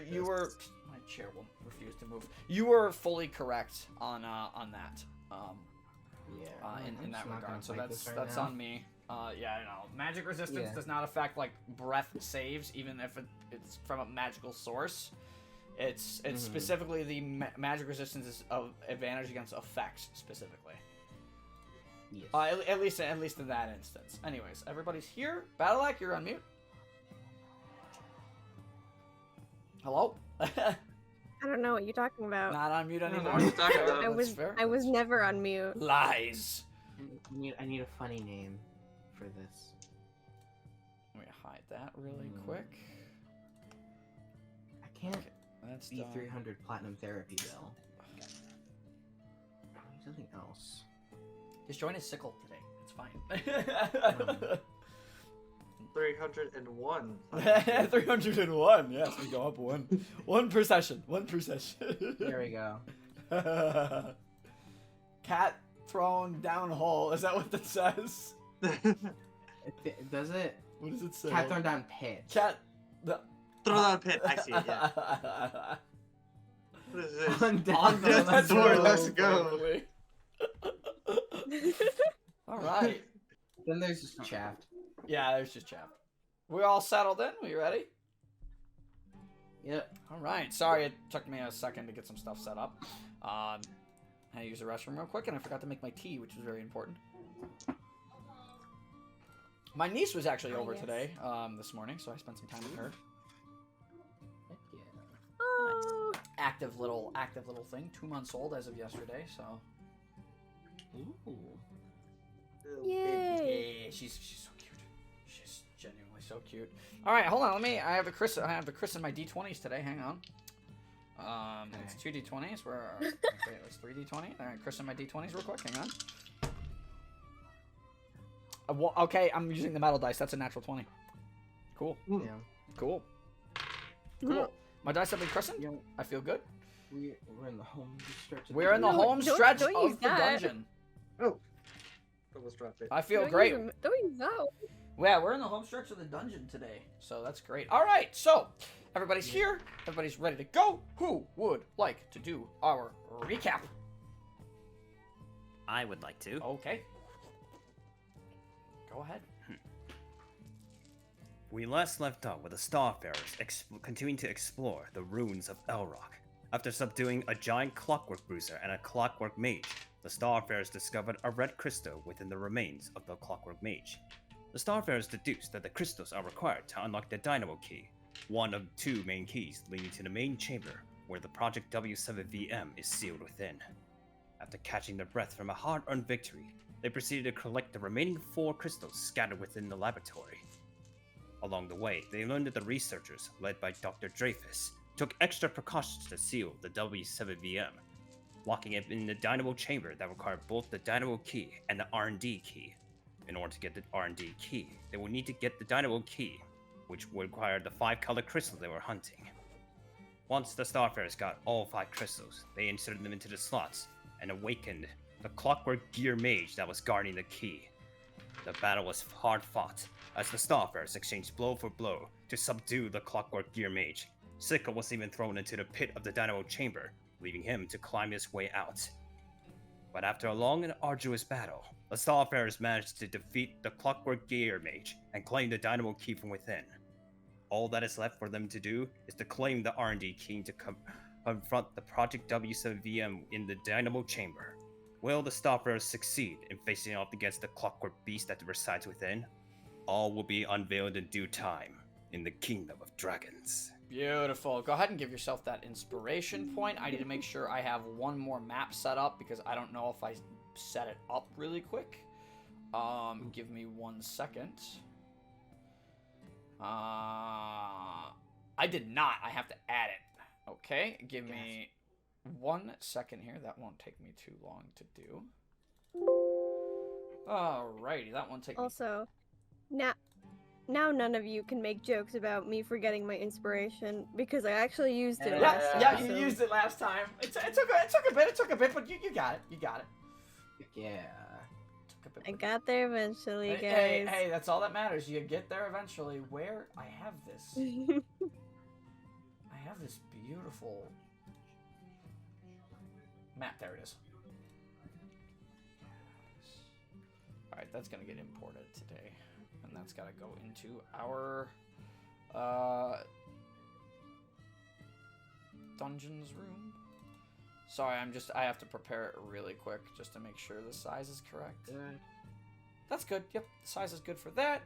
you were. My chair will refuse to move. You were fully correct on that. In that regard. So that's on me. Yeah, I know. Magic resistance does not affect like breath saves, even if it's from a magical source. It's specifically the magic resistance is of advantage against effects specifically. Yes. At least in that instance. Anyways, everybody's here. Battleac, you're on mute. Hello. I don't know what you're talking about. Not on mute anymore. What are you talking about? I was never on mute. Lies. I need a funny name for this. Let me hide that really quick. I can't That's be done. 300 platinum therapy though. Something else. His joint is sickle today. It's fine. 301. 301. Yes, we go up one per session. One per session. There we go. Cat thrown down hole. Is that what that says? Does it? What does it say? Cat thrown down pit. Cat. Throw down a pit. I see it. Yeah. What is this? On On death's door. Let's go. All right. Then there's just Shaft. Yeah, there's just Chapped. We all settled in? We ready? Yep. All right. Sorry, it took me a second to get some stuff set up. I had to use the restroom real quick, and I forgot to make my tea, which was very important. My niece was actually over today, this morning, so I spent some time with her. Heck yeah. Oh. Active little thing. 2 months old as of yesterday, so. Ooh. Yay. Yeah, she's so cute. She's genuinely so cute. All right, hold on. I have the Chris in my D20s today. Hang on. It's 2 D20s. Where okay, it was 3 D20. All right, Chris in my D20s real quick. Hang on. Okay, I'm using the metal dice. That's a natural 20. Cool. Yeah. Cool. Cool. My dice have been christened. Yeah. I feel good. We're in the home stretch. We're in the home stretch don't of use the that. dungeon. Oh. Almost dropped it. I feel Don't great. Don't use that. Yeah, we're in the home stretch of the dungeon today, so that's great. All right, so everybody's here. Everybody's ready to go. Who would like to do our recap? I would like to. Okay. Go ahead. We last left off with the Starfarers continuing to explore the ruins of Elrox. After subduing a giant Clockwork Bruiser and a Clockwork Mage, the Starfarers discovered a red crystal within the remains of the Clockwork Mage. The Starfarers deduced that the crystals are required to unlock the Dynamo key, one of 2 main keys leading to the main chamber, where the Project W7VM is sealed within. After catching their breath from a hard-earned victory, they proceeded to collect the remaining 4 crystals scattered within the laboratory. Along the way, they learned that the researchers, led by Dr. Dreyfus, took extra precautions to seal the W7VM, locking it in the Dynamo chamber that required both the Dynamo key and the R&D key. In order to get the R&D key, they will need to get the Dynamo key, which would require the 5 color crystals they were hunting. Once the Starfarers got all 5 crystals, they inserted them into the slots and awakened the Clockwork Gear Mage that was guarding the key. The battle was hard fought, as the Starfarers exchanged blow for blow to subdue the Clockwork Gear Mage. Sickle was even thrown into the pit of the Dynamo chamber, leaving him to climb his way out. But after a long and arduous battle, the Starfarers managed to defeat the Clockwork Gear Mage and claim the Dynamo key from within. All that is left for them to do is to claim the R&D key to confront the Project W7VM in the Dynamo chamber. Will the Starfarers succeed in facing off against the Clockwork Beast that resides within? All will be unveiled in due time in the Kingdom of Dragons. Beautiful. Go ahead and give yourself that inspiration point. I need to make sure I have one more map set up because I don't know if I set it up really quick. Give me 1 second. I did not. I have to add it. Okay, give me 1 second here. That won't take me too long to do. Alrighty, that won't take me... Also, now none of you can make jokes about me forgetting my inspiration because I actually used it last time. Yeah, you used it last time. It took a bit, but you got it. You got it. Yeah. I got there eventually, guys. Hey, that's all that matters. You get there eventually. Where? I have this. I have have this beautiful map. There it is. Alright, that's gonna get imported today. And that's gotta go into our dungeons room. Sorry, I have to prepare it really quick just to make sure the size is correct. That's good. Yep, the size is good for that.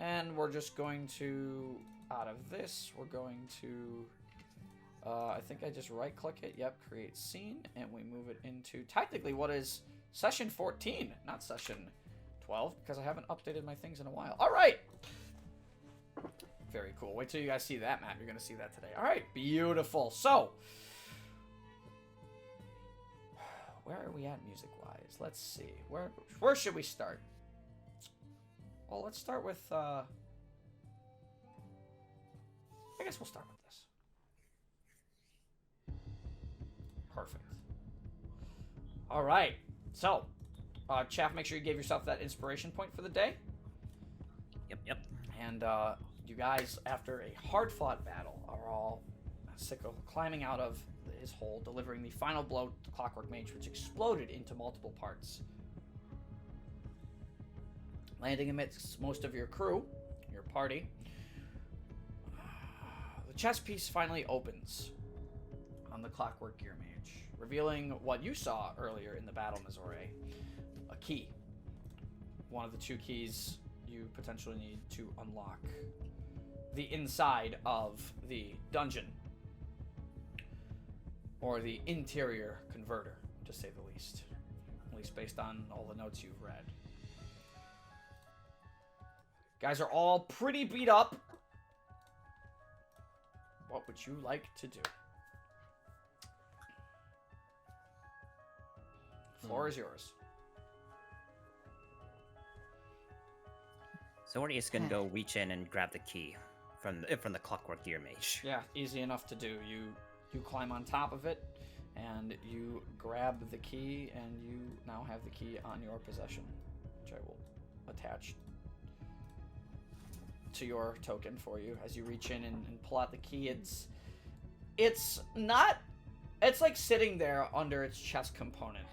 And we're just going to, out of this, we're going to, I think I just right click it. Yep, create scene. And we move it into technically what is session 14, not session 12, because I haven't updated my things in a while. All right. Very cool. Wait till you guys see that map. You're going to see that today. All right, beautiful. So, where are we at music-wise? Let's see. Where should we start? Well, let's start with, I guess we'll start with this. Perfect. All right. So, Chaff, make sure you gave yourself that inspiration point for the day. Yep. And, you guys, after a hard-fought battle, are all sick of climbing out of his hole, delivering the final blow to Clockwork Mage, which exploded into multiple parts. Landing amidst most of your crew, your party, the chest piece finally opens on the Clockwork Gear Mage, revealing what you saw earlier in the battle, Missouri, a key. One of the two keys you potentially need to unlock the inside of the dungeon, or the interior converter, to say the least. At least based on all the notes you've read. Guys are all pretty beat up. What would you like to do? Floor is yours. So we're just gonna go reach in and grab the key from the Clockwork Gear Mage. Yeah, easy enough to do. You climb on top of it, and you grab the key, and you now have the key on your possession, which I will attach to your token for you as you reach in and pull out the key. It's like sitting there under its chest component,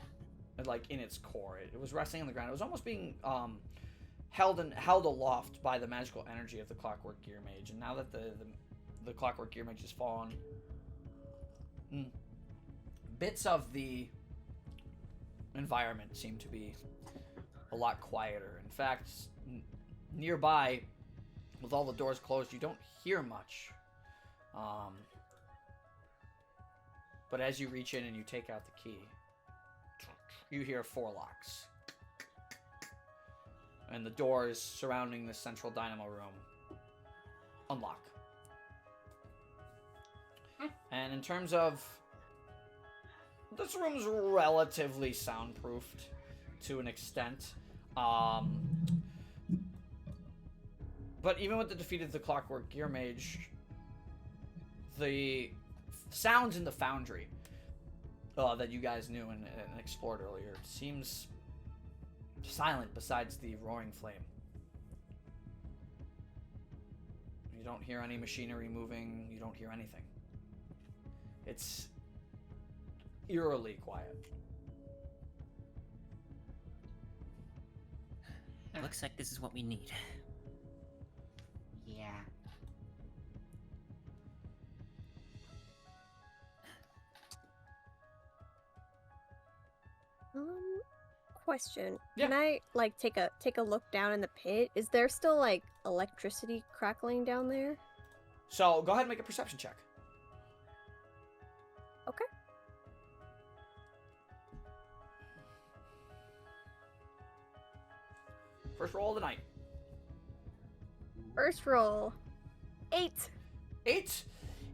like in its core. It was resting on the ground. It was almost being held aloft by the magical energy of the Clockwork Gear Mage. And now that the Clockwork Gear Mage has fallen, bits of the environment seem to be a lot quieter. In fact, nearby, with all the doors closed, you don't hear much. But as you reach in and you take out the key, you hear 4 locks. And the doors surrounding the central Dynamo room unlock. And in terms of... this room's relatively soundproofed to an extent. But even with the defeat of the Clockwork Gear Mage, the sounds in the foundry that you guys knew and explored earlier seems silent besides the roaring flame. You don't hear any machinery moving, you don't hear anything. It's eerily quiet. Looks like this is what we need. Yeah. Question. Yeah. Can I like take a look down in the pit? Is there still like electricity crackling down there? So go ahead and make a perception check. Okay. First roll of the night. First roll. 8. 8.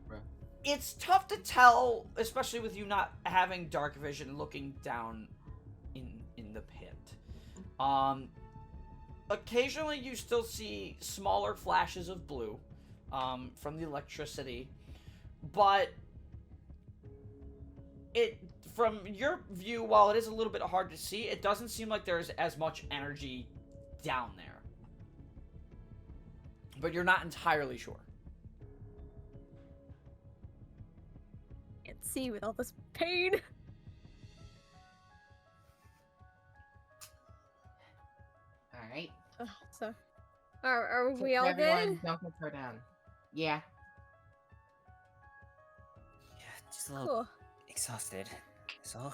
Bruh. It's tough to tell, especially with you not having dark vision looking down in the pit. Occasionally you still see smaller flashes of blue from the electricity, but from your view, while it is a little bit hard to see, it doesn't seem like there's as much energy down there. But you're not entirely sure. can't see with all this pain. Alright. So, are we So all everyone, good? don't get thrown down. Yeah. Yeah, just a little Cool. exhausted. So,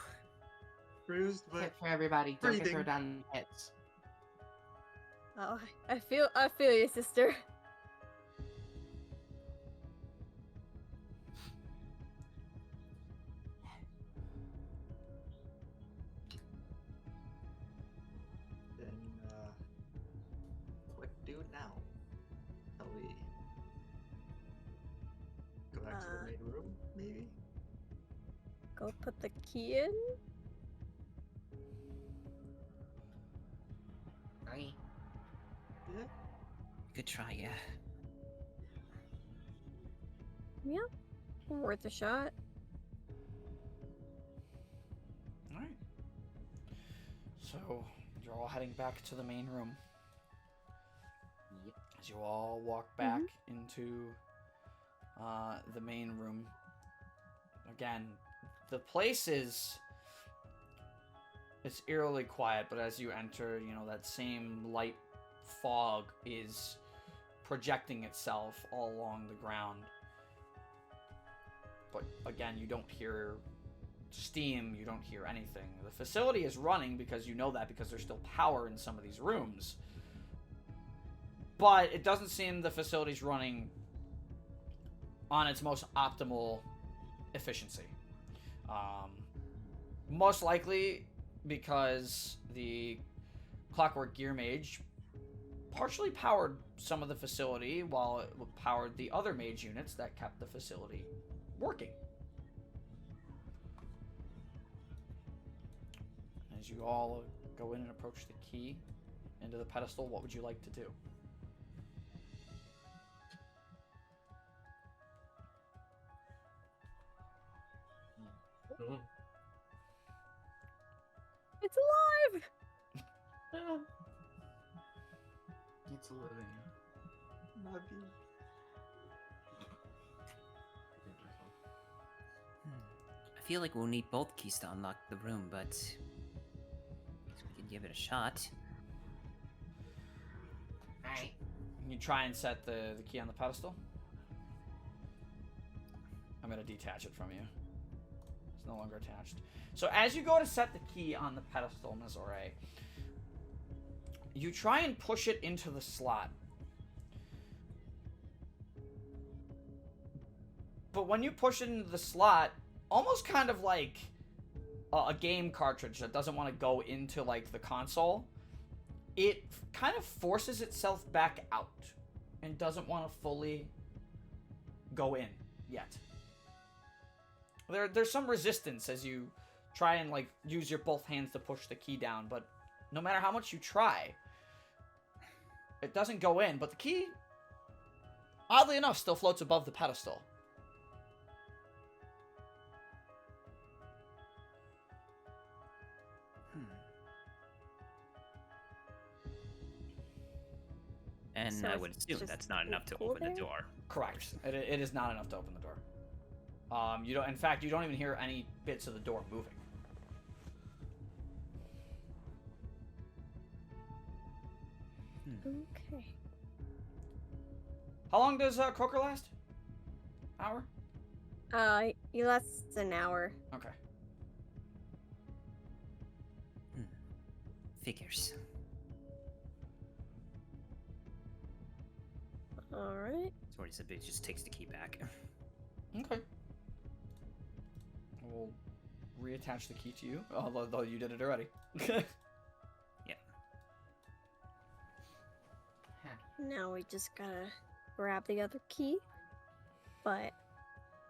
Bruised, but Tip for everybody, don't get breathing. thrown down in the pits. Oh, I feel you, sister. then what do now? Shall we go back to the main room, maybe? Go put the key in. Alright. Yeah. good try, yeah. Yeah, worth a shot. Alright. So, you're all heading back to the main room. Yep. As you all walk back into the main room. Again, the place is... It's eerily quiet, but as you enter, you know, that same light fog is projecting itself all along the ground. But again, you don't hear steam, you don't hear anything. The facility is running because you know that because there's still power in some of these rooms. But it doesn't seem the facility's running on its most optimal efficiency. Most likely because the Clockwork Gear Mage partially powered some of the facility while it powered the other mage units that kept the facility working. As you all go in and approach the key into the pedestal, what would you like to do? It's alive! It's living. Maybe. I feel like we'll need both keys to unlock the room, but I guess we can give it a shot. Alright. You try and set the key on the pedestal. I'm going to detach it from you. It's no longer attached. So as you go to set the key on the pedestal, Mizore, you try and push it into the slot. But when you push it into the slot, almost kind of like a game cartridge that doesn't want to go into like the console, it kind of forces itself back out and doesn't want to fully go in yet. There's some resistance as you try and like use your both hands to push the key down, but no matter how much you try, it doesn't go in. But the key, oddly enough, still floats above the pedestal. And So I it's would assume just that's not enough to cool open there? the door. Correct. It is not enough to open the door. You don't. In fact, you don't even hear any bits of the door moving. Okay. How long does Croaker last? Hour? He lasts an hour. Okay. Figures. Alright. So what he said, it just takes the key back. Okay. We'll reattach the key to you, although you did it already. Now we just gotta grab the other key. But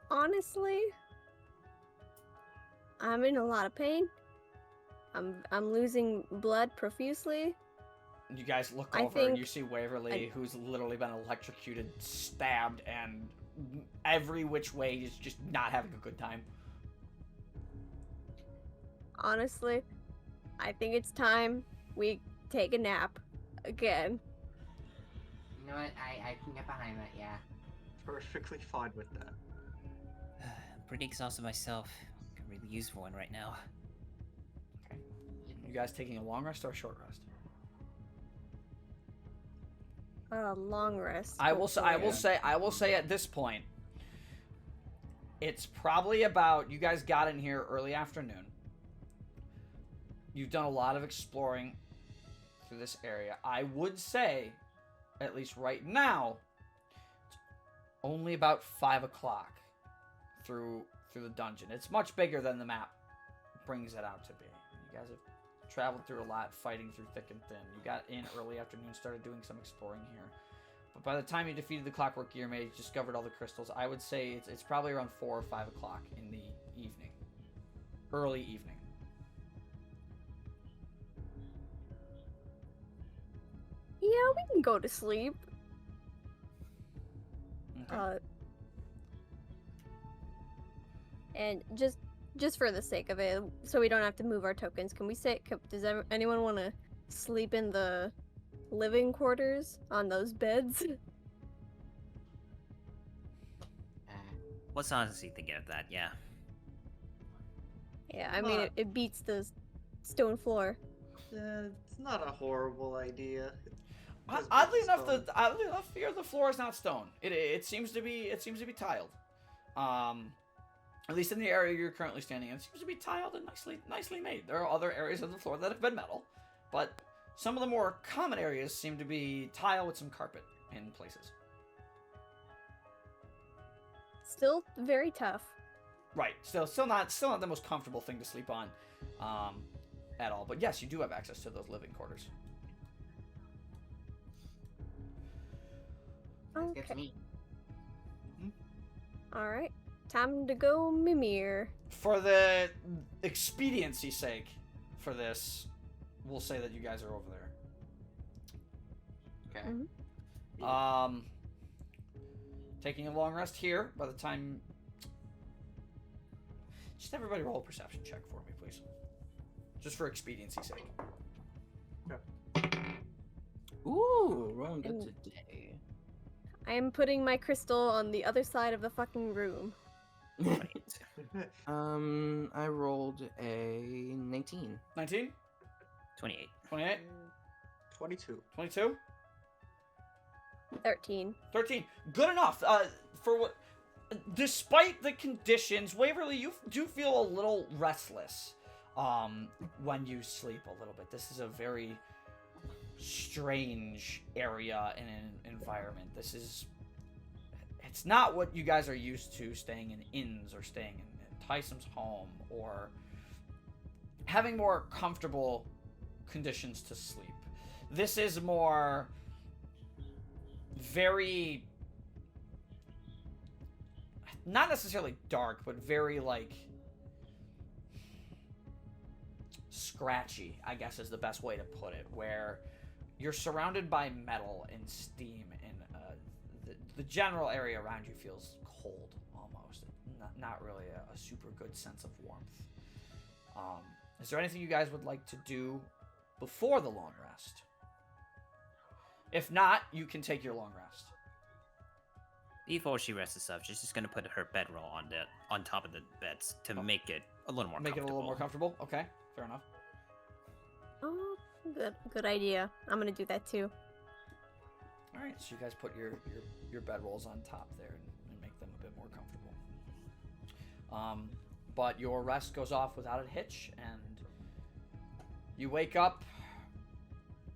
honestly, I'm in a lot of pain. I'm losing blood profusely. You guys look I over and think you see Waverly, who's literally been electrocuted, stabbed, and every which way is just not having a good time. Honestly, I think it's time we take a nap again. You know what? I can get behind that, yeah. Perfectly fine with that. pretty exhausted myself. Could really use one right now. Okay. You guys taking a long rest or a short rest? Long rest. I will say at this point, it's probably about, you guys got in here early afternoon. You've done a lot of exploring through this area. I would say, at least right now, it's only about 5 o'clock through the dungeon. It's much bigger than the map brings it out to be. You guys have traveled through a lot, fighting through thick and thin. You got in early afternoon, started doing some exploring here. But by the time you defeated the Clockwork Gear Mage, discovered all the crystals, I would say it's probably around 4 or 5 o'clock in the evening. Early evening. Yeah, we can go to sleep. Okay. And just for the sake of it, so we don't have to move our tokens, can we say? Does anyone want to sleep in the living quarters on those beds? Was honestly thinking of that, yeah. Yeah, I mean it beats the stone floor. It's not a horrible idea. Oddly enough, the floor is not stone. It seems to be tiled. At least in the area you're currently standing in, it seems to be tiled and nicely made. There are other areas of the floor that have been metal, but some of the more common areas seem to be tile with some carpet in places. Still very tough. Right. Still not the most comfortable thing to sleep on, at all. But yes, you do have access to those living quarters. That's Okay. me. All right. Time to go Mimir. For the expediency's sake, for this, we'll say that you guys are over there. Okay. Taking a long rest here. By the time, just everybody roll a perception check for me, please. Just for expediency's sake. Ooh, rolling good today. I am putting my crystal on the other side of the fucking room. I rolled a 19. 19? 28. 28? 22. 22? 13. 13. Good enough. For what? Despite the conditions, Waverly, you do feel a little restless when you sleep a little bit. This is a very strange area and an environment. It's not what you guys are used to, staying in inns or staying in Tyson's home or having more comfortable conditions to sleep. This is more very, not necessarily dark, but very like scratchy, I guess is the best way to put it, where you're surrounded by metal and steam, and the general area around you feels cold almost. Not really a super good sense of warmth. Is there anything you guys would like to do before the long rest? If not, you can take your long rest. Before she rests herself, she's just gonna put her bedroll on top of the beds to make it a little more Make it a little more comfortable? Okay, fair enough. Oh, good idea. I'm gonna do that too. All right, so you guys put your bedrolls on top there and make them a bit more comfortable. But your rest goes off without a hitch, and you wake up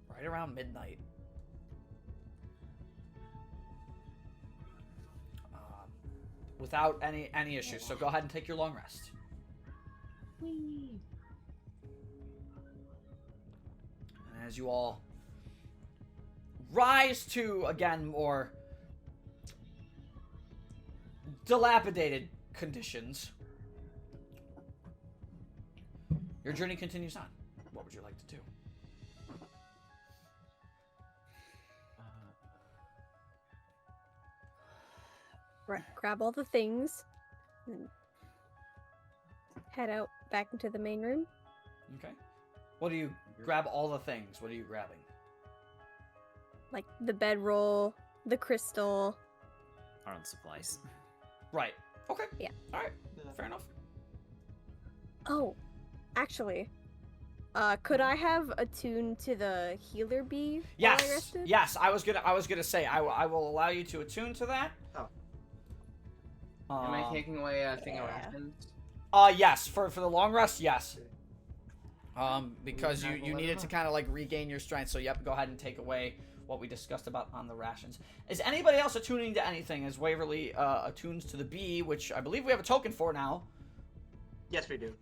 right around midnight. Without any issues. So go ahead and take your long rest. Whee. And as you all rise to, again, more dilapidated conditions, your journey continues on. What would you like to do? Right, grab all the things and head out back into the main room. Okay. What do you grab? All the things. What are you grabbing? Like the bedroll, the crystal. Our own supplies. Right. Okay. Yeah. All right. Yeah. Fair enough. Oh, actually, could I have attuned to the healer bee while I Yes. rested? Yes. I was gonna say I will allow you to attune to that. Oh. Am I taking away a thing of yeah. rations? Yes. For the long rest, yes. Because I you will let needed him to know. kind of like regain your strength. So yep, go ahead and take away what we discussed about on the rations. Is anybody else attuning to anything? As Waverly attunes to the bee, which I believe we have a token for now. Yes, we do.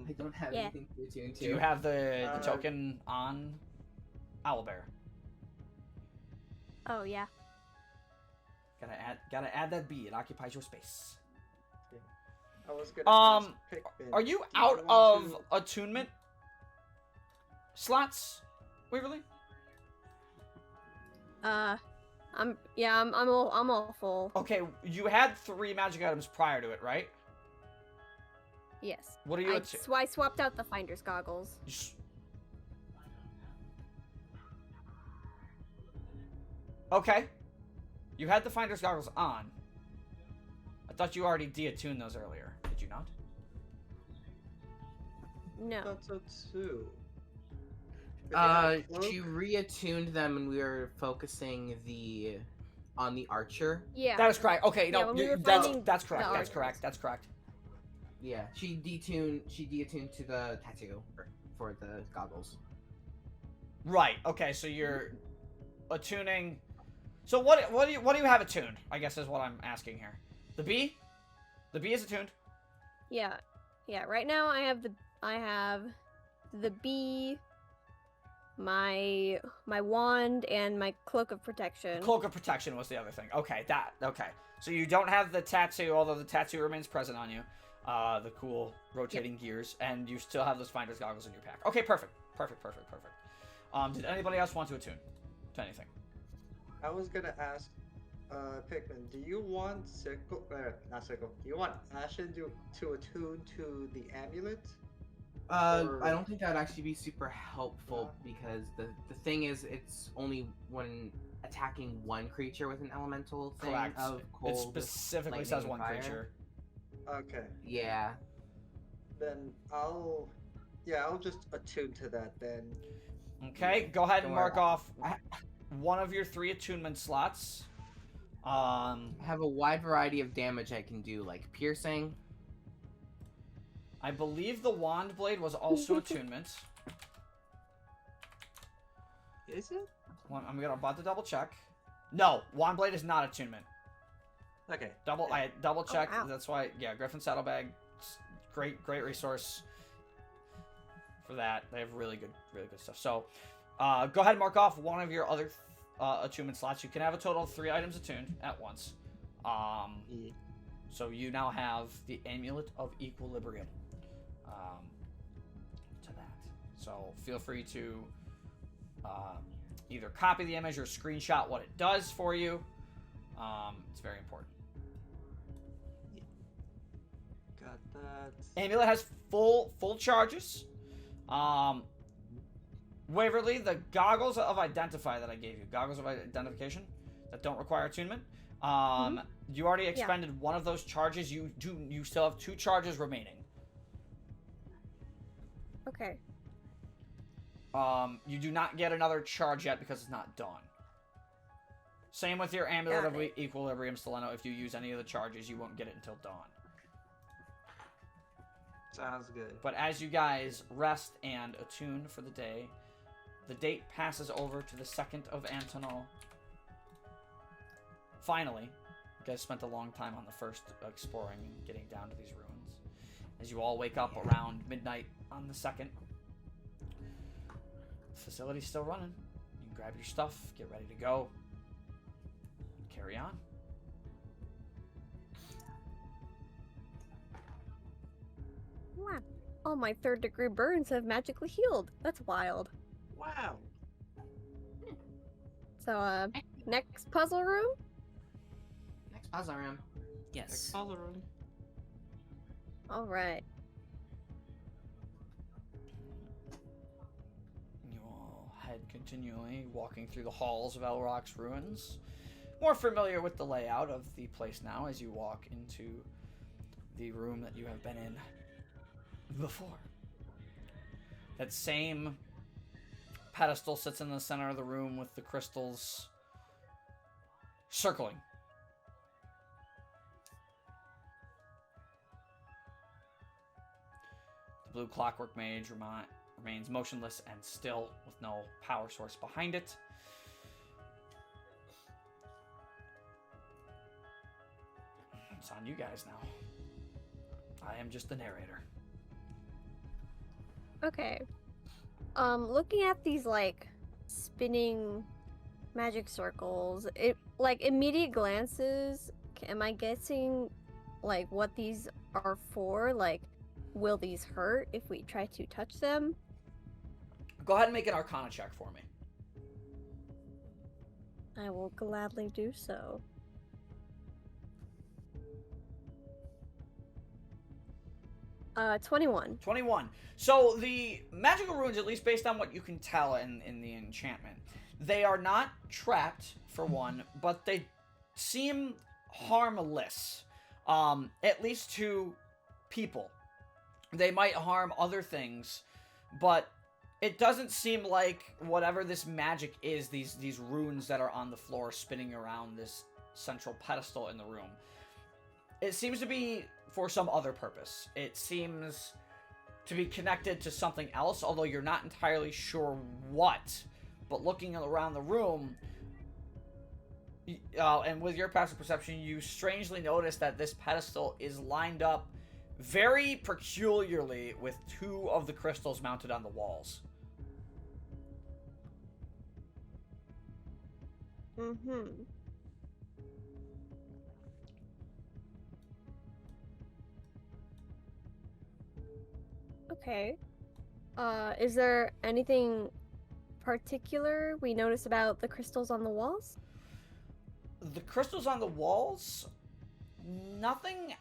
I don't have Yeah. anything to attune to. Do you have the Uh, token on Owlbear? Oh yeah. Gotta add that bee. It occupies your space. I was gonna ask Pikmin, Are you do out want of to- attunement slots, Waverly? I'm all full. Okay, you had 3 magic items prior to it, right? Yes. What are you I swapped out the finder's goggles. Okay. You had the finder's goggles on. I thought you already de-attuned those earlier. Did you not? No. That's so too. If you have a cloak- She reattuned them, and we were focusing on the archer. Yeah. That is correct. Okay, Yeah, no, when we were that's finding correct. the That's archers. correct. That's correct. Yeah, she deattuned to the tattoo for the goggles. Right. Okay, so you're attuning. So what do you have attuned? I guess is what I'm asking here. The bee? The bee is attuned. Yeah. Yeah. Right now I have the bee, my wand, and my cloak of protection. Cloak of protection was the other thing. Okay, okay. So you don't have the tattoo, although the tattoo remains present on you. The cool rotating gears, and you still have those finder's goggles in your pack. Okay, perfect. Did anybody else want to attune to anything? I was gonna ask, Pikmin, do you want not Sickle, do you want Ashen to attune to the amulet? Or- I don't think that would actually be super helpful because the thing is, it's only when attacking one creature with an elemental thing Correct. of cold. It specifically lightning, says and one fire. creature. Okay, Yeah. then I'll just attune to that then. Okay, go ahead and Don't mark worry. off one of your 3 attunement slots. I have a wide variety of damage I can do, like piercing. I believe the wand blade was also attunement. Is it? I'm about to double check. No, wand blade is not attunement. Okay. I double checked. wow. That's why, yeah, Griffin Saddlebag, great resource for that. They have really good stuff. So, go ahead and mark off one of your other attunement slots. You can have a total of 3 items attuned at once. Yeah. So you now have the Amulet of Equilibrium. To that. So feel free to either copy the image or screenshot what it does for you. It's very important. Got that. Amulet has full charges. Waverly, the goggles of identify that I gave you, goggles of identification that don't require attunement. You already expended one of those charges. You still have 2 charges remaining. Okay. You do not get another charge yet because it's not done. Same with your Amulet Got of it. Equilibrium, Steleno. If you use any of the charges, you won't get it until dawn. Sounds good. But as you guys rest and attune for the day, the date passes over to the 2nd of Antonal. Finally, you guys spent a long time on the first exploring and getting down to these ruins. As you all wake up around midnight on the 2nd, the facility's still running. You can grab your stuff, get ready to go, carry on. Wow. All my 3rd-degree burns have magically healed. That's wild. Wow. So, next puzzle room? Next puzzle room. Yes. Tolerant. Alright. You all head continually walking through the halls of Elrox ruins. More familiar with the layout of the place now as you walk into the room that you have been in before. That same pedestal sits in the center of the room with the crystals circling. The blue Clockwork Mage remains motionless and still with no power source behind it. It's on you guys now. I am just the narrator. Okay. Looking at these like spinning magic circles, it like immediate glances, am I guessing like what these are for? Like, will these hurt if we try to touch them? Go ahead and make an Arcana check for me. I will gladly do so. Uh, 21. 21. So the magical runes, at least based on what you can tell in the enchantment, they are not trapped, for one, but they seem harmless, at least to people. They might harm other things, but it doesn't seem like whatever this magic is, these runes that are on the floor spinning around this central pedestal in the room, it seems to be for some other purpose. It seems to be connected to something else, although you're not entirely sure what. But looking around the room, and with your passive perception, you strangely notice that this pedestal is lined up very peculiarly with two of the crystals mounted on the walls. Mm-hmm. Okay. Is there anything particular we notice about the crystals on the walls? The crystals on the walls, nothing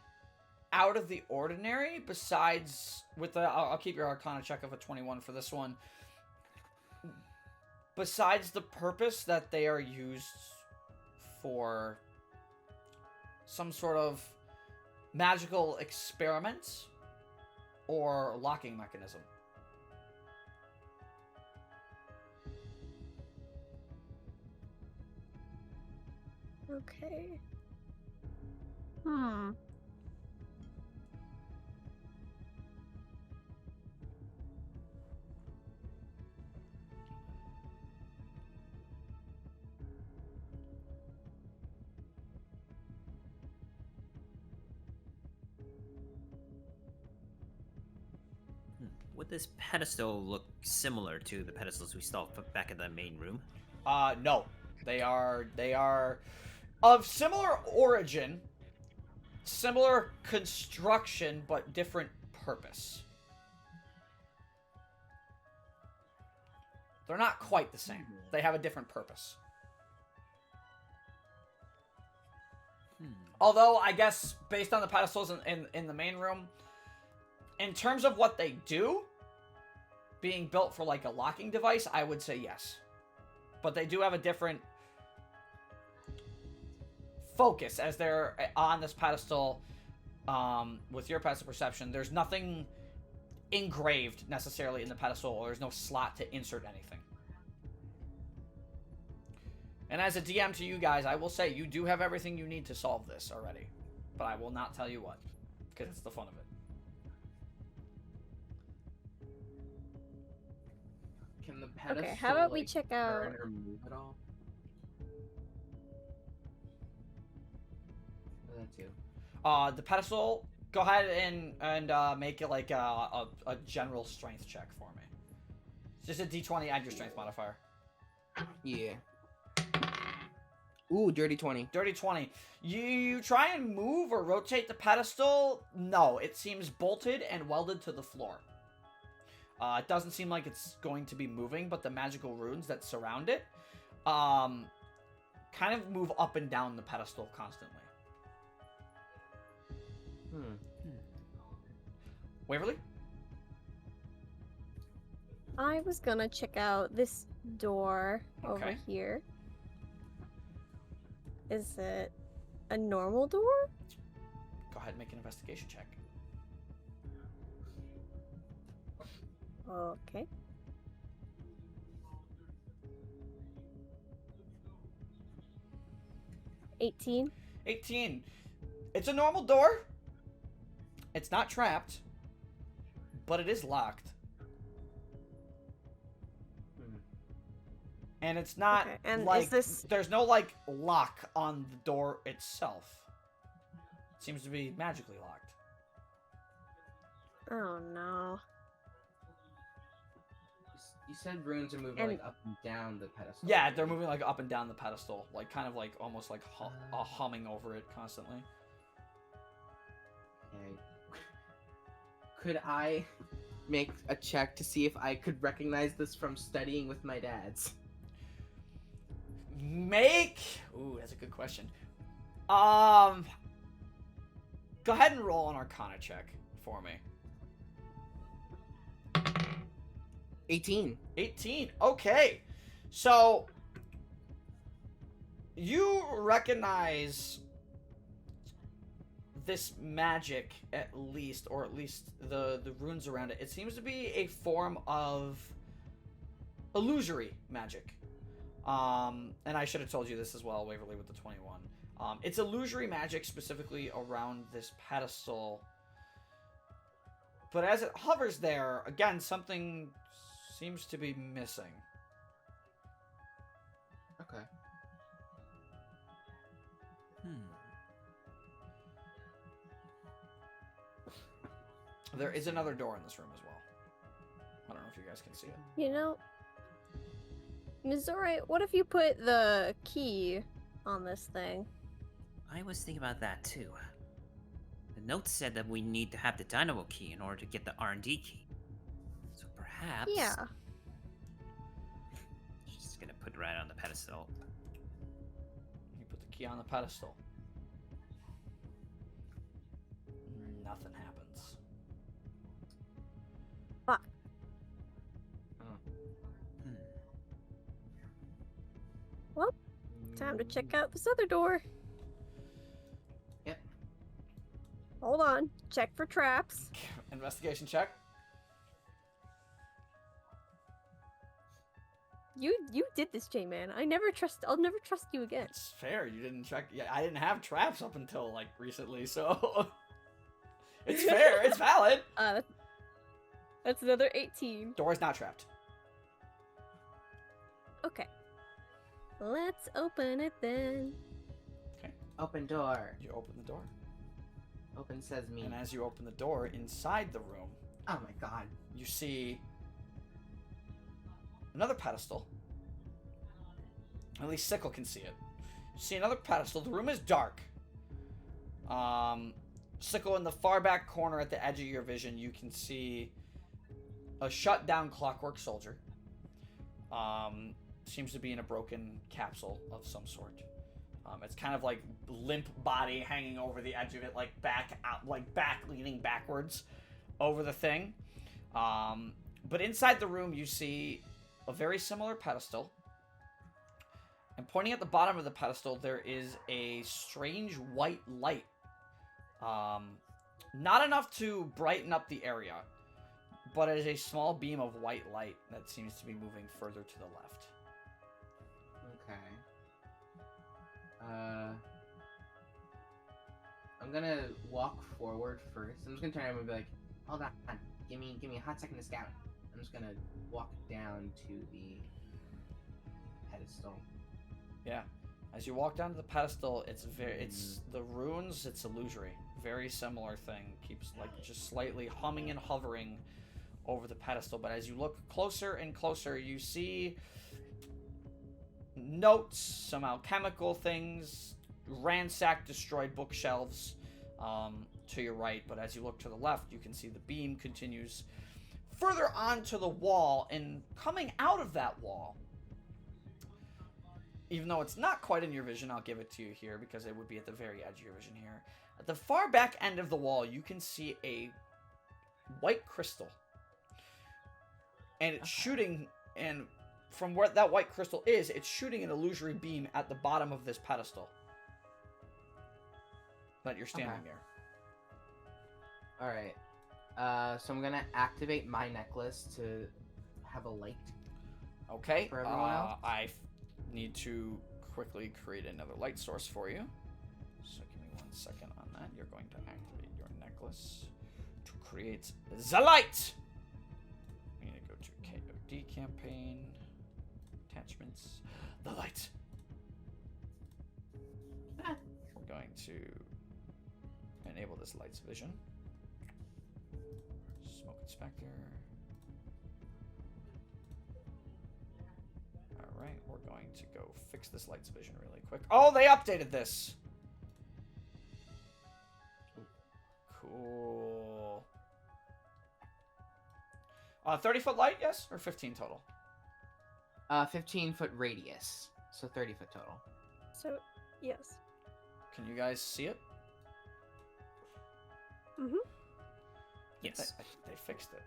out of the ordinary besides with the I'll keep your Arcana check of a 21 for this one. Besides the purpose that they are used for some sort of magical experiment or locking mechanism. Okay. Would this pedestal look similar to the pedestals we saw back in the main room? No. They are of similar origin, similar construction, but different purpose. They're not quite the same. They have a different purpose. Although, I guess, based on the pedestals in the main room, in terms of what they do, being built for like a locking device, I would say yes. But they do have a different focus as they're on this pedestal. With your passive perception, there's nothing engraved necessarily in the pedestal, or there's no slot to insert anything. And as a DM to you guys, I will say you do have everything you need to solve this already. But I will not tell you what, because it's the fun of it. Can the pedestal, Okay, how about we like, check out... turn or move at all? Oh, that too. The pedestal, go ahead and make it like a general strength check for me. It's just a d20, add your strength modifier. Yeah. Ooh, dirty 20. Dirty 20. You try and move or rotate the pedestal. No, it seems bolted and welded to the floor. It doesn't seem like it's going to be moving, but the magical runes that surround it kind of move up and down the pedestal constantly. Waverly? I was gonna check out this door over Okay. here. Is it a normal door? Go ahead and make an investigation check. Okay. $18. 18. It's a normal door. It's not trapped, but it is locked. And it's not Okay, and like is this... there's no like lock on the door itself. It seems to be magically locked. Oh no. You said runes are moving And- like up and down the pedestal. Yeah, they're moving like up and down the pedestal, like kind of like almost like humming over it constantly. Okay. Could I make a check to see if I could recognize this from studying with my dads? Ooh, that's a good question. Go ahead and roll an Arcana check for me. 18. 18. Okay. So you recognize this magic at least, or at least the runes around it. It seems to be a form of illusory magic. And I should have told you this as well, Waverly, with the 21. It's illusory magic specifically around this pedestal. But as it hovers there, again, something seems to be missing. Okay. There is another door in this room as well. I don't know if you guys can see it. You know, Missouri, what if you put the key on this thing? I was thinking about that too. The note said that we need to have the Dynamo key in order to get the R&D key. So perhaps... Yeah. Just gonna put it right on the pedestal. You put the key on the pedestal. Nothing happens. Fuck. Well, time to check out this other door. Yep. Hold on. Check for traps. Investigation check. You did this, J-Man. I'll never trust you again. It's fair. You didn't check. Yeah, I didn't have traps up until like recently, so it's fair. It's valid. That's another 18. Door is not trapped. Okay. Let's open it then. Okay. Open door. You open the door, Open says me. and as you open the door inside the room, Oh my god. you see another pedestal. At least Sickle can see it. You see another pedestal. The room is dark. Sickle, in the far back corner at the edge of your vision, you can see a shut down Clockwork Soldier. Seems to be in a broken capsule of some sort. It's kind of like limp body hanging over the edge of it, like back out, like back leaning backwards over the thing. But inside the room, you see a very similar pedestal. And pointing at the bottom of the pedestal, there is a strange white light. Not enough to brighten up the area, but it is a small beam of white light that seems to be moving further to the left. Okay. I'm gonna walk forward first. I'm just gonna turn around and be like, hold on, give me a hot second to scout. I'm just gonna walk down to the pedestal. Yeah. As you walk down to the pedestal, it's the runes, it's illusory. Very similar thing. Keeps like just slightly humming and hovering over the pedestal. But as you look closer and closer, you see notes, some alchemical things, ransacked, destroyed bookshelves to your right. But as you look to the left, you can see the beam continues further onto the wall, and coming out of that wall, even though it's not quite in your vision, I'll give it to you here because it would be at the very edge of your vision here. At the far back end of the wall, you can see a white crystal. And it's shooting, and from where that white crystal is, it's shooting an illusory beam at the bottom of this pedestal that you're standing Okay. near. All right. So I'm gonna activate my necklace to have a light. Okay. For everyone else? Need to quickly create another light source for you. So give me 1 second on that. You're going to activate your necklace to create the light. We need to go to KOD campaign, attachments, the light. We're going to enable this light's vision. Smoke inspector. Alright, we're going to go fix this light's vision really quick. Oh, they updated this! Cool. 30-foot light, yes? Or 15 total? 15-foot radius, so 30-foot total. So, yes. Can you guys see it? Mm-hmm. Yes. They fixed it.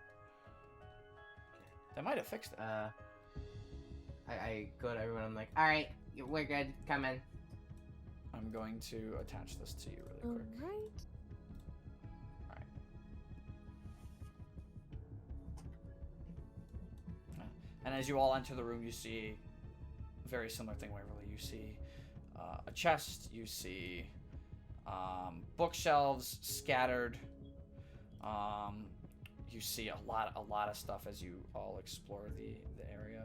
They might have fixed it. I go to everyone. I'm like, all right, we're good. Come in. I'm going to attach this to you really quick. Alright. And as you all enter the room, you see a very similar thing, Waverly. You see a chest. You see bookshelves scattered. You see a lot of stuff as you all explore the area.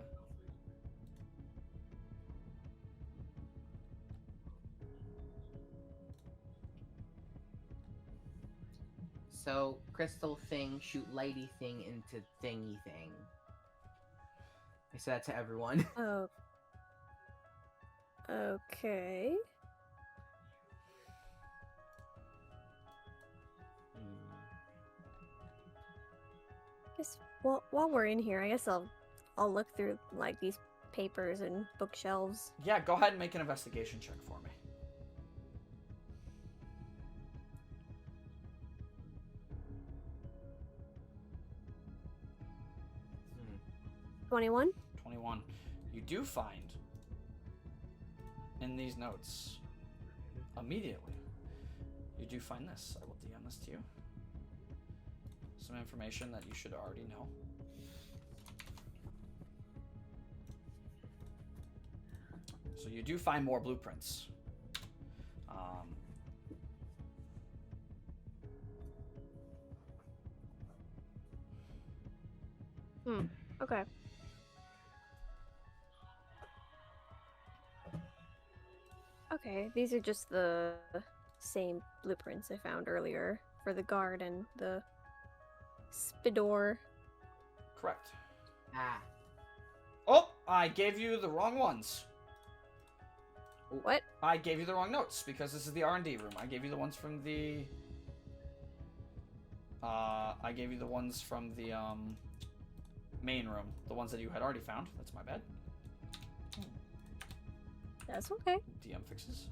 So crystal thing shoot lighty thing into thingy thing. I said that to everyone. Oh. Okay. Guess while we're in here, I guess I'll look through like these papers and bookshelves. Yeah, go ahead and make an investigation check for me. 21. 21. You do find in these notes immediately. You do find this. I will DM this to you. Some information that you should already know. So you do find more blueprints. Okay. Okay, these are just the same blueprints I found earlier for the guard and the Spidor. Correct. Ah. Oh, I gave you the wrong ones. What? I gave you the wrong notes because this is the R&D room. I gave you the ones from the main room, the ones that you had already found. That's my bad. That's okay. DM fixes.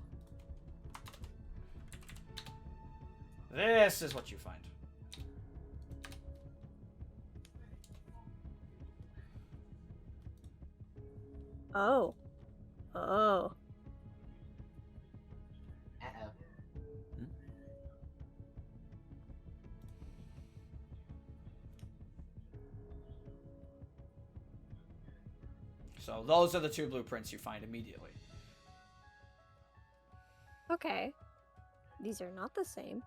This is what you find. Oh. Oh. Uh-oh. So those are the two blueprints you find immediately. Okay. These are not the same.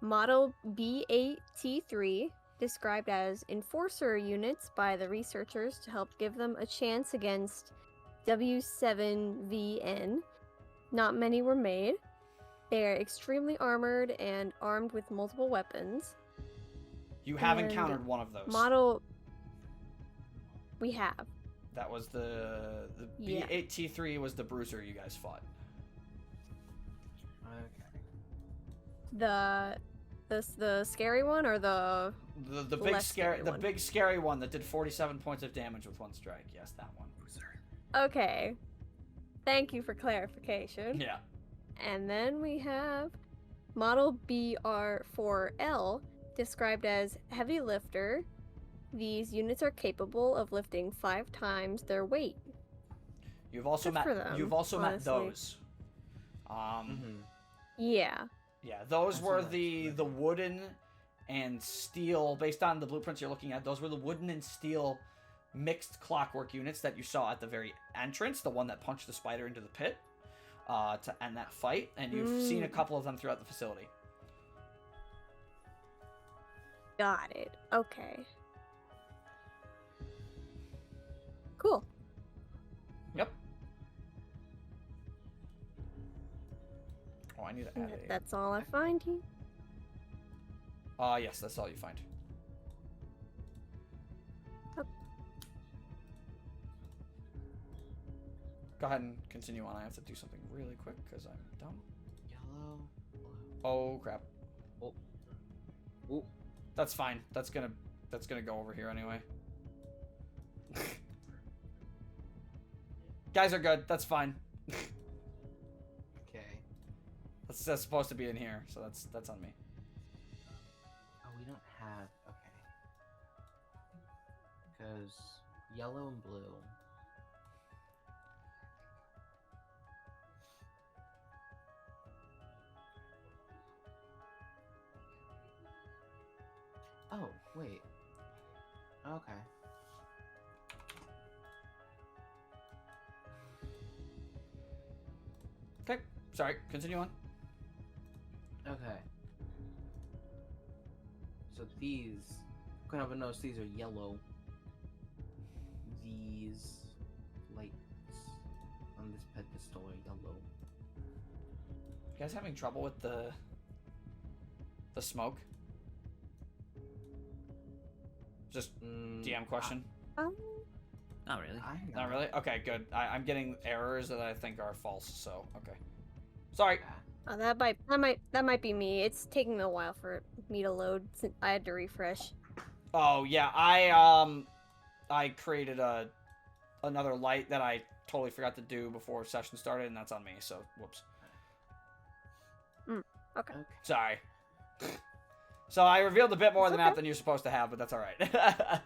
Model B8T3, described as enforcer units by the researchers to help give them a chance against W7VN. Not many were made. They are extremely armored and armed with multiple weapons. You have And encountered one of those. Model... We have. That was the Yeah. B8T3 was the bruiser you guys fought. Okay. The scary one or the The big less scary one? big scary one that did 47 points of damage with one strike. Yes, that one. Okay. Thank you for clarification. Yeah. And then we have Model BR4L, described as heavy lifter. These units are capable of lifting 5 times their weight. You've also Good for them, met honestly. those. Yeah. Yeah, those That's were nice. the wooden and steel, based on the blueprints you're looking at, those were the wooden and steel mixed clockwork units that you saw at the very entrance, the one that punched the spider into the pit to end that fight, and you've seen a couple of them throughout the facility. Got it. Okay. Cool. Yep. Oh, I need to add a... That's all I find here. Yes, that's all you find. Okay. Go ahead and continue on. I have to do something really quick because I'm dumb. Yellow. Oh crap. Oh. Oh. That's fine. That's gonna go over here anyway. Guys are good. That's fine. Okay. That's supposed to be in here, so that's on me. Oh, we don't have. Okay. Because yellow and blue. Oh, wait. Okay. Okay. Sorry. Continue on. Okay. So these, couldn't have noticed these are yellow. These lights on this pedestal are yellow. You guys having trouble with the smoke? Just DM question. Not really. Not really? Okay, good. I'm getting errors that I think are false, so okay. Sorry. Oh, that might be me. It's taking a while for me to load. I had to refresh. Oh yeah, I created another light that I totally forgot to do before session started, and that's on me. So whoops. Okay. Sorry. So I revealed a bit more of the It's map okay. than you're supposed to have, but that's all right. Yeah,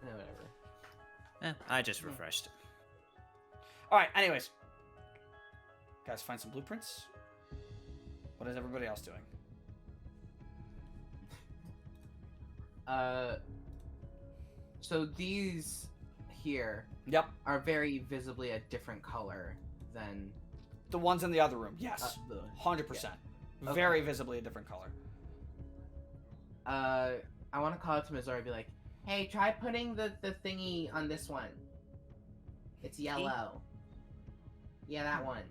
whatever. I just refreshed. All right. Anyways, guys, find some blueprints. What is everybody else doing? So these here Yep, are very visibly a different color than the ones in the other room. Yes, the 100%. Okay. Very visibly a different color. I want to call it to Missouri and be like, hey, try putting the thingy on this one. It's yellow. Yeah, that one.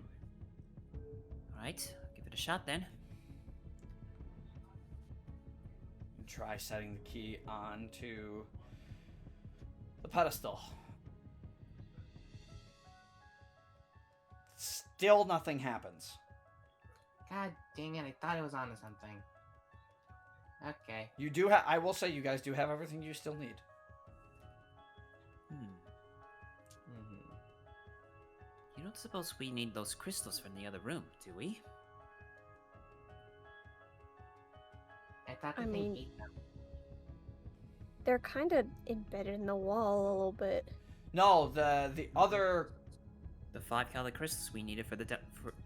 Alright, give it a shot then. And try setting the key onto the pedestal. Still nothing happens. God dang it, I thought it was onto something. Okay. You do have, I will say you guys do have everything you still need. You don't suppose we need those crystals from the other room, do we? I thought I the thing mean- ate them. They're kind of embedded in the wall a little bit. No, the other, The 5 crystals we needed for the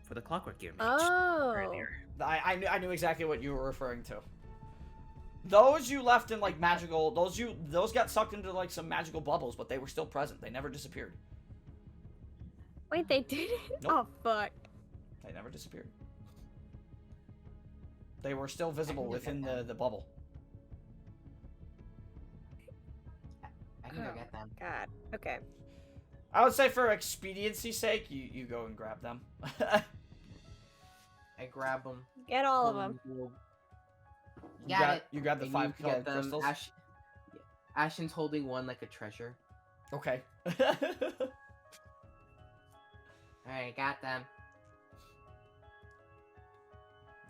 for the Clockwork Gear Mage. Oh. Earlier. I knew exactly what you were referring to. Those you left in like magical, those got sucked into like some magical bubbles, but they were still present. They never disappeared. Wait, they didn't? Nope. Oh, fuck. They never disappeared. They were still visible I can within look at the bubble. I can go Oh. get them. God. Okay. I would say for expediency's sake, you go and grab them. I grab them. Get all of them. You grab the And 5 you get them. crystals. Ashen's holding one like a treasure. Okay. Alright, got them.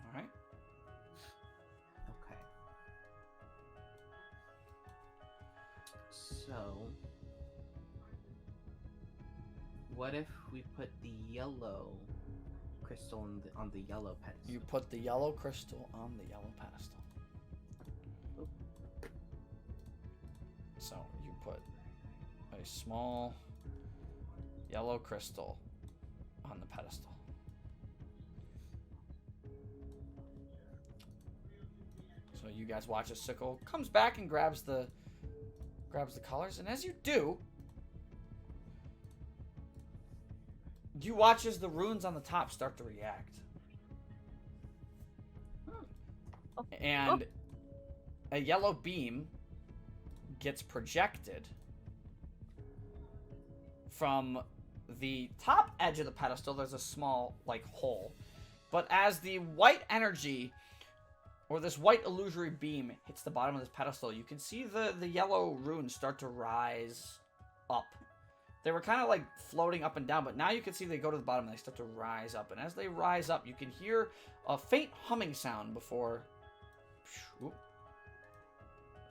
All right. Okay. So, what if we put the yellow crystal on the yellow pedestal? You put the yellow crystal on the yellow pedestal. So you put a small yellow crystal on the pedestal. You guys watch as Sickle comes back and grabs the colors, and as you do, you watch as the runes on the top start to react. And a yellow beam gets projected from the top edge of the pedestal. There's a small, like, hole. But as the white energy, or this white illusory beam, hits the bottom of this pedestal, you can see the yellow runes start to rise up. They were kind of like floating up and down, but now you can see they go to the bottom and they start to rise up. And as they rise up, you can hear a faint humming sound before... Oop.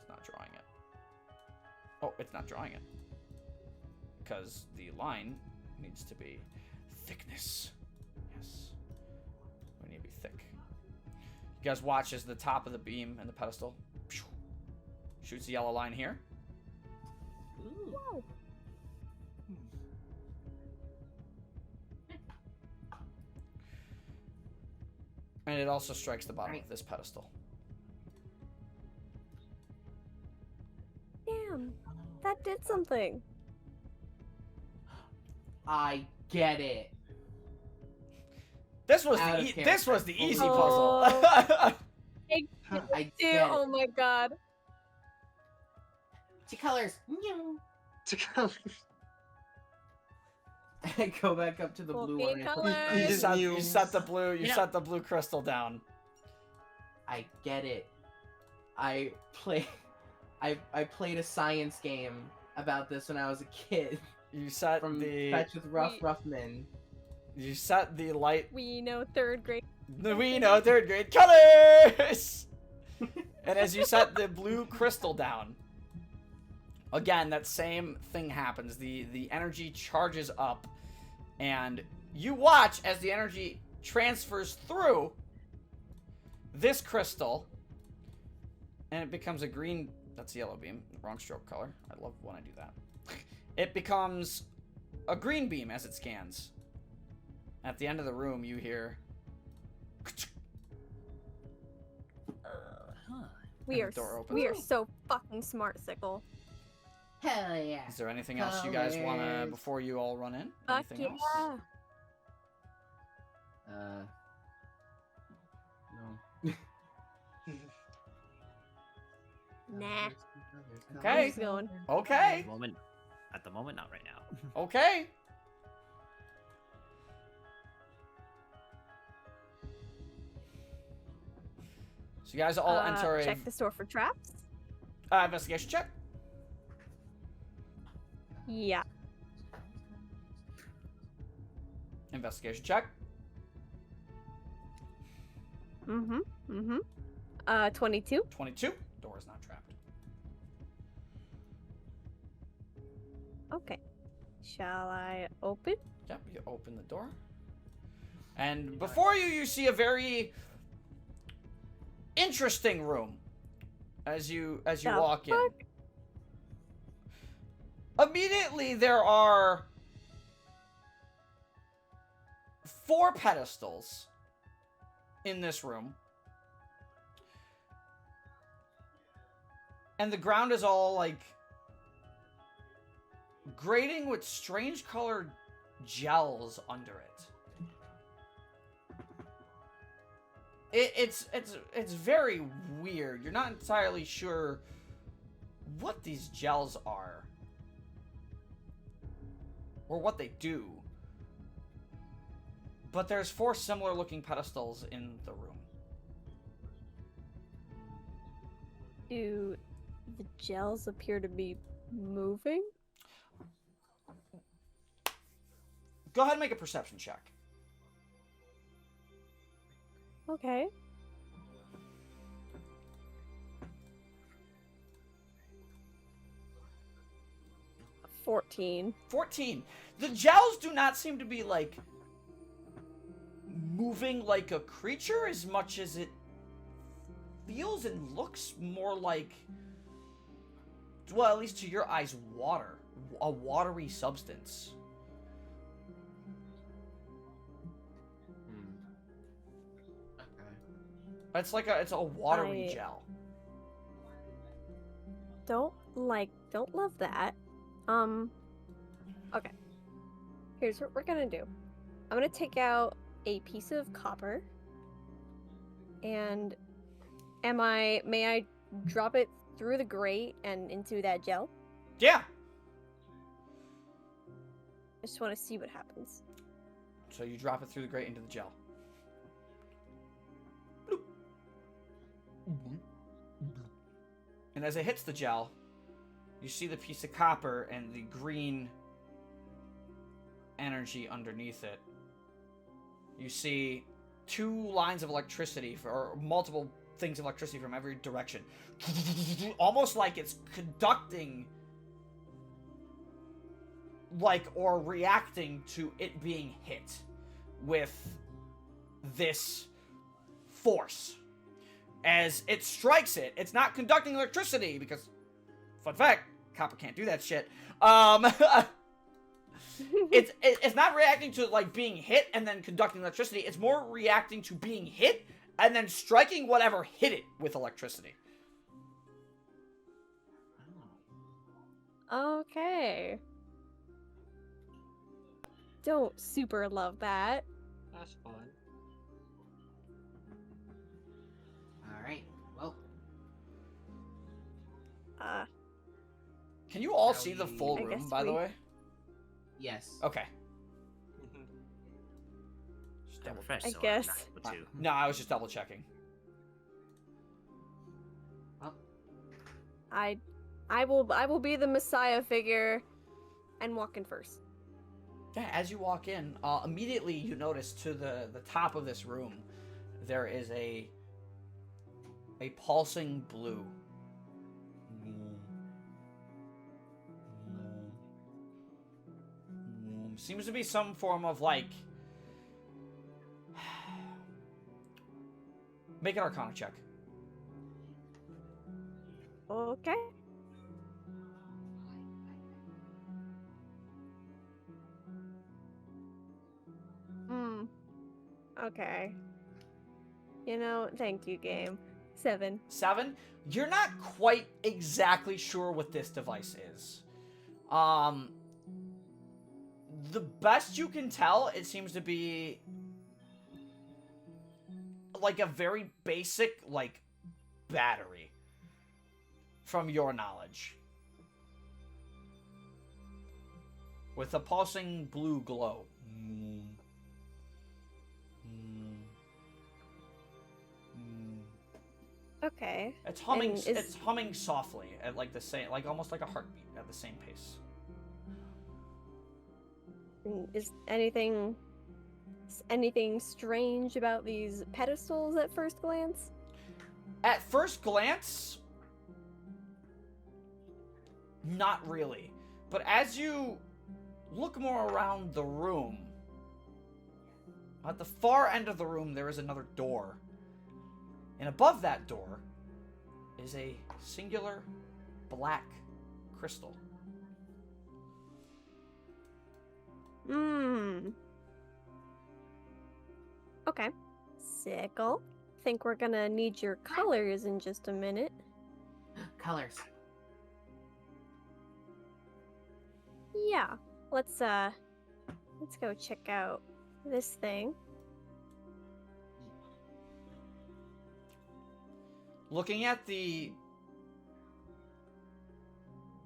It's not drawing it. Oh, it's not drawing it. Because the line needs to be thickness. Yes. We need to be thick. You guys watch as the top of the beam and the pedestal shoots the yellow line here. Whoa. And it also strikes the bottom of this pedestal. Damn. That did something. I get it. This was Out the of this was the character. easy Oh. puzzle. I Dude, get it. oh my god. Two colors. Meow. To come. I go back up to the blue Well, one. pink and I put- color. You set the blue. You Yeah. set the blue crystal down. I get it. I played a science game about this when I was a kid You set from the Fetch with Ruffman. you set the light. We know 3rd grade. We know 3rd grade colors. And as you set the blue crystal down, again that same thing happens. The energy charges up, and you watch as the energy transfers through this crystal, and it becomes a green. That's a yellow beam. Wrong stroke color. I love when I do that. It becomes a green beam as it scans. At the end of the room, you hear. We And are the door opens. we are so fucking smart, Sickle. Hell yeah. Is there anything else you guys want to, Colors. before you all run in? Fuck Anything yeah. else? No. Nah. Okay. Who's going? Okay. At the moment, not right now. Okay. So you guys all enter Check the store for traps. a investigation check. Yeah. Investigation check. Mm-hmm. Mm-hmm. 22. 22. Door is not trapped. Okay. Shall I open? Yep, you open the door. And before you, you see a very interesting room as you The walk in. fuck? Immediately there are 4 pedestals in this room. And the ground is all like grating with strange colored gels under it. It's very weird. You're not entirely sure what these gels are or what they do. But there's 4 similar looking pedestals in the room. Do the gels appear to be moving? Go ahead and make a perception check. Okay. $14. 14. The gels do not seem to be like moving like a creature as much as it feels and looks more like, well, at least to your eyes, water. A watery substance. Okay. It's a watery I- gel. don't love that. Okay. Here's what we're gonna do. I'm gonna take out a piece of copper, and may I drop it through the grate and into that gel? Yeah. I just want to see what happens. So you drop it through the grate into the gel. And as it hits the gel, you see the piece of copper and the green energy underneath it. You see 2 lines of electricity, or multiple things of electricity from every direction. Almost like it's conducting, or reacting to it being hit with this force. As it strikes it, it's not conducting electricity because, fun fact, copper can't do that shit. It's not reacting to being hit and then conducting electricity. It's more reacting to being hit and then striking whatever hit it with electricity. Okay. Don't super love that. That's fun. Alright, well. Can you all Shall see the we- full I room, guess by the way? Yes. Okay. Just Double- refresh, I so I'm guess. not able to. No, I was just double checking. I will be the Messiah figure and walk in first. Yeah, as you walk in, immediately you notice to the top of this room, there is a pulsing blue. Seems to be some form of make an Arcana check. Okay. Okay. Thank you, game. 7. 7. You're not quite exactly sure what this device is. The best you can tell, it seems to be a very basic battery from your knowledge with a pulsing blue glow. Okay. It's humming. And is- It's humming softly at the same, almost like a heartbeat at the same pace. Is anything strange about these pedestals at first glance? At first glance, not really. But as you look more around the room, at the far end of the room there is another door. And above that door is a singular black crystal. Okay. Sickle. Think we're gonna need your colors in just a minute. Colors. Yeah. Let's go check out this thing. Looking at the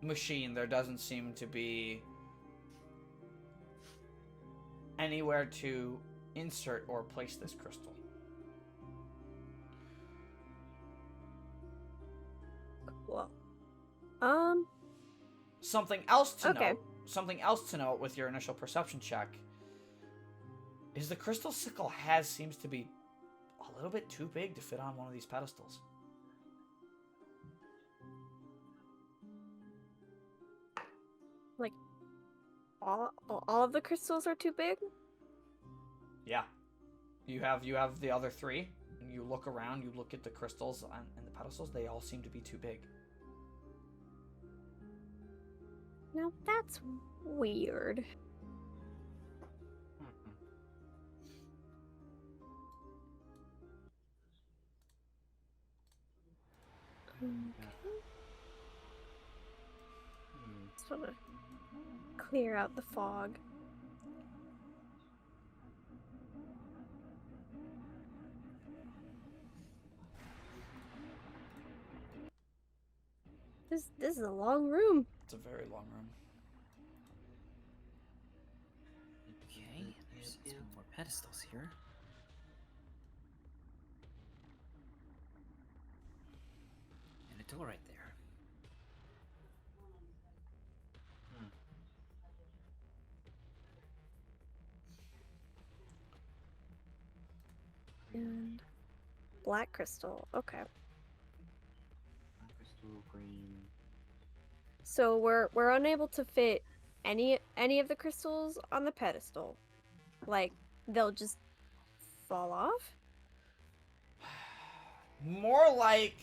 machine, there doesn't seem to be anywhere to insert or place this crystal. Cool. Something else to Okay. note. Something else to note with your initial perception check is the crystal sickle seems to be a little bit too big to fit on one of these pedestals. All of the crystals are too big? Yeah. You have the other 3, and you look around, you look at the crystals and the pedestals, they all seem to be too big. Now that's weird. Okay. Just wanna clear out the fog. This is a long room. It's a very long room. Okay, there's some more pedestals here. And a door right there. And black crystal. Okay. Crystal green. So we're unable to fit any of the crystals on the pedestal. Like they'll just fall off? More like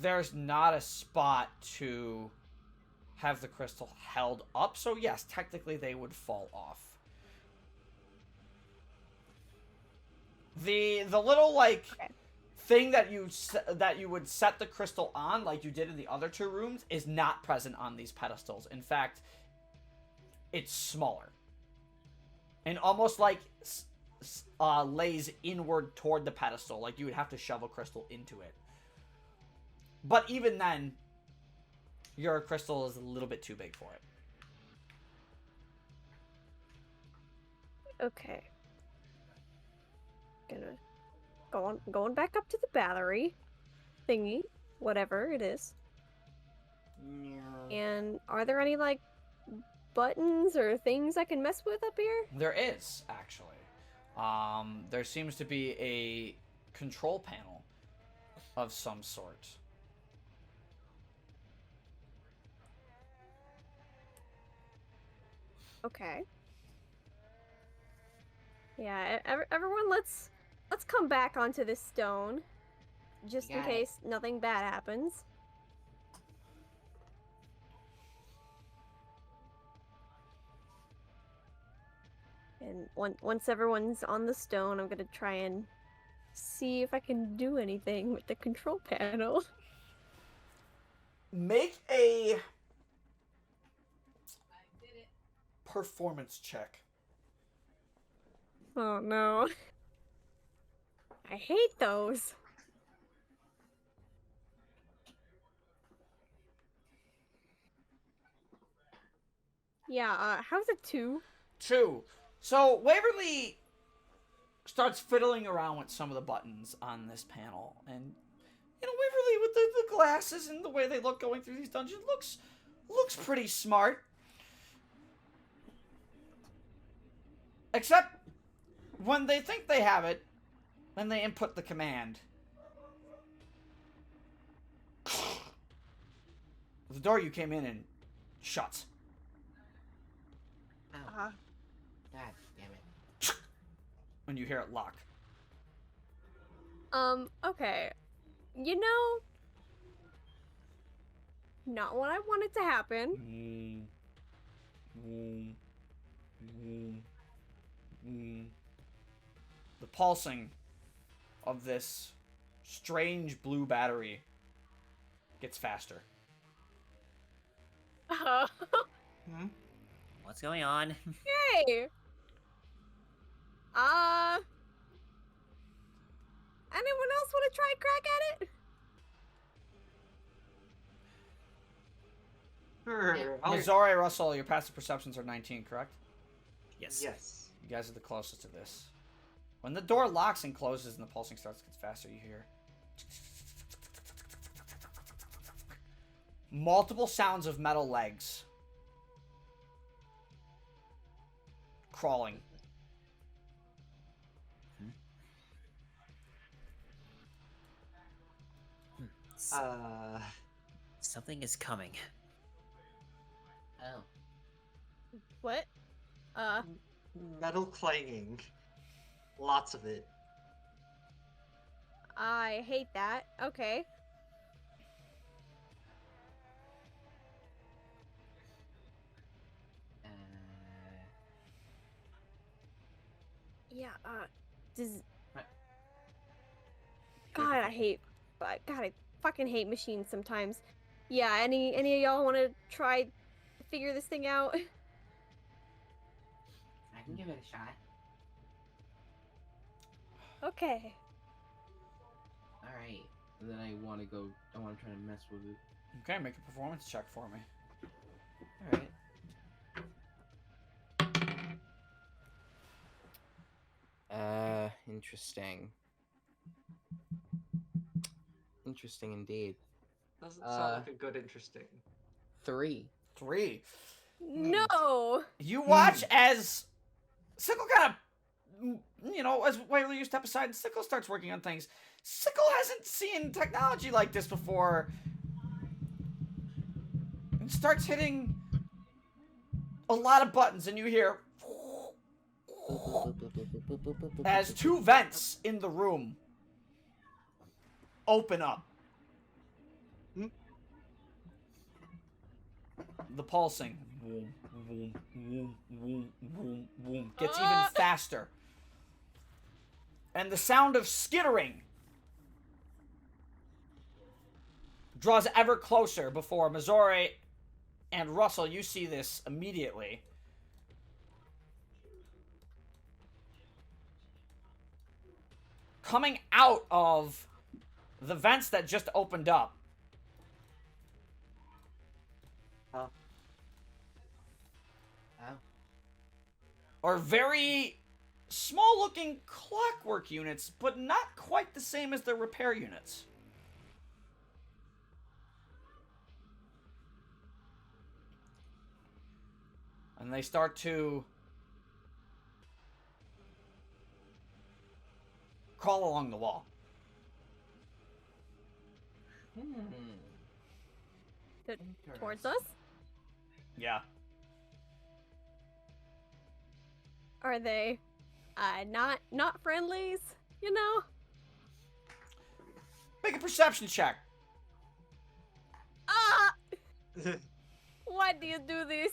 there's not a spot to have the crystal held up. So yes, technically they would fall off. The little like thing that you would set the crystal on, like you did in the other two rooms, is not present on these pedestals. In fact, it's smaller and almost like lays inward toward the pedestal, like you would have to shove a crystal into it. But even then, your crystal is a little bit too big for it. Okay. Going back up to the battery thingy, whatever it is. No. And are there any like buttons or things I can mess with up here? There is, actually. There seems to be a control panel of some sort. Okay. Yeah, everyone, let's come back onto this stone, just in Got it. case nothing bad happens. And once everyone's on the stone, I'm gonna try and see if I can do anything with the control panel. Make a performance check. Oh no. I hate those. Yeah, how's it 2? 2. So Waverly starts fiddling around with some of the buttons on this panel, and Waverly with the glasses and the way they look going through these dungeons looks pretty smart. Except when they think they have it, then they input the command. The door you came in and shuts. Oh. God damn it. When you hear it lock. Okay. Not what I wanted to happen. The pulsing of this strange blue battery gets faster. What's going on? Hey! Anyone else want to try a crack at it? Sure. Mazore, Russell, your passive perceptions are 19, correct? Yes. Yes. You guys are the closest to this. When the door locks and closes and the pulsing starts to get faster, you hear multiple sounds of metal legs crawling. Something is coming. Oh. What? Metal clanging. Lots of it. I hate that. Okay. Yeah, does... God, I fucking hate machines sometimes. Yeah, any of y'all want to try to figure this thing out? I can give it a shot. Okay. Alright. And then I want to try to mess with it. Okay, make a performance check for me. Alright. Interesting. Interesting indeed. Doesn't sound like a good interesting. 3. 3. No! You watch as Sickle kind of, as Waverly you step aside and Sickle starts working on things. Sickle hasn't seen technology like this before. And starts hitting a lot of buttons, and you hear as 2 vents in the room open up. The pulsing gets even faster. And the sound of skittering draws ever closer before Missouri and Russell, you see this immediately. Coming out of the vents that just opened up are very small-looking clockwork units, but not quite the same as the repair units. And they start to crawl along the wall. Towards us? Yeah. Are they not friendlies, you know? Make a perception check. Ah! Why do you do this?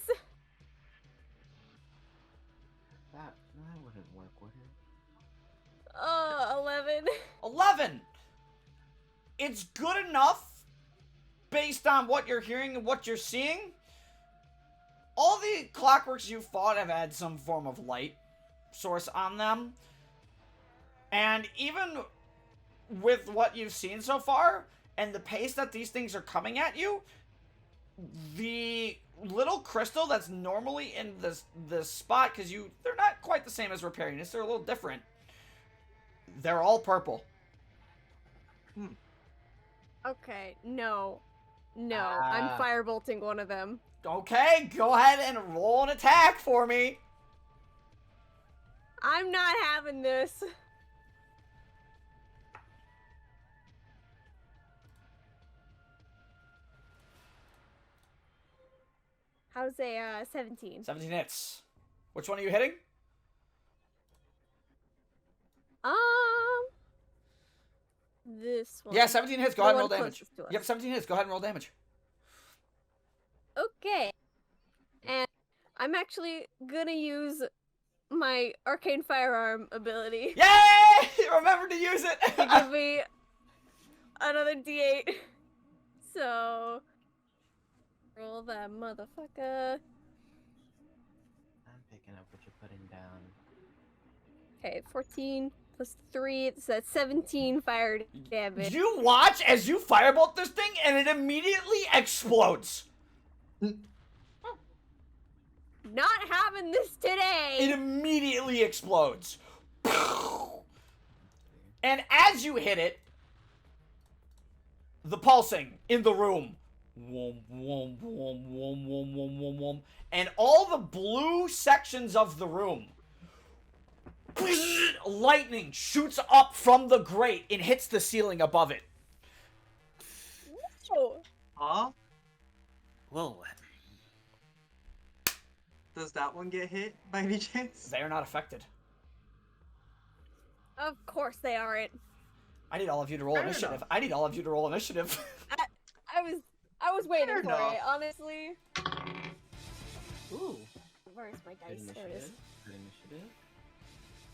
That wouldn't work, would it? 11. 11! It's good enough based on what you're hearing and what you're seeing. All the clockworks you fought have had some form of light source on them. And even with what you've seen so far, and the pace that these things are coming at you, the little crystal that's normally in this spot, because they're not quite the same as repair units, they're a little different. They're all purple. Okay, no. I'm firebolting one of them. Okay, go ahead and roll an attack for me. I'm not having this. How's a 17? 17 hits. Which one are you hitting? This one. Yeah, 17 hits. Go ahead and roll one damage. closest to us. Yep, 17 hits. Go ahead and roll damage. Okay. And I'm actually gonna use my arcane firearm ability Yay! Remember to use it. to give me another d8. So roll that motherfucker. I'm picking up what you're putting down. Okay, 14 plus 3, so that's 17 fire damage. You watch as you firebolt this thing, and it immediately explodes. Not having this today! It immediately explodes. And as you hit it, the pulsing in the room. Wom, wom, wom, wom, wom, wom, wom, wom. And all the blue sections of the room. Lightning shoots up from the grate and hits the ceiling above it. Whoa. Huh? Whoa. Does that one get hit by any chance? They are not affected. Of course they aren't. I need all of you to roll Fair initiative. enough. I need all of you to roll initiative. I was waiting Fair for enough. it, honestly. Ooh. Where's my Good dice? There it is. initiative. Good initiative.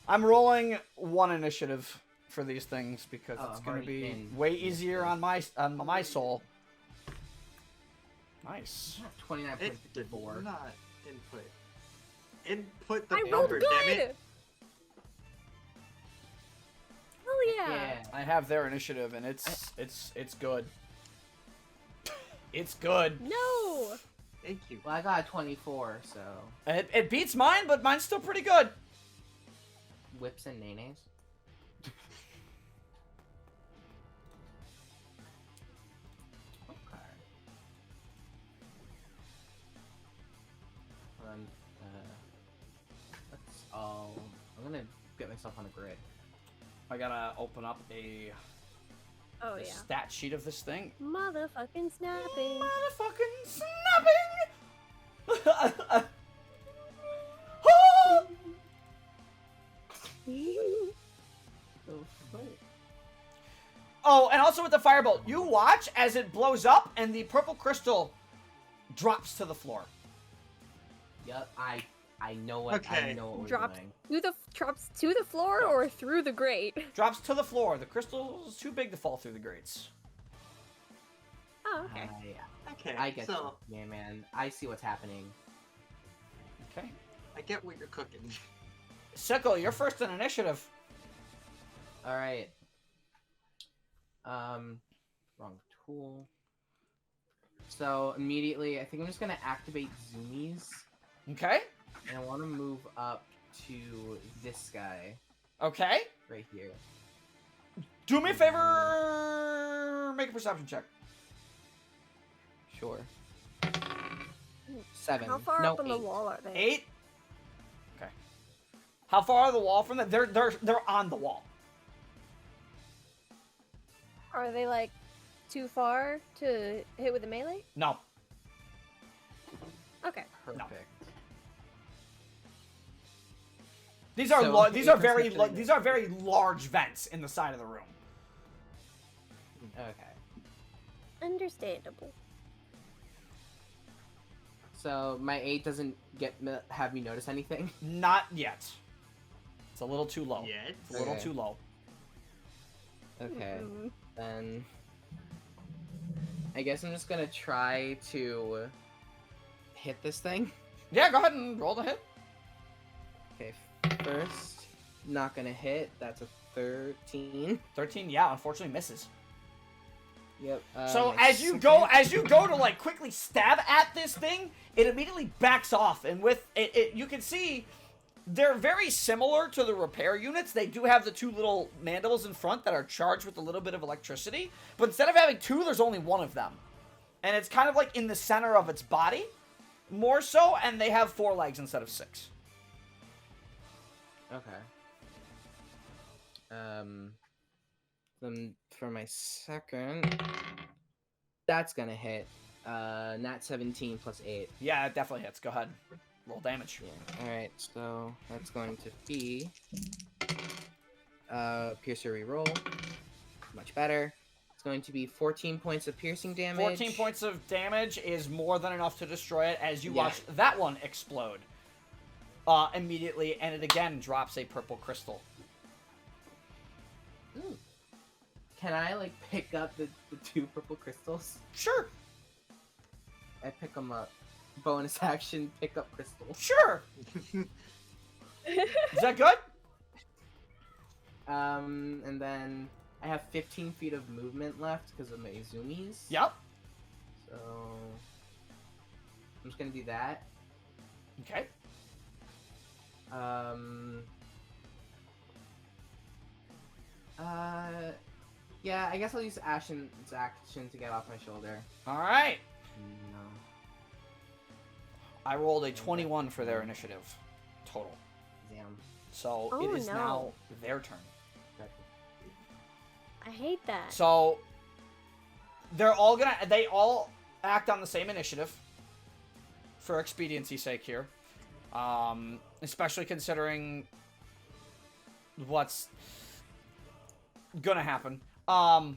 I'm rolling 1 initiative for these things because Oh, it's I've going to already be been way easier on my soul. Nice. 29.54. It did not input. Input the I rolled number, damn good. it. Oh yeah. Yeah. I have their initiative, and it's good. It's good. No. Thank you. Well, I got a 24, so It beats mine, but mine's still pretty good. whips and nays. Okay. Um, that's all. I'm gonna get myself on a grid. I gotta open up a Oh the yeah. stat sheet of this thing. Motherfucking snapping. Motherfucking snapping! Oh! Oh, and also with the firebolt, you watch as it blows up and the purple crystal drops to the floor. Yep, I know what I Okay. know what we're Dropped doing. drops to the floor or through the grate. Drops to the floor. The crystal's too big to fall through the grates. Oh okay. Okay, I get so you, man. I see what's happening. Okay. I get what you're cooking. Sickle, you're first in initiative. All right. Wrong tool. So immediately, I think I'm just gonna activate zoomies, Okay. and I want to move up to this guy Okay. right here. Do me a favor. Make a perception check. Sure. 7. How far no, up on the 8. wall are they? 8. Okay. How far are the wall from them? They're on the wall. Are they like too far to hit with the melee? No. Okay. Perfect. These are So, these are eight very perception. these are very large vents in the side of the room. Okay. Understandable. So my 8 doesn't have me notice anything. Not yet. It's a little too low. Yet? It's a little Okay. too low. Okay. Mm-mm. Then I guess I'm just gonna try to hit this thing. Yeah, go ahead and roll the hit. Okay, first, not gonna hit. That's a 13. 13. Yeah, unfortunately misses. Yep. So my as you go second- to like quickly stab at this thing, it immediately backs off, and with it you can see they're very similar to the repair units. They do have the two little mandibles in front that are charged with a little bit of electricity, but instead of having two, there's only one of them, and it's kind of like in the center of its body, more so, and they have 4 legs instead of 6. Okay. Then for my second, that's gonna hit. Nat 17 plus 8. Yeah, it definitely hits. Go ahead, roll damage. Yeah. All right. So that's going to be piercer reroll. Much better. It's going to be 14 points of piercing damage. 14 points of damage is more than enough to destroy it as you Yeah. watch that one explode immediately, and it again drops a purple crystal. Ooh. Can I like pick up the 2 purple crystals? Sure, I pick them up. Bonus action, pick up crystal. sure. Is that good? And then I have 15 feet of movement left because of my zoomies. Yep. So I'm just gonna do that. Okay. Yeah, I guess I'll use Ashen's action to get off my shoulder. All right. No. I rolled a 21 for their initiative total, Damn. so Oh, it is no. now their turn. I hate that. So they all act on the same initiative for expediency's sake here, especially considering what's gonna happen. What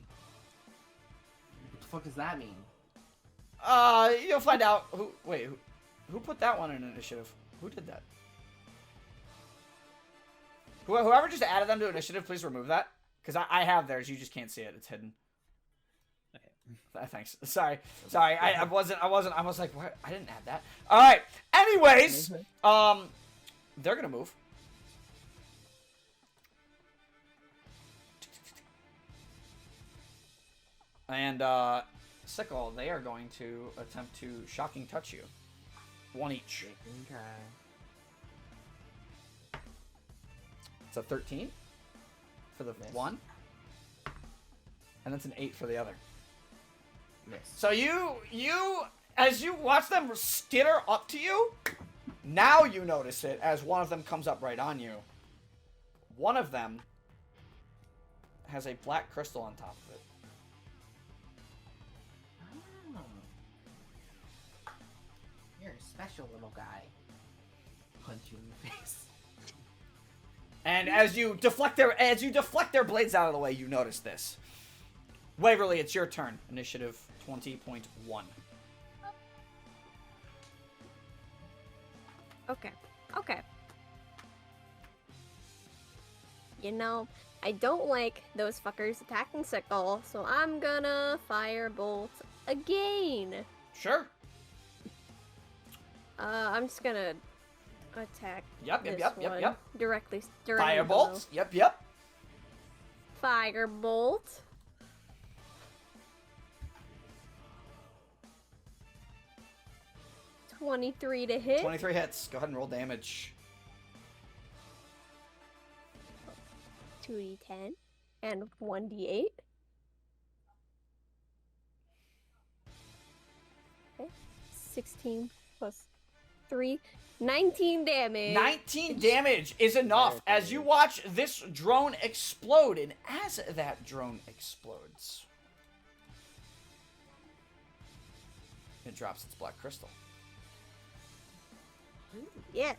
the fuck does that mean? You'll find out. Who put that one in initiative? Who did that? Whoever just added them to initiative, please remove that. Because I have theirs, you just can't see it. It's hidden. Okay, Thanks. Sorry. I wasn't. I was like, what? I didn't add that. All right. Anyways, they're gonna move. And Sickle, they are going to attempt to shocking touch you. One each. It's a 13 for the one, and that's an 8 for the other. Miss. So you as you watch them skitter up to you, now you notice it as one of them comes up right on you. One of them has a black crystal on top of it. Oh. You're a special little guy. Punch you in the face. And as you deflect their blades out of the way, you notice this. Waverly, it's your turn. Initiative 20.1. Okay. You know, I don't like those fuckers attacking Sickle, so I'm gonna firebolt again. Sure. I'm just gonna attack. Yep. Directly. Firebolt. Yep. Firebolt. $23 to hit. 23 hits. Go ahead and roll damage. 2d10 and 1d8. Okay. 16 plus 3. 19 damage. 19 damage is enough as you watch this drone explode, and as that drone explodes, it drops its black crystal. Yeah.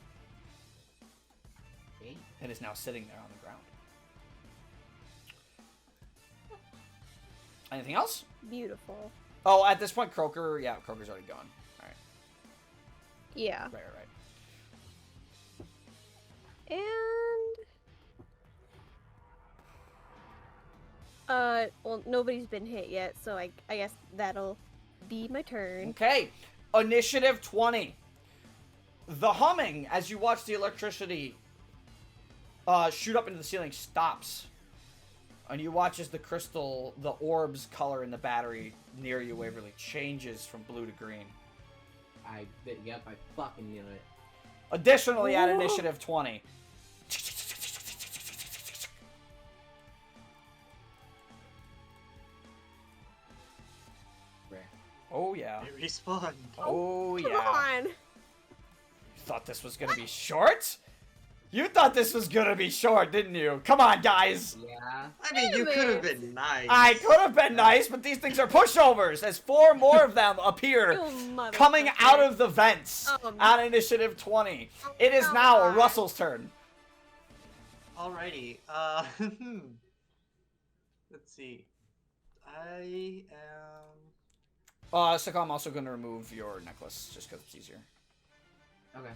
It is now sitting there on the ground. Anything else? Beautiful. Oh, at this point, Croker's already gone. All right. Yeah. Right. And well, nobody's been hit yet, so I guess that'll be my turn. Okay. Initiative 20. The humming as you watch the electricity shoot up into the ceiling stops. And you watch as the orb's color in the battery near you, Waverly, changes from blue to green. I fucking knew it. Additionally, at initiative 20. Oh, yeah. They respawn. Oh, yeah. Come on. You thought this was gonna be short? You thought this was gonna be short, didn't you? Come on, guys. Yeah. I mean, you could have been nice. I could have been nice, but these things are pushovers as 4 more of them appear You coming out of the vents Um. on initiative 20. It is now Russell's turn. Alrighty. Let's see. I am. Saka, I'm also gonna remove your necklace just because it's easier. Okay.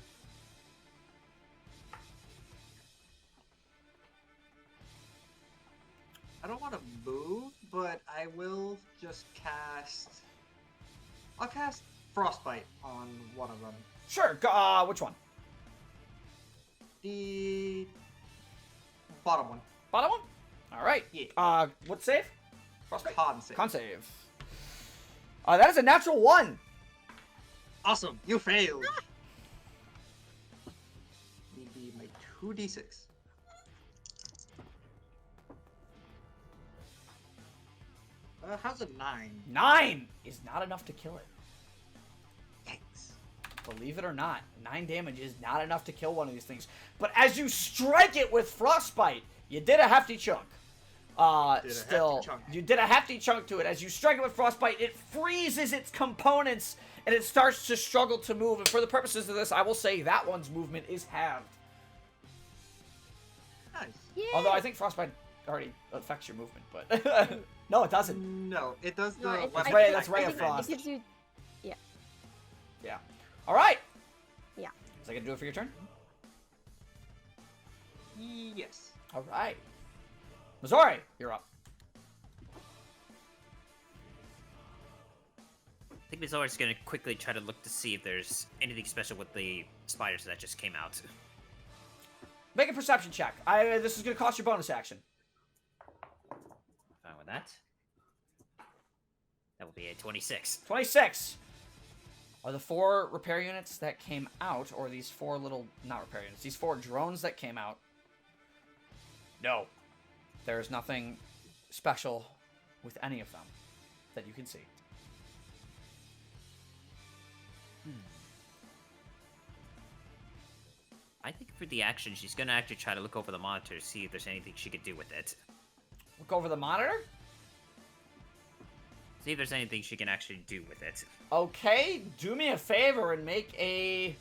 I don't want to move, but I will just cast. I'll cast Frostbite on one of them. Sure. Which one? The bottom one. Bottom one. All right. Yeah. What save? Frostbite. Con save. Con save. That is a natural 1. Awesome. You failed. Need be my 2d6. How's a 9? 9 is not enough to kill it. Thanks. Believe it or not, 9 damage is not enough to kill one of these things. But as you strike it with Frostbite, you did a hefty chunk. You did a hefty chunk to it. As you strike it with Frostbite, it freezes its components, and it starts to struggle to move. And for the purposes of this, I will say that one's movement is halved. Nice. Yeah. Although I think Frostbite already affects your movement, but... No, it doesn't. No, it does the. No, it's- weapon Ray- I that's think- Ray I of think Frost. It gives you... Yeah. All right. Yeah. Is that gonna do it for your turn? Yes. All right. Missouri, you're up. think Bizarre's gonna quickly try to look to see if there's anything special with the spiders that just came out. Make a perception check. This is gonna cost your bonus action. Fine with that. That will be a 26. 26. Are the 4 repair units that came out, or these 4 little, not repair units, these 4 drones that came out? No. There's nothing special with any of them that you can see. I think for the action, she's gonna actually try to look over the monitor to see if there's anything she could do with it. Look over the monitor? See if there's anything she can actually do with it. Okay, do me a favor and make a...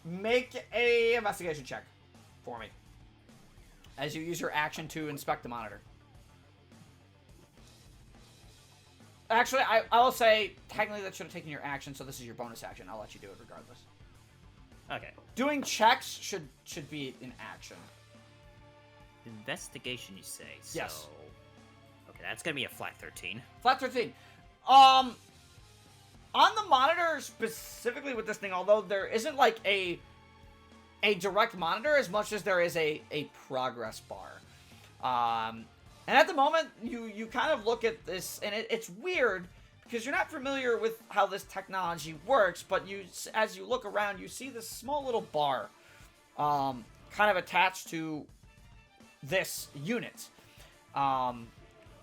Make a investigation check for me. As you use your action to inspect the monitor. Actually, I'll say, technically that should have taken your action, so this is your bonus action. I'll let you do it regardless. Okay. Doing checks should be an action. Investigation, you say? Yes. So... Okay, that's gonna be a flat 13. Flat 13. On the monitor specifically with this thing, although there isn't like a direct monitor as much as there is a progress bar. And at the moment, you kind of look at this, and it's weird because you're not familiar with how this technology works, but as you look around, you see this small little bar kind of attached to this unit. And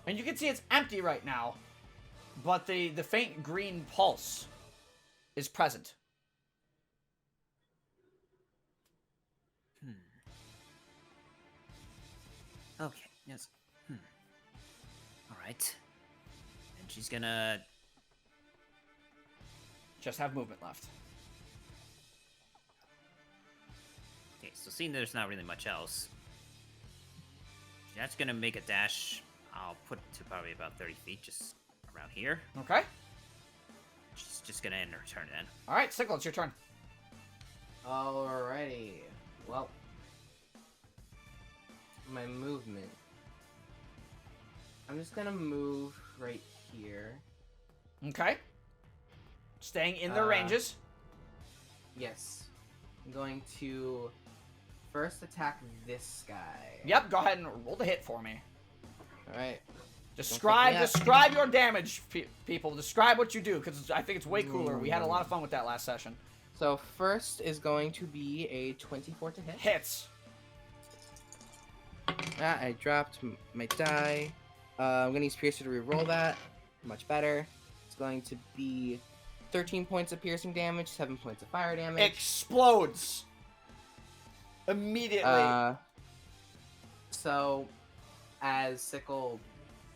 you can see it's empty right now, but the faint green pulse is present. Okay, yes. Alright. And she's gonna... Just have movement left. Okay, so seeing there's not really much else, that's gonna make a dash. I'll put it to probably about 30 feet, just around here. Okay. She's just gonna end her turn then. Alright, Sickle, it's your turn. Alrighty. Well, my movement. I'm just gonna move right here. Okay. Staying in their ranges. Yes. I'm going to first attack this guy. Yep, go ahead and roll the hit for me. Alright. Describe your damage, people. Describe what you do, because I think it's way cooler. We had a lot of fun with that last session. So first is going to be a 24 to hit. Hits. Ah, I dropped my die. I'm going to use Piercer to reroll that. Much better. It's going to be 13 points of piercing damage, 7 points of fire damage. Explodes. Immediately. So, as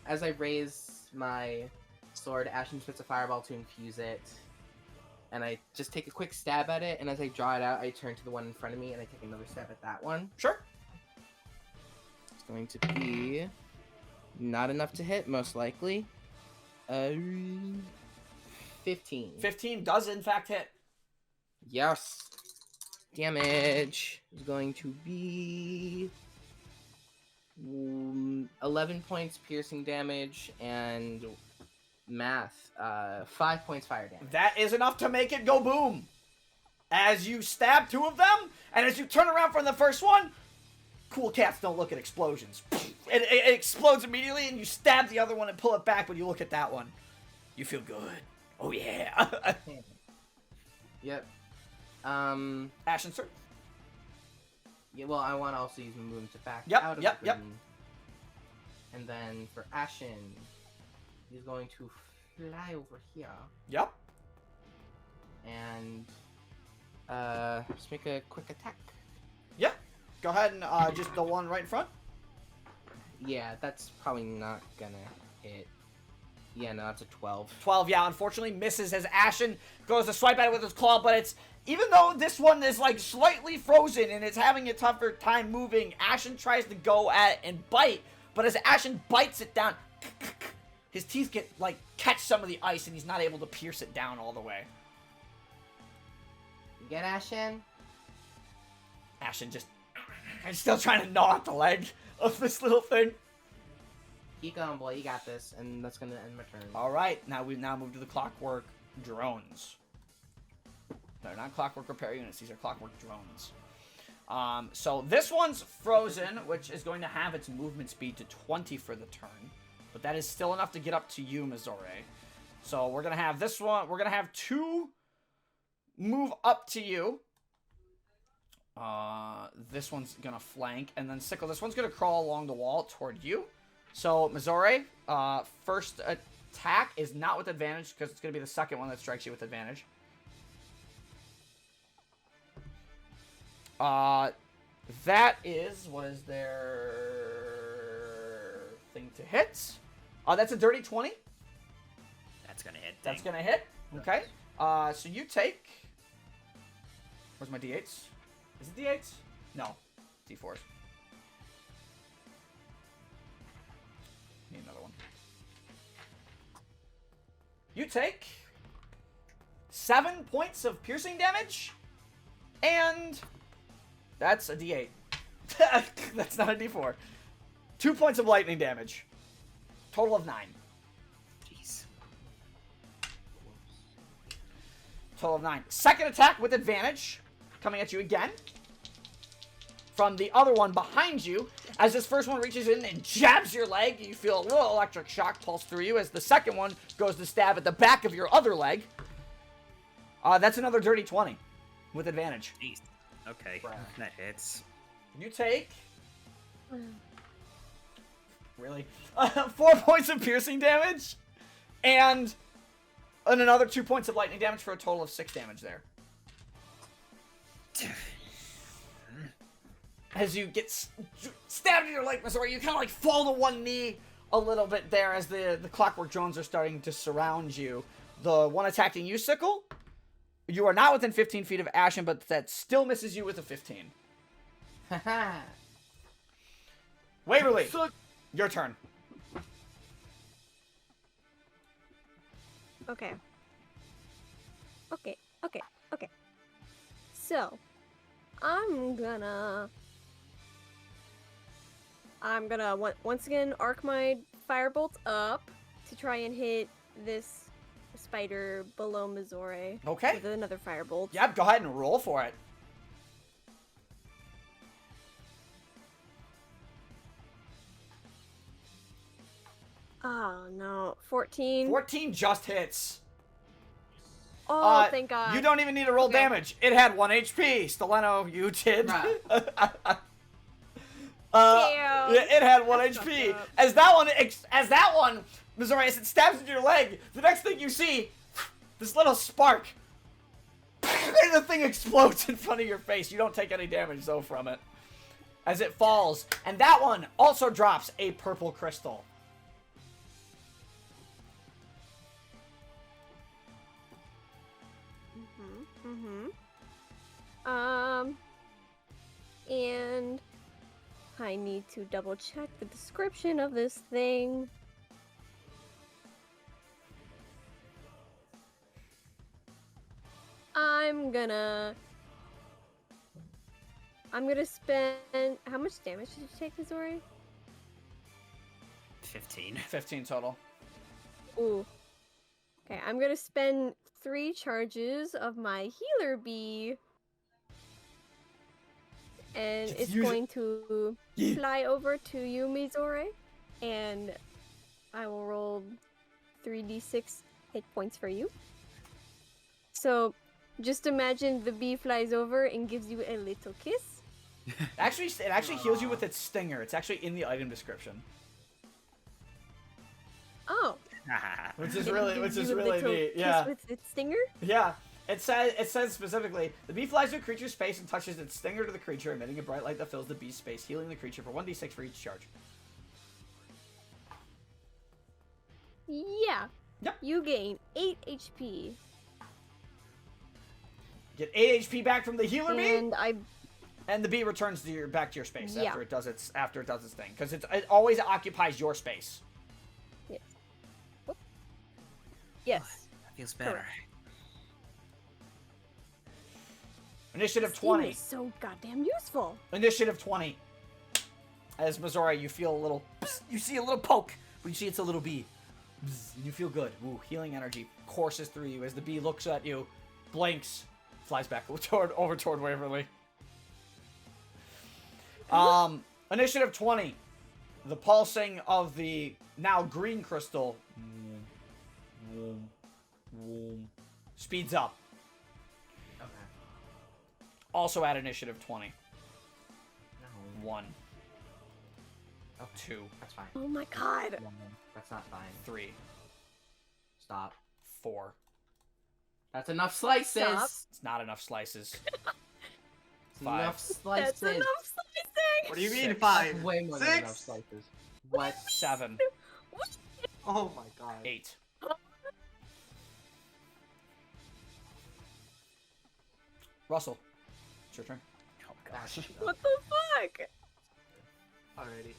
I raise my sword, Ashen spits a fireball to infuse it. And I just take a quick stab at it, and as I draw it out, I turn to the one in front of me, and I take another stab at that one. Sure. It's going to be not enough to hit, most likely. 15. 15 does, in fact, hit. Yes. Damage is going to be 11 points piercing damage and math, 5 points fire damage. That is enough to make it go boom. As you stab 2 of them, and as you turn around from the first one, cool cats don't look at explosions. It explodes immediately, and you stab the other one and pull it back, but you look at that one. You feel good. Oh, yeah. Yep. Ashen, sir. Yeah, well, I want to also use my movement to back Yep, out of yep, the yep. room. And then for Ashen, he's going to fly over here Yep. and just make a quick attack. Yep. Go ahead and just the one right in front. Yeah, that's probably not gonna hit. Yeah, no, that's a 12. 12, yeah, unfortunately misses as Ashen goes to swipe at it with his claw, but it's, even though this one is like slightly frozen and it's having a tougher time moving, Ashen tries to go at it and bite, but as Ashen bites it down, his teeth catch some of the ice and he's not able to pierce it down all the way. You get Ashen? Ashen just, I'm still trying to gnaw at the leg. of this little thing. Keep going, boy. You got this. And that's gonna end my turn. All right, now we've moved to the Clockwork drones. They're not Clockwork repair units. These are Clockwork drones. So this one's frozen, which is going to have its movement speed to 20 for the turn. But that is still enough to get up to you, Missouri. So we're going to have this one. We're going to have 2 move up to you. This one's going to flank. And then Sickle, this one's going to crawl along the wall toward you. So, Missouri, first attack is not with advantage because it's going to be the second one that strikes you with advantage. That is, what is their thing to hit? That's a dirty 20. That's gonna hit. That's gonna hit. Okay. So you take. Where's my d8s? Is it d8s? No, d4s. Need another one. You take 7 points of piercing damage, and that's a d8. That's not a d4. 2 points of lightning damage. Total of 9. Jeez. Total of 9. Second attack with advantage. Coming at you again. From the other one behind you. As this first one reaches in and jabs your leg, you feel a little electric shock pulse through you. As the second one goes to stab at the back of your other leg. That's another dirty 20. With advantage. Jeez. Okay. That hits. You take... Really? 4 points of piercing damage. And another 2 points of lightning damage for a total of 6 damage there. As you get stabbed in your leg, Missouri, you kind of like fall to one knee a little bit there as the Clockwork drones are starting to surround you. The one attacking you, Sickle, you are not within 15 feet of Ashen, but that still misses you with a 15. Haha. Waverly, your turn. Okay. Okay. So, I'm gonna once again arc my firebolt up to try and hit this spider below Missouri. Okay. With another firebolt. Yep, go ahead and roll for it. Oh no, 14. 14 just hits. Oh, thank God. You don't even need to roll damage. It had 1 HP. Steleno, you did. Right. Damn. It had 1 That's HP. fucked up. As that one, Missouri, as it stabs into your leg, the next thing you see, this little spark. And the thing explodes in front of your face. You don't take any damage, though, from it. As it falls. And that one also drops a purple crystal. And I need to double check the description of this thing. I'm gonna spend, how much damage did you take, Missouri? 15. 15 total. Ooh. Okay, I'm gonna spend 3 charges of my healer bee. And Just it's use it. going to fly over to you, Missouri. And I will roll 3d6 hit points for you. So, just imagine the bee flies over and gives you a little kiss. It actually heals you with its stinger. It's actually in the item description. Oh. Which is It really gives you a really little neat. kiss Yeah. with its stinger? Yeah. It says specifically, the bee flies to a creature's space and touches its stinger to the creature, emitting a bright light that fills the bee's space, healing the creature for 1d6 for each charge. Yeah. Yep. You gain 8 HP. Get 8 HP back from the healer And bee, and the bee returns to back to your space Yeah. after it does its thing, because it always occupies your space. Yes. Whoop. Yes. That feels better. Correct. Initiative Steam 20. is so goddamn useful. Initiative 20. as Missouri, you feel a little, you see a little poke, but you see it's a little bee. And you feel good. Ooh, healing energy courses through you as the bee looks at you, blinks, flies back over toward Waverly. Initiative 20. The pulsing of the now green crystal speeds up. Okay. Also at initiative 20. No. 1, Okay. 2, That's fine. Oh my god. No, that's not fine. 3, Stop. 4. That's enough slices. Stop. It's not enough slices. It's 5. enough slices. That's enough slicing. What do you mean 6. 5? That's way more than 6? enough slices. What? 7, Oh my god. 8. Russell, it's your turn. Oh That's gosh. What the fuck? Alrighty.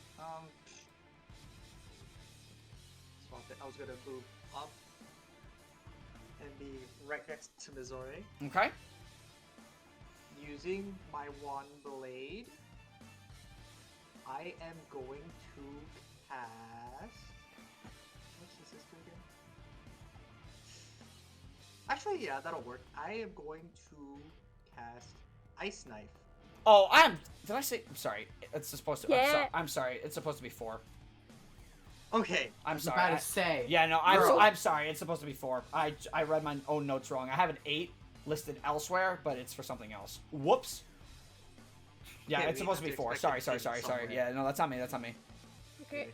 Swap it. I was gonna move up and be right next to Missouri. Okay. Using my one blade, I am going to cast. What's this do again? Actually, yeah, that'll work. I am going to cast Ice Knife. Oh, did I say? I'm sorry. It's supposed to. Yeah. I'm sorry. It's supposed to be 4. Okay. I'm I was sorry. about to say. Yeah, no, Girl. I'm sorry. It's supposed to be 4. I read my own notes wrong. I have an 8 listed elsewhere, but it's for something else. Whoops. Yeah, Okay, it's we supposed to have be to 4. expect Sorry. it to be somewhere. Yeah, no, that's on me. That's on me. Okay.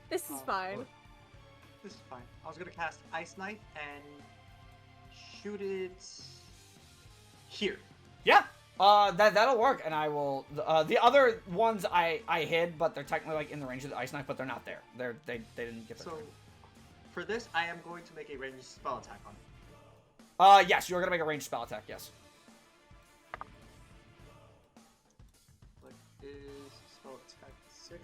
This is Oh, fine. look. This is fine. I was gonna cast Ice Knife and shoot it here. Yeah. That'll work, and I will. The other ones I hid, but they're technically like in the range of the ice knife, but they're not there. They didn't get there. So, for this, I am going to make a ranged spell attack on it. Yes, you're gonna make a ranged spell attack. Yes. What is spell attack 6?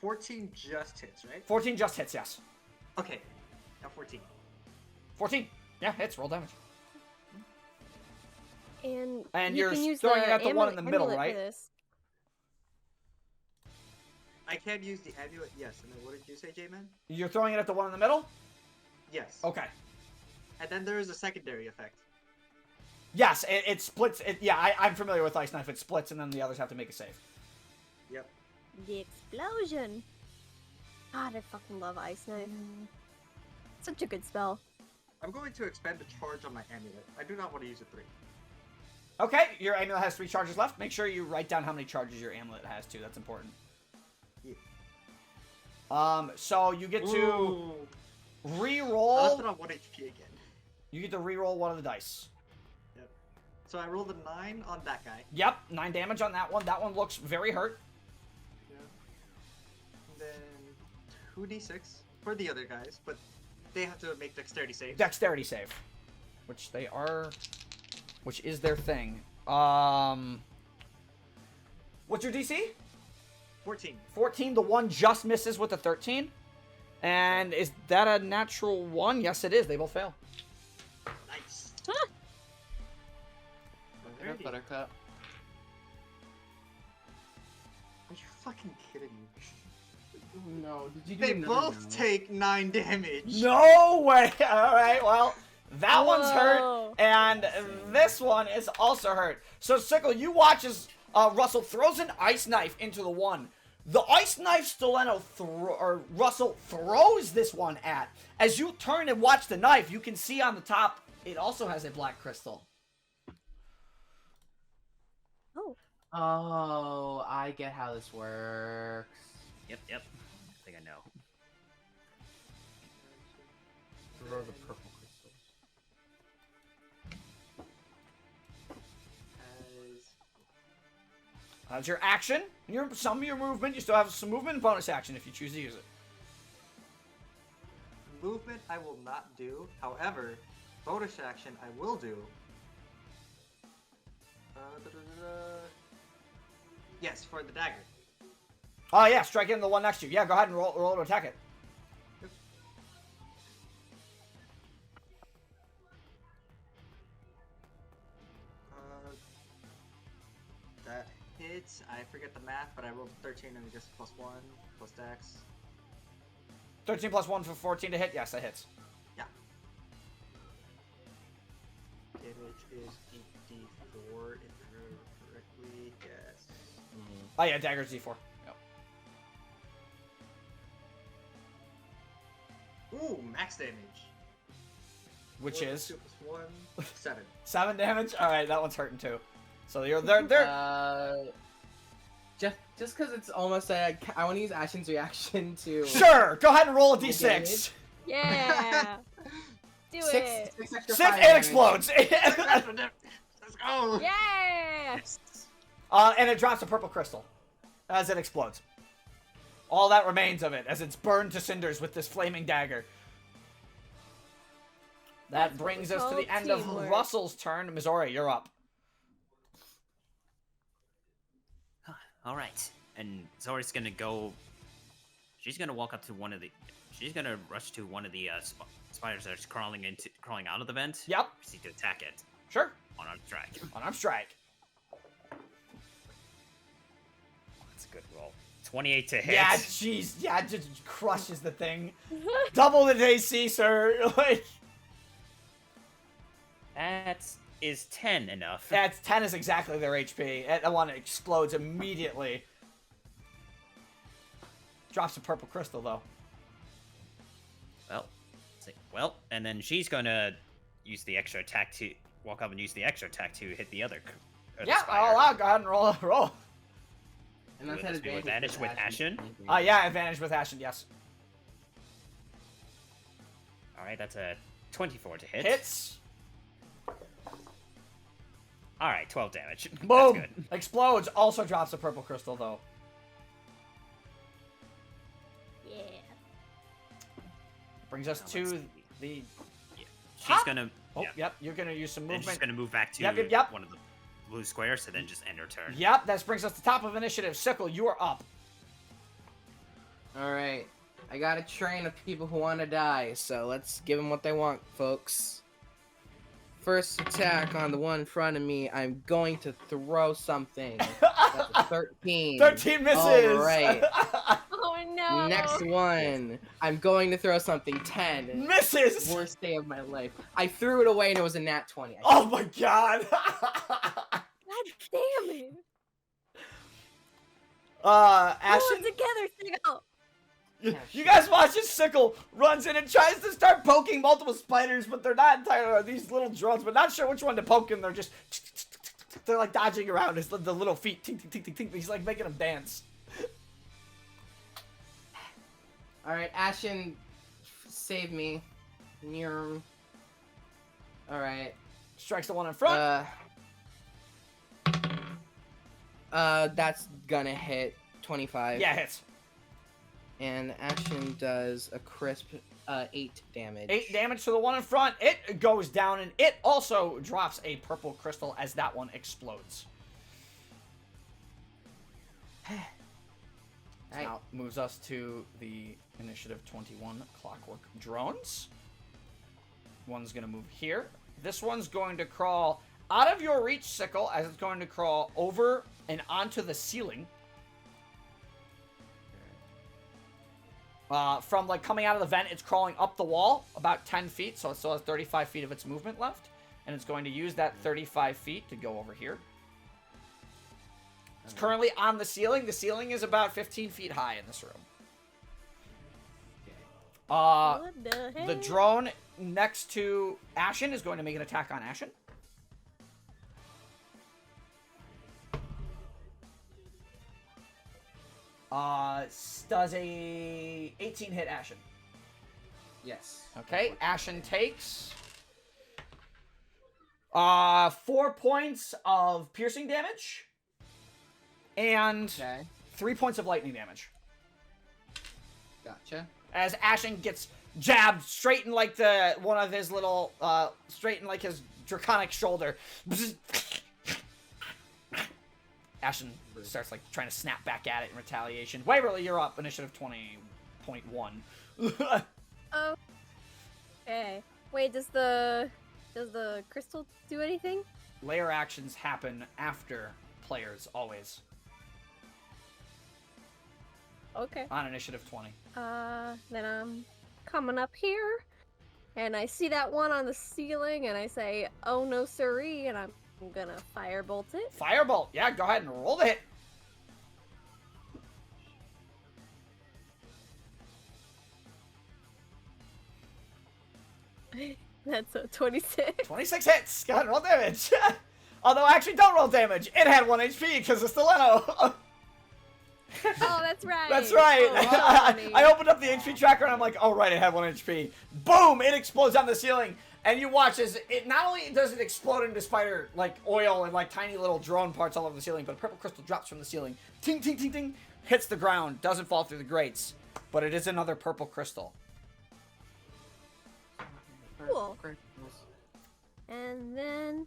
14 just hits, right? 14 just hits. Yes. Okay. Now 14. 14. Yeah, hits. Roll damage. And you're can use throwing the it at the one in the middle, amulet for right? this. I can use the amulet, yes. And then what did you say, J-Man? You're throwing it at the one in the middle. Yes. Okay. And then there is a secondary effect. Yes, it splits. I'm familiar with ice knife. It splits, and then the others have to make a save. Yep. The explosion. God, I fucking love Ice Knife. Such a good spell. I'm going to expend a charge on my amulet. I do not want to use a 3. Okay, your amulet has 3 charges left. Make sure you write down how many charges your amulet has too. That's important. Yeah. So you get to Ooh. I re-roll. left it on 1 HP again. You get to re-roll one of the dice. Yep. So I rolled a 9 on that guy. Yep, 9 damage on that one. That one looks very hurt. Yeah. And then 2d6 for the other guys, but they have to make dexterity saves. Dexterity save, which is their thing. What's your DC? 14. 14. The one just misses with a 13. And is that a natural 1? Yes, it is. They both fail. Nice. Buttercup, Alrighty. Buttercup. Are you fucking kidding me? No, did you do They another both round? take 9 damage. No way! Alright, well, that one's hurt, Whoa. and this one is also hurt. So, Sickle, you watch as Russell throws an ice knife into the one. The ice knife Russell throws this one at. As you turn and watch the knife, you can see on the top, it also has a black crystal. Oh. Oh, I get how this works. Yep. I think I know. Throw the purple crystals. That's your action. Some of your movement, you still have some movement and bonus action if you choose to use it. Movement I will not do. However, bonus action I will do. Yes, for the dagger. Oh, yeah, strike in the one next to you. Yeah, go ahead and roll to attack it. That hits I forget the math, but I rolled 13 and I guess +1 plus dex. 13 plus 1 for 14 to hit. Yes, that hits. Yeah. Damage is 8d4 if I remember correctly. Yes. Oh yeah, dagger's d4. Yep. Ooh, max damage. Which 4 is 2 plus 1, 7. 7 damage. All right, that one's hurting too. So they're Just because it's almost like I want to use Ashen's reaction to. Sure. Go ahead and roll a Damage. d6. Yeah. Do it. 6 extra 6 fire and damage. explodes. Let's go. Yeah. And it drops a purple crystal as it explodes. All that remains of it as it's burned to cinders with this flaming dagger. That That's what brings we us to call the end of teamwork. Russell's turn. Missouri, you're up. All right, and Zori's gonna go. She's gonna walk up to one of the. She's gonna rush to one of the spiders that are crawling out of the vent. Yep. Proceed to attack it. Sure. Unarmed strike. Unarmed strike. That's a good roll. 28 to hit. Yeah, jeez. Yeah, it just crushes the thing. Double the AC, sir. Like, That is 10 enough. that's 10 is exactly their HP. That one explodes immediately. Drops a purple crystal, though. Well, and then she's gonna use the extra attack to walk up and use the extra attack to hit the other. Yeah, spider. I'll go ahead and roll. And that's Would had this be advantage with Ashen? Yeah, advantage with Ashen, yes. All right, that's a 24 to hit. Hits. All right, 12 damage. Boom. That's good. Explodes. Also drops a purple crystal, though. Yeah. Brings us Let's to see. the... She's Huh? gonna. Oh, Yeah. yep, you're going to use some And she's movement. gonna move back to Yep. one of the blue squares to then just end her turn. Yep, that brings us to top of initiative. Sickle, you are up. Alright. I got a train of people who want to die, so let's give them what they want, folks. First attack on the one in front of me, I'm going to throw something. That's a 13. 13 misses. Alright. Oh no. Next one, I'm going to throw something. 10. Misses. Worst day of my life. I threw it away and it was a nat 20. Oh my god. God damn it. Ashen, Pull it together, Sickle. you guys watch as Sickle runs in and tries to start poking multiple spiders, but they're not entirely these little drones, but not sure which one to poke, and they're just they're like dodging around his the little feet. Tink, tink, tink, tink, tink. He's like making them dance. Alright, Ashen, save me. Alright. Strikes the one in front. That's gonna hit 25. Yeah, hits. And Ashen does a crisp 8 damage. 8 damage to the one in front. It goes down, and it also drops a purple crystal as that one explodes. Alright. Now moves us to the initiative 21 Clockwork drones. One's gonna move here. This one's going to crawl out of your reach, Sickle, as it's going to crawl over and onto the ceiling. From like coming out of the vent, it's crawling up the wall about 10 feet, so it still has 35 feet of its movement left. And it's going to use that 35 feet to go over here. It's currently on the ceiling. The ceiling is about 15 feet high in this room. What the heck? The drone next to Ashen is going to make an attack on Ashen. Does a 18 hit Ashen? Yes. Okay, Ashen takes 4 points of piercing damage and Okay. 3 points of lightning damage. Gotcha. As Ashen gets jabbed straight in like one of his little straight in like his draconic shoulder. Ashen starts like trying to snap back at it in retaliation. Waverly, you're up. Initiative 20.1. Oh. Okay. Wait, does the crystal do anything? Layer actions happen after players always. Okay. On initiative 20. Then I'm coming up here, and I see that one on the ceiling, and I say, "Oh no, siree," and I'm gonna firebolt it. Firebolt. Yeah, go ahead and roll the hit. That's a 26. 26 hits. Go ahead and roll damage. Although, actually, don't roll damage. It had 1 HP because it's stiletto. Oh, that's right. That's right. Oh, I opened up the HP tracker and I'm like, oh, right, it had 1 HP. Boom! It explodes on the ceiling. And you watch as it not only does it explode into spider, like, oil and, like, tiny little drone parts all over the ceiling, but a purple crystal drops from the ceiling. Ting, ting, ting, ting. Hits the ground. Doesn't fall through the grates. But it is another purple crystal. Cool. And then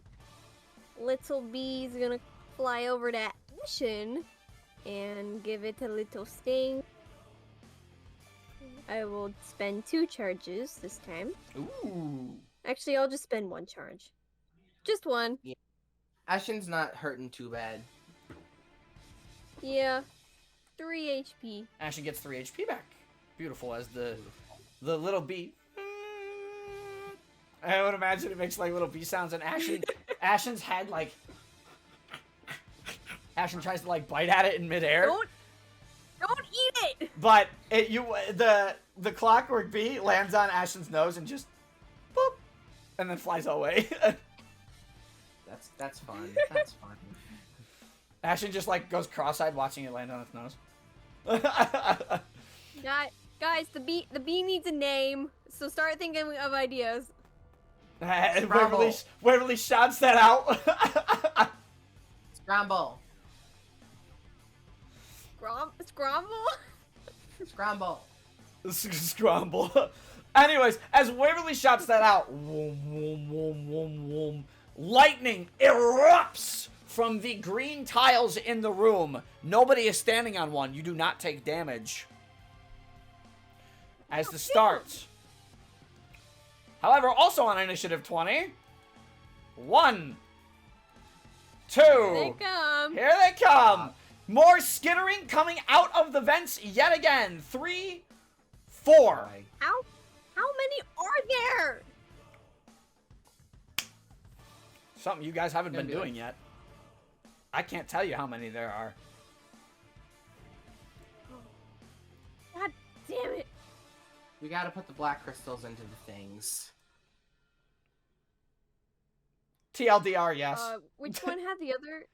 little bee's gonna fly over to Ashen and give it a little sting. I will spend 2 charges this time. Ooh. Actually, I'll just spend 1 charge. Just 1. Ashen's not hurting too bad. Yeah. 3 HP. Ashen gets 3 HP back. Beautiful as the little bee. I would imagine it makes like little bee sounds, and Ashen's head like. Ashen tries to like bite at it in midair. Don't eat it. But the clockwork bee lands on Ashen's nose and just boop, and then flies away. That's fun. That's fun. Ashen just like goes cross-eyed watching it land on its nose. Guys, the bee needs a name, so start thinking of ideas. Waverly shouts that out. Scramble. Scramble? Scramble. Scramble. Anyways, as Waverly shouts that out, whoom, whoom, whoom, whoom, whoom, lightning erupts from the green tiles in the room. Nobody is standing on one. You do not take damage. As the start. However, also on initiative 20. 1, 2. Here they come. Here they come. More skittering coming out of the vents yet again. 3, 4. How many are there? Something you guys haven't been doing yet. I can't tell you how many there are. God damn it. We gotta put the black crystals into the things. TLDR, yes. Which one had the other?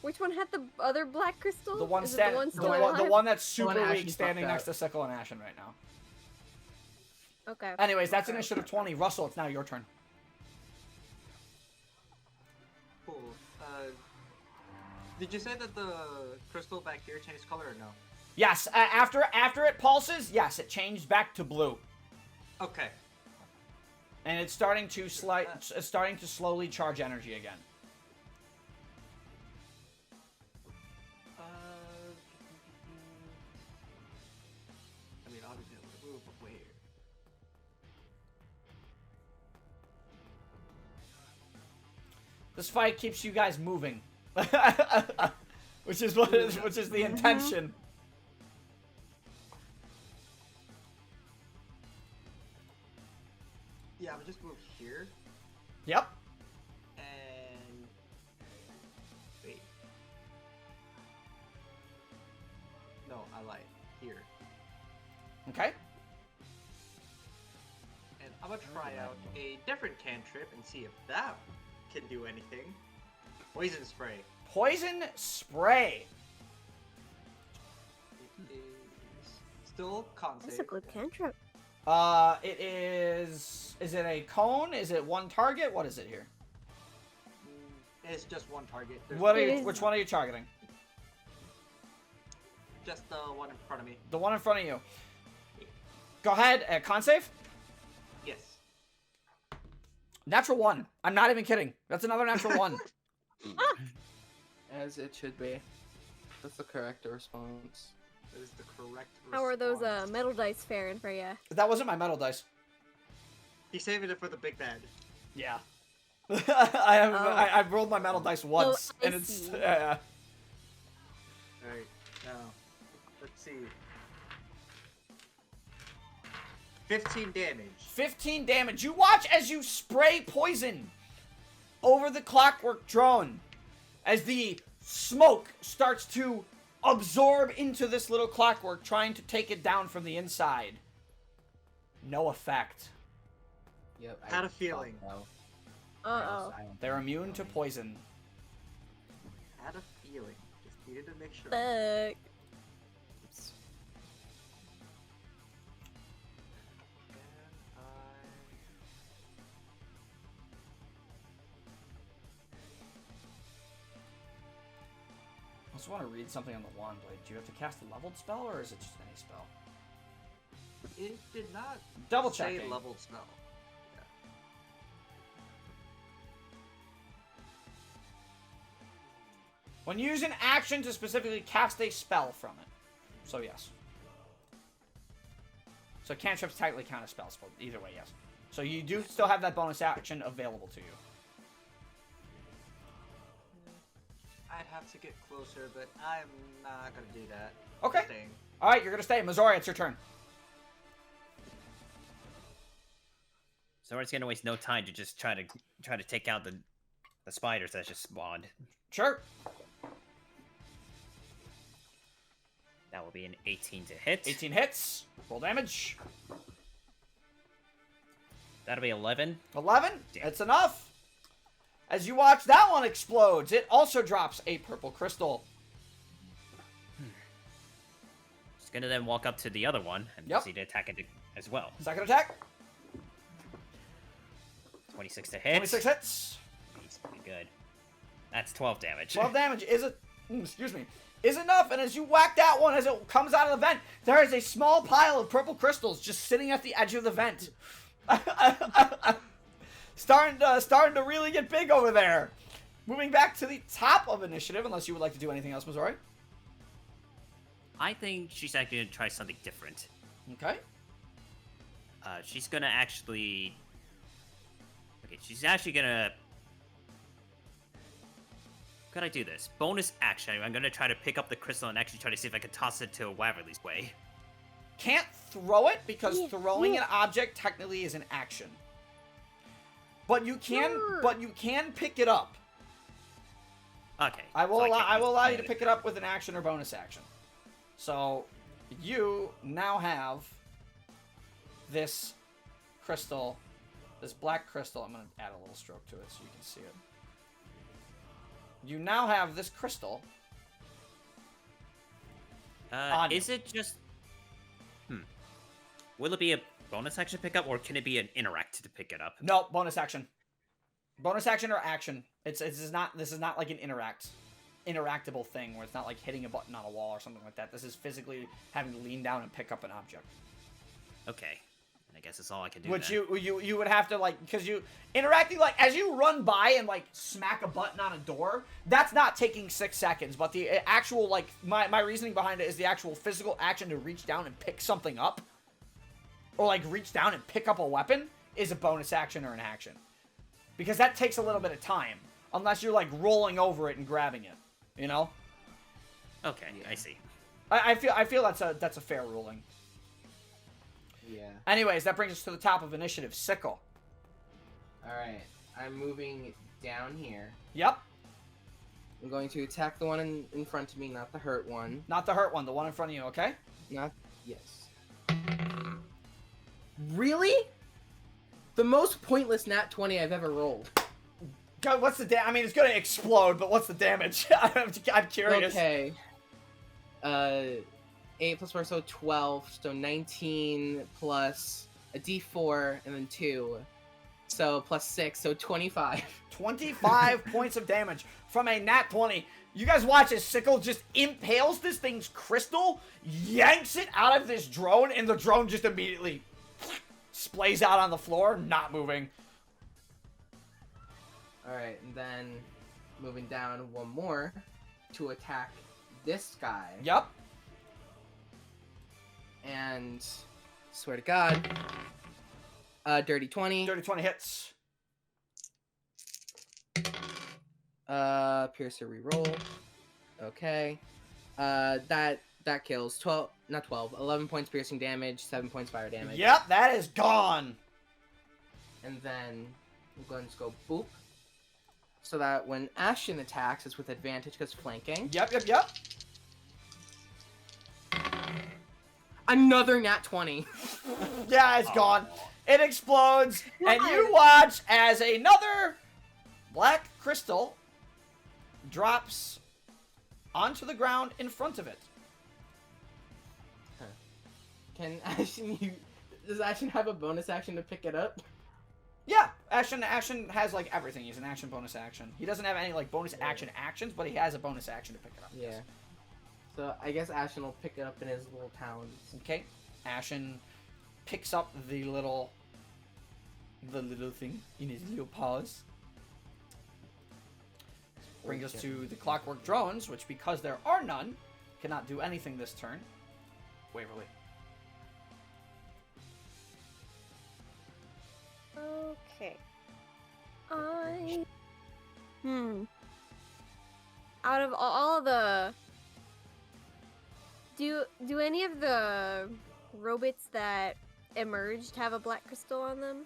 Which one had the other black crystal? The one Is it stand, the one the still one alive? that's super Ashen weak, standing fucked next up. to Sickle and Ashen right now. Okay. Anyways, that's initiative 20. Russell, it's now your turn. Cool. Did you say that the crystal back here changed color or no? Yes, after it pulses, yes, it changed back to blue, Okay. and it's starting to slowly charge energy again. I mean, obviously I'm gonna move, but where? This fight keeps you guys moving, which is the intention. Yeah, I'm just move here Yep. and wait. No, I lied. Here. Okay. And I'm gonna try out a different cantrip and see if that can do anything. Poison spray. Poison spray. It is still con That's a save. good cantrip. It is. Is it a cone? Is it one target? What is it here? It's just one target. There's What are It you? is- Which one are you targeting? just the one in front of me. The one in front of you. Go ahead. Con save. Yes. Natural 1. I'm not even kidding. That's another natural 1. As it should be. That's the correct response. That is the correct response. How are those metal dice faring for you? That wasn't my metal dice. He's saving it for the big bad. Yeah. I've Oh. rolled my metal dice once, I and it's see. Alright, now, let's see. 15 damage. 15 damage. You watch as you spray poison over the Clockwork drone. As the smoke starts to absorb into this little clockwork, trying to take it down from the inside. No effect. Yep. Had a feeling. Uh-oh. They're immune to poison. Had a feeling. Just needed to make sure. Fuck. I also want to read something on the wand blade. Do you have to cast a leveled spell, or is it just any spell? It did not Double say checking. leveled spell. Yeah. When you use an action to specifically cast a spell from it. So yes. So cantrips technically count as spells, but either way, yes. So you do still have that bonus action available to you. I'd have to get closer, but I'm not gonna do that. Okay. Staying. Alright, you're gonna stay. Missouri, it's your turn. Zora's gonna waste no time to just try to take out the spiders that just spawned. Sure. That will be an 18 to hit. 18 hits. Roll damage. That'll be 11. 11. Damn. That's enough. As you watch, that one explodes. It also drops a purple crystal. Just gonna then walk up to the other one and Yep. proceed to attack it as well. Second attack. 26 to hit. 26 hits. He's pretty good. That's 12 damage. 12 damage is is enough, and as you whack that one as it comes out of the vent, there is a small pile of purple crystals just sitting at the edge of the vent. starting to really get big over there. Moving back to the top of initiative, unless you would like to do anything else, Missouri. I think she's actually gonna try something different. Okay. She's gonna actually... Okay, she's actually gonna... Could I do this? Bonus action. I'm gonna try to pick up the crystal and actually try to see if I can toss it to Waverly's way. Can't throw it because Yeah, throwing yeah. an object technically is an action. But you can, Sure. but you can pick it up. Okay. I will so allow, can't I use will allow you to bonus. pick it up with an action or bonus action. So, you now have this crystal, this black crystal. I'm going to add a little stroke to it so you can see it. You now have this crystal. on Is it just... Will it be a bonus action pickup, or can it be an interact to pick it up? No, bonus action. Bonus action or action. This is not like an interactable thing where it's not like hitting a button on a wall or something like that. This is physically having to lean down and pick up an object. Okay. I guess that's all I can do Which then. you would have to, like, because you interacting, like, as you run by and like smack a button on a door, that's not taking 6 seconds, but the actual, like, my reasoning behind it is the actual physical action to reach down and pick something up, or like reach down and pick up a weapon, is a bonus action or an action, because that takes a little bit of time unless you're like rolling over it and grabbing it, you know. Okay, I see. I feel that's a fair ruling. Yeah. Anyways, that brings us to the top of initiative. Sickle. Alright. I'm moving down here. Yep. I'm going to attack the one in front of me, not the hurt one. Not the hurt one, the one in front of you, okay? Not... Yes. Really? The most pointless nat 20 I've ever rolled. God, what's the damage? I mean, it's gonna explode, but what's the damage? I'm curious. Okay. 8 plus 4, so 12. So 19 plus a d4, and then 2. So plus 6, so 25. 25 points of damage from a nat 20. You guys watch as Sickle just impales this thing's crystal, yanks it out of this drone, and the drone just immediately splays out on the floor, not moving. Alright, and then moving down one more to attack this guy. Yep. And swear to God, dirty 20. Dirty 20 hits. Piercer reroll. Okay. That That kills. 12, not 12. 11 points piercing damage, 7 points fire damage. Yep, that is gone. And then I'm going to go boop. So that when Ashen attacks, it's with advantage because flanking. Yep. Another nat 20. Yeah, it's gone. It explodes, and you watch as another black crystal drops onto the ground in front of it. Can Ashen does Ashen have a bonus action to pick it up? Yeah, Ashen has like everything. He's an action bonus action. He doesn't have any like bonus action actions, but he has a bonus action to pick it up. Yeah. So I guess Ashen will pick it up in his little talons. Okay. Ashen picks up the little thing in his little paws. Brings us to the Clockwork drones, which, because there are none, cannot do anything this turn. Waverly. Okay. Out of all the... Do any of the robots that emerged have a black crystal on them?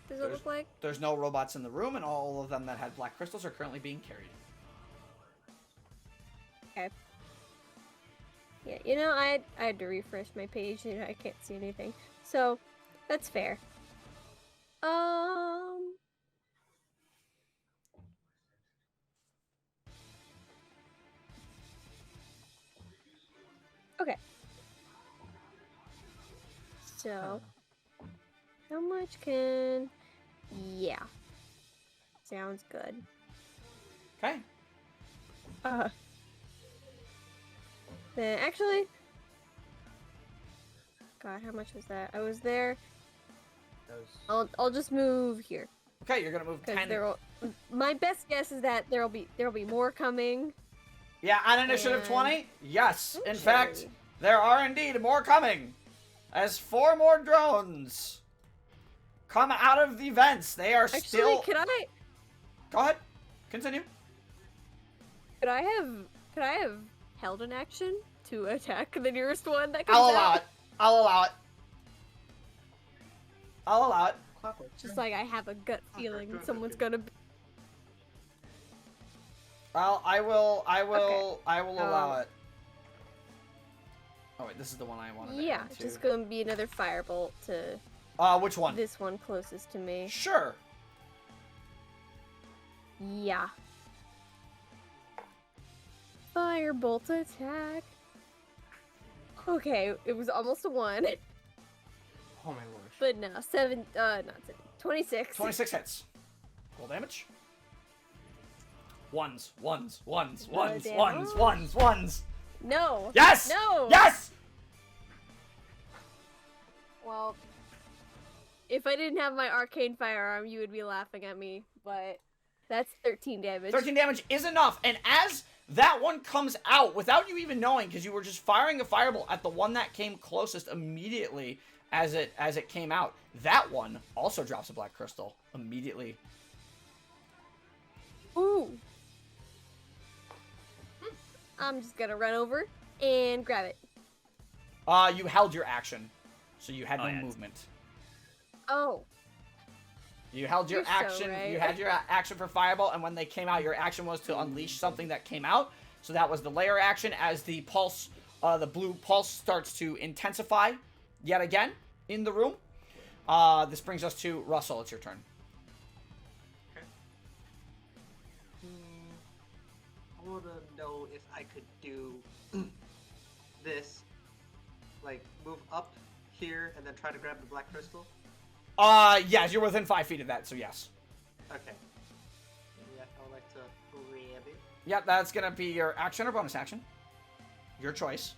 Does it look like? There's no robots in the room, and all of them that had black crystals are currently being carried. Okay. Yeah, you know, I had to refresh my page and I can't see anything. So, that's fair. Okay. So, how much can... Yeah. Sounds good. Okay. Then actually... God, how much was that? I was there. I'll just move here. Okay, you're gonna move 10. My best guess is that there'll be more coming. Yeah, on initiative And- 20? Yes. In Okay. fact, there are indeed more coming. As 4 more drones come out of the vents. They are Actually, still... could I Go ahead. Continue. could I have held an action to attack the nearest one that comes I'll allow out? it. I'll allow it. I'll allow it. Just like I have a gut feeling someone's gonna be... I will allow Um, it. Oh wait, this is the one I wanted to Yeah, add to. just gonna be another firebolt to Which one? this one closest to me. Sure. Yeah. Firebolt attack. Okay, it was almost a 1, Oh my lord. but no, 26. 26 hits. Roll damage. Ones. Damage. No. Yes! No. Yes! Well, if I didn't have my arcane firearm, you would be laughing at me, but that's 13 damage. 13 damage is enough, and as that one comes out, without you even knowing, because you were just firing a fireball at the one that came closest immediately as it came out, that one also drops a black crystal immediately. Ooh. I'm just gonna run over and grab it. You held your action, so you had no yeah. movement. Oh. You held your You're so action. right. You had your action for fireball, and when they came out, your action was to unleash something that came out. So that was the layer action. As the pulse, the blue pulse starts to intensify yet again in the room. This brings us to Russell. It's your turn. I want to know if I could do this, like move up here and then try to grab the black crystal. Yes, you're within 5 feet of that, so yes. Okay. Yeah, I would like to grab it. Yep, that's gonna be your action or bonus action. Your choice.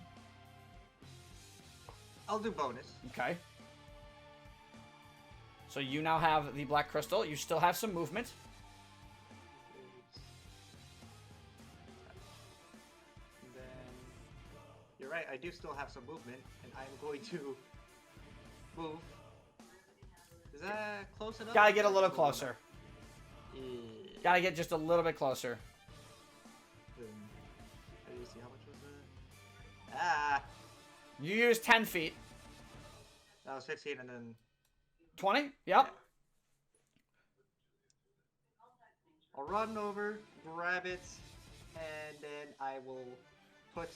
I'll do bonus. Okay. So you now have the black crystal. You still have some movement. And then you're right. I do still have some movement, and I'm going to move. Is that close enough? Gotta get a little closer. Yeah. Gotta get just a little bit closer. Let me see, how much was Ah, You use 10 feet. that was 15 and then 20? Yep. yeah. I'll run over, grab it, and then I will put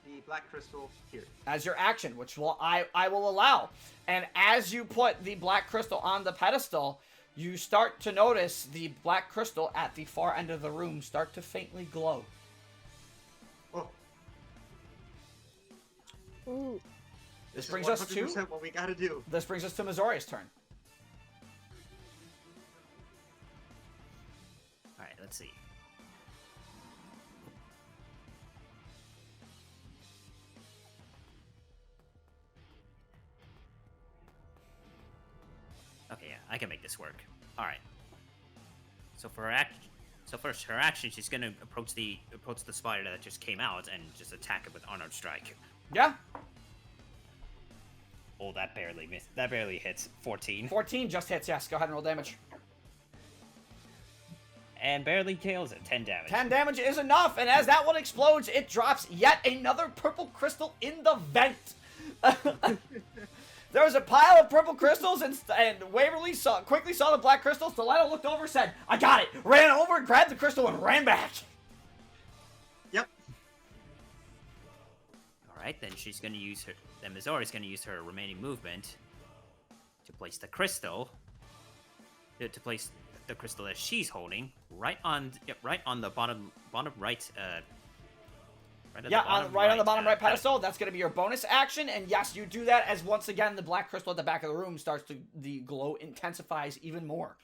the black crystal here. As your action, which I will allow. And as you put the black crystal on the pedestal, you start to notice the black crystal at the far end of the room start to faintly glow. Oh, Ooh. This is brings us to 100% what we gotta do. Mizori's turn. All right, let's see. Okay, yeah, I can make this work. All right. So for her first her action, she's gonna approach the spider that just came out and just attack it with Honored Strike. Yeah. Oh, that barely missed. That barely hits. 14. 14 just hits, yes. Go ahead and roll damage. And barely kills it. 10 damage. 10 damage is enough, and as that one explodes, it drops yet another purple crystal in the vent. There was a pile of purple crystals, and Waverly quickly saw the black crystal. Stiletto looked over, said, "I got it." Ran over, grabbed the crystal, and ran back. Yep. All right, then she's gonna use her. Then Mizori's gonna use her remaining movement to place the crystal. To place the crystal that she's holding right on the bottom right. Right at Yeah, the bottom on the bottom right pedestal. pedestal. That's going to be your bonus action, and yes, you do that as once again the black crystal at the back of the room starts to the glow intensifies even more.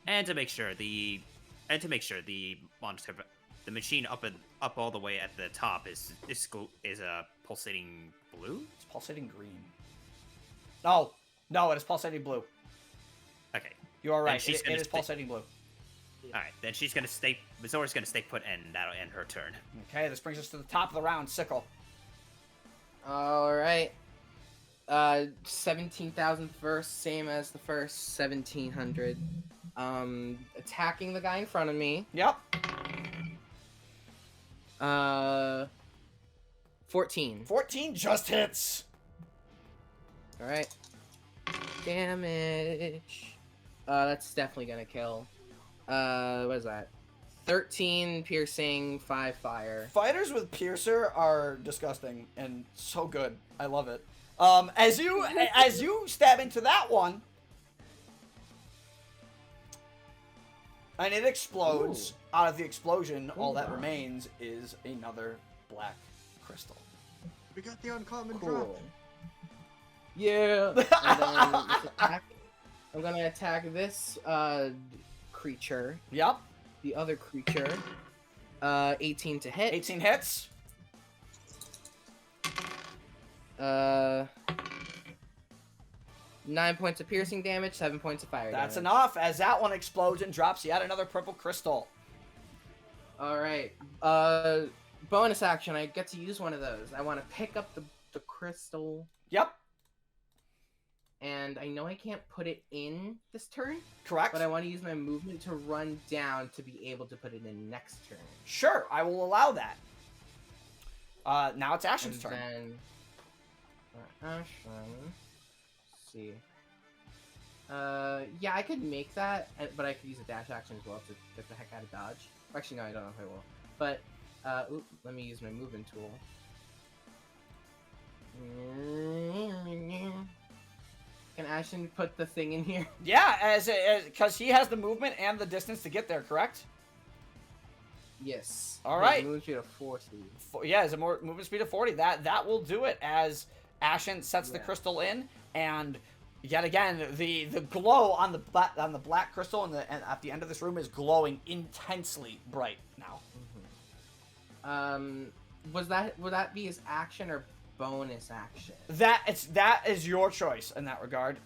And to make sure the monster, the machine up all the way at the top is a pulsating blue. It's pulsating green. No, it is pulsating blue. Okay. You are right. Then she's It gonna is pulsating blue. All right, then she's gonna stay. Mizori's gonna stay put, and that'll end her turn. Okay, this brings us to the top of the round. Sickle. All right. 17,000 first, same as the first 1,700. Attacking the guy in front of me. Yep. 14. 14 just hits. All right. Damage. That's definitely gonna kill. What is that? 13 piercing, 5 fire. Fighters with Piercer are disgusting and so good. I love it. As you stab into that one, and it explodes. Ooh. Out of the explosion, all that Cool. remains is another black crystal. We got the uncommon Cool. drop. Yeah. And then this attack, I'm gonna attack this creature, Yep. the other creature. 18 to hit. 18 hits. 9 points of piercing damage, 7 points of fire That's damage. enough. As that one explodes and drops yet another purple crystal. Alright. Bonus action, I get to use one of those. I want to pick up the crystal, Yep. and I know I can't put it in this turn, Correct. but I want to use my movement to run down to be able to put it in next turn. Sure, I will allow that. Now it's Ashen's And turn. then Ashen. Let's see. Yeah, I could make that, but I could use a dash action as well to get the heck out of dodge. Actually, no, I don't know if I will. But, let me use my movement tool. Can Ashen put the thing in here? Yeah, because he has the movement and the distance to get there, correct? Yes. All right. Movement speed of 40. Yeah, it's a more movement speed of 40. That will do it as Ashen sets the Yeah. crystal in, and yet again the glow on the black crystal and at the end of this room is glowing intensely bright now. Would that be his action or bonus action? That is your choice in that regard.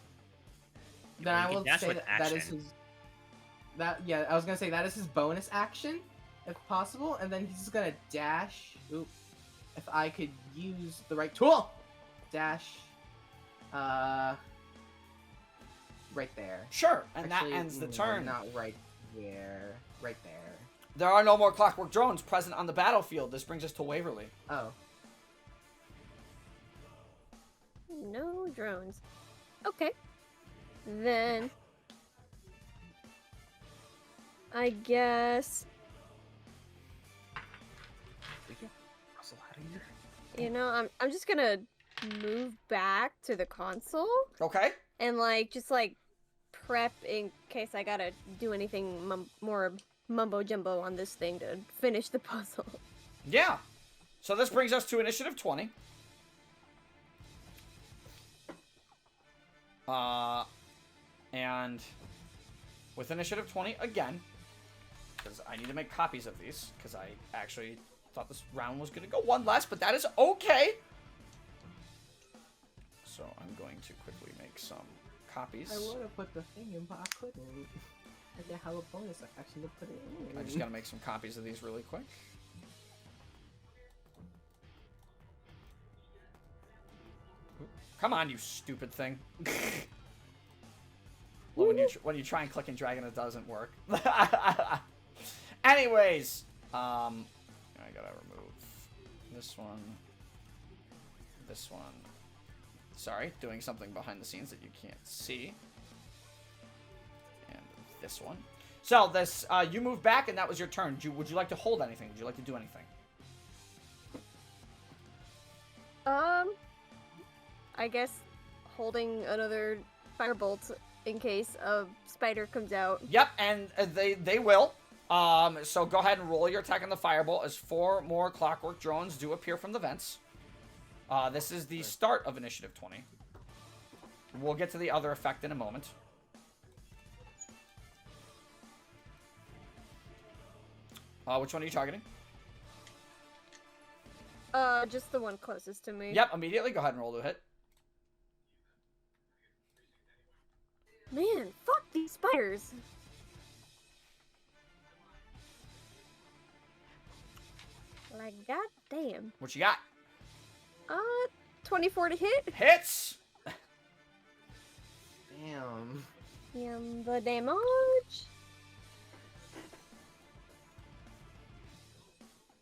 Then Well, I you will can dash say with that is action. his. I was gonna say that is his bonus action, if possible, and then he's just gonna dash. Oop! If I could use the right tool, dash. Right there. Sure, and Actually, that ends the no, turn. Not right there. Right there. There are no more clockwork drones present on the battlefield. This brings us to Waverly. Oh. No drones. Okay. Then I guess you know I'm just gonna move back to the console Okay. and just prep in case I gotta do anything more mumbo jumbo on this thing to finish the puzzle. Yeah. So this brings us to initiative 20. And with initiative 20 again, because I need to make copies of these, because I actually thought this round was going to go one less, but that is okay. So I'm going to quickly make some copies. I would have put the thing in, but I couldn't. I didn't have a bonus action to put it in. I just got to make some copies of these really quick. Come on, you stupid thing. Well, when you try and click and drag and it doesn't work. Anyways, I gotta remove this one. This one. Sorry, doing something behind the scenes that you can't see. And this one. So this, you moved back and that was your turn. Would you like to hold anything? Would you like to do anything? I guess holding another firebolt in case a spider comes out. Yep, and they will. So go ahead and roll your attack on the firebolt as 4 more clockwork drones do appear from the vents. This is the start of initiative 20. We'll get to the other effect in a moment. Which one are you targeting? Just the one closest to me. Yep, immediately. Go ahead and roll to hit. Man, fuck these spiders. Goddamn. What you got? 24 to hit. Hits! Damn. The damage.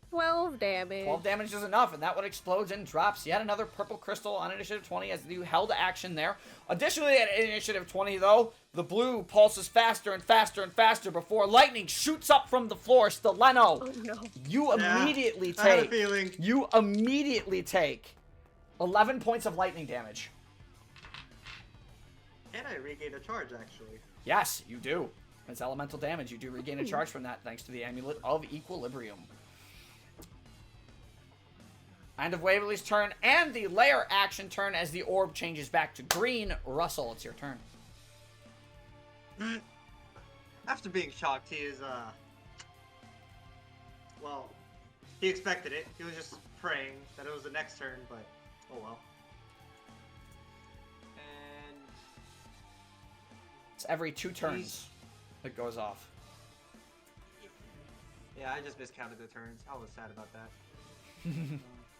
12 damage. 12 damage is enough, and that one explodes and drops yet another purple crystal on initiative 20 as you held action there. Additionally, at initiative 20, though, the blue pulses faster and faster and faster before lightning shoots up from the floor. Steleno, Oh no. you immediately I had a take. feeling. You immediately take 11 points of lightning damage. And I regain a charge, actually. Yes, you do. It's elemental damage. You do regain a charge from that thanks to the Amulet of Equilibrium. End of Waverly's turn and the layer action turn as the orb changes back to green. Russell, it's your turn. After being shocked, he is, well, he expected it. He was just praying that it was the next turn, but, oh well. And It's every 2 turns it goes off. yeah, I just miscounted the turns. I was sad about that.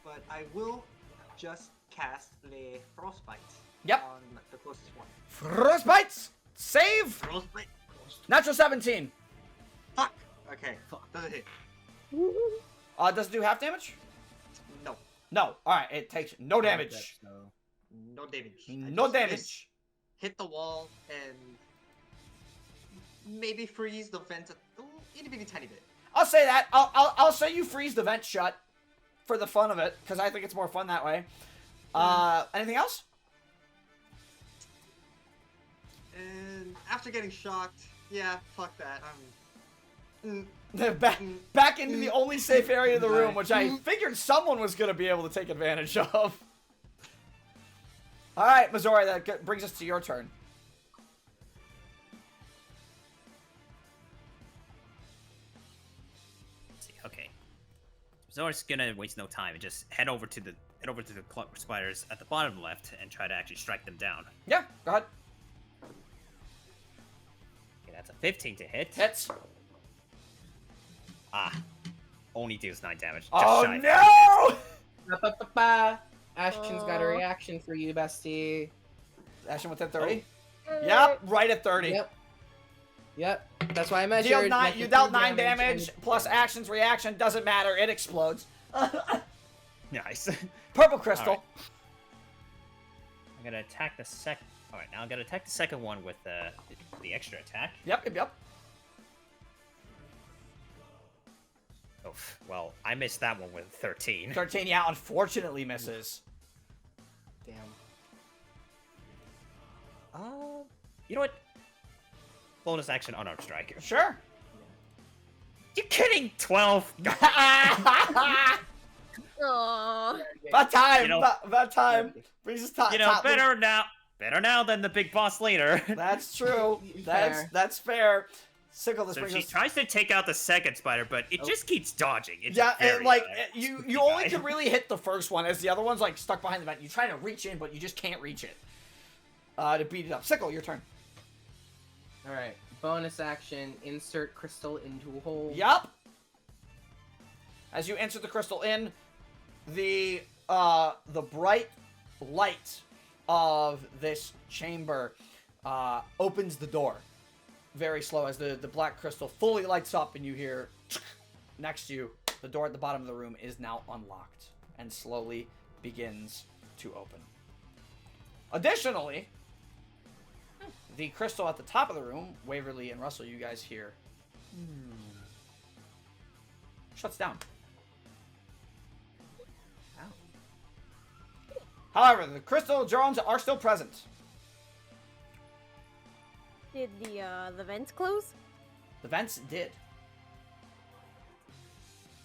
But I will just cast Le Frostbite. Yep. On the closest one. Frostbites! Save! Frostbite. Natural 17. Fuck. Okay. Doesn't hit. Does it do half damage? No. No. Alright, it takes no damage. No damage. I No just damage. hit the wall and maybe freeze the vent a itty bitty tiny bit. I'll say that. I'll say you freeze the vent shut for the fun of it, because I think it's more fun that way. Anything else? And after getting shocked, yeah, fuck that. back into the only safe area of the room, which I figured someone was going to be able to take advantage of. Alright, Missouri, that brings us to your turn. Let's see. Okay. Zor's gonna waste no time and just head over to the clockwork spiders at the bottom left and try to actually strike them down. Yeah, go ahead. Okay, that's a 15 to hit. Hits. Only deals 9 damage. Just Oh shy. no! Ba-ba-ba-ba. Ashton's got a reaction for you, bestie. Action within 30? Yep, right at 30. Yep. Yep. That's why I measured. Deal 9. make You it dealt 3 9 damage and- plus actions reaction. Doesn't matter. It explodes. Nice. Purple crystal. Alright. I'm gonna attack the second. All right, now I'm gonna attack the second one with the extra attack. Yep. Oh, well, I missed that one with 13. 13, yeah, unfortunately misses. Damn. You know what? Bonus action unarmed strike. Sure. You kidding? 12. Aww. About time. You know- about time. Brings us top. You know, top better now than the big boss later. That's true. Fair. That's fair. Sickle, this So brings she us. tries to take out the second spider, but it Oh. just keeps dodging. It's Yeah, very, and, like stupid you only guy. can really hit the first one, as the other one's like stuck behind the vent. You try to reach in, but you just can't reach it. To beat it up. Sickle, your turn. All right. Bonus action: insert crystal into hole. Yup. As you insert the crystal in, the bright light of this chamber opens the door. Very slow as the black crystal fully lights up, and you hear next to you, the door at the bottom of the room is now unlocked and slowly begins to open. Additionally, the crystal at the top of the room, Waverly and Russell, you guys hear, shuts down. However, the crystal drones are still present. Did the vents close? The vents did.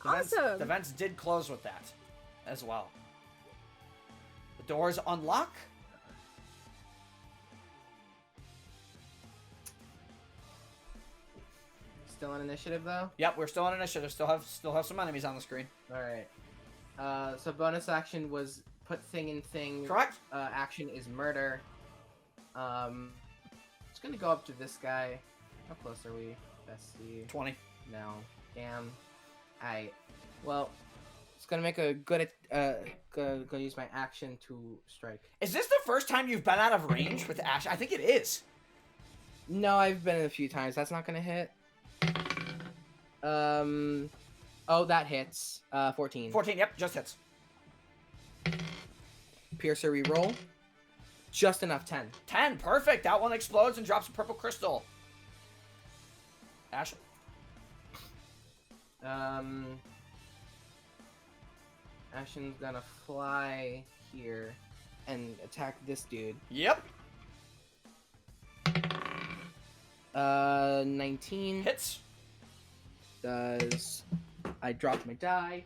Awesome. The vents did close with that as well. The doors unlock. Still on initiative though. Yep, we're still on initiative. Still have some enemies on the screen. All right. So bonus action was put thing in thing. Correct? Action is murder. Just gonna go up to this guy. How close are we? Bestie. 20. No. Damn. Alright. Well, it's gonna make a good. Go use my action to strike. Is this the first time you've been out of range with Ash? I think it is. No, I've been in a few times. That's not gonna hit. Oh, that hits. 14. 14, yep, just hits. Piercer reroll. Just enough. 10. 10, perfect. That one explodes and drops a purple crystal. Ash? Ashen's gonna fly here and attack this dude. Yep. 19 Hits. does. I dropped my die.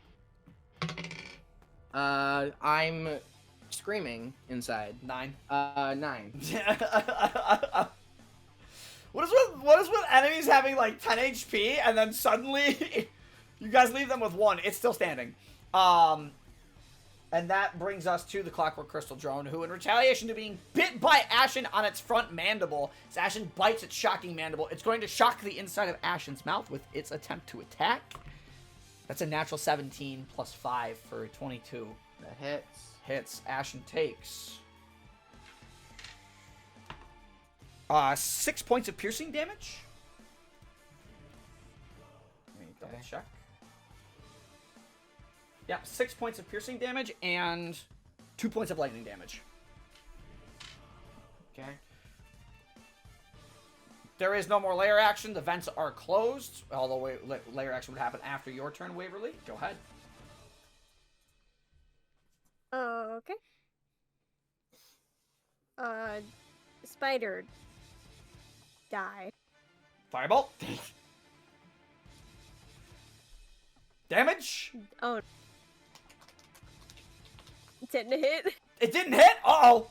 I'm screaming inside. 9. 9. What is with enemies having like 10 HP and then suddenly you guys leave them with 1? It's still standing. And that brings us to the Clockwork Crystal Drone, who in retaliation to being bit by Ashen on its front mandible, as Ashen bites its shocking mandible, it's going to shock the inside of Ashen's mouth with its attempt to attack. That's a natural 17 plus 5 for 22. That hits. Hits. Ashen takes 6 points of piercing damage. Let me double Okay. check. Yeah, 6 points of piercing damage and 2 points of lightning damage. Okay. There is no more layer action. The vents are closed. Although layer action would happen after your turn, Waverly. Go ahead. Okay. Spider die. Firebolt. Damage. Oh. Didn't hit. It didn't hit. Uh-oh.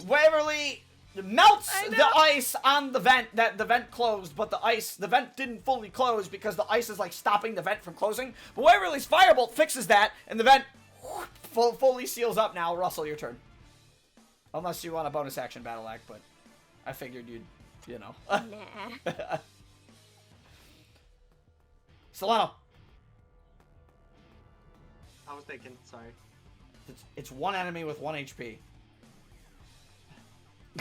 Waverly melts I the know. ice on the vent. The vent closed, but the vent didn't fully close because the ice is like stopping the vent from closing. But Waverly's firebolt fixes that, and the vent fully seals up now. Russell, your turn. Unless you want a bonus action battle act, but I figured you know. Nah. Solano. I was thinking, sorry. It's one enemy with 1 HP.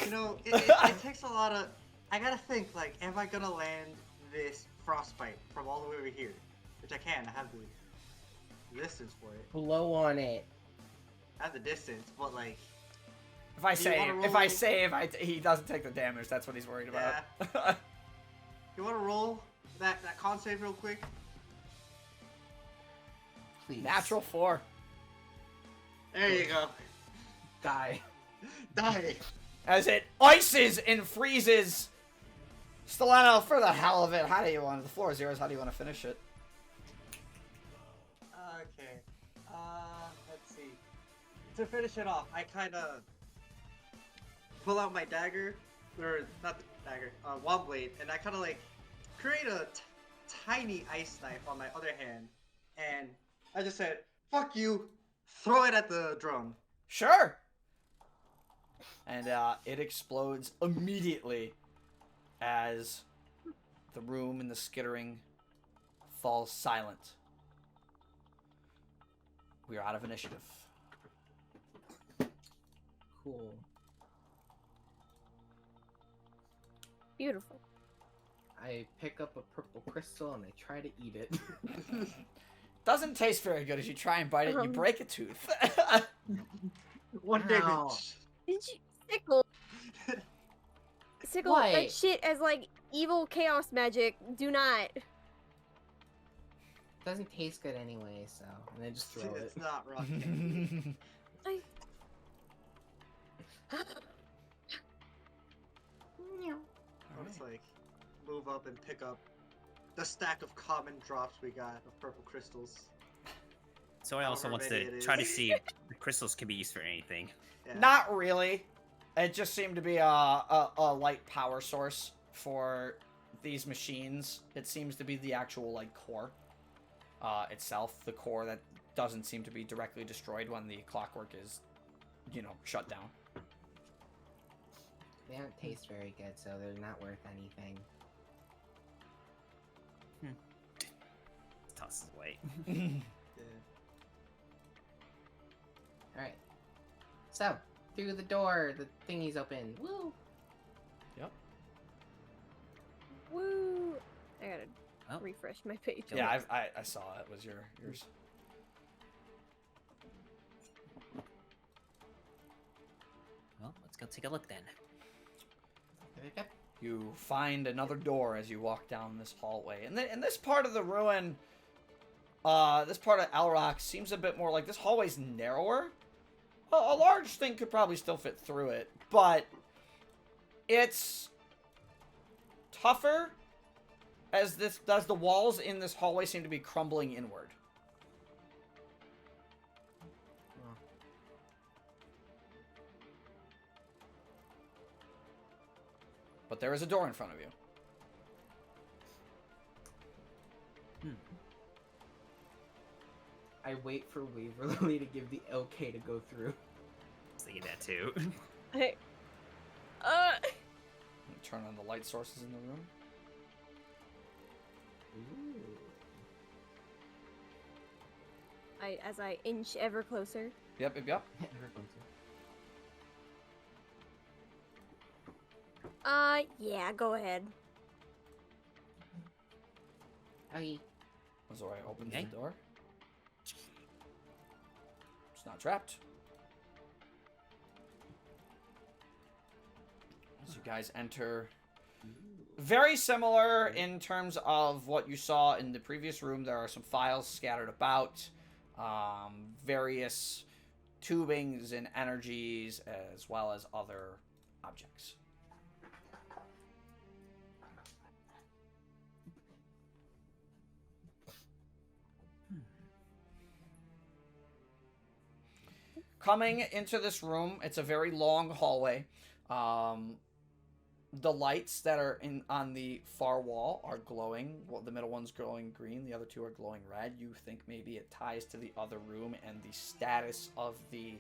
You know, it takes a lot of I gotta think, like, am I gonna land this frostbite from all the way over here? Which I can, I have the distance for it. Blow on it. I have the distance, but like... If I Do you wanna save, roll? he doesn't take the damage. That's what he's worried about. Yeah. You wanna roll that con save real quick? Please. Natural 4. There you go. Die. Die. As it ices and freezes. Stellano, for the hell of it, how do you want it? The floor is yours. How do you want to finish it? Okay. Let's see. To finish it off, I kind of pull out my dagger, or not the dagger, wand blade, and I kind of like create a tiny ice knife on my other hand, and I just said, "Fuck you!" Throw it at the drum. Sure. And it explodes immediately as the room and the skittering falls silent. We are out of initiative. Cool. Beautiful. I pick up a purple crystal and I try to eat it. Doesn't taste very good. As you try and bite it, you break a tooth. One Ow. damage. Did you sickle What? that shit as like evil chaos magic? Do not. Doesn't taste good anyway, so and I just throw it. It's not rock candy. I... I'll just like move up and pick up the stack of common drops we got of purple crystals. So I also However wants many to it try to is. see if the crystals can be used for anything. Yeah. Not really. It just seemed to be a light power source for these machines. It seems to be the actual like core itself, the core that doesn't seem to be directly destroyed when the clockwork is, you know, shut down. They don't taste very good, so they're not worth anything. Toss it away. Yeah. Alright. So, through the door, the thingy's open. Woo! Yep. Woo! I gotta Oh. refresh my page. Yeah, I saw it. Was yours. Well, let's go take a look then. Yep. You find another door as you walk down this hallway. And in this part of the ruin, this part of Elrox seems a bit more like this hallway's narrower. A large thing could probably still fit through it, but it's tougher as the walls in this hallway seem to be crumbling inward. But there is a door in front of you. I wait for Waverly to give the okay to go through. I was thinking that too. I, Turn on the light sources in the room. as I inch ever closer. Yep. Yeah, go ahead. Okay. Azori opens Okay. the door. It's not trapped. As you guys enter, very similar in terms of what you saw in the previous room. There are some files scattered about, various tubings and energies, as well as other objects. Coming into this room, it's a very long hallway. The lights that are on the far wall are glowing. Well, the middle one's glowing green. The other two are glowing red. You think maybe it ties to the other room and the status of the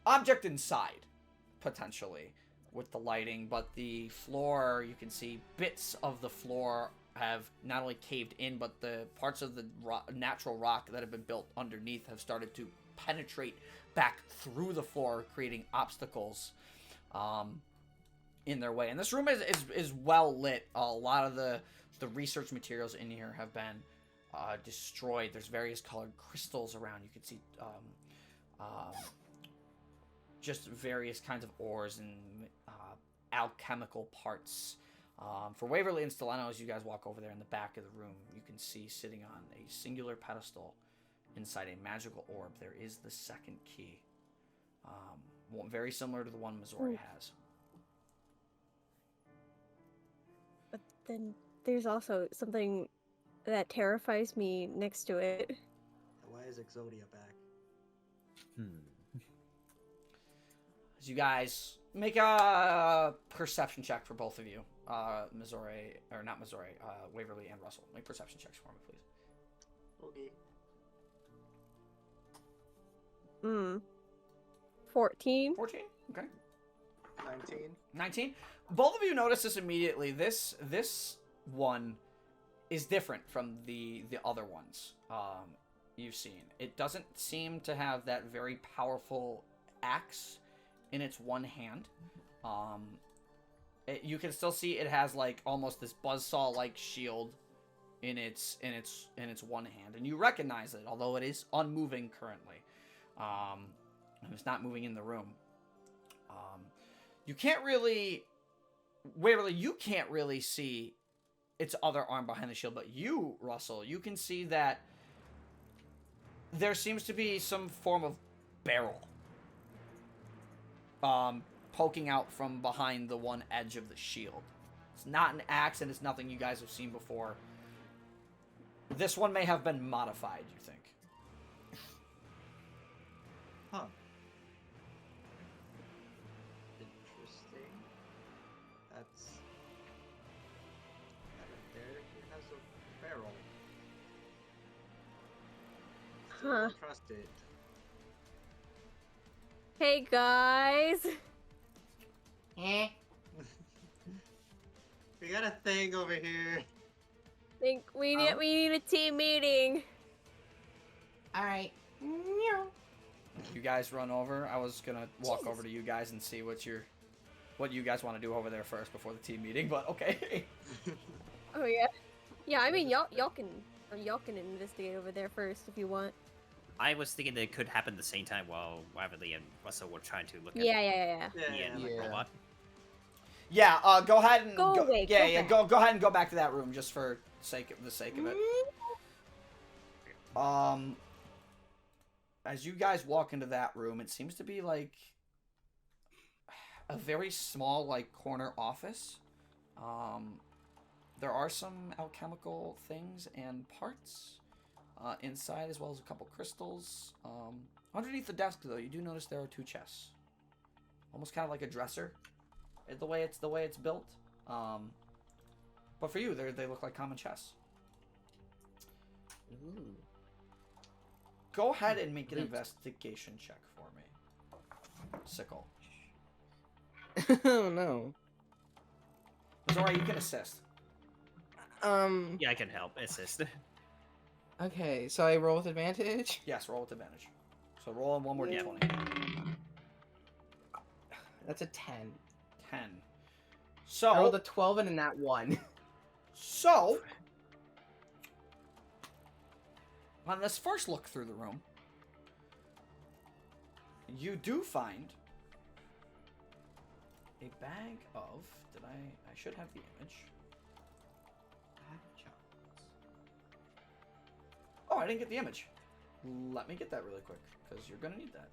object inside, potentially, with the lighting. But the floor, you can see bits of the floor have not only caved in, but the parts of the natural rock that have been built underneath have started to penetrate back through the floor, creating obstacles. in their way. And this room is well lit. A lot of the research materials in here have been destroyed. There's various colored crystals around. You can see just various kinds of ores and alchemical parts. For Waverly and Stellano, as you guys walk over there in the back of the room, you can see sitting on a singular pedestal inside a magical orb, there is the second key. One very similar to the one Missouri has. But then there's also something that terrifies me next to it. Why is Exodia back? As you guys make a perception check for both of you. Missouri, or not Missouri, Waverly and Russell. Make perception checks for me, please. Okay. 14. 14? Okay. 19. 19? Both of you notice this immediately. This one is different from the other ones you've seen. It doesn't seem to have that very powerful axe in its one hand. You can still see it has like almost this buzzsaw like shield in its one hand, and you recognize it, although it is unmoving currently. And it's not moving in the room. You can't really, Waverly, you can't really see its other arm behind the shield, but you, Russell, you can see that there seems to be some form of barrel poking out from behind the one edge of the shield. It's not an axe, and it's nothing you guys have seen before. This one may have been modified, you think. Huh. Interesting. That's... That right there, it has a barrel. Still Huh. don't trust it. Hey guys. We got a thing over here. Think we need a team meeting. All right. You guys run over. I was gonna walk over to you guys and see what you guys want to do over there first before the team meeting, but okay. Oh yeah. Yeah, I mean y'all can investigate over there first if you want. I was thinking that it could happen at the same time while Waverly and Russell were trying to look at Yeah. the robot. Yeah, go ahead and Go away, go ahead and go back to that room just for the sake of it. As you guys walk into that room, it seems to be like a very small like corner office. There are some alchemical things and parts inside, as well as a couple crystals. Underneath the desk, though, you do notice there are two chests, almost kind of like a dresser. The way it's built, but for you, they look like common chests. Ooh. Go ahead and make an investigation check for me, Sickle. Oh no. Zora, you can assist. Yeah, I can help assist. Okay, so I roll with advantage. Yes, roll with advantage. So roll in one more Yeah. d20. That's a 10. 10. I rolled a So 12 and a nat 1. On this first look through the room, you do find a bag of. I should have the image. Oh, I didn't get the image. Let me get that really quick, because you're gonna need that.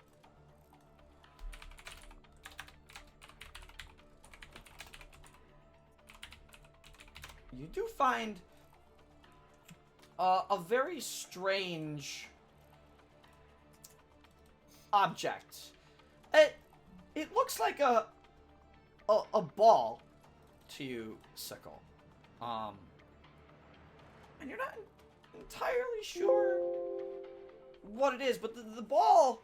You do find a very strange object. It looks like a ball to you, Sickle. And you're not entirely sure what it is, but the ball,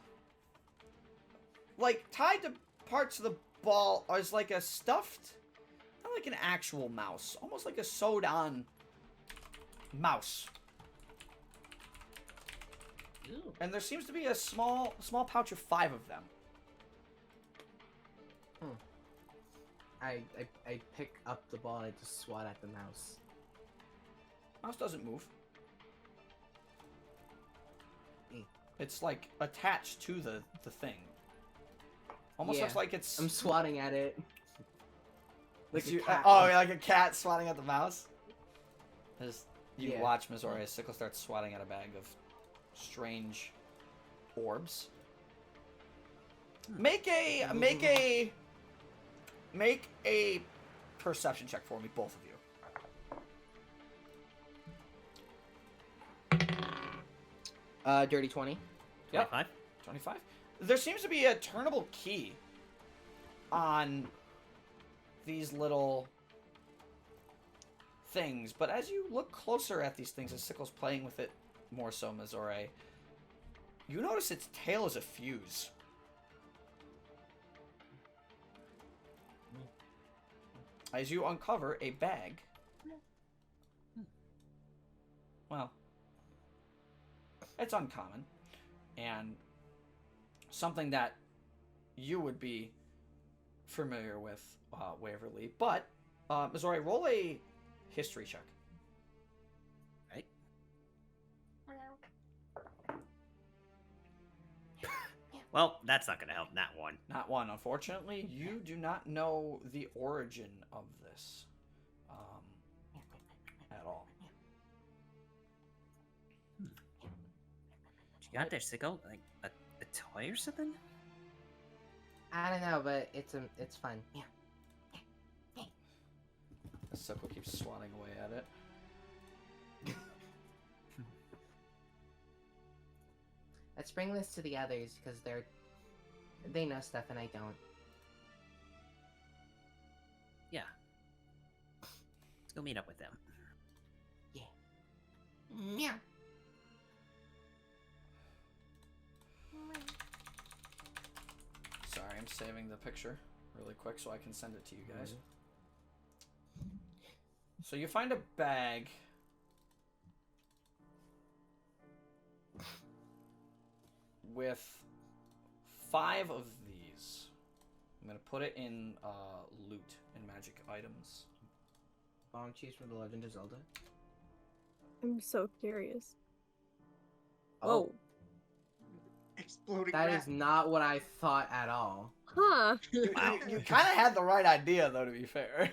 like, tied to parts of the ball is like a stuffed, not like an actual mouse, almost like a sewed-on mouse. Ooh. And there seems to be a small pouch of 5 of them. I pick up the ball and I just swat at the mouse. Mouse doesn't move. Mm. It's like attached to the thing. Almost Yeah, looks like it's. I'm swatting at it. Like a you, cat oh, would. yeah, like a cat swatting at the mouse. As you Yeah. watch Missouri as Sickle starts swatting at a bag of strange orbs. Make a perception check for me, both of you. Dirty 20. Yep. 25. 25. There seems to be a turnable key on these little things, but as you look closer at these things, as Sickle's playing with it more so, Missouri, you notice its tail is a fuse. As you uncover a bag. Well, it's uncommon, and something that you would be familiar with, Waverly. But, Missouri, roll a history check. Right. Well, that's not gonna help that one. Not one, unfortunately. You do not know the origin of this at all. What you got there, Sickle? Like a toy or something? I don't know, but it's fun. Yeah. The Sickle keeps swatting away at it. Let's bring this to the others because they know stuff and I don't. Yeah. Let's go meet up with them. Yeah. Sorry, I'm saving the picture really quick so I can send it to you guys. So you find a bag with 5 of these. I'm gonna put it in loot and magic items. Bomb cheese from The Legend of Zelda. I'm so curious. Oh, Exploding that rat. is not what I thought at all. Huh. Wow. You kind of had the right idea, though, to be fair.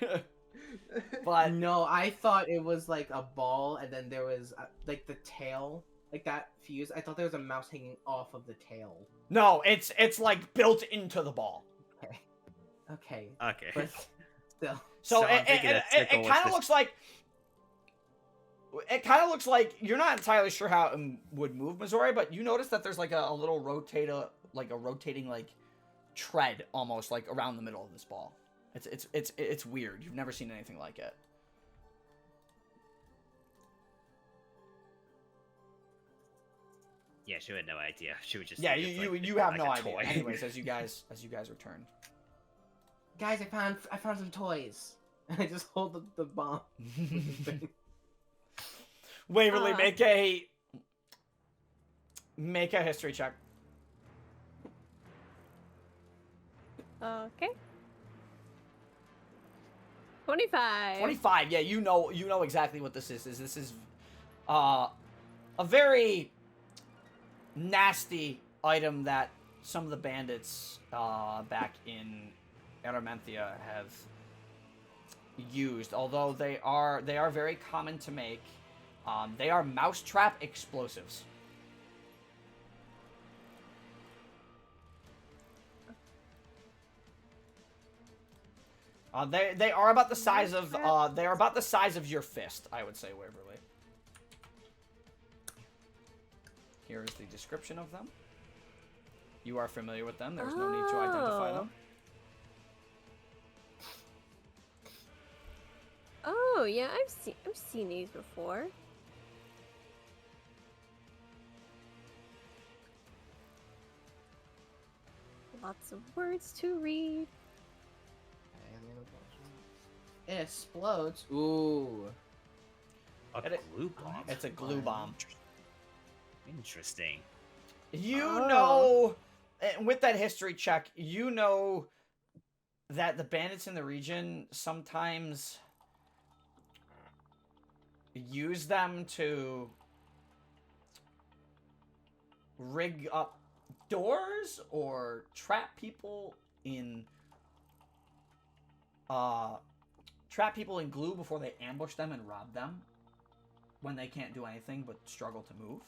But No, I thought it was like a ball, and then there was like the tail, like that fuse. I thought there was a mouse hanging off of the tail. no, it's like built into the ball. Okay, Okay. but still. So I'm it thinking that Sickle was kind of just- looks like. It kind of looks like you're not entirely sure how it would move, Missouri, but you notice that there's like a little rotating like tread almost like around the middle of this ball. It's weird. You've never seen anything like it. Yeah, she had no idea. She would just. Yeah, think it's you like have like no a idea. toy. Anyways, as you guys return. Guys, I found some toys. And I just hold the bomb. Waverly, make a history check. Okay. 25. 25. Yeah, you know exactly what this is. This is a very nasty item that some of the bandits back in Aramanthia have used. Although they are very common to make. They are mousetrap explosives. They are about the size of your fist, I would say, Waverly. Here is the description of them. You are familiar with them. There's no need to identify them. Oh yeah, I've seen these before. Lots of words to read. It explodes. Ooh. A glue bomb. It's a glue bomb. Interesting. You know, with that history check, you know that the bandits in the region sometimes use them to rig up doors or trap people in glue before they ambush them and rob them when they can't do anything but struggle to move.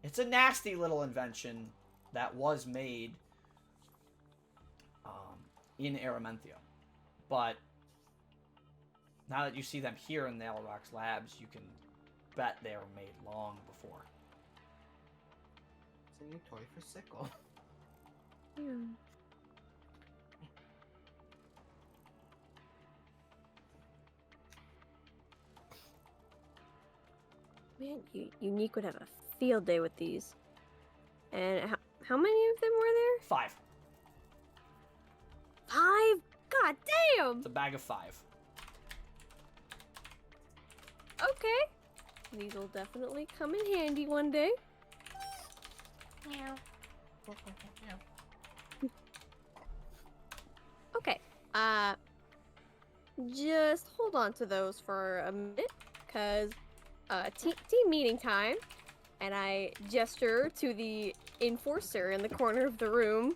It's a nasty little invention that was made in Aramenthia, but now that you see them here in the Elrox labs, you can bet they were made long before. It's a new toy for Sickle. Yeah. Man, Unique would have a field day with these. And how many of them were there? 5. 5? God damn! It's a bag of 5. Okay. These will definitely come in handy one day. Okay. Just hold on to those for a minute, cause team meeting time, and I gesture to the enforcer in the corner of the room.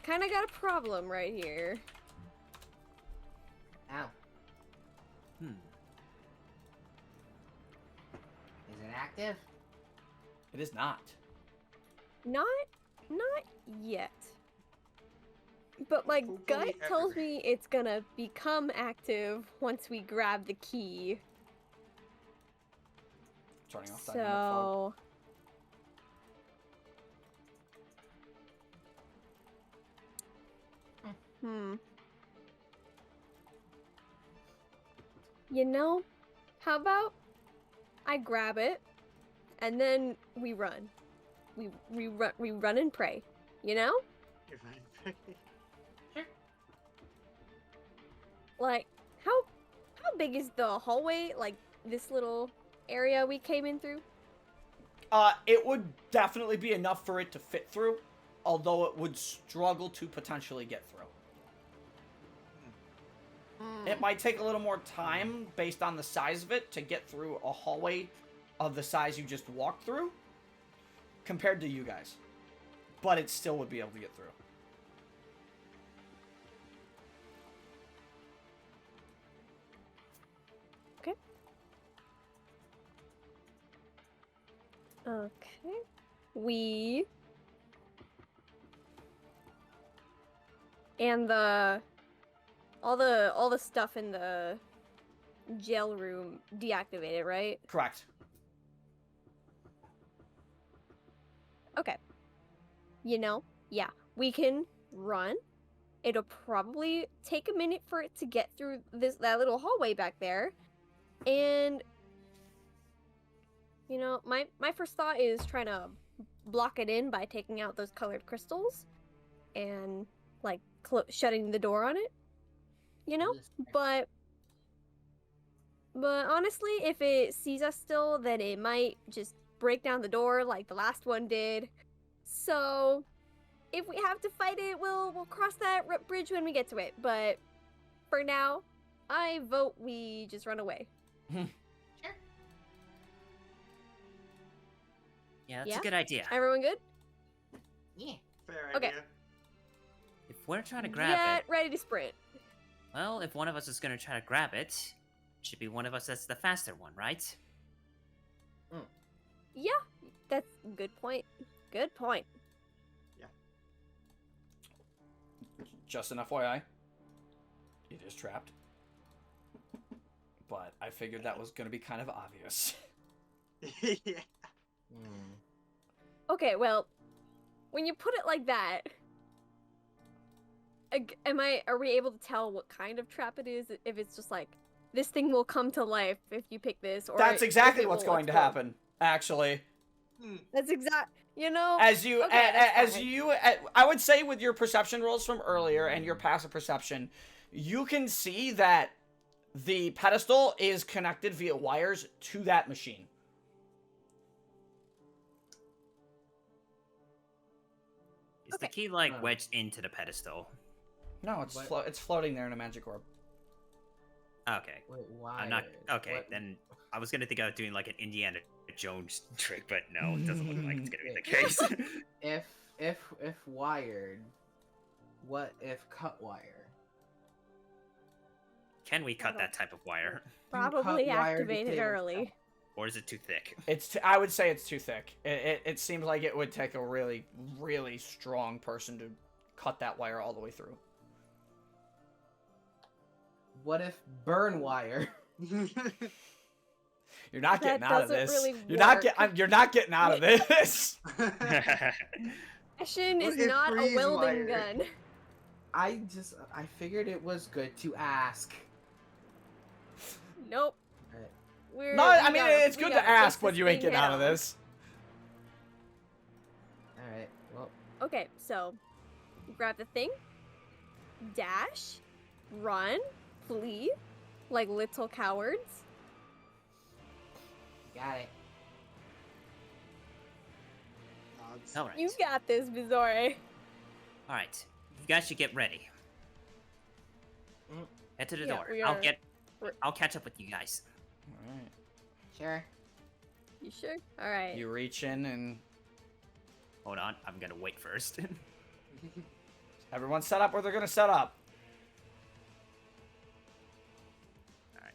Kind of got a problem right here. Ow. Hmm. Is it active? It is not. Not yet. But my Hopefully gut tells ever. me it's gonna become active once we grab the key. Turning off dynamic fog. So You know, how about I grab it and then we run. We run and pray, you know? If I- Like how big is the hallway? Like this little area we came in through? It would definitely be enough for it to fit through, although it would struggle to potentially get through. It might take a little more time, based on the size of it, to get through a hallway of the size you just walked through, compared to you guys. But it still would be able to get through. Okay. We and all the stuff in the jail room deactivated, right? Correct. Okay. You know, yeah, we can run. It'll probably take a minute for it to get through that little hallway back there. And you know, my first thought is trying to block it in by taking out those colored crystals and like shutting the door on it. You know? But honestly, if it sees us still, then it might just break down the door like the last one did. So, if we have to fight it, we'll cross that bridge when we get to it. But for now, I vote we just run away. Yeah, that's Yeah? a good idea. Everyone good? Yeah. Fair Okay. idea. If we're trying to grab Get it, ready to sprint. well, if one of us is going to try to grab it, it should be one of us that's the faster one, right? Yeah, that's a good point. Good point. Just an FYI, it is trapped. But I figured that was going to be kind of obvious. Yeah. Okay, well, when you put it like that, are we able to tell what kind of trap it is? If it's just like, this thing will come to life if you pick this, or That's exactly if it what's will going to explode? happen, actually. That's you know. As you, Okay, that's fine. I would say with your perception rolls from earlier and your passive perception, you can see that the pedestal is connected via wires to that machine. Is the Okay. key like No. wedged into the pedestal? No, it's What? it's floating there in a magic orb. Okay. Wait, why? I'm not. Okay, then I was gonna think of doing like an Indiana Jones trick, but no, it doesn't look like it's gonna be the case. If wired, what if cut wire? Can we cut that type of wire, Probably cut wire to activated cable early. or is it too thick? I would say it's too thick. It seems like it would take a really, really strong person to cut that wire all the way through. What if burn wire? You're not That getting out of doesn't this. really You're not work. you're not getting out of this. Ashen is What if not a freeze welding wire? gun. I figured it was good to ask. Nope. Alright. No, I mean it's we good gotta to ask take when this you ain't thing getting out of head on. this. Alright, well, Okay, so grab the thing, dash, run, flee, like little cowards. got it. All right. You got this, Bizarre. All right. You guys should get ready. Mm. Head to the Yeah, door. we I'll are- get. we're- I'll catch up with you guys. All right. Sure. You sure? All right. You reach in and Hold on. I'm gonna wait first. everyone's set up where they're gonna set up. All right.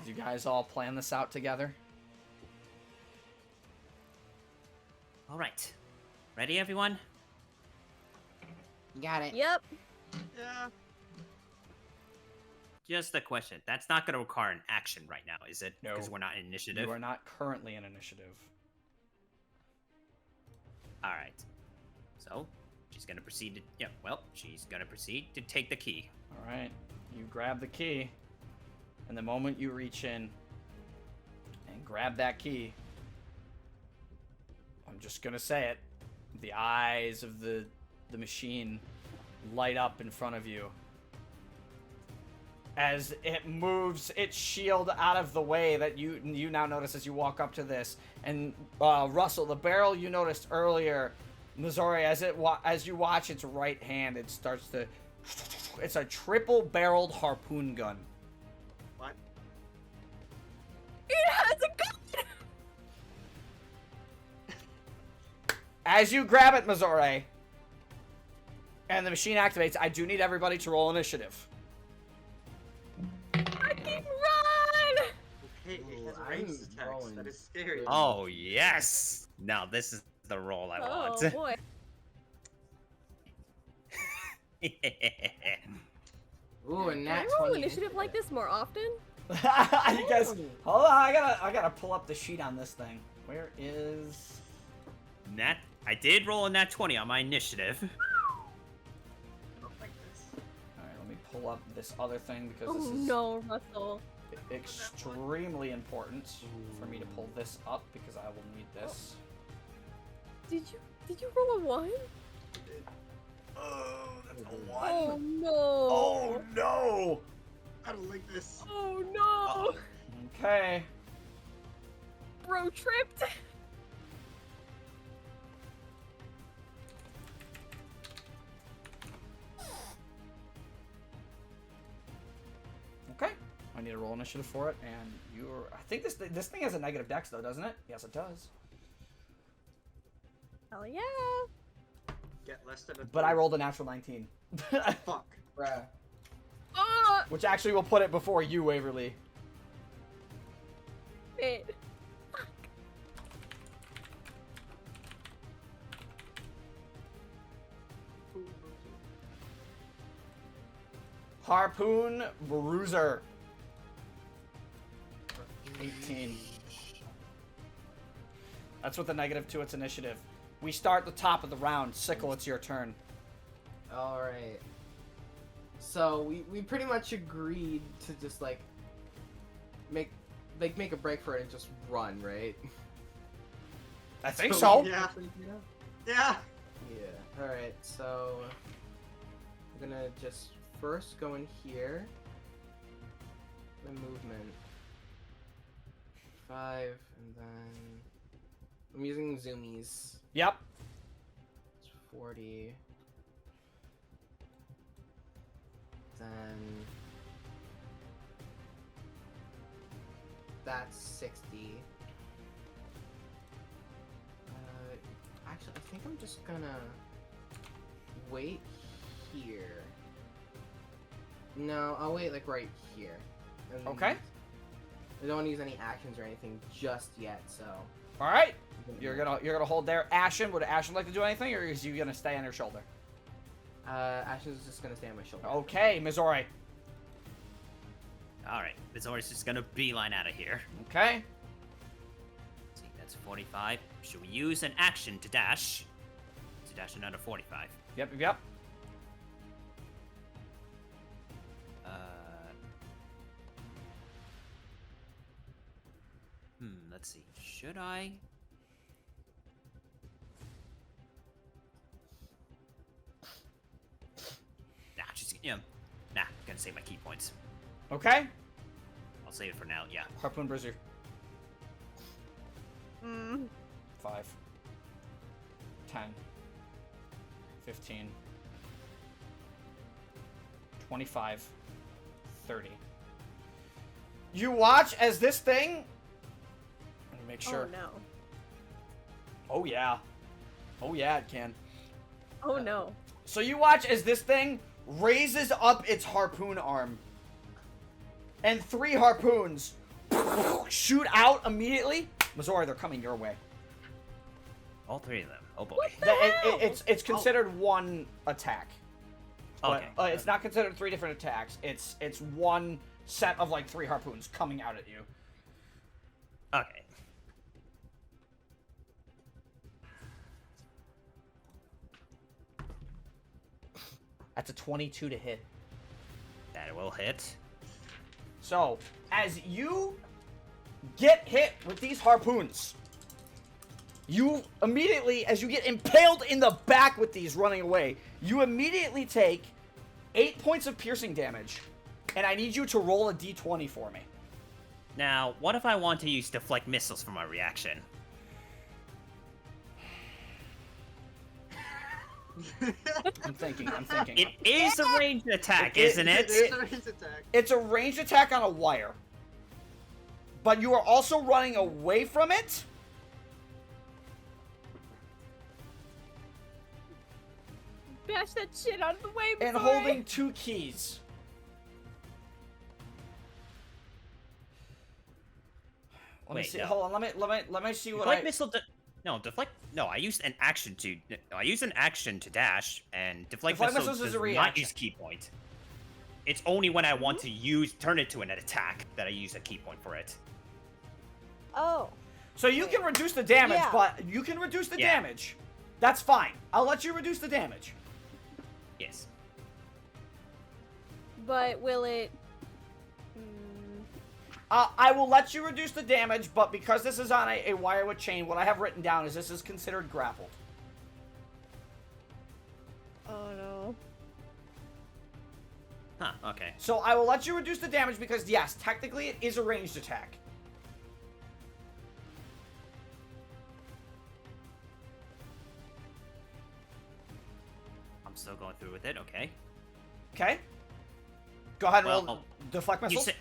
Did you guys all plan this out together? All right. Ready, everyone? Got it. Yep. Yeah. Just a question. That's not gonna require an action right now, is it? No. Because we're not in initiative. You are not currently in initiative. All right. So she's gonna proceed to. Yeah. Well, she's gonna proceed to take the key. All right. You grab the key, and the moment you reach in and grab that key, I'm just gonna say it. The eyes of the machine light up in front of you as it moves its shield out of the way that you now notice as you walk up to this. And Russell, the barrel you noticed earlier, Missouri, as you watch its right hand, it starts to. It's a triple-barreled harpoon gun. What? It has a gun. As you grab it, Missouri, and the machine activates, I do need everybody to roll initiative. Fucking run! Okay, it has Ooh, ranged I'm attacks. rolling That is scary. good. Oh yes. Now this is the roll I Oh want. boy. Ooh, and Can that I roll 20 initiative like this more often? You guys, hold on, I gotta pull up the sheet on this thing. Where is? Nat. I did roll a nat 20 on my initiative. I don't like this. All right, let me pull up this other thing because Oh this is no, Russell. extremely important for me to pull this up because I will need this. Did you roll a 1? Oh, that's a Oh no. Oh no! I don't like this. Oh no. Okay. Bro tripped. Okay. I need to roll initiative for it, and you're. I think this thing has a negative dex though, doesn't it? Yes, it does. Hell yeah. Get less than a. But I rolled a natural 19, Fuck. Bruh. Oh, which actually will put it before you, Waverly. wait. Harpoon Bruiser. 18. That's with the negative to its initiative. We start the top of the round. Sickle, it's your turn. Alright. So we pretty much agreed to just like make a break for it and just run, right? I think we so. Yeah. actually do that? Yeah. Yeah. Alright, so I'm gonna just first go in here. The movement. 5 and then I'm using zoomies. Yep. It's 40. Then that's 60. Actually, I think I'm just gonna wait here. No, I'll wait like right here. And Okay. I don't want to use any actions or anything just yet, so. All right. You're gonna hold there. Ashen, would Ashen like to do anything, or is you gonna stay on your shoulder? Ashen's just gonna stay on my shoulder. Okay, Mizori. All right, Mizori's just gonna beeline out of here. Okay. Let's see, that's 45. Should we use an action to dash? To dash another 45. Yep. Let's see. Should I? Nah, gonna save my key points. Okay. I'll save it for now, yeah. Harpoon Bruiser. Mm. 5. 10. 15. 25. 30. You watch as this thing... Let me make sure. Oh no. Oh, yeah. Oh, yeah, it can. Oh no. So you watch as this thing raises up its harpoon arm. And 3 harpoons shoot out immediately. Mizori, they're coming your way. All 3 of them. Oh boy. It's considered one attack. Okay. But, it's not considered 3 different attacks. It's one set of like 3 harpoons coming out at you. Okay. That's a 22 to hit. That will hit. So, as you get hit with these harpoons, you immediately, as you get impaled in the back with these running away, you immediately take 8 points of piercing damage. And I need you to roll a d20 for me. Now, what if I want to use deflect missiles for my reaction? I'm thinking. It is a ranged attack, isn't it? It is a ranged attack. It's a ranged attack on a wire. But you are also running away from it. Bash that shit out of the way, And boy. holding 2 keys. Let me Wait, see. no. Hold on. Let me see what Deflect I. missile. No, deflect. No, I used an action to. No, I used an action to dash, and deflect Deflect missile missiles is does a not reaction. use key point. It's only when I want to turn it to an attack that I use a key point for it. Oh. So you can reduce the damage, Yeah. but you can reduce the Yeah. damage. That's fine. I'll let you reduce the damage. Yes. But will it... I will let you reduce the damage, but because this is on a wire with chain, what I have written down is this is considered grappled. Oh no. Huh. Okay. So I will let you reduce the damage because, yes, technically it is a ranged attack. I'm still going through with it. Okay. Okay? Go ahead and roll Well, deflect You missiles. say.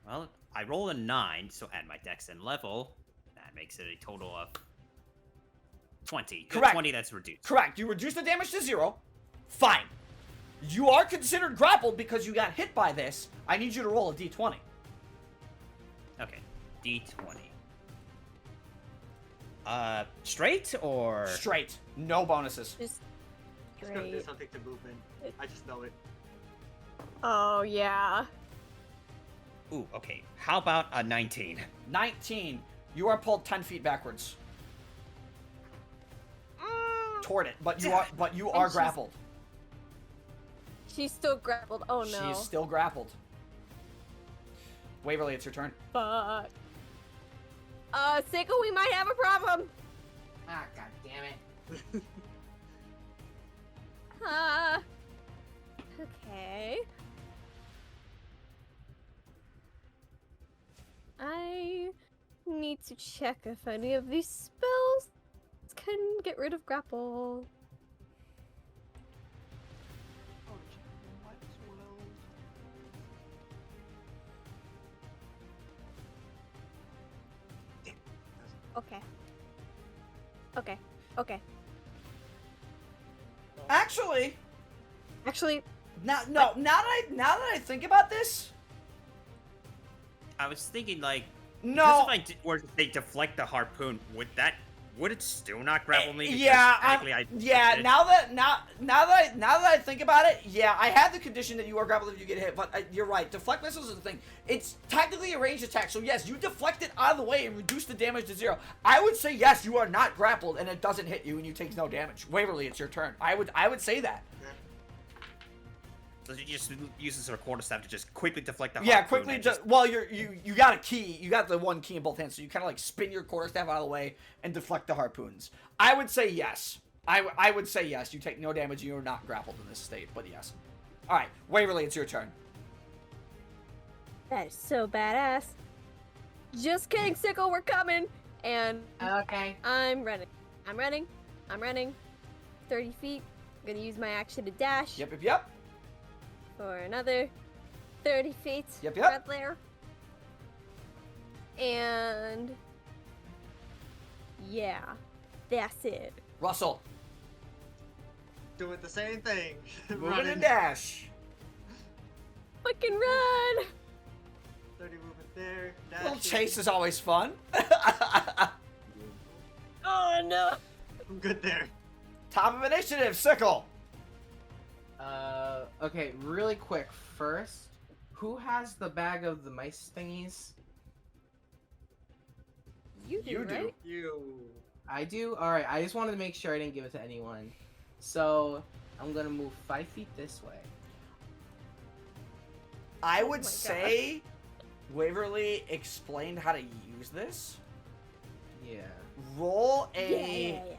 Well, I roll a 9, so add my dex and level. That makes it a total of 20. The Correct. 20 that's reduced. Correct. You reduce the damage to 0. Fine. You are considered grappled because you got hit by this. I need you to roll a d20. Okay. D20. Straight or Straight. No bonuses. Just It's gonna do great. something to movement. I just know it. Oh yeah. Ooh, okay. How about a 19? 19. You are pulled 10 feet backwards toward it, but you are she's- grappled. She's still grappled. Oh no. She's still grappled. Waverly, it's your turn. Fuck. Sickle, we might have a problem. Ah, god damn it. Okay. I need to check if any of these spells can get rid of grapple. Oh, might as well. Okay. Okay. Okay. Actually, Actually, now that I think about this, I was thinking like, no. because if I were to say deflect the harpoon, would it still not grapple me? Because Yeah, technically I yeah. did. Now that I think about it, yeah, I had the condition that you are grappled if you get hit, but you're right. Deflect missiles is the thing. It's technically a ranged attack, so yes, you deflect it out of the way and reduce the damage to 0. I would say yes, you are not grappled and it doesn't hit you and you take no damage. Waverly, it's your turn. I would say that. So she just uses her quarterstaff to just quickly deflect the Yeah, harpoon quickly. and Just well, you got a key. You got the one key in both hands, so you kind of like spin your quarterstaff out of the way and deflect the harpoons. I would say yes. I would say yes. You take no damage. You are not grappled in this state, but yes. All right, Waverly, it's your turn. that is so badass. Just kidding, Sickle, we're coming. And Okay. I'm running. I'm running. I'm running. 30 feet. I'm gonna use my action to dash Yep. for another 30 feet. Yep. Right there. And yeah, that's it. Russell, Doing the same thing. moving Running. and dash. Fucking run! 30 movement there. Little Dashing. chase is always fun. Oh no! I'm good there. Top of initiative, Sickle. Okay, really quick. First, who has the bag of the mice thingies? You do, You do. right? You. I do? Alright, I just wanted to make sure I didn't give it to anyone. So, I'm gonna move 5 feet this way. I Oh would my say Waverly explained how to use this. Yeah. Roll Yeah. a.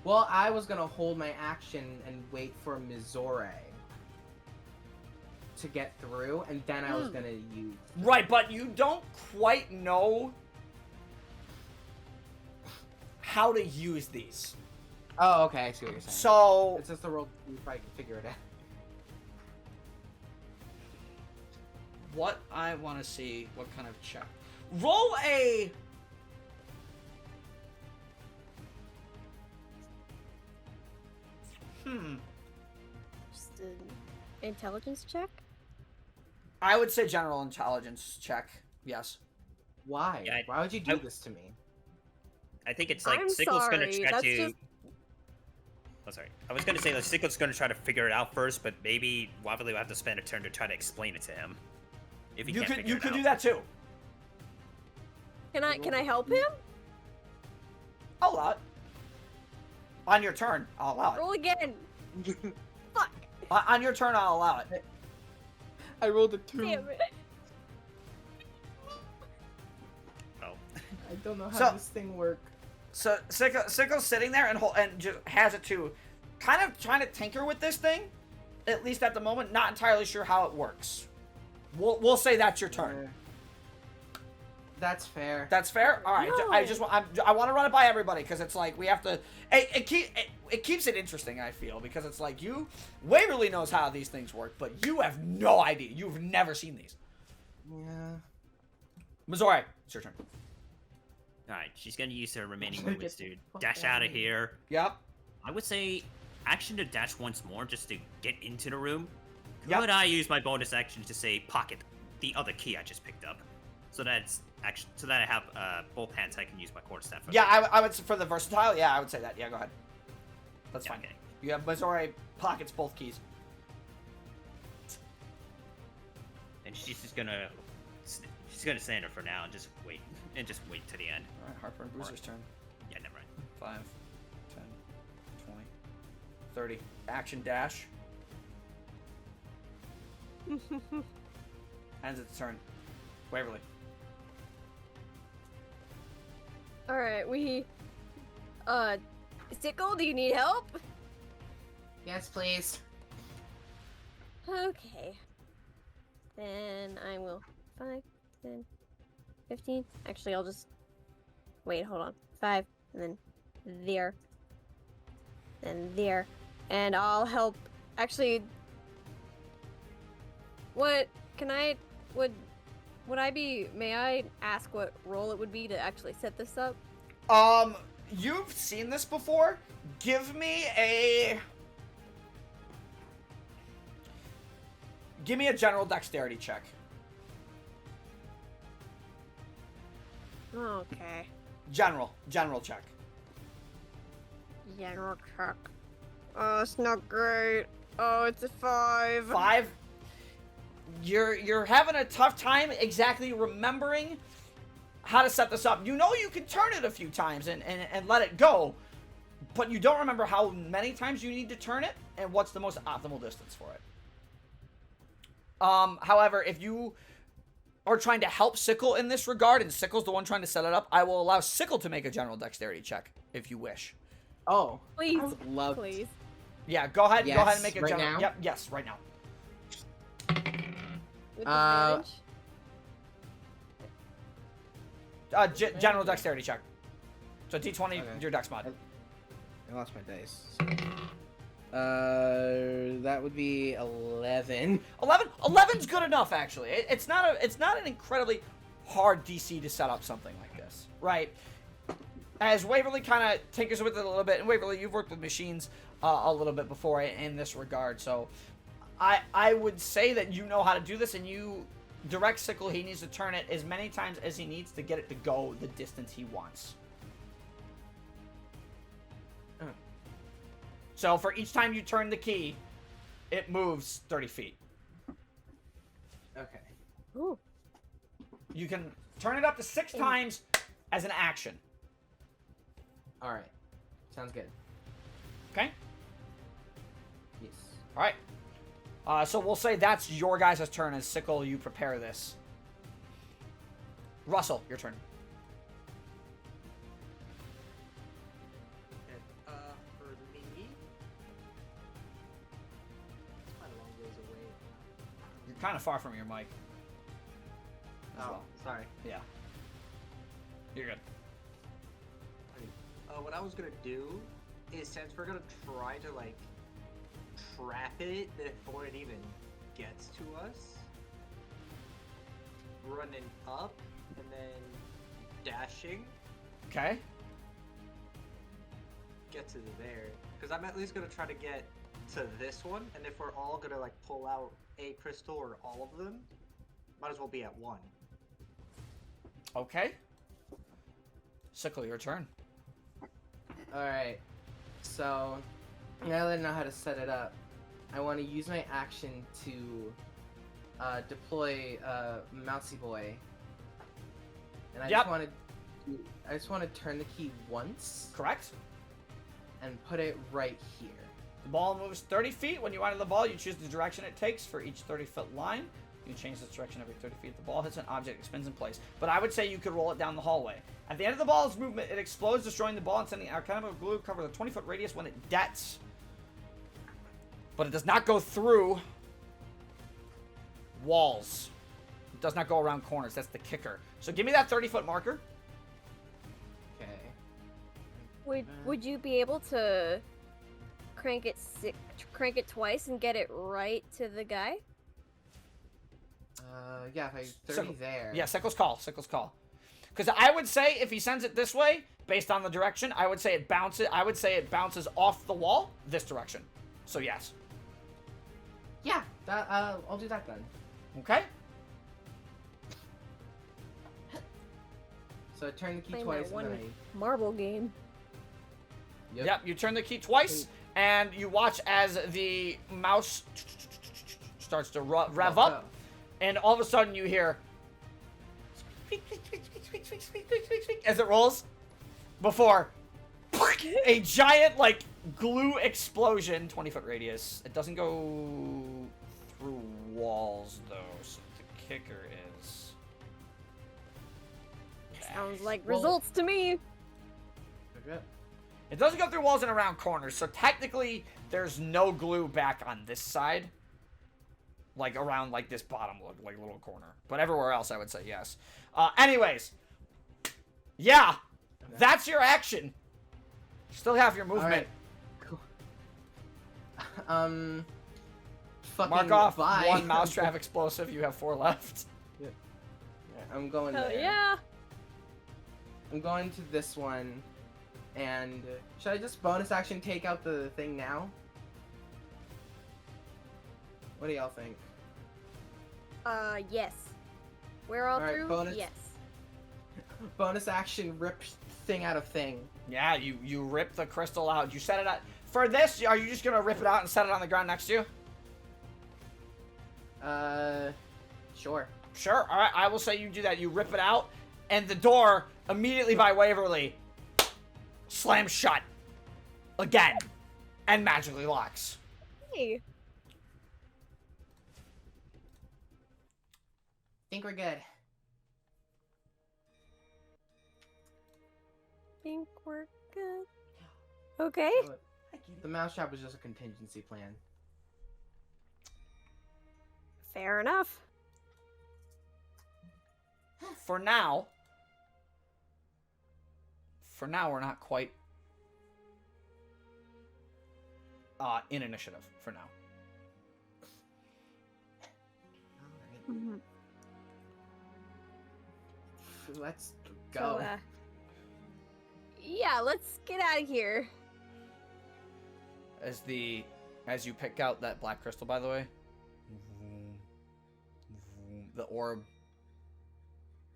Well, I was gonna hold my action and wait for Mizore to get through, and then I was gonna use. Right, but you don't quite know how to use these. Oh, okay, I see what you're saying. So, It's just a roll to see if I can figure it out. what I want to see, what kind of check? Roll a. Just an intelligence check? I would say general intelligence check. Yes. Why? Yeah, Why would you do this to me? I think it's like I'm Sickle's gonna sorry, try that's to. just- Oh, sorry. I was gonna say like Sickle's gonna try to figure it out first, but maybe Waverly will have to spend a turn to try to explain it to him. If he You can't could figure it out. do that too. Can I help him? I'll allow it. On your turn, I'll allow it. Roll again. Fuck. On your turn, I'll allow it. I rolled a 2. Damn it. Oh. I don't know how So- this thing works. So Sickle's sitting there and just has it to, kind of trying to tinker with this thing, at least at the moment. Not entirely sure how it works. We'll say that's your turn. That's fair. That's fair. All right. No. I want to run it by everybody because it's like we have to. It keeps it interesting. I feel because it's like Waverly knows how these things work, but you have no idea. You've never seen these. Yeah. Missouri, it's your turn. Alright, she's gonna use her remaining Gonna movements get to the fuck dash out out of of here. Yep. I would say action to dash once more just to get into the room. Yep. Could I use my bonus action to say pocket the other key I just picked up? So that's actually so that I have both hands I can use my quarterstaff. for Yeah, that. I would for the versatile. Yeah, I would say that. Yeah, go ahead. That's Yeah, fine. okay. You have Missouri pockets both keys. And she's just gonna stand her for now and just wait to the end. All right, Harper and Bruiser's turn. Yeah, never mind. 5, 10, 20, 30. Action dash. Ends its turn. Waverly. Alright, Sickle, do you need help? Yes, please. Okay. Then I will 5, 10, 15? Actually, I'll just... Wait, hold on. 5, and then there. And there. And I'll help... Actually... What... Can I... Would I be... May I ask what role it would be to actually set this up? You've seen this before. Give me a general dexterity check. Okay. General check. General check. Oh, it's not great. Oh, it's a 5. 5. You're having a tough time exactly remembering how to set this up. You know you can turn it a few times and let it go, but you don't remember how many times you need to turn it and what's the most optimal distance for it. However, if you are trying to help Sickle in this regard, and Sickle's the one trying to set it up, I will allow Sickle to make a general dexterity check if you wish. Oh, Please. I would love. Please. Yeah, go ahead. Yes, Go ahead and make a right general. now? Yep. Yes, right now. With Uh, advantage? General dexterity check. So D20, Okay. your dex mod. I lost my dice. That would be 11. 11's good enough, actually. It's not an incredibly hard DC to set up something like this, right? As Waverly kind of tinkers with it a little bit, and Waverly, you've worked with machines a little bit before in this regard, so I would say that you know how to do this, and you direct Sickle. He needs to turn it as many times as he needs to get it to go the distance he wants. So for each time you turn the key, it moves 30 feet. Okay. Ooh. You can turn it up to 6 times as an action. All right. Sounds good. Okay? Yes. Alright. So we'll say that's your guys' turn as Sickle, you prepare this. Russell, your turn. And, for me, it's quite a long ways away. You're kind of far from your mic. As Oh, well. sorry. Yeah. You're good. What I was gonna do is, since we're gonna try to like trap it before it even gets to us, running up and then dashing, Okay. get to there. Because I'm at least gonna try to get to this one, and if we're all gonna like pull out a crystal or all of them, might as well be at one. Okay. Sickle, your turn. All right. So now that I know how to set it up, I want to use my action to deploy Mousy Boy, and I Yep. just want to turn the key once Correct. and put it right here. The ball moves 30 feet. When you enter the ball, you choose the direction it takes for each 30-foot line. You change this direction every 30 feet. The ball hits an object, it spins in place. But I would say you could roll it down the hallway. At the end of the ball's movement, it explodes, destroying the ball and sending out kind of a glue covers a 20-foot radius when it dets. But it does not go through walls. It does not go around corners. That's the kicker. So give me that 30-foot marker. Okay. Would you be able to crank it twice and get it right to the guy? Yeah, if I 30 Sickle. there. Yeah, Sickle's call. Because I would say if he sends it this way, based on the direction, I would say it bounces off the wall this direction. So yes. Yeah, that I'll do that then. Okay. So I turn the key Playing twice that and then one marble game. Yep. You turn the key twice, and you watch as the mouse starts to rev up, and all of a sudden you hear as it rolls before a giant like glue explosion, 20-foot radius. It doesn't go through walls though, so the kicker is Sounds like Well- results to me. Okay. it doesn't go through walls and around corners, so technically there's no glue back on this side. like around like this bottom like little corner. But everywhere else, I would say yes. Anyways, yeah, that's your action. Still have your movement. All right. Cool. Fucking Mark off bye. 1 mousetrap explosive. You have 4 left. Yeah, I'm going Hell there. yeah. I'm going to this one, and should I just bonus action take out the thing now? What do y'all think? Yes. We're all Alright, through? bonus. Yes. Bonus action, rip thing out of thing. Yeah, you rip the crystal out. You set it out. For this, are you just gonna rip it out and set it on the ground next to you? Sure. Sure. All right, I will say you do that. You rip it out, and the door immediately by Waverly slams shut again, and magically locks. Hey. Think we're good. Think we're good. Okay. The mousetrap was just a contingency plan. Fair enough. For now, we're not quite in initiative for now. Mhm. Let's So, go. yeah, let's get out of here. As you pick out that black crystal, by the way, the orb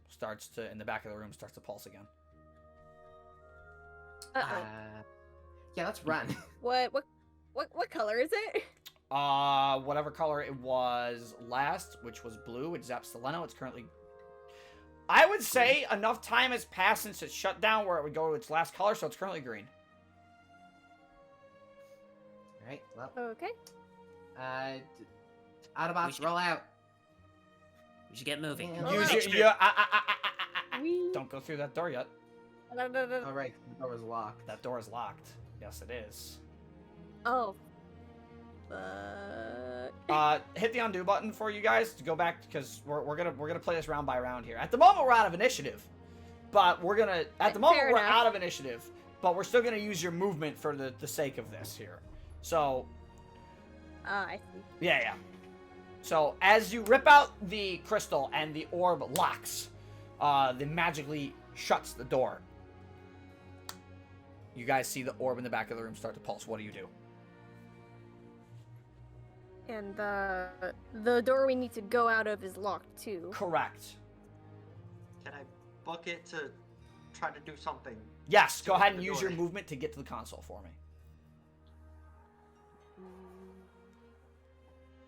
starts to, in the back of the room, starts to pulse again. Uh-oh. Yeah, let's run. What color is it? Whatever color it was last, which was blue, which zaps the Leno, it's currently... I would say enough time has passed since it shut down where it would go to its last color, so it's currently green. Alright, well. Okay. Autobots, roll out. We should get moving. Yeah. Use your... Don't go through that door yet. Alright, the door was locked. That door is locked. Yes, it is. Oh. Fuck. Hit the undo button for you guys to go back, because we're gonna play this round by round here. At the moment, we're out of initiative, but we're gonna... At the moment, Fair we're enough. out of initiative, but we're still gonna use your movement for the sake of this here. So... I see. Yeah. So, as you rip out the crystal and the orb locks, then magically shuts the door. You guys see the orb in the back of the room start to pulse. What do you do? And the door we need to go out of is locked too. Correct. Can I book it to try to do something? Yes, go Open ahead and the use door. your movement to get to the console for me.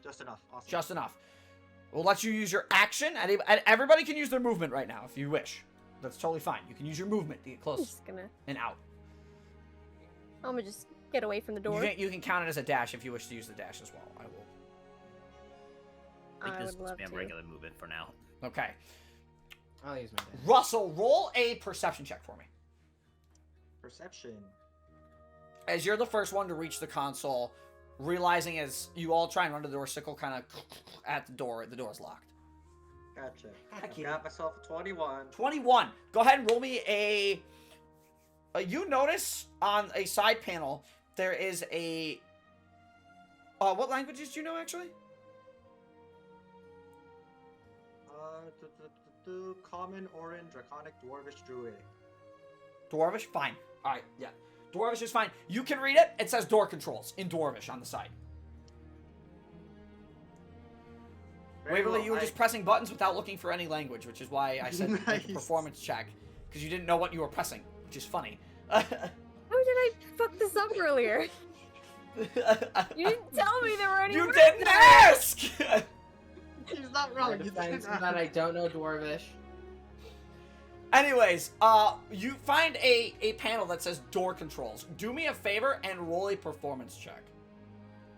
Just enough. Awesome. Just enough. We'll let you use your action. And everybody can use their movement right now if you wish. That's totally fine. You can use your movement to get I'm close just gonna. and out. I'm gonna just get away from the door. You can count it as a dash if you wish to use the dash as well. I will. I think I this would will love spam to. regular movement for now. Okay. I'll use my dash. Russell, roll a perception check for me. Perception. As you're the first one to reach the console, realizing as you all try and run to the door, Sickle kind of at the door is locked. Gotcha. Heck I yeah. got myself a 21. 21. Go ahead and roll me a... you notice on a side panel, there is a... what languages do you know, actually? Common, Orin, Draconic, Dwarvish, Druid. Dwarvish? Fine. Alright, yeah. Dwarvish is fine. You can read it. It says door controls in Dwarvish on the side. Very Waverly, well, you were just pressing buttons without looking for any language, which is why I said make a Nice. performance check. Because you didn't know what you were pressing, which is funny. How did I fuck this up earlier? You didn't tell me there were any. You words didn't there. ask! He's not My wrong. You defense didn't that I don't know Dwarvish. Anyways, you find a panel that says door controls. Do me a favor and roll a performance check.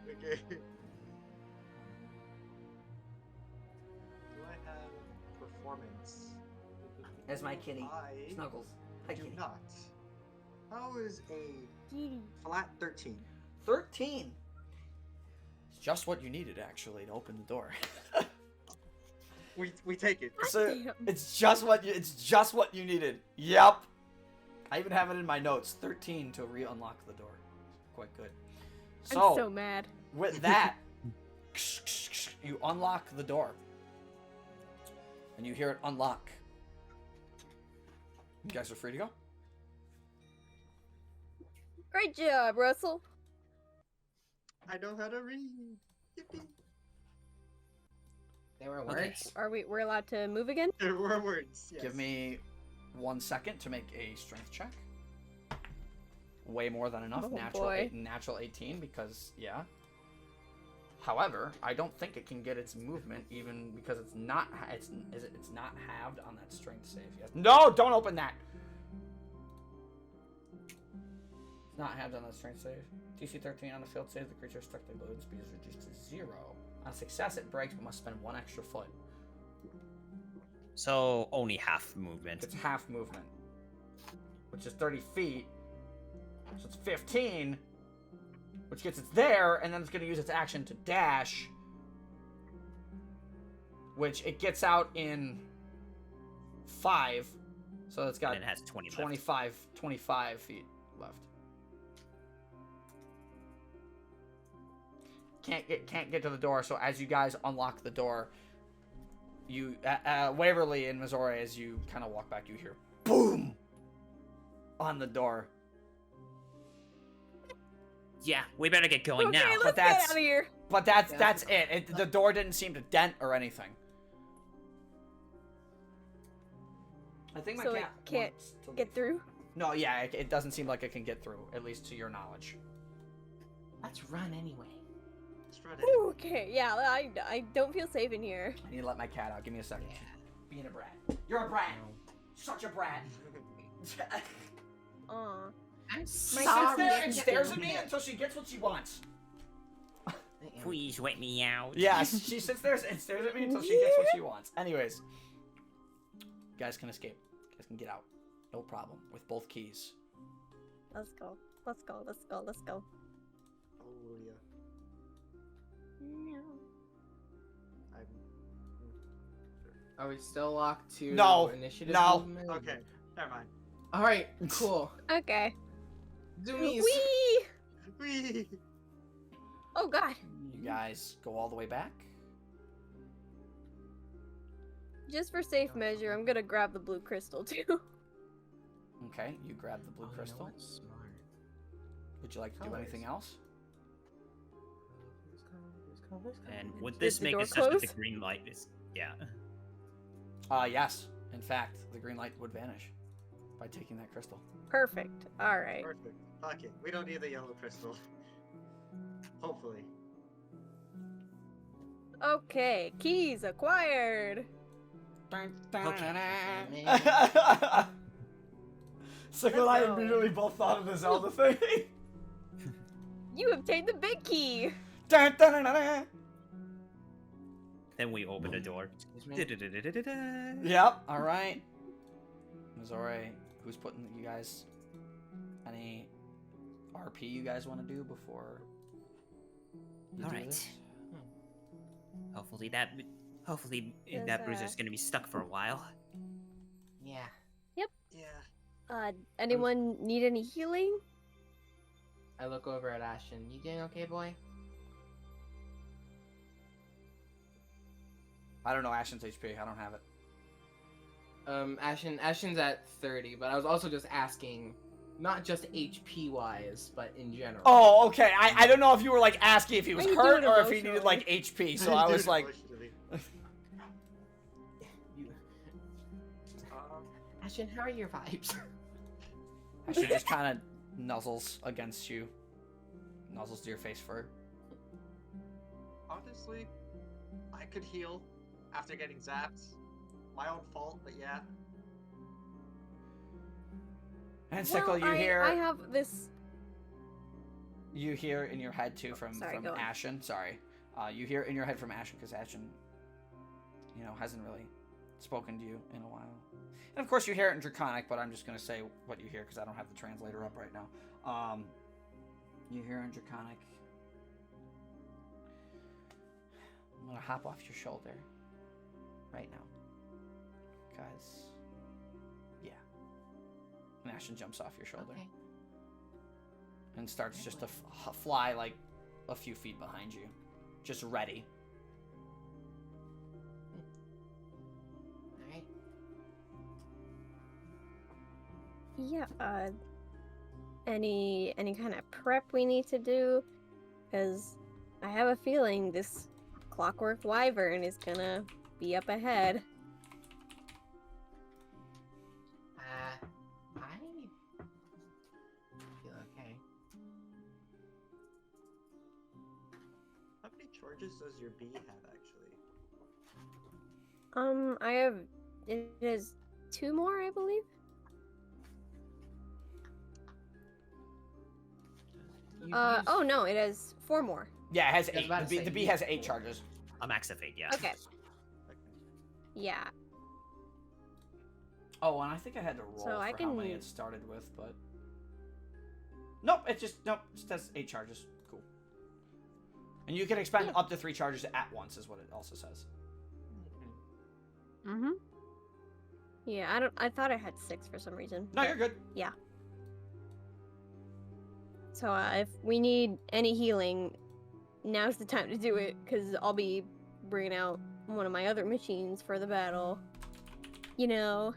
Okay. Do I have performance? As my kitty. I Snuggles. Hi, do kitty. not. How is a Kitty. flat 13? 13. It's just what you needed, actually, to open the door. We take it. So Damn. it's just what you needed. Yep. I even have it in my notes. 13 to re-unlock the door. Quite good. I'm so mad. With that, you unlock the door. And you hear it unlock. You guys are free to go. Great job, Russell. I know how to read. Yippee. There were Okay. words. We're allowed to move again? There were words. Yes. Give me 1 second to make a strength check. Way more than enough. Oh, natural boy. natural 18 because yeah. However, I don't think it can get its movement even because it's not it's not halved on that strength save yet. No, don't open that. It's not halved on that strength save. DC 13 on the field save, the creature's struck the load speed is reduced to 0. On success, it breaks but must spend 1 extra foot. So only half movement. It's half movement, which is 30 feet. So it's 15, which gets it there, and then it's going to use its action to dash, which it gets out in 5. So it's got And it has 20 left. 25 feet left. Can't get to the door. So as you guys unlock the door, you Waverly and Missouri, as you kind of walk back, you hear boom on the door. Yeah, we better get going Okay, now. let's But get that's- out of here. But that's it. The door didn't seem to dent or anything. I think my So it cat can't wants to Get leave. through. No, yeah, it doesn't seem like it can get through, at least to your knowledge. Let's run anyway. Let's run it. Ooh, okay, yeah, I don't feel safe in here. I need to let my cat out. Give me a second. Yeah. Being a brat. You're a brat. Such a brat. Aw. I'm She sorry. sits there and stares at me until she gets what she wants. Please wait me out. Yeah, she sits there and stares at me until she gets what she wants. Anyways, you guys can escape. You guys can get out. No problem. With both keys. Let's go. Let's go. Let's go. Let's go. Hallelujah. I'm... Are we still locked to No, initiative? no. movement? Okay, never mind. All right. Cool. Okay. Zoomies. Whee! Whee! Oh god. You guys go all the way back. Just for safe measure, I'm gonna grab the blue crystal too. Okay, you grab the blue Oh, you know crystal. what's smart? Would you like to do Colors. anything else? And would Did this the make door it such that the close? green light is... Yeah. Yes. In fact, the green light would vanish by taking that crystal. Perfect. All right. Perfect. Fuck it. We don't need the yellow crystal. Hopefully. Okay. Keys acquired. Sickle and I Let's go. immediately both thought of the Zelda thing. You obtained the big key. Dun, dun, dun, dun, dun. Then we open the door. Excuse me? Da-da-da-da-da-da. Yep. All right. Missouri, who's putting you guys? Any RP you guys want to do before? You All do right. this? Hopefully Does, that bruiser's gonna be stuck for a while. Yeah. Yeah. Anyone need any healing? I look over at Ashton. You doing okay, boy? I don't know Ashton's HP. I don't have it. Ashton's at 30, but I was also just asking, not just HP wise, but in general. Oh, okay. I don't know if you were like asking if he was Maybe hurt do it or if he needed emotionally. like HP. So I was like, Emotionally. You... Um, Ashton, how are your vibes? Ashton just kind of nuzzles against you, nuzzles to your face fur. honestly, I could heal after getting zapped. My own fault, but yeah. And Sickle, you Well, hear I have this. you hear in your head too from Sorry, go on. Ashen. Sorry, you hear in your head from Ashen because Ashen, hasn't really spoken to you in a while. And of course you hear it in Draconic, but I'm just gonna say what you hear because I don't have the translator up right now. You hear in Draconic. I'm gonna hop off your shoulder right now. Because, yeah. And Ashen jumps off your shoulder. Okay. And starts just to fly like a few feet behind you. Just ready. Alright. Yeah, any kind of prep we need to do? Because I have a feeling this Clockwork Wyvern is gonna be up ahead. I feel okay. How many charges does your bee have actually? I have, it is 2 more, I believe. Oh no, it has 4 more. Yeah, it has I was 8. about to The say, bee has 8 charges. A max of 8, yeah. Okay. Yeah. Oh, and I think I had to roll So I for how many can- it started with, but... Nope, it just says 8 charges. Cool. And you can expend up to 3 charges at once, is what it also says. Mm-hmm. Yeah, I thought I had 6 for some reason. No, you're good. Yeah. So if we need any healing, now's the time to do it, because I'll be bringing out one of my other machines for the battle. You know.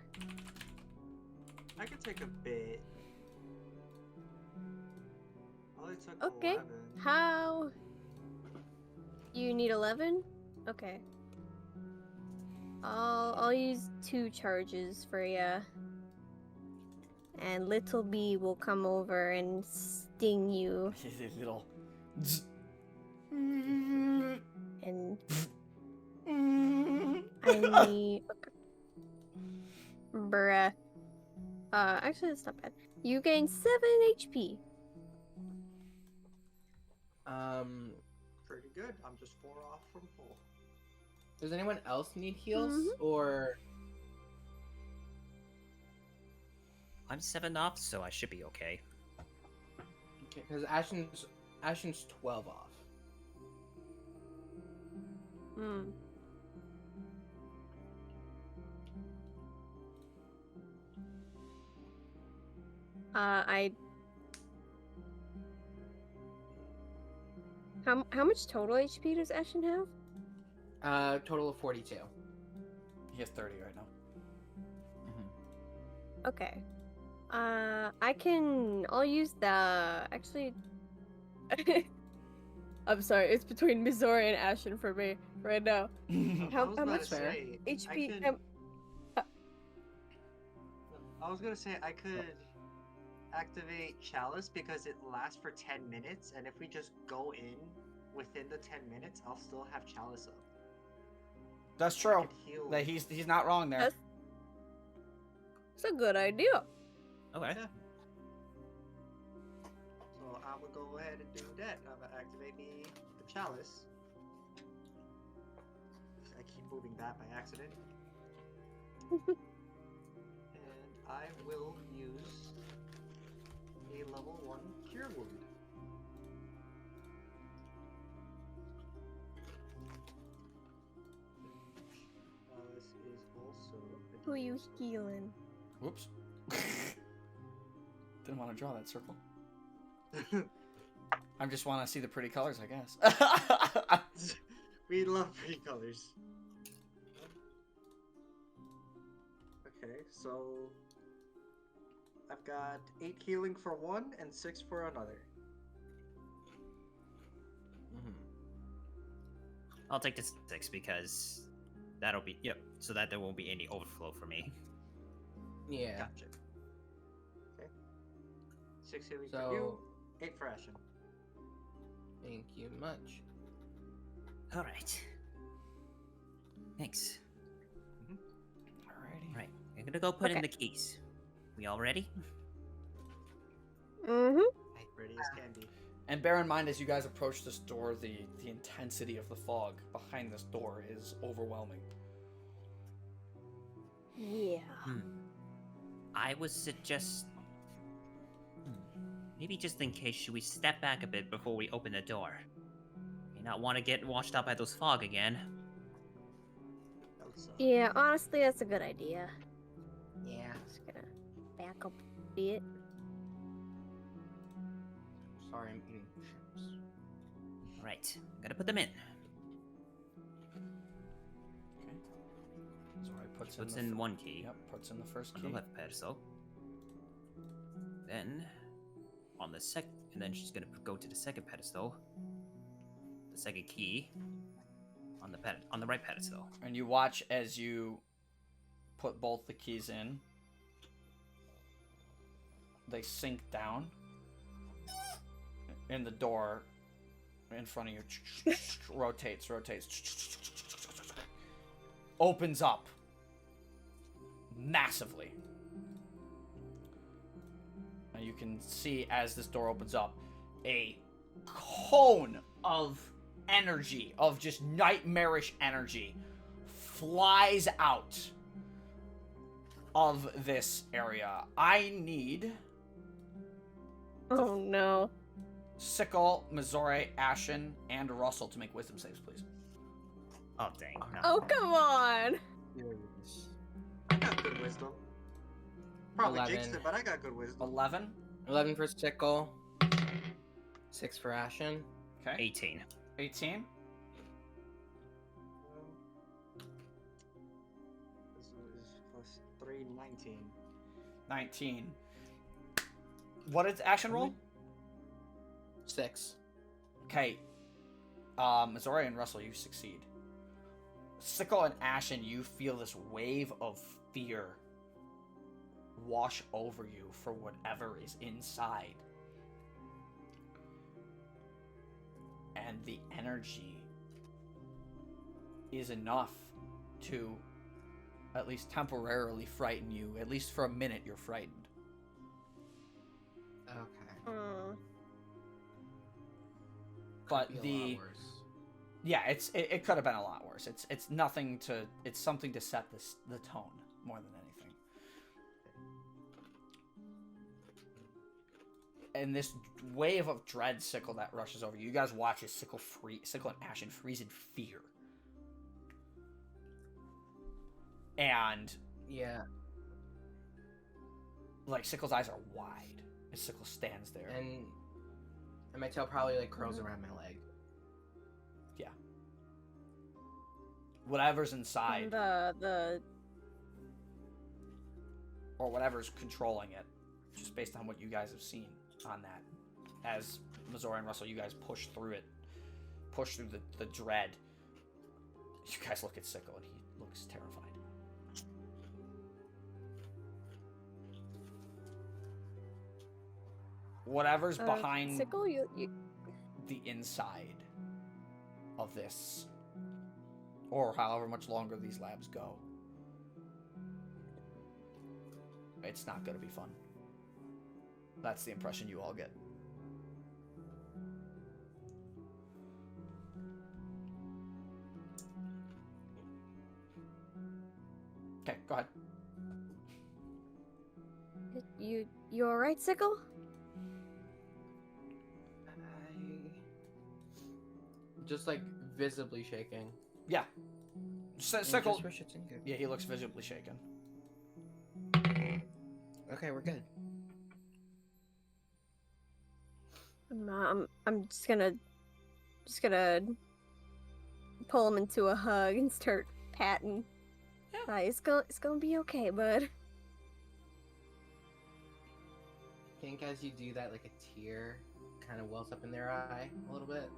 I could take a bit. I only took Okay. 11. How? You need 11? Okay. I'll use 2 charges for ya. And Little Bee will come over and sting you. Little... And I need... Okay. Bruh. Actually, that's not bad. You gain 7 HP. Pretty good. I'm just 4 off from full. Does anyone else need heals? Mhm. Or I'm 7 off, so I should be okay. okay, because Ashen's 12 off. Hmm. How much total HP does Ashen have? Total of 42. He has 30 right now. Okay. I'll use the, actually, I'm sorry, it's between Missouri and Ashen for me right now. How I was about much to say, HP? I was gonna say I could activate Chalice because it lasts for 10 minutes, and if we just go in within the 10 minutes, I'll still have Chalice up. That's I true. could heal. That he's not wrong there. It's a good idea. Okay. Yeah. So I will go ahead and do that. I'm gonna activate the Chalice. I keep moving that by accident. And I will use a level 1 Cure Wound. Chalice is also a Who you D6. healing? Whoops. Didn't want to draw that circle. I just want to see the pretty colors, I guess. We love pretty colors. Okay, so I've got 8 healing for one and 6 for another. I'll take the 6 because that'll be, yep, so that there won't be any overflow for me. Yeah. Gotcha. Okay. 6 healing for So- you, 8 for Ashen. Thank you much. Alright. Thanks. Alrighty. Alright, I'm gonna go put in Okay. the keys. We all ready? Mm-hmm. Ready as can be. And bear in mind, as you guys approach this door, the intensity of the fog behind this door is overwhelming. Yeah. I would suggest... maybe just in case, should we step back a bit before we open the door? not want to get washed out by those fog again. That was, Yeah, honestly, that's a good idea. Yeah. Just gonna back up a bit. Sorry, I'm eating chips. Right, gotta put them in. Okay. Zori puts, Puts the in one key Yep, puts in the first on key. the left pedestal. Then on the and then she's gonna go to the second pedestal. The second key on the right pedestal. And you watch as you put both the keys in. They sink down. And the door in front of you rotates. Opens up. Massively. And you can see as this door opens up, a cone of energy, of just nightmarish energy, flies out of this area. I need Oh no. Sickle, Missouri, Ashen, and Russell to make wisdom saves, please. Oh dang! No. Oh, come on. I got good wisdom. Probably 11. jinxed it, but I got good wisdom. 11. 11 for Sickle. 6 for Ashen. Okay. 18. 18. This is plus 3, 19. 19. What did Action roll? 6. Okay. Missouri and Russell, you succeed. Sickle and Ashen, you feel this wave of fear wash over you for whatever is inside. And the energy is enough to at least temporarily frighten you. At least for a minute, you're frightened. Okay. Hmm. But Be a lot the worse. yeah, it could have been a lot worse. It's nothing to it's something to set the tone more than anything. And this wave of dread Sickle that rushes over you. You guys watch as Sickle and Ashen freeze in fear. And Yeah. like Sickle's eyes are wide as Sickle stands there. And my tail probably like curls around my leg. Whatever's inside The or whatever's controlling it, just based on what you guys have seen on that. As Missouri and Russell, you guys push through it, push through the dread. You guys look at Sickle and he looks terrified. Whatever's behind Sickle, you the inside of this, or however much longer these labs go, it's not going to be fun. That's the impression you all get. Okay, go ahead. you all right, Sickle? Just like visibly shaking. Yeah. Sickle. Just for shits and giggles. Yeah, he looks visibly shaken. Okay, we're good. I'm just gonna pull him into a hug and start patting. Yeah. It's gonna be okay, bud. I think as you do that, like a tear kind of wells up in their eye a little bit.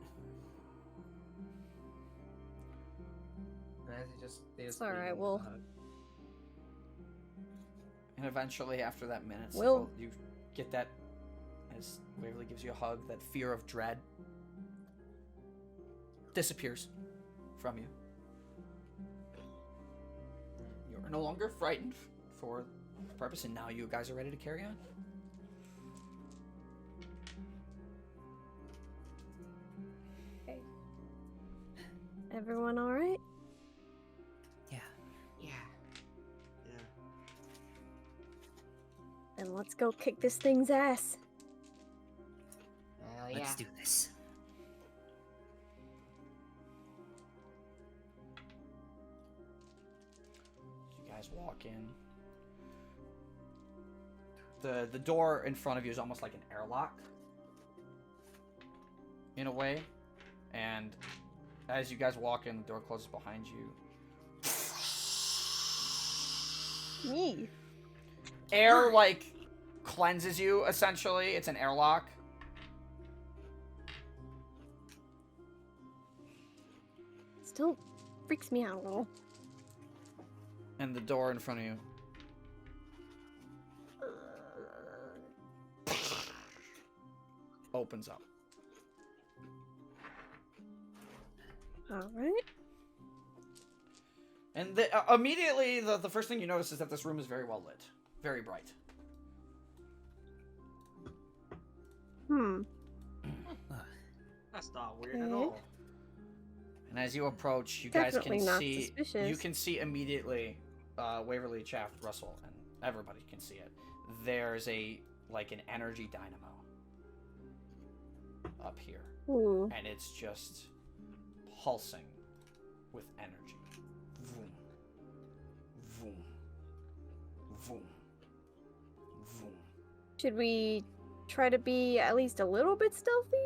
And as they just It's all lean right, into we'll- the hug. And eventually, after that minute, Will- Sickle, you get that, as Waverly gives you a hug, that fear of dread disappears from you. You're no longer frightened for the purpose, and now you guys are ready to carry on. Everyone all right? Yeah. Yeah. Yeah. Then let's go kick this thing's ass. Hell Let's yeah. do this. in. The door in front of you is almost like an airlock, in a way. And as you guys walk in, the door closes behind you. Me. Air, like, cleanses you, essentially. It's an airlock. Still freaks me out a little. And the door in front of you opens up. Alright. And immediately, the first thing you notice is that this room is very well lit. Very bright. That's not weird at all. And as you approach, you guys Definitely can not see... suspicious. You can see immediately, Waverly, Chaff, Russell, and everybody can see it. There's an energy dynamo up here. Ooh. And it's just pulsing with energy. Vroom. Vroom. Vroom. Vroom. Should we try to be at least a little bit stealthy?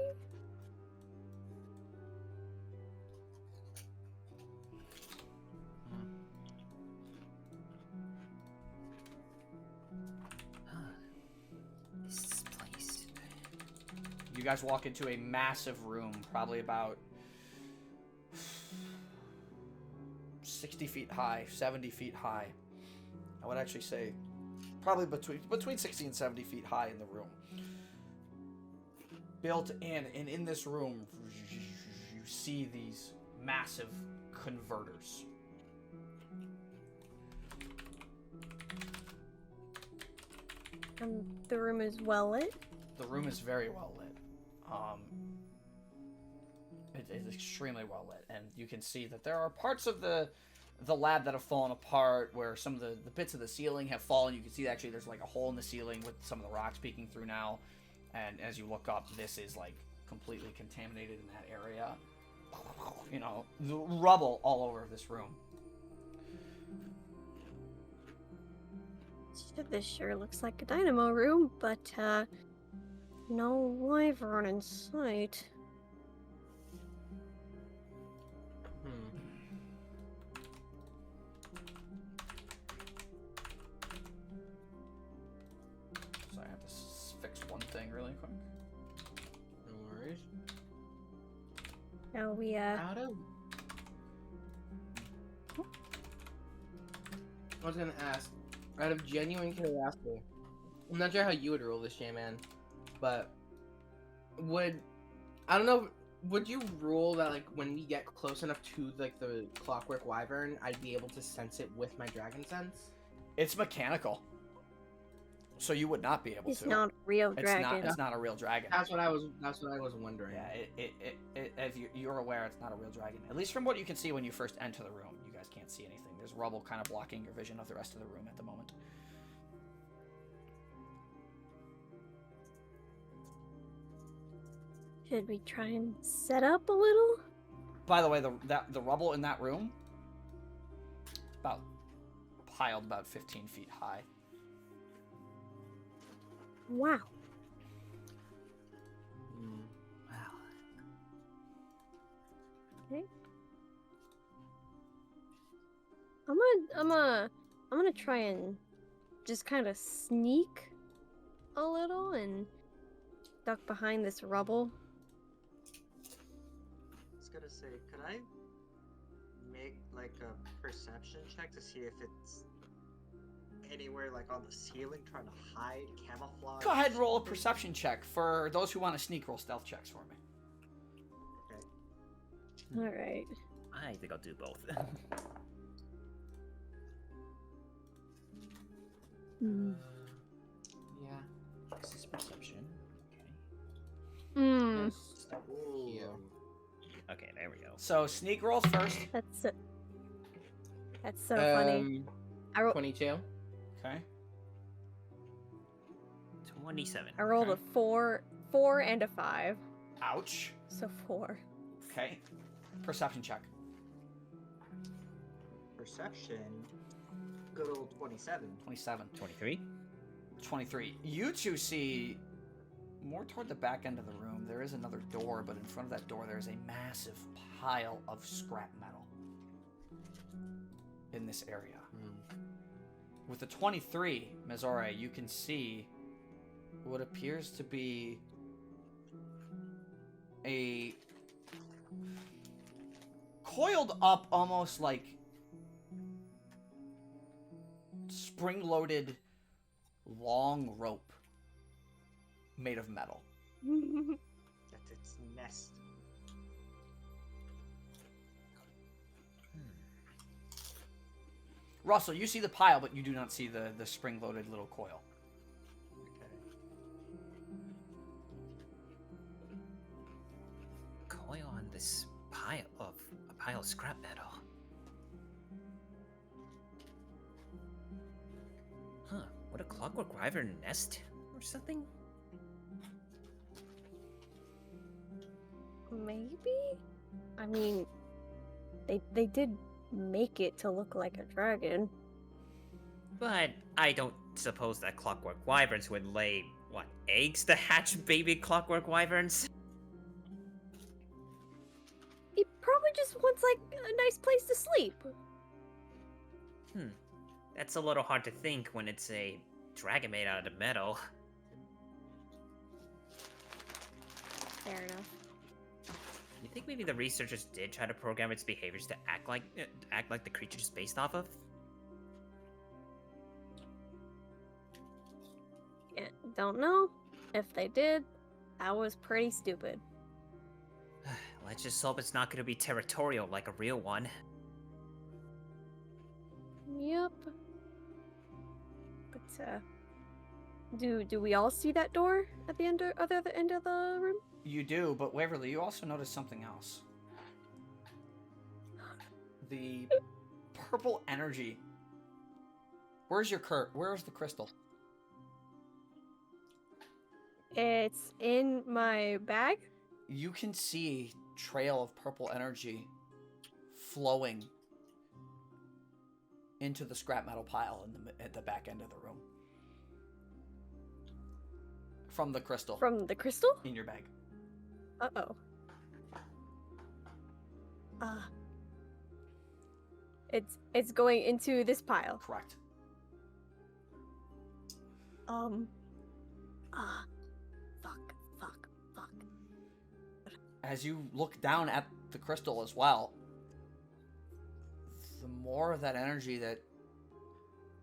This place. You guys walk into a massive room, probably about 60 feet high, 70 feet high. I would actually say probably between 60 and 70 feet high in the room. Built in, and in this room, you see these massive converters. The room is well lit. The room is very well lit. It is extremely well lit, and you can see that there are parts of the lab that have fallen apart, where some of the bits of the ceiling have fallen. You can see actually there's like a hole in the ceiling with some of the rocks peeking through now, and as you look up, this is like completely contaminated in that area. You know, the rubble all over this room. This sure looks like a dynamo room, but no wyvern in sight. So I have to fix one thing really quick. No worries. Now we Out of. I was gonna ask, out of genuine curiosity, I'm not sure how you would rule this, J-Man, but would you rule that like when we get close enough to like the Clockwork Wyvern, I'd be able to sense it with my dragon sense? It's mechanical, so you would not be able It's to. not a real dragon. It's not a real dragon. That's what I was wondering. Yeah, as you're aware, it's not a real dragon. At least from what you can see when you first enter the room. You guys can't see anything. There's rubble kind of blocking your vision of the rest of the room at the moment. Should we try and set up a little? By the way, the rubble in that room, piled about 15 feet high. Wow. Wow. Okay. I'm gonna try and just kind of sneak a little and duck behind this rubble. I was gonna say, could I make like a perception check to see if it's anywhere like on the ceiling trying to hide, camouflage? Go ahead and roll a perception check. For those who want to sneak, roll stealth checks for me. Okay. All right. I think I'll do both. Yeah. This is perception. Okay. Hmm. Ooh. Okay, there we go. So sneak rolls first. That's so funny. I 22. Okay. 27. I rolled Okay. a 4 and a 5, Ouch. so 4. Okay. Perception check. Perception. good old 27. 27. 23. 23. You two see more toward the back end of the room. There is another door, but in front of that door there is a massive pile of scrap metal in this area. With the 23, Mizore, you can see what appears to be a coiled up, almost like spring-loaded long rope made of metal. That's its nest. Russell, you see the pile, but you do not see the spring-loaded little coil. Coil on this pile of scrap metal. Huh? What a Clockwork Wyvern nest or something? Maybe? I mean, they did make it to look like a dragon. But I don't suppose that Clockwork Wyverns would lay, what, eggs to hatch baby Clockwork Wyverns? He probably just wants, like, a nice place to sleep. That's a little hard to think when it's a dragon made out of metal. Fair enough. You think maybe the researchers did try to program its behaviors to act like the creature it's based off of? Yeah, don't know. If they did, that was pretty stupid. Let's just hope it's not going to be territorial like a real one. Yep. But, do we all see that door at the other end of the room? You do, but Waverly, you also notice something else. The purple energy. Where's the crystal? It's in my bag. You can see trail of purple energy flowing into the scrap metal pile at the back end of the room. From the crystal. From the crystal? In your bag. Uh-oh. It's going into this pile. Correct. Fuck. As you look down at the crystal as well, the more of that energy that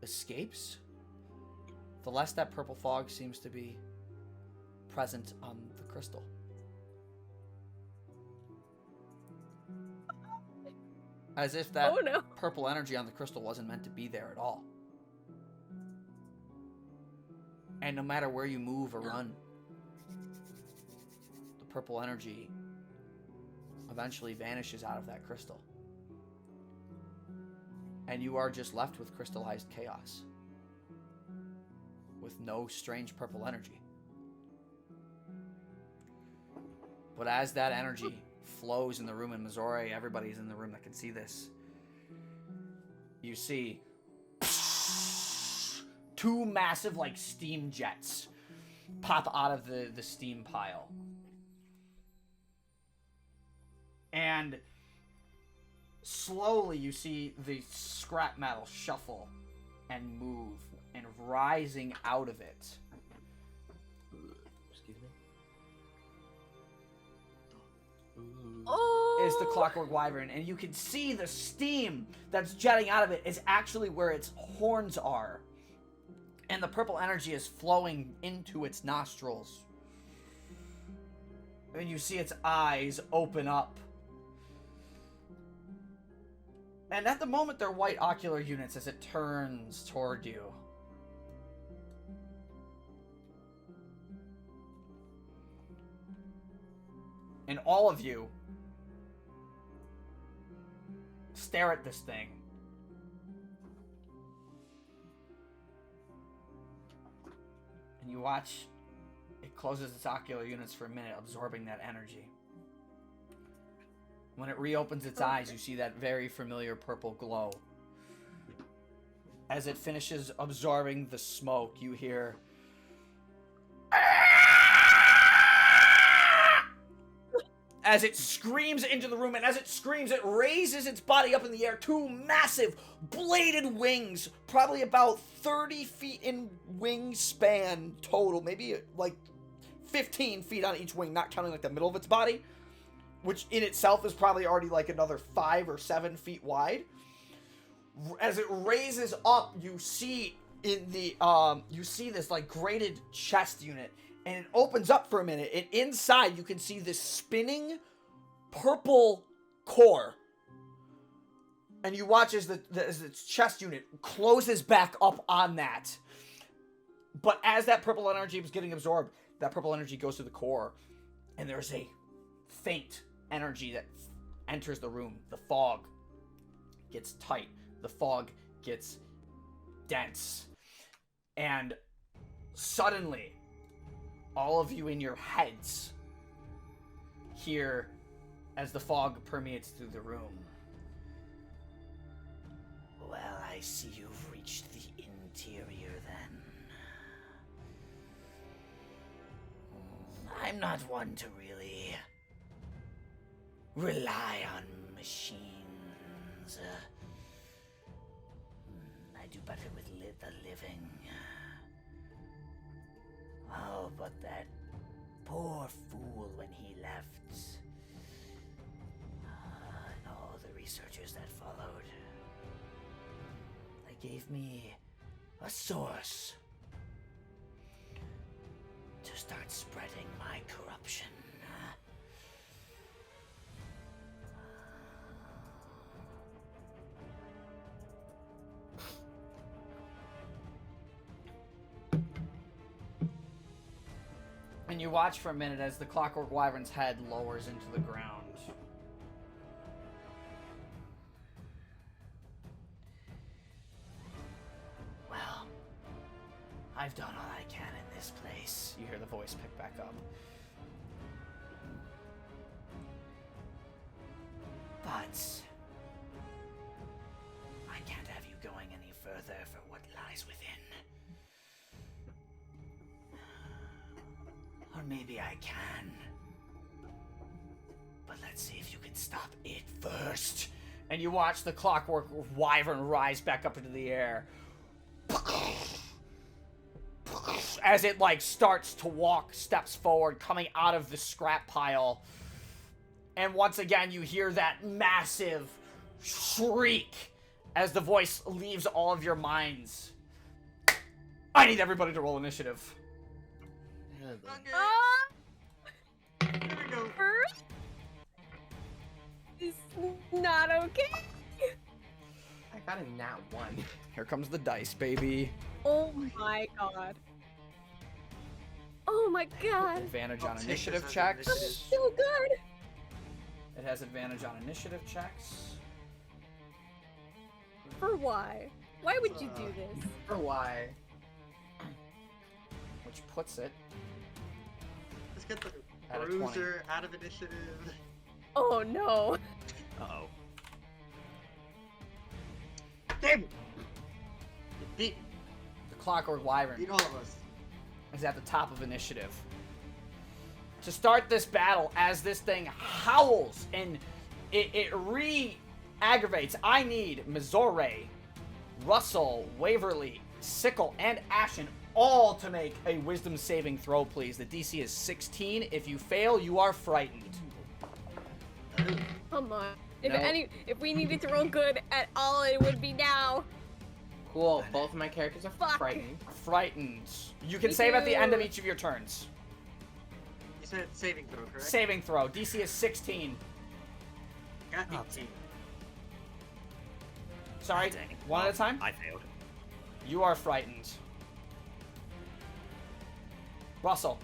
escapes, the less that purple fog seems to be present on the crystal. As if that purple energy on the crystal wasn't meant to be there at all. And no matter where you move or run, the purple energy eventually vanishes out of that crystal. And you are just left with crystallized chaos. With no strange purple energy. But as that energy flows in the room in Missouri, everybody's in the room that can see this. You see two massive, like, steam jets pop out of the steam pile. And slowly you see the scrap metal shuffle and move, and rising out of it. Excuse me. Oh! Is the Clockwork Wyvern, and you can see the steam that's jetting out of it is actually where its horns are. And the purple energy is flowing into its nostrils. And you see its eyes open up. And at the moment, they're white ocular units as it turns toward you. And all of you stare at this thing. And you watch it closes its ocular units for a minute, absorbing that energy. When it reopens its eyes, you see that very familiar purple glow. as it finishes absorbing the smoke, you hear... As it screams into the room, and as it screams, it raises its body up in the air. Two massive bladed wings, probably about 30 feet in wingspan total, maybe like 15 feet on each wing, not counting like the middle of its body, which in itself is probably already like another 5 or 7 feet wide. As it raises up, you see in the you see this like grated chest unit, and it opens up for a minute, and inside you can see this spinning purple core. And you watch as its chest unit closes back up on that. But as that purple energy was getting absorbed, that purple energy goes to the core, and there's a faint energy that enters the room. The fog gets tight. The fog gets dense. And suddenly, all of you in your heads hear as the fog permeates through the room. Well, I see you've reached the interior then. I'm not one to really rely on machines. I do better with the living. Oh, but that poor fool when he left. And all the researchers that followed. They gave me a source to start spreading my corruption. And you watch for a minute as the Clockwork Wyvern's head lowers into the ground. Well, I've done all I can in this place. You hear the voice pick back up. But I can't have you going any further for what lies within. Or maybe I can. But let's see if you can stop it first. And you watch the Clockwork Wyvern rise back up into the air. As it like starts to walk steps forward, coming out of the scrap pile. And once again you hear that massive shriek as the voice leaves all of your minds. I need everybody to roll initiative. Here we go. First is not okay. I got a nat 1. Here comes the dice, baby. Oh my god. Oh my god. Advantage on I'll take initiative this as checks. initiative. So good. It has advantage on initiative checks. For why? Why would you do this? For why? Which puts it Let's get the At a 20. bruiser out of initiative. Oh no. Uh-oh. Damn it! You beat the Clockwork Wyvern beat all of us. is at the top of initiative. To start this battle, as this thing howls and it re-aggravates, I need Missouri, Russell, Waverly, Sickle, and Ashen all to make a wisdom saving throw, please. The DC is 16. If you fail, you are frightened. Come on. No. If we needed to roll good at all, it would be now. Cool. Both of my characters are Fuck. frightened. Frightened. You can Me save at the end of too. each of your turns. You said saving throw, correct? Saving throw. DC is 16. Got Oh, 18. Sorry, Dang. one at a time? I failed. You are frightened. Russell,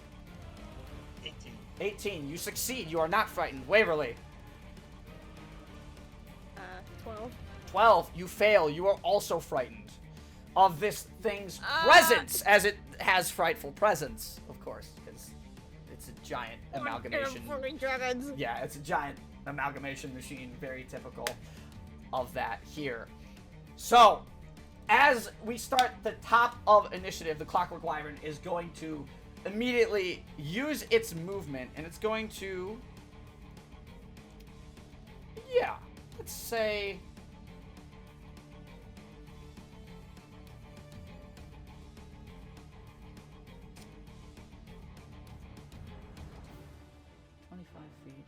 18. 18. You succeed. You are not frightened. Waverly, 12. 12. You fail. You are also frightened of this thing's Ah. presence, as it has frightful presence, of course, because it's a giant amalgamation. Fucking dragons. Yeah, it's a giant amalgamation machine. Very typical of that here. So, as we start the top of initiative, the Clockwork Wyvern is going to immediately use its movement, and it's going to... Yeah, let's say... feet.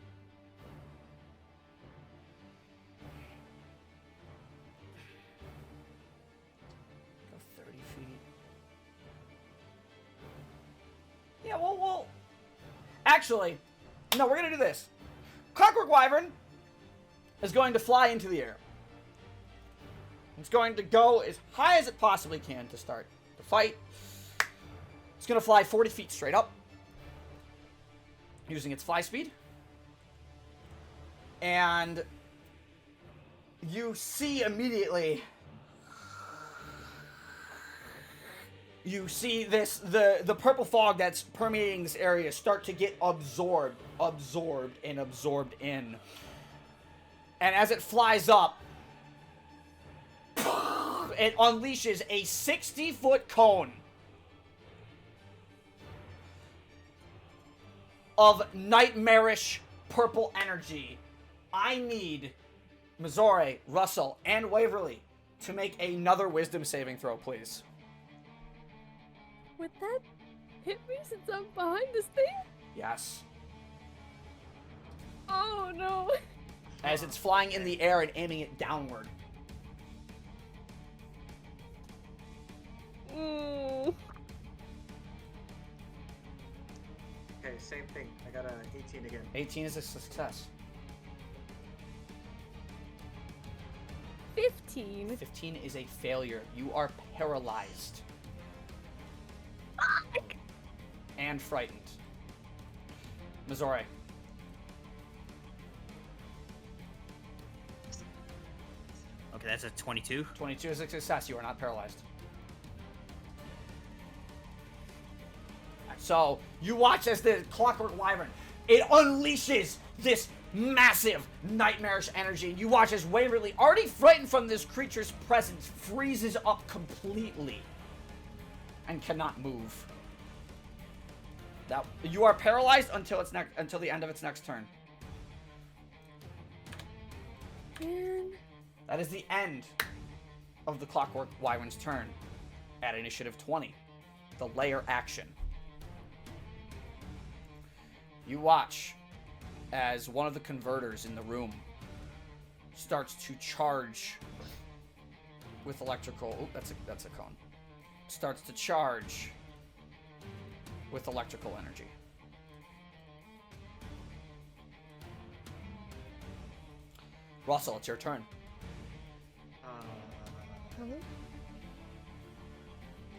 Go 30 feet. Yeah, well... Actually, no, we're gonna do this. Clockwork Wyvern is going to fly into the air. It's going to go as high as it possibly can to start the fight. It's gonna fly 40 feet straight up, using its fly speed. And you see immediately, you see this, the purple fog that's permeating this area start to get absorbed in. And as it flies up, it unleashes a 60-foot cone of nightmarish purple energy. I need Missouri, Russell, and Waverly to make another wisdom saving throw, please. Would that hit me since I'm behind this thing? Yes. Oh no. As it's flying in the air and aiming it downward. Mm. Okay, same thing. I got a 18 again. 18 is a success. 15. 15 is a failure. You are paralyzed. And frightened. Missouri. Okay, that's a 22. 22 is a success. You are not paralyzed. So, you watch as the Clockwork Wyvern, it unleashes this massive, nightmarish energy. And you watch as Waverly, already frightened from this creature's presence, freezes up completely and cannot move. That you are paralyzed until the end of its next turn. Man. That is the end of the Clockwork Wyvern's turn at initiative 20, the layer action. You watch as one of the converters in the room starts to charge with electrical. Oh, that's a cone. Starts to charge with electrical energy. Russell, it's your turn.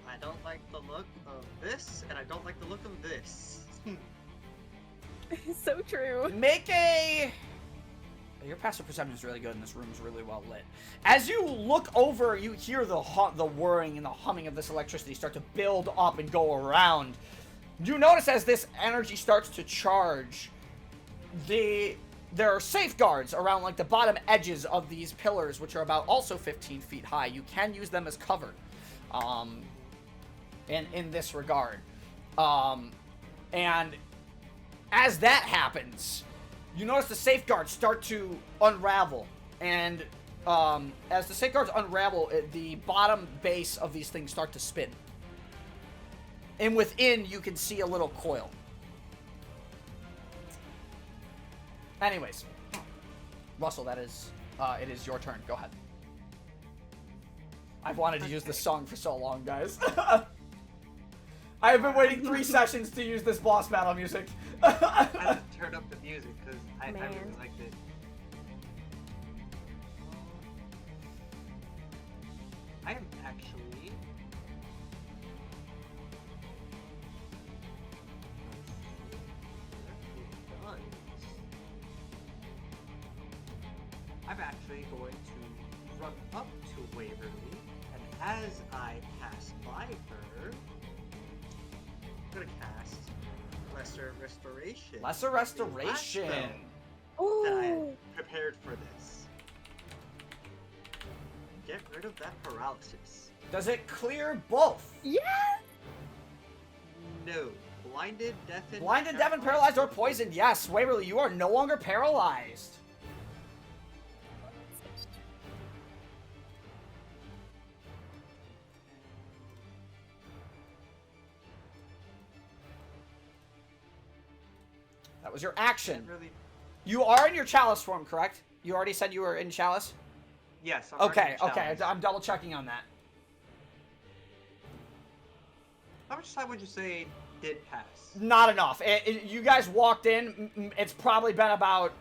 I don't like the look of this, and I don't like the look of this. So true. Make a... Your passive perception is really good, and this room is really well lit. As you look over, you hear the whirring and the humming of this electricity start to build up and go around. You notice as this energy starts to charge, there are safeguards around like the bottom edges of these pillars, which are about also 15 feet high. You can use them as cover, in this regard. And as that happens, you notice the safeguards start to unravel, and as the safeguards unravel, the bottom base of these things start to spin. And within, you can see a little coil. Anyways, Russell, it is your turn. Go ahead. I've wanted to use this song for so long, guys. I have been waiting 3 sessions to use this boss battle music. I had to turn up the music because I really liked it. I am actually... I'm actually going to run up to Waverly, and as I pass by her, I'm gonna cast Lesser Restoration. Lesser Restoration. That I had prepared for this. Get rid of that paralysis. Does it clear both? Yeah. No. Blinded, deafened, Blinded, deafened, paralyzed, or poisoned? Yes. Waverly, you are no longer paralyzed. That was your action. Really? You are in your chalice form, correct? You already said you were in chalice? Yes. I'm Okay, already in okay. challenge. I'm double checking on that. How much time would you say did pass? Not enough. You guys walked in. It's probably been about...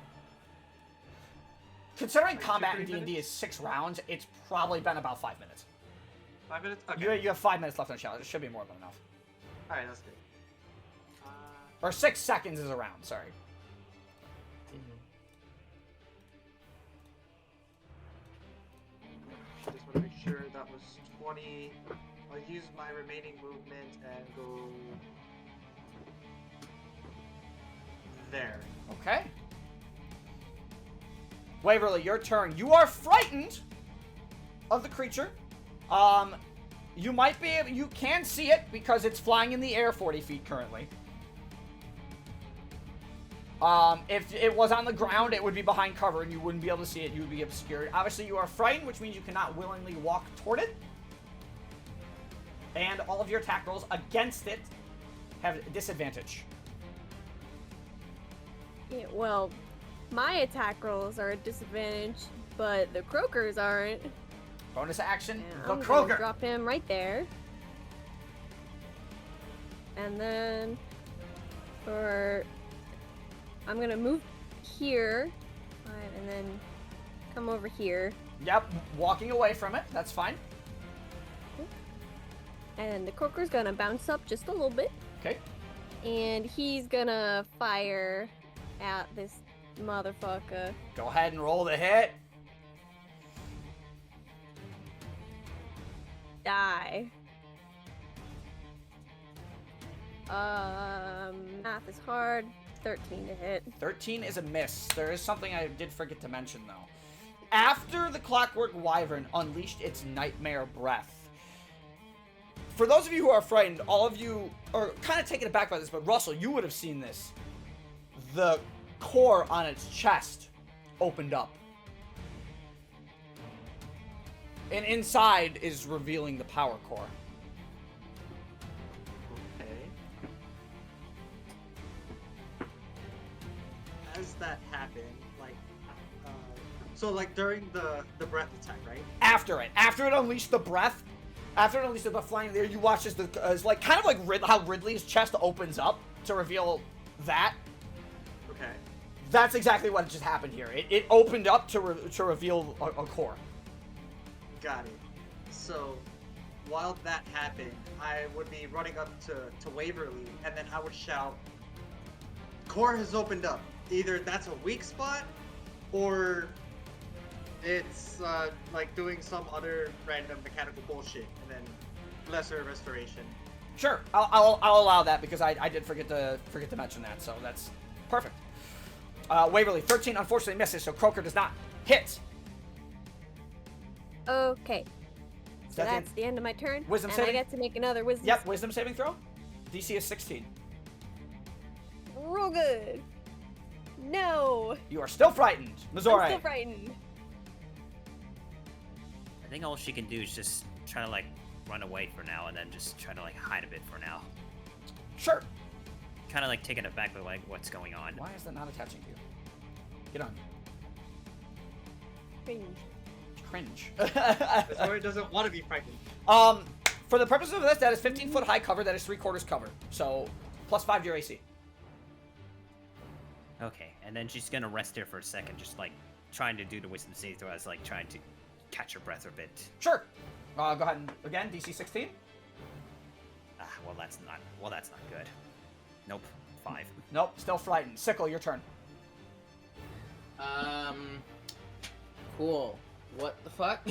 Considering Like combat 2-3 in D&D minutes? is 6 rounds, it's probably been about 5 minutes. 5 minutes? Okay. You have 5 minutes left on the challenge. It should be more than enough. Alright, that's good. Or 6 seconds is a round, sorry. Just want to make sure that was 20. I'll use my remaining movement and go there. Okay. Waverly, your turn. You are frightened of the creature. You might be able, you can see it because it's flying in the air 40 feet currently. If it was on the ground, it would be behind cover and you wouldn't be able to see it. You would be obscured. Obviously, you are frightened, which means you cannot willingly walk toward it. And all of your attack rolls against it have disadvantage. Yeah, well, my attack rolls are a disadvantage, but the croakers aren't. Bonus action, And the I'm gonna Kroger. drop him right there. And then I'm gonna move here, and then come over here. Yep, walking away from it. That's fine. And the croaker's gonna bounce up just a little bit, Okay. and he's gonna fire at this motherfucker. Go ahead and roll the hit. Die. Math is hard. 13 to hit. 13 is a miss. There is something I did forget to mention, though. After the Clockwork Wyvern unleashed its nightmare breath, for those of you who are frightened, all of you are kind of taken aback by this, but Russell, you would have seen this. The core on its chest opened up. And inside is revealing the power core. Okay. As that happened, like, so like during the breath attack, right? After it unleashed the breath, flying in the air, you watch as as like kind of like how Ridley's chest opens up to reveal that. Okay. That's exactly what just happened here. It opened up to reveal a core. Got it. So, while that happened, I would be running up to Waverly, and then I would shout, "Core has opened up." Either that's a weak spot, or it's like doing some other random mechanical bullshit, and then lesser restoration. Sure, I'll allow that because I did forget to mention that, so that's perfect. Waverly, 13 unfortunately misses, so Croaker does not hit. Okay. So That's that's the end of my turn. Wisdom and saving? I get to make another wisdom. Yep, wisdom saving throw. DC is 16. Real good. No. You are still frightened, Missouri. I'm still frightened. I think all she can do is just try to like run away for now, and then just try to like hide a bit for now. Sure. Kind of like taken aback by like what's going on. Why is that not attaching to you? Get on. Cringe. Cringe. Missouri doesn't want to be frightened. For the purpose of this, that is 15-foot high cover. That is 3/4 cover. So, +5 to your AC. Okay, and then she's gonna rest here for a second, just like trying to do the wisdom save throw as like trying to catch her breath a bit. Sure. Go ahead and again, DC 16. Well that's not good. Nope, 5. Nope, still frightened. Sickle, your turn. Cool. What the fuck?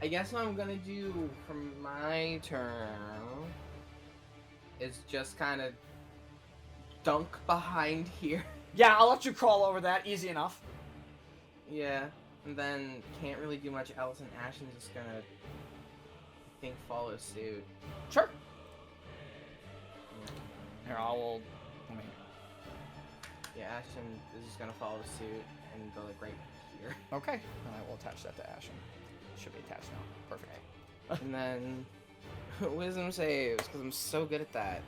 I guess what I'm gonna do for my turn is just kind of dunk behind here. Yeah, I'll let you crawl over that. Easy enough. Yeah. And then can't really do much else, and Ashen's just gonna, I think, follow suit. Sure. Here, I will. Let me. Yeah, Ashen is just gonna follow suit and go like right here. Okay. And I will attach that to Ashen. Should be attached now. Perfect. And then wisdom saves, because I'm so good at that.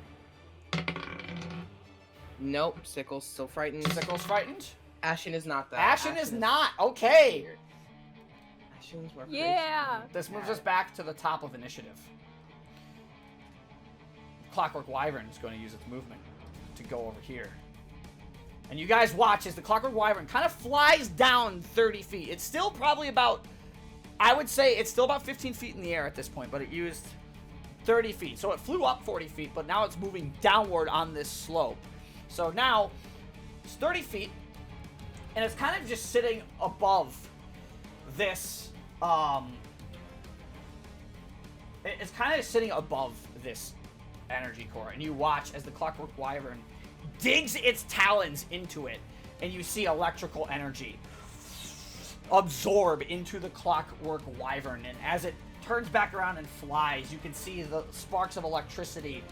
Nope, Sickle's still frightened. Sickle's frightened. Ashen is not that. Ashen is not. Okay. weird. Ashen's more Yeah. This moves us back to the top of initiative. Clockwork Wyvern is going to use its movement to go over here. And you guys watch as the Clockwork Wyvern kind of flies down 30 feet. It's still probably about, I would say it's still about 15 feet in the air at this point, but it used 30 feet. So it flew up 40 feet, but now it's moving downward on this slope. So now it's 30 feet, and it's kind of just sitting above this, it's kind of sitting above this energy core, and you watch as the Clockwork Wyvern digs its talons into it, and you see electrical energy absorb into the Clockwork Wyvern, and as it turns back around and flies, you can see the sparks of electricity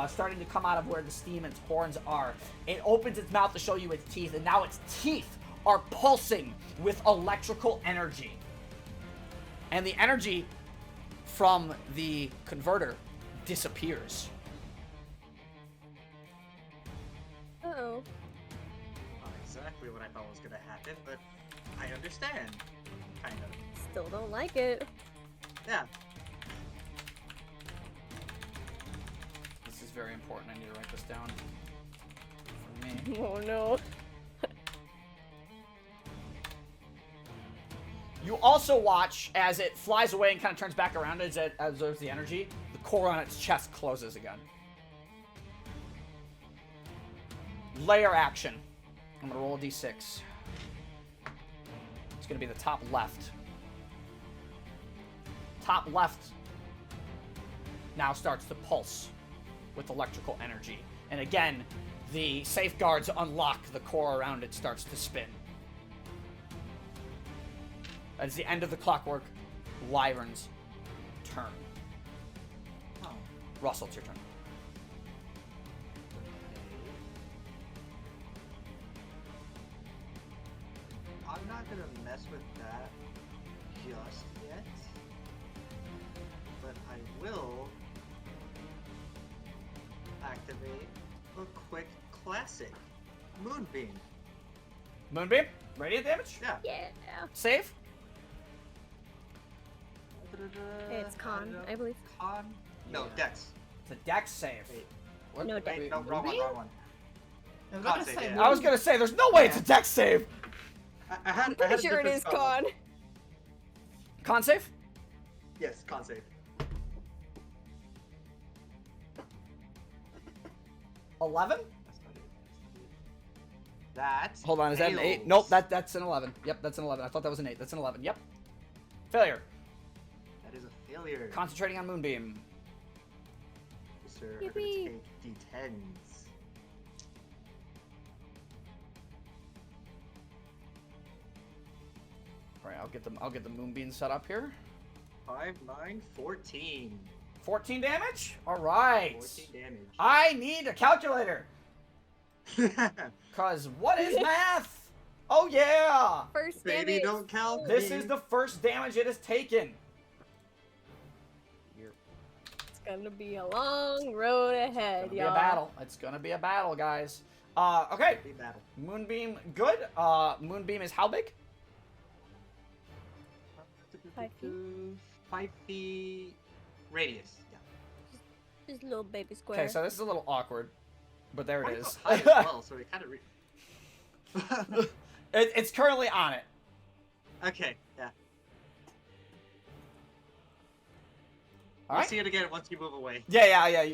starting to come out of where the steam and its horns are. It opens its mouth to show you its teeth, and now its teeth are pulsing with electrical energy. And the energy from the converter disappears. Uh-oh. Not exactly what I thought was gonna happen, but I understand. Kind of. Still don't like it. Yeah. This is very important. I need to write this down for me. Oh no. You also watch as it flies away and kind of turns back around as it absorbs the energy. The core on its chest closes again. Layer action. I'm gonna roll a d6. It's gonna be the top left. Top left now starts to pulse with electrical energy. And again, the safeguards unlock, the core around it starts to spin. That's the end of the Clockwork Wyvern's turn. Oh. Russell, it's your turn. I'm not gonna mess with that just yet, but I will activate a quick classic Moonbeam. Moonbeam, radiant damage. Yeah. Yeah. Save. It's con, I believe. Con? No, Yeah. Dex. It's a dex save. Wait. What? No Wait, dex. no, wrong one, wrong one. I was Con gonna save, say yeah. I was gonna say, there's no way it's a dex save. I had a Pretty sure it different is spell. con. Con save. Yes, con save. 11. That's not it. That. Hold on, is that an 8? fails. Nope, that's an 11. Yep, that's an 11. I thought that was an 8. That's an 11. Yep. Failure. That is a failure. Concentrating on Moonbeam. Sir, I'm gonna Yippee. take D10s. All right, I'll get the Moonbeam set up here. 5, 9, 14. 14 damage. All right. 14 damage. I need a calculator. Cause what is math? Oh yeah. First Baby, damage. don't count. This me. is the first damage it has taken. It's gonna be a long road ahead, It's gonna be y'all. a battle. It's gonna be a battle, guys. Okay. Big battle. Moonbeam, good. Moonbeam is how big? 5 feet? 5 feet radius. Yeah. Just a little baby square. Okay, so this is a little awkward, but there it Quite is. high as well, so we kind of. It's currently on it. Okay. Yeah. All We'll right. see it again once you move away. Yeah.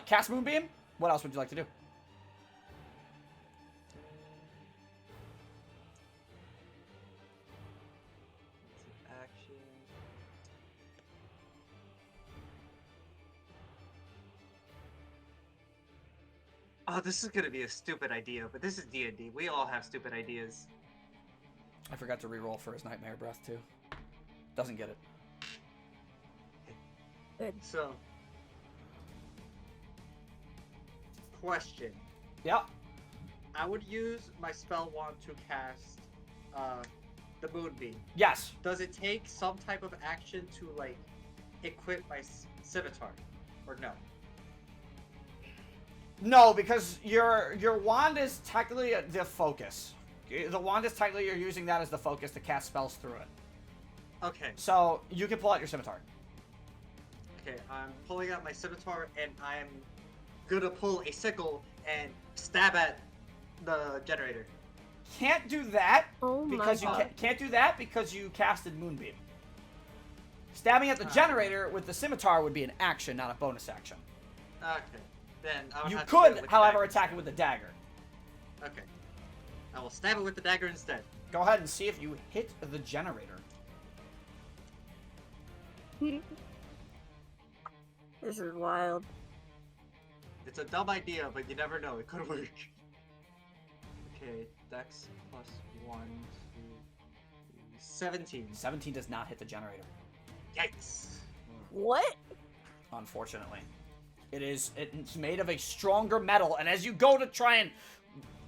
Cast Moonbeam. What else would you like to do? Action. Oh, this is gonna be a stupid idea, but this is D&D. We all have stupid ideas. I forgot to reroll for his Nightmare Breath, too. Doesn't get it. Good. So, question. Yeah. I would use my spell wand to cast the Moonbeam. Yes. Does it take some type of action to, like, equip my scimitar? Or no? No, because your wand is technically the focus. The wand is technically, you're using that as the focus to cast spells through it. Okay. So, you can pull out your scimitar. Okay, I'm pulling out my scimitar, and I'm gonna pull a sickle and stab at the generator. Can't do that Oh my because you god. can't do that because you casted Moonbeam. Stabbing at the generator with the scimitar would be an action, not a bonus action. Okay, then I would You have to do it could, with however, dagger attack it with the dagger. instead. Okay. I will stab it with the dagger instead. Go ahead and see if you hit the generator. This is wild. It's a dumb idea, but you never know. It could work. Okay, Dex plus 1, 2, 3, 17. 17 does not hit the generator, Yikes. What? unfortunately. It's made of a stronger metal, and as you go to try and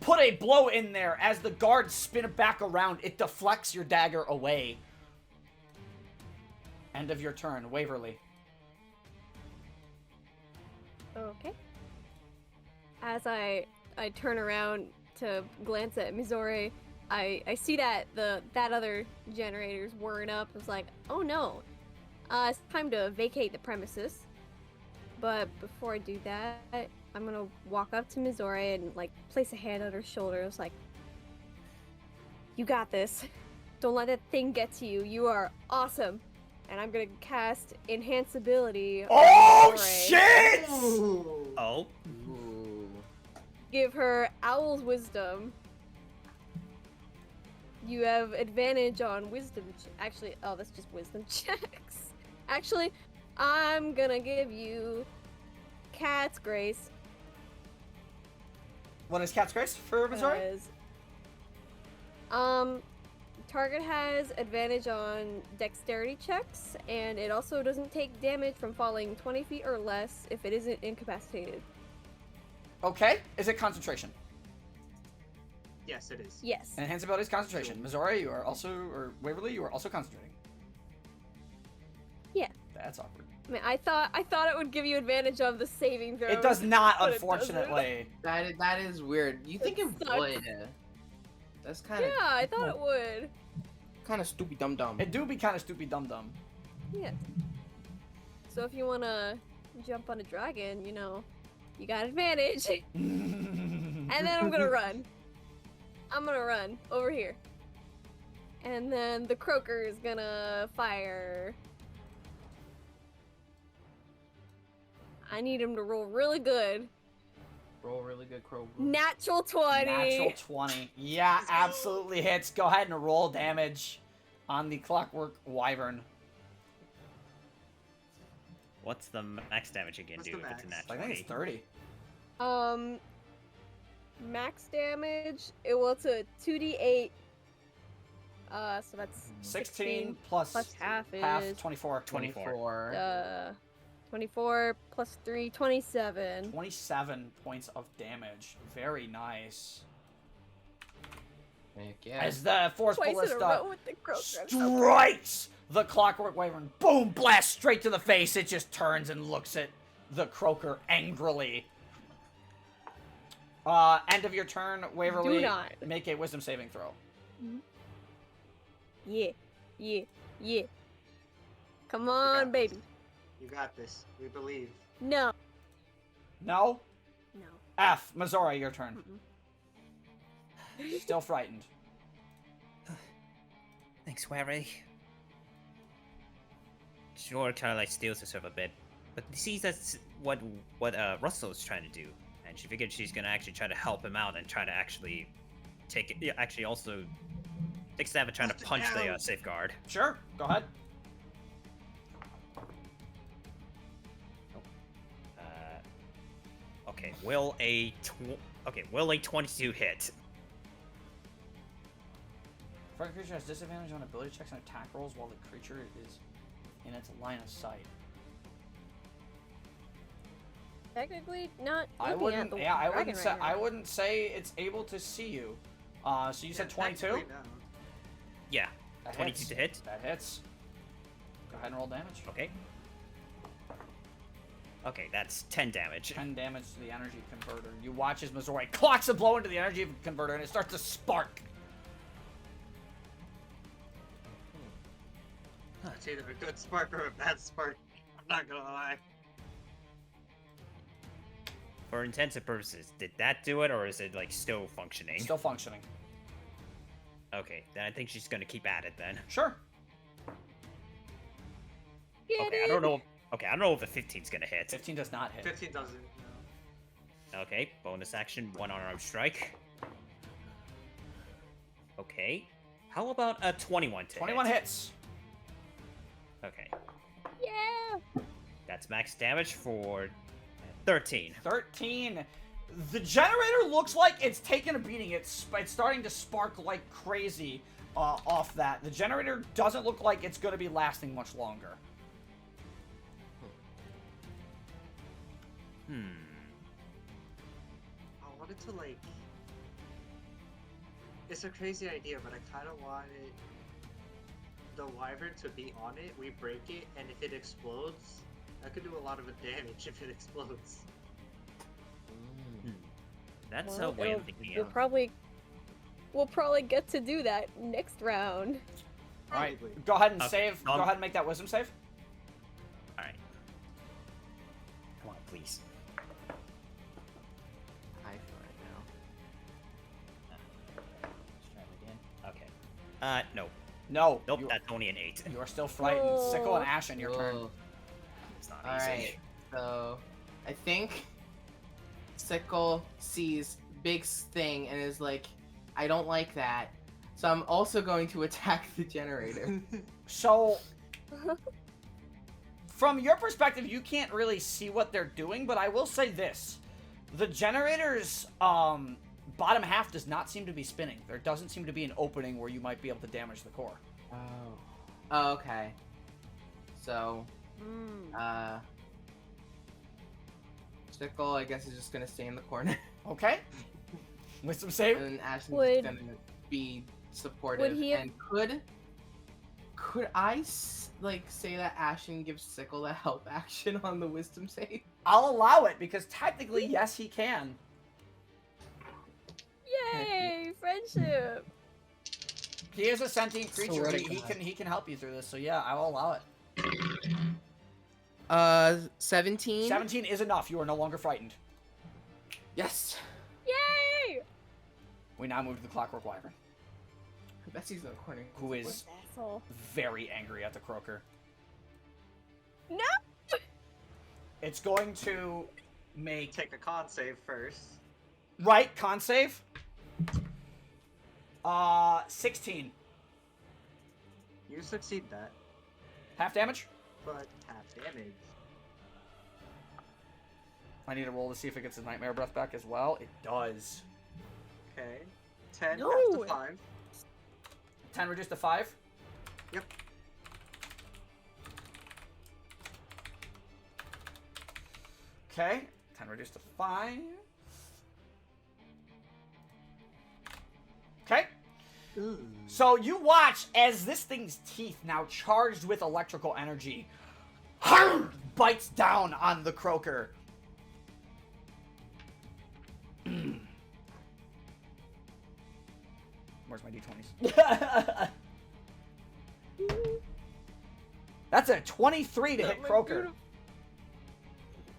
put a blow in there, as the guards spin it back around, it deflects your dagger away. End of your turn, Waverly. Okay. As I turn around to glance at Missouri, I see that that other generator's whirring up. It's like, oh no, it's time to vacate the premises. But before I do that, I'm gonna walk up to Missouri and like place a hand on her shoulder. It's like, you got this. Don't let that thing get to you. You are awesome. And I'm gonna cast Enhance Ability. Oh, on Missouri. shit! Ooh. Oh. Ooh. Give her Owl's Wisdom. You have advantage on Wisdom. Actually, oh, that's just Wisdom checks. Actually, I'm gonna give you Cat's Grace. What is Cat's Grace for Missouri? Because, target has advantage on dexterity checks, and it also doesn't take damage from falling 20 feet or less if it isn't incapacitated. Okay. Is it concentration? Yes, it is. Yes. Enhance ability is concentration. Missouri, you are also, or Waverly, you are also concentrating. Yeah. That's awkward. I mean, I thought it would give you advantage on the saving throw. It does not, but it unfortunately. That is weird. You think it sucks. would? That's kind of Yeah, I thought it would. kind of stupid, dumb dumb. It do be kind of stupid dum-dum. Yeah. So if you wanna jump on a dragon, you know, you got advantage. And then I'm gonna run. I'm gonna run over here. And then the croaker is gonna fire. I need him to roll really good. Roll really good, Crow. Natural 20. Natural 20. Yeah, absolutely hits. Go ahead and roll damage on the Clockwork Wyvern. What's the max damage you can What's do the if it's a max? nat I think 20? it's 30. Max damage. It's a 2d8. So that's 16 plus half half, is 24. 24. 24 plus 3, 27. 27 points of damage. Very nice. Heck yeah. As the Force Twice in a Ballista row with the croaker. I'm so strikes the Clockwork Wyvern. Boom! Blast straight to the face. It just turns and looks at the Croaker angrily. End of your turn, Waverly. Do not. Make a Wisdom saving throw. Yeah. Come got on, this. baby. You got this. We believe. No. No? No. F. Missouri, your turn. Mm-mm. Still frightened. Thanks, Wary. Sure, kind of like steals herself a bit, but sees that's what Russell's trying to do, and she figured she's gonna actually try to help him out and try to actually take it. Yeah, actually, also take a stab at trying to punch the safeguard. Sure, go ahead. Okay, will a 22 hit? Front creature has disadvantage on ability checks and attack rolls while the creature is in its line of sight. Technically, not. I looking wouldn't. at the Yeah, I dragon wouldn't say. right I now. wouldn't say it's able to see you. So you said 22. technically, no. Yeah. That 22 hits. to hit. That hits. Go ahead and roll damage. Okay. Okay, that's 10 damage. 10 damage to the energy converter. You watch as Missouri clocks a blow into the energy converter and it starts to spark. It's either a good spark or a bad spark. I'm not gonna lie. For intensive purposes, did that do it, or is it like still functioning? Still functioning. Okay, then I think she's gonna keep at it then. Sure. Get Okay, it? I don't know. Okay, I don't know if the 15's gonna hit. 15 does not hit. 15 doesn't. No. Okay, bonus action, one unarmed strike. Okay, how about a 21 to 21 hit? hits. Okay, Yeah. that's max damage for 13. 13. The generator looks like it's taking a beating. It's starting to spark like crazy off that. The generator doesn't look like it's going to be lasting much longer. I wanted to like. It's a crazy idea, but I kind of wanted the wyvern to be on it. We break it, and if it explodes, that could do a lot of damage if it explodes. That's Well, a way it'll- of thinking We'll of. probably get to do that next round. All right, Probably. go ahead and Okay, save. Go ahead and make that wisdom save. Alright. Come on, please. I feel right Okay. No. No. Nope, You, that's only an 8. you are still frightened. Whoa. Sickle and Ashen, your now. turn. Whoa. It's not All easy. right. So I think Sickle sees big thing and is like, I don't like that. So I'm also going to attack the generator. So, from your perspective, you can't really see what they're doing, but I will say this. The generator's bottom half does not seem to be spinning. There doesn't seem to be an opening where you might be able to damage the core. Oh, okay. So, Mm. Sickle, I guess, is just gonna stay in the corner, Okay? Wisdom save? and Ashen's Would- gonna be supportive. he- And could I say that Ashen gives Sickle a help action on the Wisdom save? I'll allow it because technically, yes, he can. Yay! Friendship. He is a sentient creature. Swear to He God. can help you through this. So yeah, I will allow it. 17. 17 is enough. You are no longer frightened. Yes. Yay! We now move to the Clockwork Wyvern, Bessie's in the corner. who is Asshole. very angry at the Croaker. No! It's going to make Take a con save first. right con save. 16. You succeed that, Half damage. but half damage. I need to roll to see if it gets his nightmare breath back as well. It does. Okay. 10 No! half to 5. 10 reduced to 5. Yep. Okay. 10 reduced to 5. Okay. Ooh. So you watch as this thing's teeth, now charged with electrical energy, bites down on the croaker. Where's my d20s? That's a 23 to hit My croaker. beautif-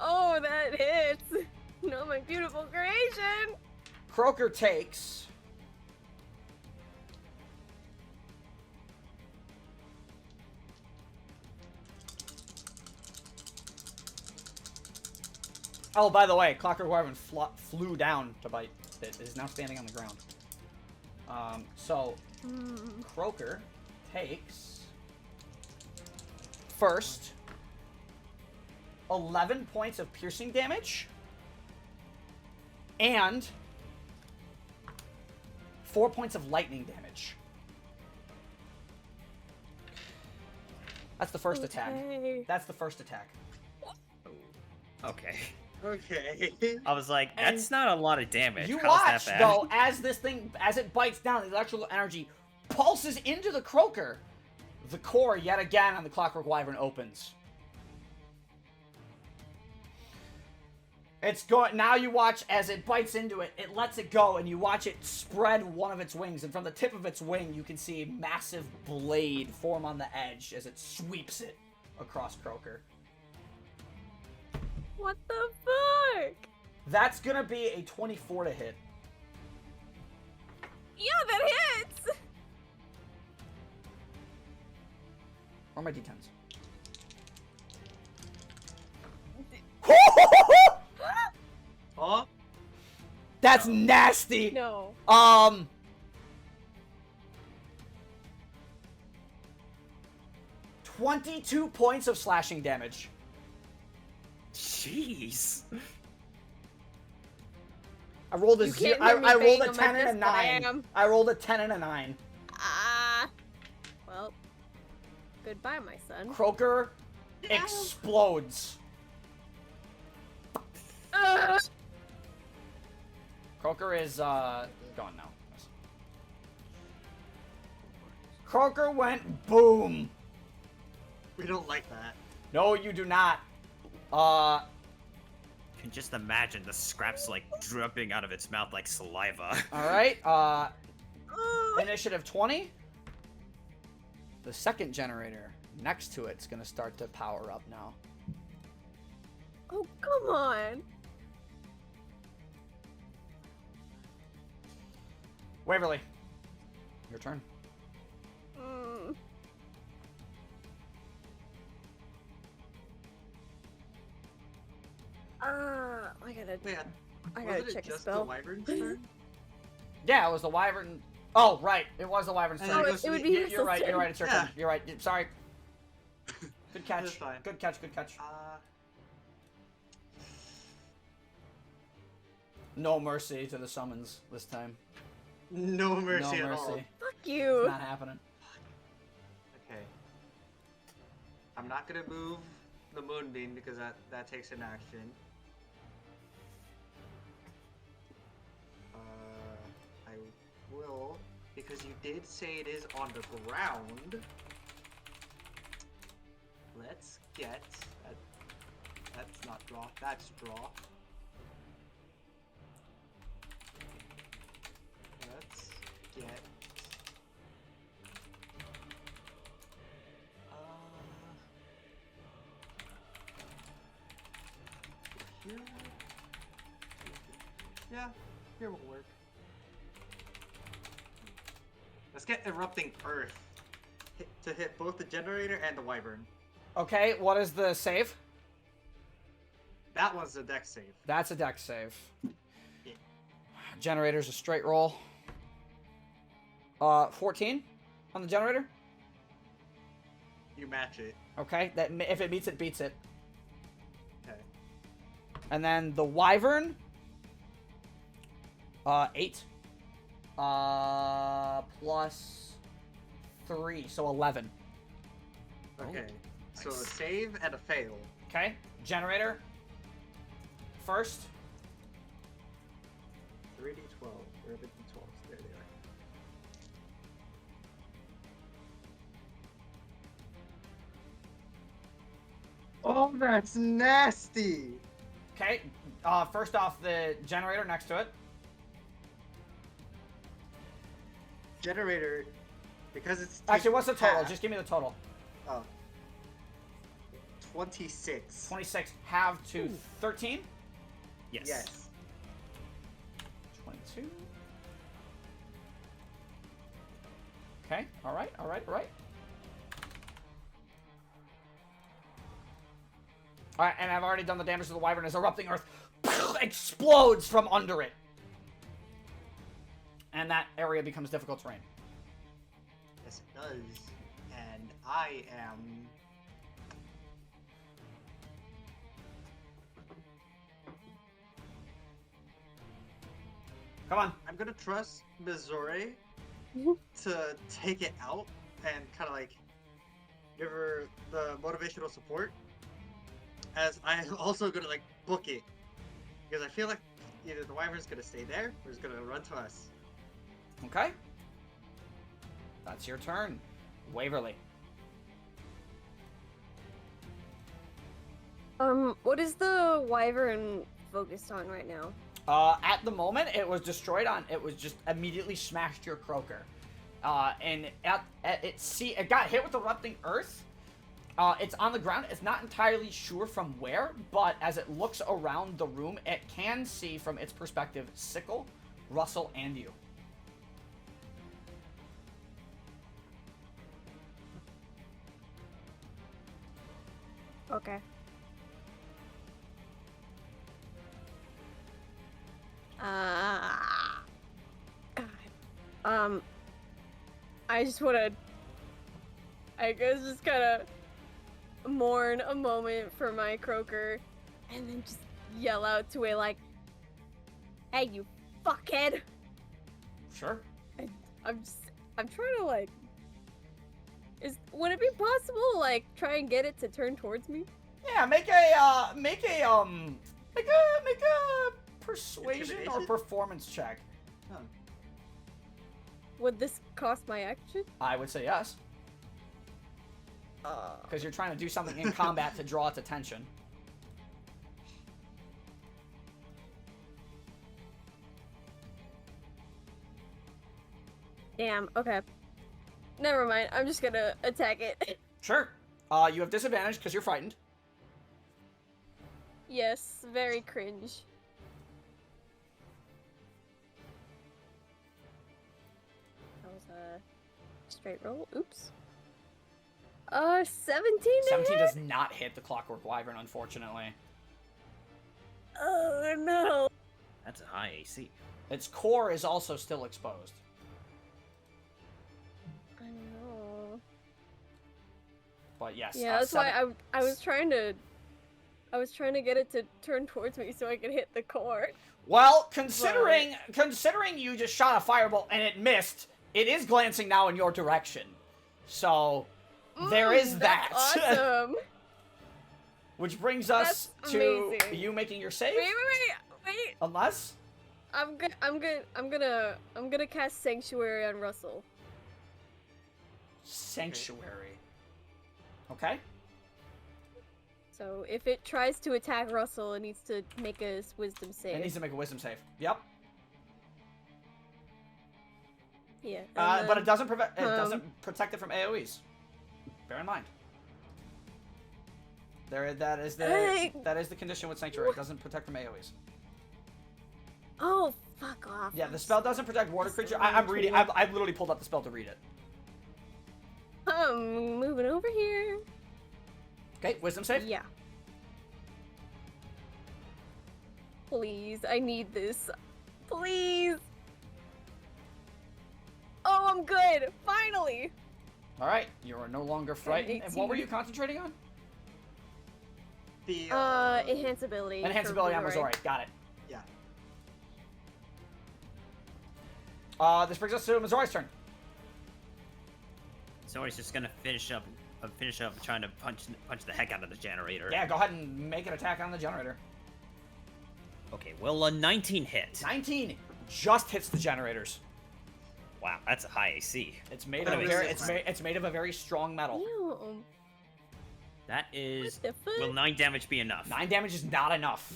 Oh, that hits! No, my beautiful creation! Croaker takes... Oh, by the way, Clockwork Wyvern flew down to bite. It is now standing on the ground. So, Mm. Croaker takes... First, 11 points of piercing damage. And 4 points of lightning damage. That's the first attack. Okay. That's the first attack. Okay. Okay. I was like, that's not a lot of damage. You How's watch, that bad? though, as this thing, as it bites down, the electrical energy pulses into the croaker. The core, yet again, on the Clockwork Wyvern opens. It's going, now you watch as it bites into it, it lets it go, and you watch it spread one of its wings, and from the tip of its wing, you can see a massive blade form on the edge as it sweeps it across Croaker. What the fuck? That's gonna be a 24 to hit. Yeah, that hits! Or my d10s. Oh, That's nasty! No. 22 points of slashing damage. Jeez. I rolled a You zero. can't hear me I rolled a bang 10 on my and a fist, but I 9. am. I rolled a 10 and a 9. Ah. Well. Goodbye, my son. Croaker explodes. Croaker is gone now. Croaker went boom. we don't like that. No, you do not. You can just imagine the scraps like dripping out of its mouth like saliva. All right. Initiative 20. The second generator next to it's gonna start to power up now. Oh, come on. Waverly, your turn. Mm. I gotta. Wait, I wasn't gotta check it a just the spell. wyvern's turn? Yeah, it was the wyvern. Oh, right. It was the wyvern's And turn. then Oh, goes it would to be the- useless You're right. You're turn. right. It's your Yeah. turn. You're right. Sorry. Good catch. That's fine. Good catch. Good catch. No mercy to the summons this time. No mercy no at mercy. all. Fuck It's you. not happening. Okay. I'm not gonna move the moonbeam because that takes an action. I will, because you did say it is on the ground. Let's get that's not draw. That's draw. Let's get here. Yeah, here will work. Let's get erupting earth to hit both the generator and the wyvern. Okay, what is the save? That one's the dex save. That's a dex save. Yeah. Generator's a straight roll. 14 on the generator. You match it. Okay, that if it meets it, beats it. Okay. And then the wyvern. 8. Plus 3, so 11. Okay. So a nice. save and a fail. Okay, generator. First. 3d12. Where are the d12s? There they are. Oh, that's nasty! Okay, first off, the generator next to it. Generator, because it's Actually, what's the total? half. Just give me the total. Oh. 26. 26 halved to 13. Yes. Yes. 22. Okay, alright. Alright, and I've already done the damage to the wyvern as erupting earth explodes from under it. And that area becomes difficult terrain. Yes, it does. And I am. Come on. I'm gonna trust Missouri to take it out and kind of like give her the motivational support, as I'm also gonna like book it, because I feel like either the wyvern's gonna stay there or it's gonna run to us. Okay. That's your turn, Waverly. What is the wyvern focused on right now? At the moment, it was destroyed on. It was just immediately smashed your croaker, and it got hit with erupting earth. It's on the ground. It's not entirely sure from where, but as it looks around the room, it can see from its perspective Sickle, Russell, and you. Okay. God. I just wanna, I guess, just kind of mourn a moment for my croaker, and then just yell out to it like, "Hey, you fuckhead!" Sure. I'm trying to like, would it be possible to like try and get it to turn towards me? Yeah, make a persuasion or Intimidation? performance check. Huh. Would this cost my action? I would say yes, because you're trying to do something in combat to draw its attention. Damn. Okay. Never mind. I'm just gonna attack it. Sure. You have disadvantage because you're frightened. Yes. Very cringe. That was a straight roll. Oops. 17 to 17 hit? does not hit the Clockwork Wyvern, unfortunately. Oh no. That's a high AC. Its core is also still exposed. I know. But yes. Yeah, that's why I was trying to get it to turn towards me so I could hit the core. Well, considering you just shot a firebolt and it missed, it is glancing now in your direction. So there is that. That's awesome. Which brings us That's to amazing. you making your save. Wait. Unless I'm gonna cast Sanctuary on Russell. Sanctuary. Okay. So if it tries to attack Russell, it needs to make a Wisdom save. It needs to make a wisdom save. Yep. Yeah. But it doesn't protect it from AoEs. Bear in mind. That is the condition with Sanctuary. It doesn't protect from AoEs. Oh, fuck off. Yeah, the spell doesn't protect water creature. I'm reading. I've literally pulled up the spell to read it. Moving over here. Okay, wisdom save. Yeah. Please, I need this. Please. Oh, I'm good. Finally. All right, you are no longer frightened. And what were 18. you concentrating on? The Enhanceability. Enhanceability on for Missouri. Got it. yeah. This brings us to Missouri's turn. So he's just gonna finish up trying to punch the heck out of the generator. Yeah, go ahead and make an attack on the generator. Okay, will a 19 hit? 19 just hits the generators. Wow, that's a high AC. It's made What of do we it's made of a very strong metal. Ew. That is. What the fuck? Will 9 damage be enough? 9 damage is not enough.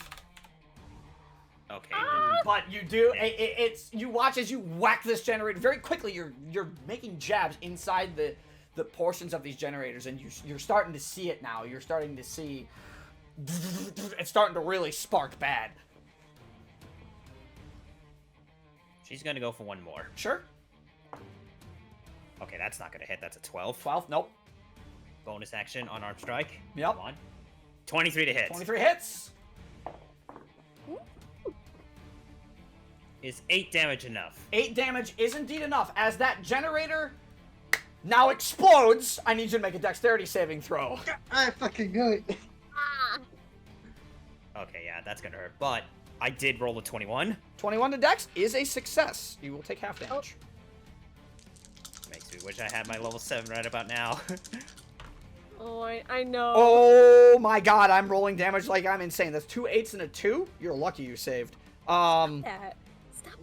Okay. But you do. It's you watch as you whack this generator very quickly. You're making jabs inside the portions of these generators, and you're starting to see it now. You're starting to see it's starting to really spark bad. She's gonna go for one more. Sure. Okay, that's not gonna hit. That's a 12. 12. Nope. Bonus action on arm strike. Yep. Come on. 23 to hit. 23 hits. Is 8 damage enough? 8 damage is indeed enough. As that generator now explodes, I need you to make a dexterity saving throw. I fucking knew it. Okay, yeah, that's gonna hurt. But I did roll a 21. 21 to dex is a success. You will take half damage. Makes me wish I had my level 7 right about now. Oh, I know. Oh my god, I'm rolling damage like I'm insane. That's 2 8s and a 2? You're lucky you saved. Stop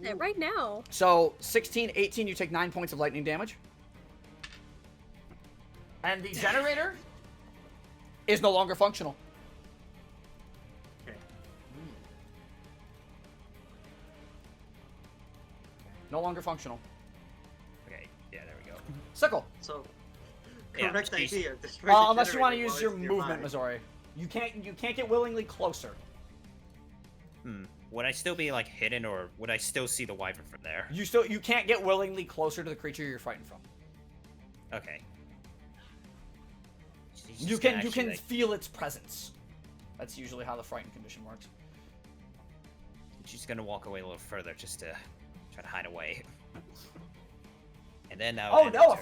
that right now. So, 16, 18, you take 9 points of lightning damage. And the generator is no longer functional. Okay. No longer functional. Okay, yeah, there we go. Sickle. So, Yeah, correct she's- idea. Destroy the Unless you want to generator use while your it's movement, nearby. Missouri. You can't get willingly closer. Would I still be like hidden, or would I still see the wyvern from there? You can't get willingly closer to the creature you're fighting from. Okay. She's You just can gonna you actually, can like, feel its presence. That's usually how the frightened condition works. she's gonna walk away a little further just to try to hide away. And then now. Oh no!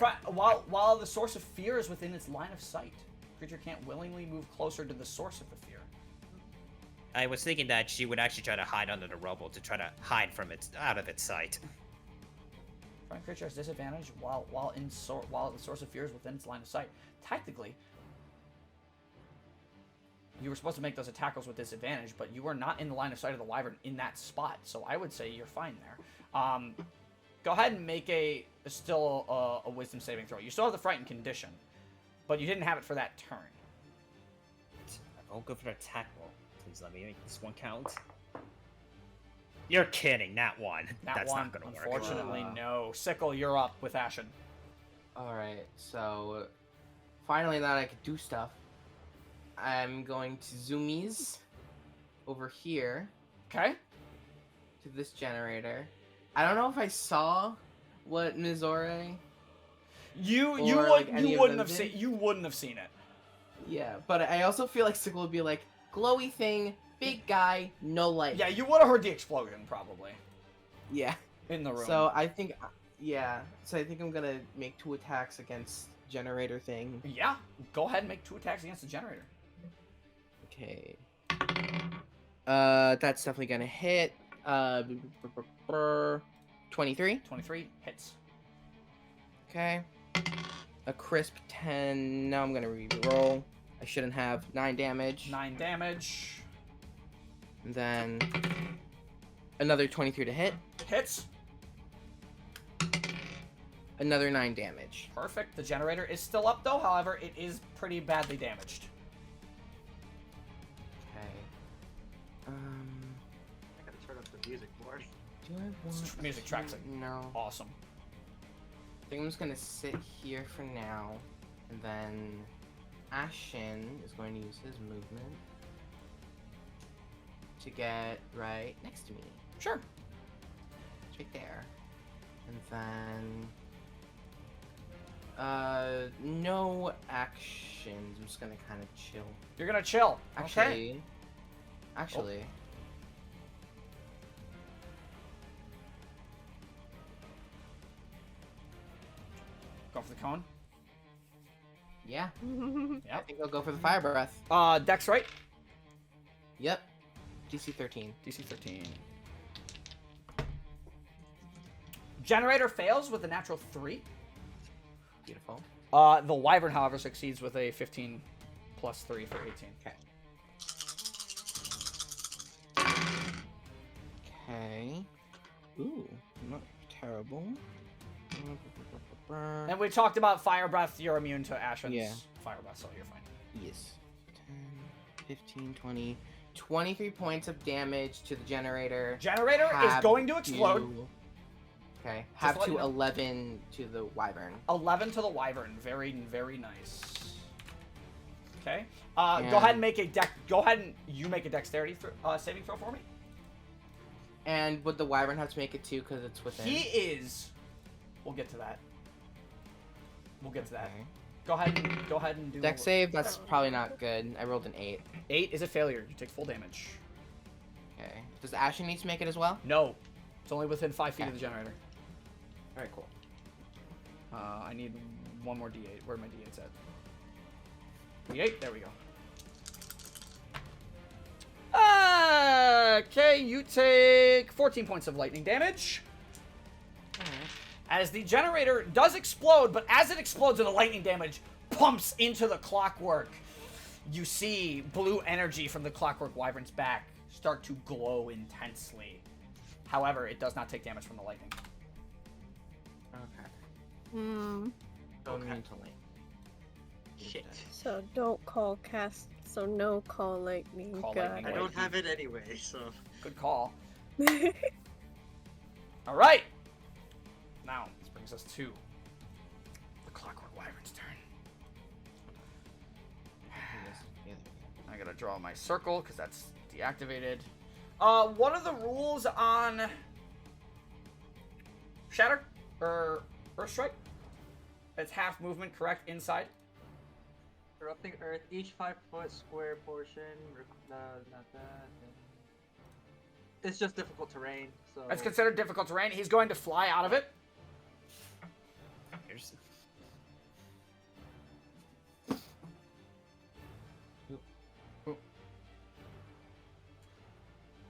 While the source of fear is within its line of sight, creature can't willingly move closer to the source of the fear. I was thinking that she would actually try to hide under the rubble to try to hide from out of its sight. Frightened creature has disadvantage while the source of fear is within its line of sight. Technically, you were supposed to make those attack rolls with disadvantage, but you were not in the line of sight of the wyvern in that spot, so I would say you're fine there. Go ahead and make a wisdom saving throw. You still have the frightened condition, but you didn't have it for that turn. I'll go for the attack roll. Please let me make this one count. You're kidding, that one. That's one, not gonna work. unfortunately, no. Sickle, you're up with Ashen. Alright, so finally that I could do stuff, I'm going to zoomies over here Okay. to this generator. I don't know if I saw what Mizore. You Or, like, any of wouldn't them have did? seen you wouldn't have seen it. Yeah, but I also feel like Sickle would be like, glowy thing, big guy, no light. Yeah, you would have heard the explosion probably Yeah. in the room. So I think, yeah. So I think I'm gonna make 2 attacks against generator thing. yeah, go ahead and make 2 attacks against the generator. Okay. That's definitely gonna hit. 23. 23 hits. Okay. A crisp 10. Now I'm gonna re-roll. I shouldn't have 9 damage. 9 damage. And then another 23 to hit. Hits. Another 9 damage. Perfect. The generator is still up though. However, it is pretty badly damaged. Okay. I gotta turn up the music more. Do I want Music tracks it. No. Awesome. I think I'm just gonna sit here for now, and then Ashen is going to use his movement to get right next to me. Sure. It's right there. And then no actions. I'm just gonna kind of chill. You're gonna chill. Okay. Actually, Go for the cone. yeah. I Yep. think I'll go for the fire breath. Dex right. Yep. DC 13. DC 13. Generator fails with a natural 3. Beautiful. The wyvern, however, succeeds with a 15 plus 3 for 18. Okay. Ooh, not terrible. And we talked about fire breath. You're immune to Ashen's Yeah. fire breath, so you're fine. Yes. 10, 15, 20, 23 points of damage to the generator. Generator is Have going to explode. Okay. Have let to you know. 11 to the wyvern. 11 to the wyvern. Very, very nice. Okay. Go And- ahead and make a Go ahead and you make a dexterity saving throw for me. And would the wyvern have to make it too because it's within? He is. We'll get to that. We'll get to that. Okay. Go ahead and do. Dex save, that's probably not good. I rolled an 8. 8 is a failure. You take full damage. Okay. Does Ashen need to make it as well? No. It's only within 5 feet Okay. of the generator. Alright, cool. I need one more D8. Where are my D8s at? D8? There we go. Okay, you take 14 points of lightning damage. As the generator does explode, but as it explodes and the lightning damage pumps into the clockwork. You see blue energy from the Clockwork Wyvern's back start to glow intensely. However, it does not take damage from the lightning. Okay. Hmm. So Okay. immune to light. Shit. So don't call cast. So no call lightning. Call Got lightning. I it. don't have it anyway, so. Good call. All right. Now, this brings us to the Clockwork Wyvern's turn. I gotta draw my circle because that's deactivated. What are the rules on Shatter or Earth Strike? It's half movement, correct? Inside. Erupting Earth, each 5-foot square portion. Not that. It's just difficult terrain, so. It's considered difficult terrain. He's going to fly out of it. Here's...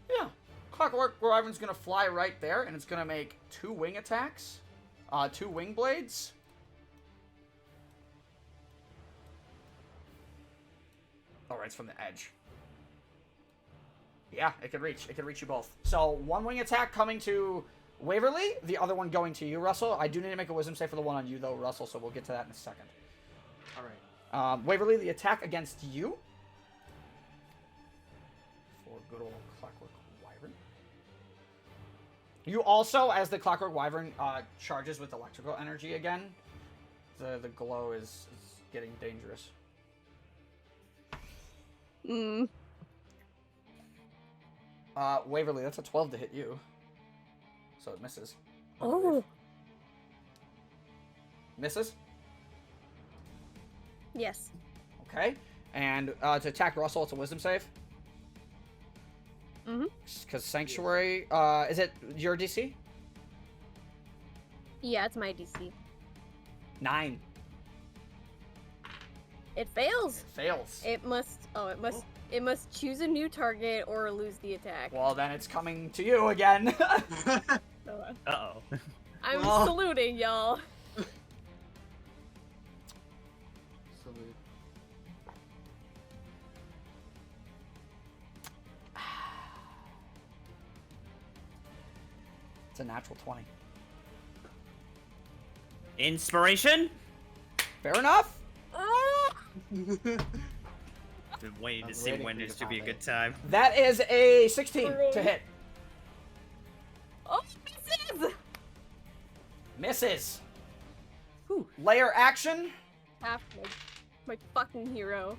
Yeah. Clockwork Wyvern's gonna fly right there, and it's gonna make 2 wing attacks. 2 wing blades. Alright, it's from the edge. Yeah, it can reach. It can reach you both. So, 1 wing attack coming to Waverly, the other one going to you, Russell. I do need to make a wisdom save for the one on you, though, Russell, so we'll get to that in a second. Alright. Waverly, the attack against you. For good old Clockwork Wyvern. You also, as the Clockwork Wyvern charges with electrical energy again, the glow is getting dangerous. Hmm. Waverly, that's a 12 to hit you. So it misses. Oh. Misses? Yes. Okay. And to attack Russell, it's a wisdom save. Mhm. Because Sanctuary, is it your DC? Yeah, it's my DC. 9. It fails. Fails. It must. Oh, it must. It must choose a new target or lose the attack. Well, then it's coming to you again. Uh-oh. I'm Well. saluting y'all. Salute. It's a natural 20. Inspiration? Fair enough. Ah! Been waiting I to was see waiting when for you this to to be a pop good it. time. That is a 16 to hit. Oh, misses! Misses. Whew. Layer action. Half my fucking hero.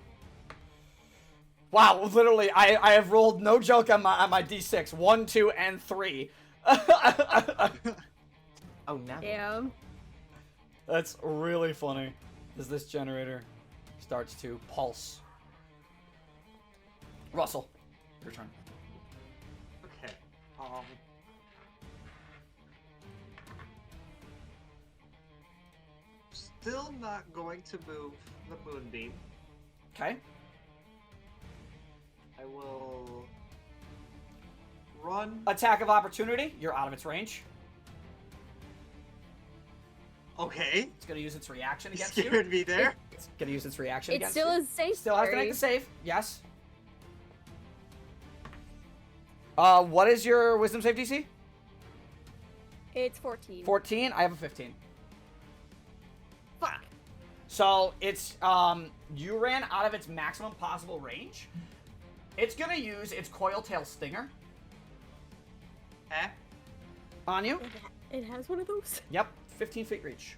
Wow, literally, I have rolled no joke on my d6. 1, 2, and 3. Oh, now. Damn. That's really funny. As this generator starts to pulse. Russell, your turn. Okay. Still not going to move the moonbeam. Okay. I will run. Attack of opportunity. You're out of its range. Okay. It's gonna use its reaction You against you. scared me there. It's gonna use its reaction It against still you. is safe. Still has to sorry. make the save. Yes. What is your wisdom save DC? It's 14. 14. I have a 15. Fuck. So it's you ran out of its maximum possible range. It's gonna use its coil-tail stinger Eh? on you. It has one of those. Yep, 15 feet reach.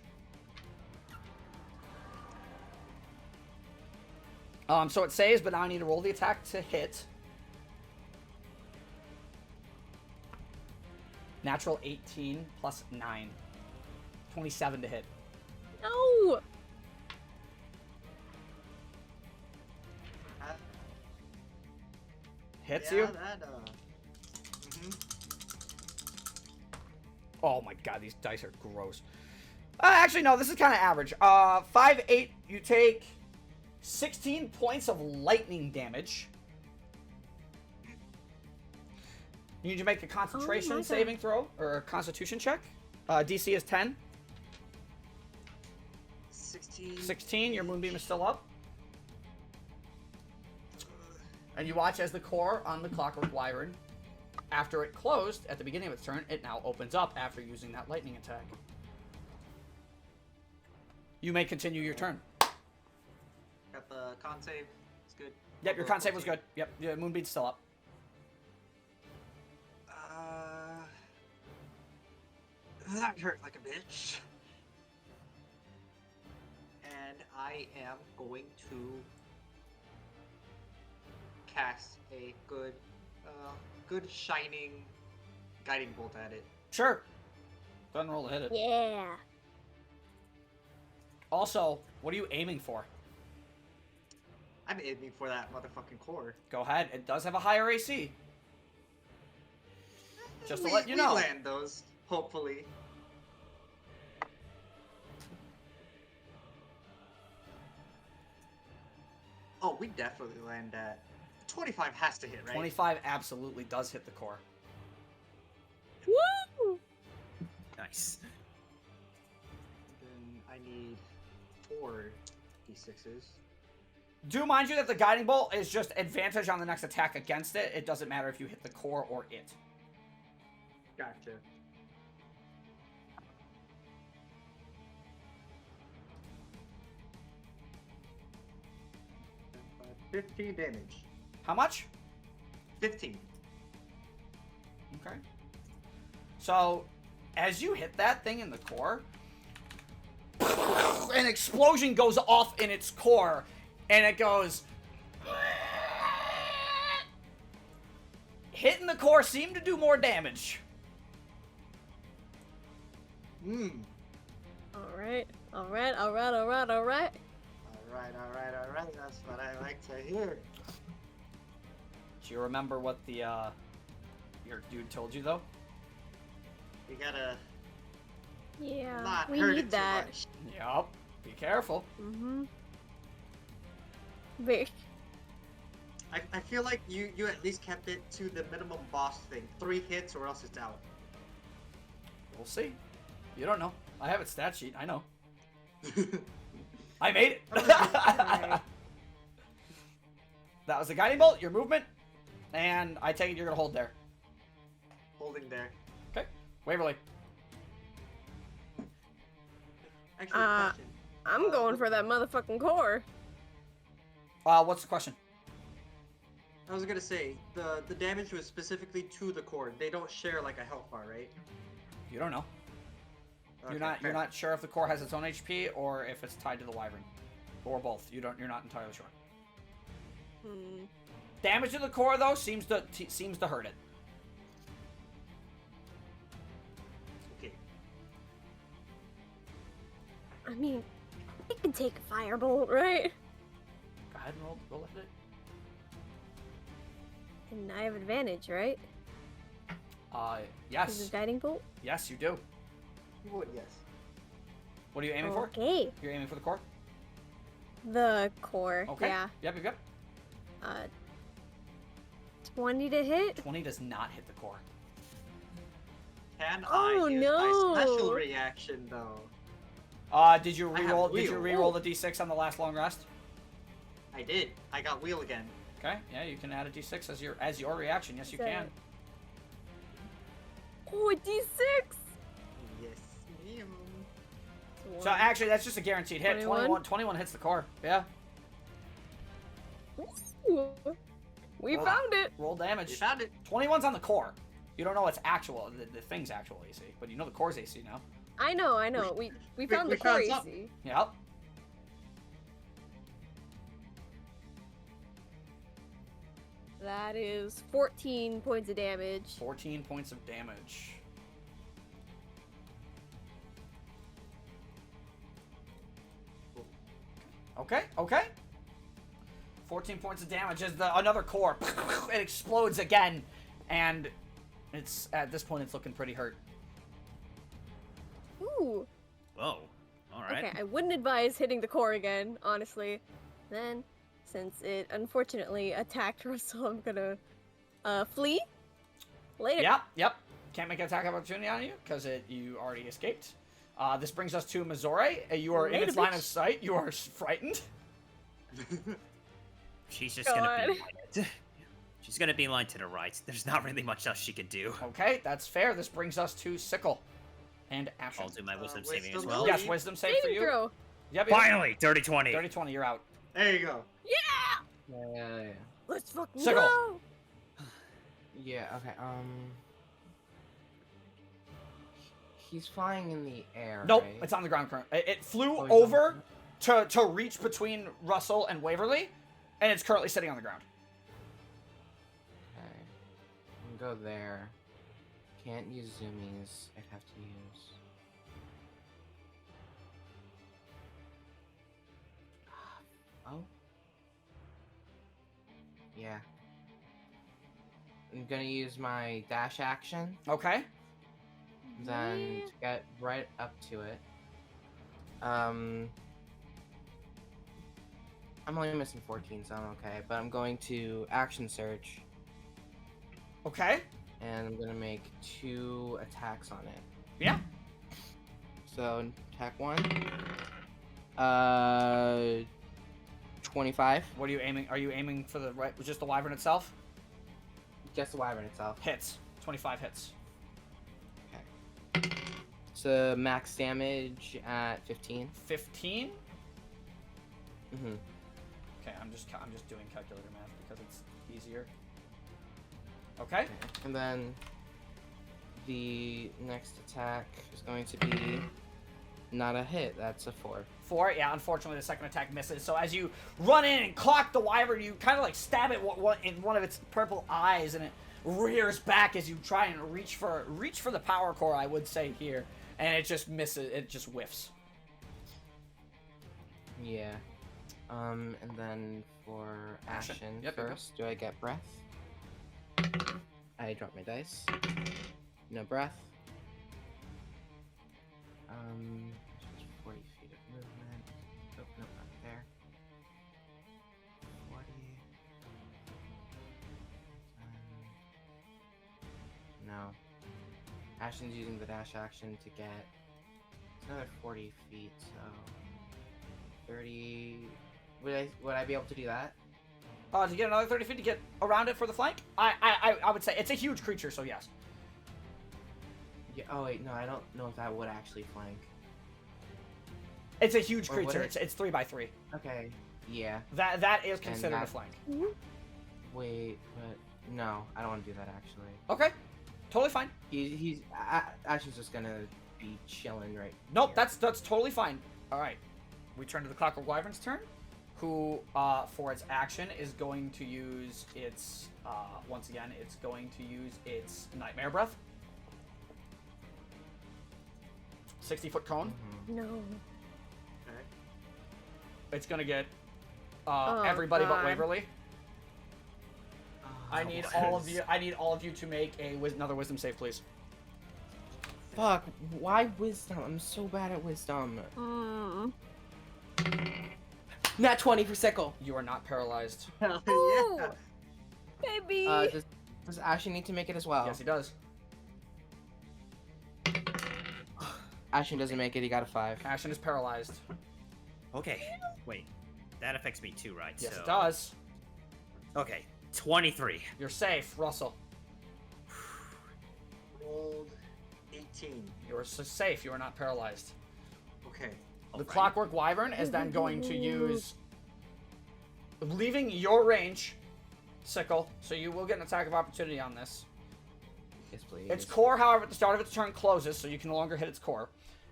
So it saves, but now I need to roll the attack to hit. Natural 18 plus 9. 27 to hit. No. Hits yeah, you? That, Oh my god, these dice are gross. Actually, no, this is kind of average. 5, 8, you take 16 points of lightning damage. You need to make a concentration God. saving throw, or a constitution check. DC is 10. 16 16, your moonbeam is still up. And you watch as the core on the Clockwork Wyvern, after it closed at the beginning of its turn, it now opens up after using that lightning attack. You may continue your turn. Got the con save. It's good. Yep, your con save was good. Yep, your moonbeam's still up. That hurt like a bitch. And I am going to cast a good shining guiding bolt at it. Sure. Go ahead and roll to hit it. Yeah. Also, what are you aiming for? I'm aiming for that motherfucking core. Go ahead. It does have a higher AC. Just to let you We know. land those, hopefully. Oh, we definitely land that. 25 has to hit, right? 25 absolutely does hit the core. Woo! Nice. Then I need 4 d6s. Do mind you that the guiding bolt is just advantage on the next attack against it. It doesn't matter if you hit the core or it. Gotcha. 15 damage. How much? 15. Okay. So, as you hit that thing in the core, an explosion goes off in its core, and it goes... Hitting the core seemed to do more damage. Alright. Alright. Alright. That's what I like to hear. Do you remember what the, your dude told you, though? You gotta Yeah. not We hurt need it that. too much. Yup. Be careful. Mm-hmm. Very. I feel like you at least kept it to the minimum boss thing. 3 hits or else it's out. We'll see. You don't know. I have its stat sheet. I know. I made it. Alright. That was the guiding bolt, your movement, and I take it you're gonna hold there. Holding there. Okay. Waverly. Actually, question. I'm going for that motherfucking core. What's the question? I was gonna say the damage was specifically to the core. They don't share like a health bar, right? You don't know. Okay, You're fair. not sure if the core has its own HP or if it's tied to the wyvern, or both. You're not entirely sure. Hmm. Damage to the core though seems to hurt it. Okay. I mean, it can take a firebolt, right? Go ahead and roll hit it. And I have advantage, right? Is Yes. it guiding bolt? Yes, you do. You would, yes. What are you aiming for? Okay. You're aiming for the core? The core. Okay. Yeah. Yep. 20 to hit? 20 does not hit the core. Can Oh, I use no. my special reaction though? Did you I have re-roll? Did you wheel. re-roll the d6 on the last long rest? I did. I got wheel again. Okay. Yeah, you can add a d6 as your reaction. Yes, you So- can. Oh, a d6! Yes, ma'am. So actually, that's just a guaranteed hit. 21? 21 hits the core. Yeah. Ooh. We Roll- found it! Roll damage. You found it. 21's on the core. You don't know its actual, the thing's actual AC, but you know the core's AC now. I know. We found we the core found something. AC. Yep. That is 14 points of damage. 14 points of damage. Okay. 14 points of damage as another core. It explodes again, and it's at this point it's looking pretty hurt. Ooh. Whoa. All right. Okay, I wouldn't advise hitting the core again, honestly. Then, since it unfortunately attacked Russell, I'm gonna flee. Later. Yep. Can't make an attack of opportunity on you because you already escaped. This brings us to Missouri. You are in Later, its line of bitch. sight. You are frightened. She's just gonna God. be she's gonna be line to the right. There's not really much else she can do. Okay, that's fair. This brings us to Sickle and Ashen. I'll do my wisdom saving as wisdom well. Yes, wisdom save for Saving you. throw. Yep, yep. Finally, dirty 20. 30-20, you're out. There you go. Yeah. Let's fucking Sickle. go. Yeah. Okay. He's flying in the air. Nope, right? it's on the ground current. It flew Oh, he's on the over ground? to reach between Russell and Waverly, and it's currently sitting on the ground. Okay. I'm gonna go there. Can't use zoomies. I'd have to use. Oh. Yeah. I'm gonna use my dash action, Okay. then Yeah. to get right up to it. I'm only missing 14, so I'm okay. But I'm going to action search, Okay. and I'm gonna make 2 attacks on it. Yeah. So attack 1. 25. What are you aiming? Are you aiming for the right? Just the wyvern itself? Just the wyvern itself. Hits. 25 hits. So max damage at 15. 15. Mm-hmm. Okay, I'm just doing calculator math because it's easier. Okay. And then the next attack is going to be not a hit. That's a 4. 4. Yeah, unfortunately, the second attack misses. So as you run in and clock the wyvern, you kind of like stab it in one of its purple eyes, and it rears back as you try and reach for the power core. I would say here, and it just misses. It just whiffs. Yeah. And then for Ashen. Ashen Yep, there you go. first, do I get breath? I drop my dice. No breath. Just 40 feet of movement. Oh, no, not there. 40. No. Ashen's using the dash action to get another 40 feet, so 30. Would I be able to do that? To get another 30 feet to get around it for the flank? I would say it's a huge creature, so yes. Yeah. Oh wait, no, I don't know if that would actually flank. It's a huge Or would creature. it? It's 3x3. Okay. Yeah. That is considered a that- flank. Wait, but no, I don't want to do that actually. Okay, totally fine. Ashen's just gonna be chilling right. Nope, here. that's totally fine. All right, we turn to the Clockwork Wyvern's turn, who for its action is going to use its once again it's going to use its Nightmare Breath. 60-foot cone. Mhm. No. Okay. It's gonna get Oh, everybody but God. Waverly. I Oh, need what all of is- you. I need all of you to make another wisdom save, please. Fuck! Why wisdom? I'm so bad at wisdom. Mm. Nat 20 for sickle. You are not paralyzed. Hell Ooh. yeah. Baby. Does Ashen need to make it as well? Yes, he does. Ashen doesn't make it. He got a 5. Ashen is paralyzed. Okay, wait. That affects me too, right? Yes, so... it does. Okay, 23. You're safe, Russell. Rolled 18. You are safe. You are not paralyzed. Okay. The Alright. Clockwork Wyvern is then going to use, leaving your range, Sickle, so you will get an attack of opportunity on this. Yes, please. Its core, however, at the start of its turn closes, so you can no longer hit its core.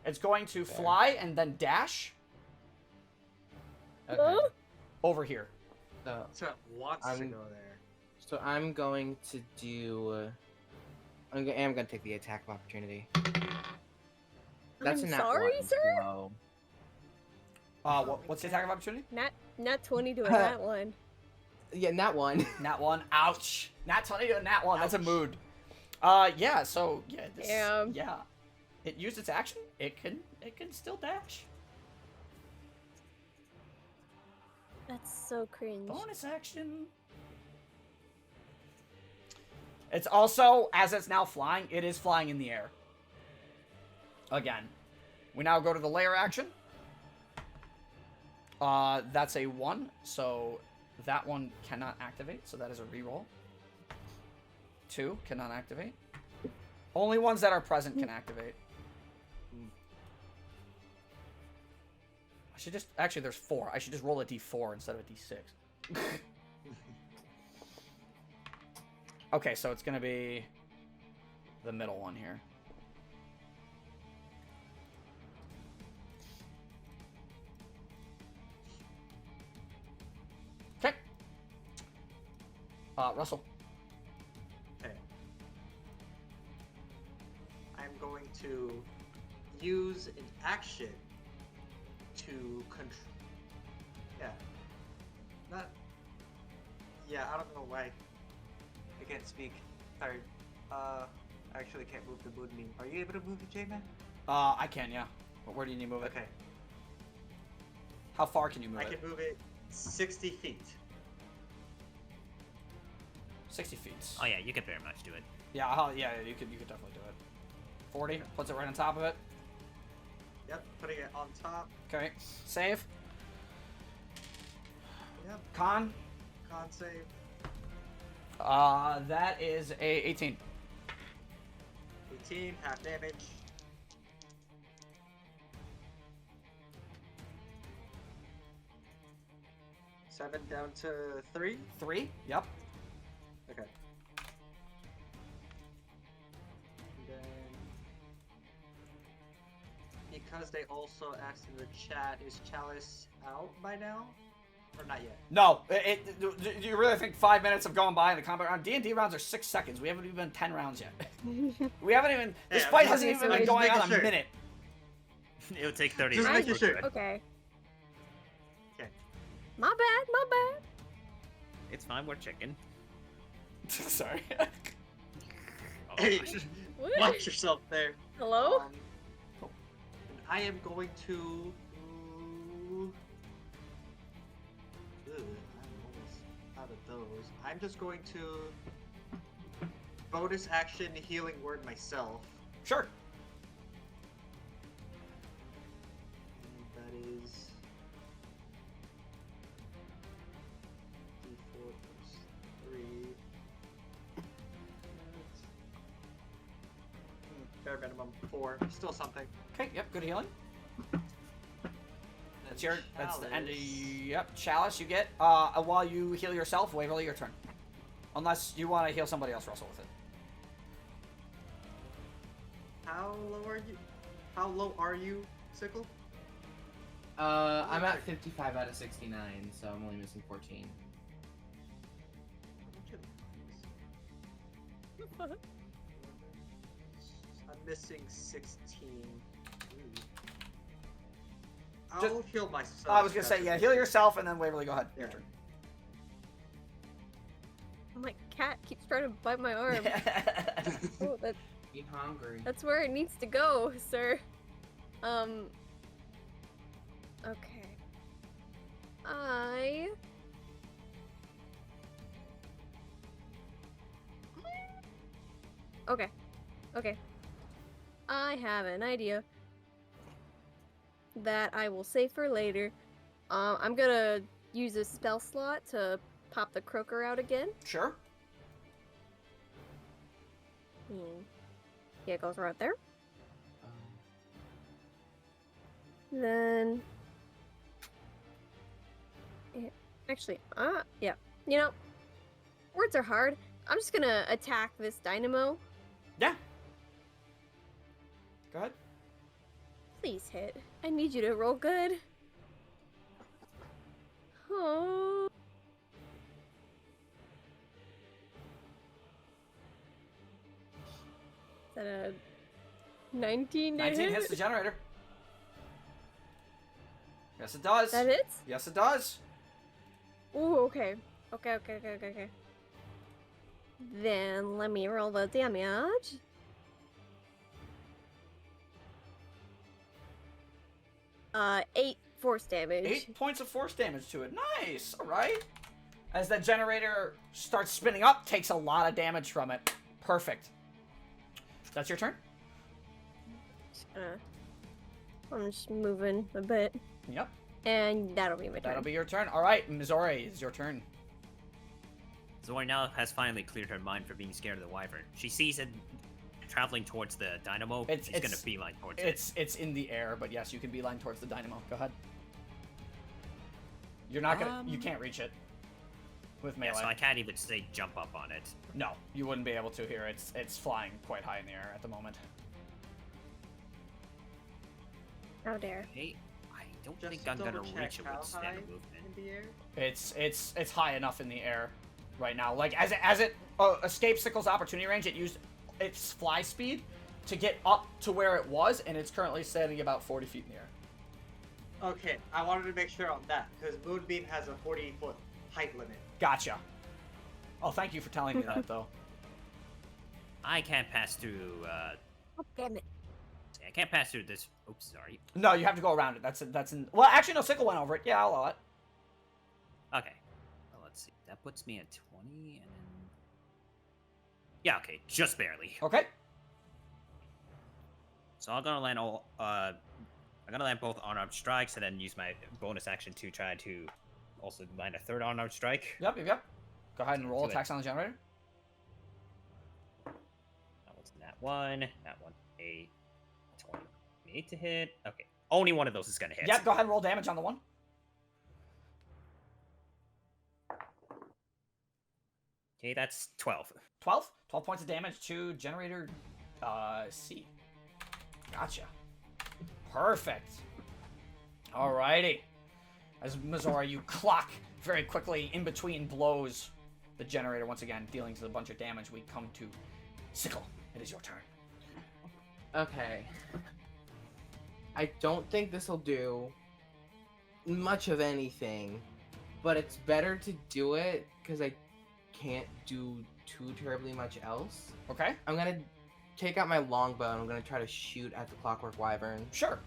It's going to Fair. fly and then dash Okay. over here. So, So it wants to I'm- go there. so I'm going to do. I am going to take the attack of opportunity. That's I'm a nat sorry, 1, sir? so- What's the attack of opportunity? Not 20 to a nat 1. Yeah, nat 1. Nat 1. Ouch. Nat 20 to a nat 1. That's a Ouch. mood. Yeah, so, yeah. This, Damn. Yeah. It used its action. It can still dash. That's so cringe. Bonus action. It's also, as it's now flying, it is flying in the air. Again. We now go to the layer action. That's a 1, so that one cannot activate, so that is a reroll. 2 cannot activate. Only ones that are present can activate. I should just... Actually, there's 4. I should just roll a d4 instead of a d6. Okay, so it's going to be the middle one here. Okay. Russell. Okay. I'm going to use an action to control. Yeah. Not. Yeah, I don't know why. I can't speak. Sorry. I actually can't move the moon meme. Are you able to move the J-Man? I can, yeah. But where do you need to move it? Okay. How far can you move it? I can move it 60 feet. 60 feet. Oh yeah, you could very much do it. Yeah, yeah, you could definitely do it. 40, puts it right on top of it. Yep, putting it on top. Okay, save. Yep, Con. con save. That is a 18. 18, half damage. Seven down to 3. 3, yep. Okay. And then, because they also asked in the chat, is Chalice out by now? Or not yet? No, do you really think 5 minutes have gone by in the combat round? D&D rounds are 6 seconds. We haven't even been 10 rounds yet. We haven't even... This Hey, fight I'm hasn't just- even I'm been just going on making a sure. minute. It'll take 30 Just minutes. making We're sure. good. Okay. Okay. My bad, my bad. It's fine, we're chicken. Sorry. Oh, Hey, gosh. What? watch yourself there. Hello? And I am going to. I'm almost out of those. I'm just going to bonus action healing word myself. Sure. And that is D4 plus 3. Bare minimum 4. Still something. Okay, yep, good healing. That's your... That's the end of... Chalice. Yep, Chalice you get. While you heal yourself, Waverly, your turn. Unless you want to heal somebody else, Russell, with it. How low are you? How low are you, Sickle? I'm at 55 out of 69, so I'm only missing 14. I'm missing 16. Ooh. I'll Just- heal myself. I was gonna say, yeah, heal yourself, and then Waverly, go ahead. Your Yeah. turn. My cat keeps trying to bite my arm. Oh, Be hungry. that's where it needs to go, sir. Okay. Okay. I have an idea that I will save for later. I'm gonna use a spell slot to pop the croaker out again. Sure. Yeah, it goes right there. Um, Then... Actually, yeah. You know, words are hard. I'm just gonna attack this dynamo. Yeah. Go ahead. Please hit. I need you to roll good. Oh. Is that a 19 to 19 hit? hits the generator. Yes, it does. That hits? Yes, it does. Ooh, okay. Okay. Then let me roll the damage. Eight force damage. 8 points of force damage to it. Nice. All right. As that generator starts spinning up, takes a lot of damage from it. Perfect. That's your turn. Just gonna I'm just moving a bit. Yep. And that'll be my turn. That'll be your turn. All right, Mizore, it's your turn. Zori now has finally cleared her mind for being scared of the wyvern. She sees it traveling towards the dynamo. She's gonna beeline towards it. It's in the air, but yes, you can beeline towards the dynamo. Go ahead. You're not gonna. You can't reach it with melee. Yeah, so I can't even say jump up on it. No, you wouldn't be able to here. It's flying quite high in the air at the moment. How dare. Hey, I don't Just think I'm gonna double check reach it how with high standard movement. in the air? It's high enough in the air right now. Like as it escaped Sickle's opportunity range, it used its fly speed to get up to where it was, and it's currently standing about 40 feet in the air. Okay, I wanted to make sure on that, because Moonbeam has a 40-foot height limit. Gotcha. Oh, thank you for telling me that, though. I can't pass through. Oh, damn it. I can't pass through this. Oops, sorry. No, you have to go around it. That's in. Well, actually, no. Sickle went over it. Yeah, I'll allow it. Okay. Well, let's see. That puts me at 20, and then. Yeah. Okay. Just barely. Okay. So I'm gonna land all. I'm gonna land both unarmed strikes, and then use my bonus action to try to also land a third unarmed strike. Yep. Go ahead and roll attacks on the generator. That one's that one. That one a 28 to hit. Okay. Only one of those is gonna hit. Yep. Go ahead and roll damage on the one. Okay, that's 12. 12 points of damage to generator C. Gotcha. Perfect. Alrighty. As Mizora, you clock very quickly in between blows the generator once again, dealing a bunch of damage. We come to Sickle. It is your turn. Okay. I don't think this will do much of anything, but it's better to do it because I can't do too terribly much else. Okay. I'm gonna take out my longbow and I'm gonna try to shoot at the Clockwork Wyvern. Sure.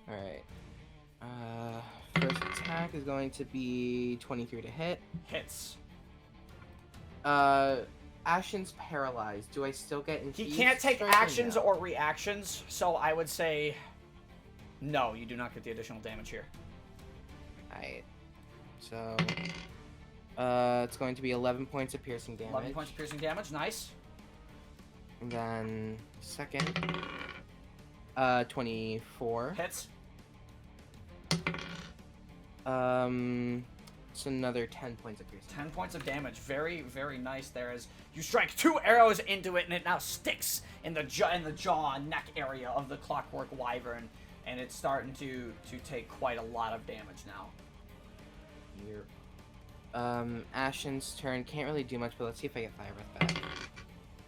Alright. First attack is going to be 23 to hit. Hits. Ashen's paralyzed. Do I still get He infused can't take strike actions no? or reactions, so I would say no, you do not get the additional damage here. Alright. So, it's going to be 11 points of piercing damage. 11 points of piercing damage, nice. And then, second, 24. Hits. It's another 10 points of piercing. 10 points of damage. Very, very nice there as you strike 2 arrows into it, and it now sticks in the jaw and neck area of the Clockwork Wyvern, and it's starting to take quite a lot of damage now. Here. Ashen's turn. Can't really do much, but let's see if I get fire breath back.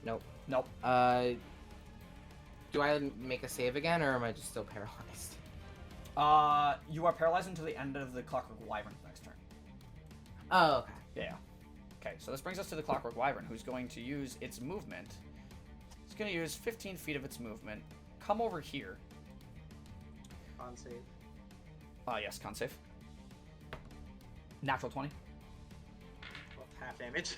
Nope. Nope. Do I make a save again, or am I just still paralyzed? You are paralyzed until the end of the Clockwork Wyvern's next turn. Oh, okay. Yeah. Okay, so this brings us to the Clockwork Wyvern, who's going to use its movement. It's going to use 15 feet of its movement. Come over here. Con save. Yes, con save. Natural 20. Well, half damage.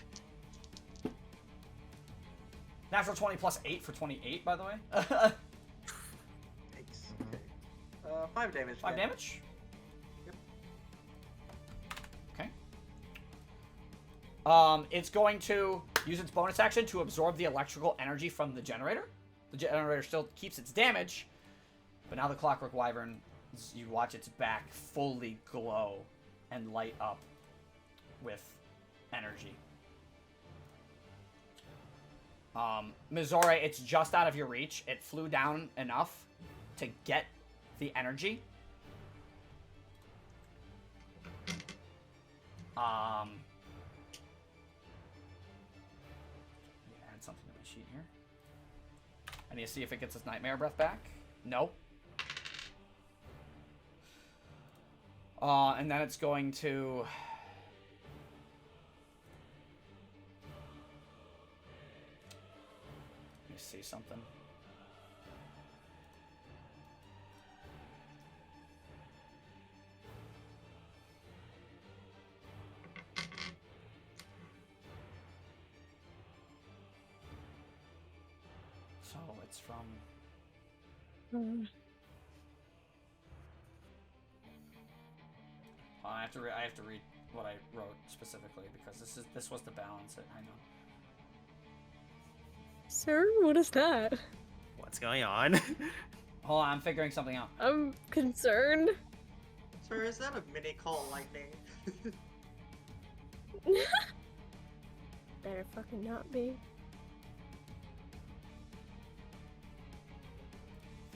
Natural 20 plus 8 for 28, by the way. Thanks. Okay. 5 damage. 5 then. damage? Yep. Okay. It's going to use its bonus action to absorb the electrical energy from the generator. The generator still keeps its damage, but now the Clockwork Wyvern, you watch its back fully glow and light up with energy. Mizore, it's just out of your reach. It flew down enough to get the energy. Add something to my sheet here. I need to see if it gets its nightmare breath back. No. And then it's going to... Let me see something. So it's from I have to read what I wrote specifically because this was to balance it. I know. Sir, what is that? What's going on? Hold on, I'm figuring something out. I'm concerned. Sir, is that a mini call lightning? Better fucking not be.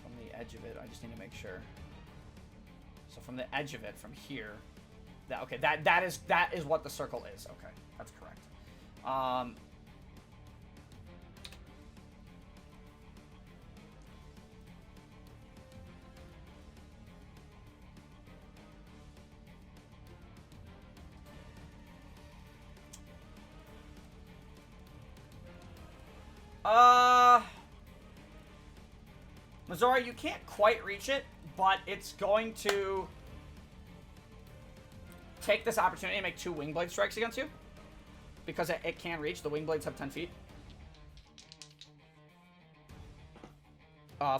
From the edge of it, I just need to make sure. So from the edge of it, from here, that is what the circle is. Okay, that's correct. Missouri, you can't quite reach it, but it's going to take this opportunity to make 2 wing blade strikes against you. Because it can reach. The wing blades have 10 feet.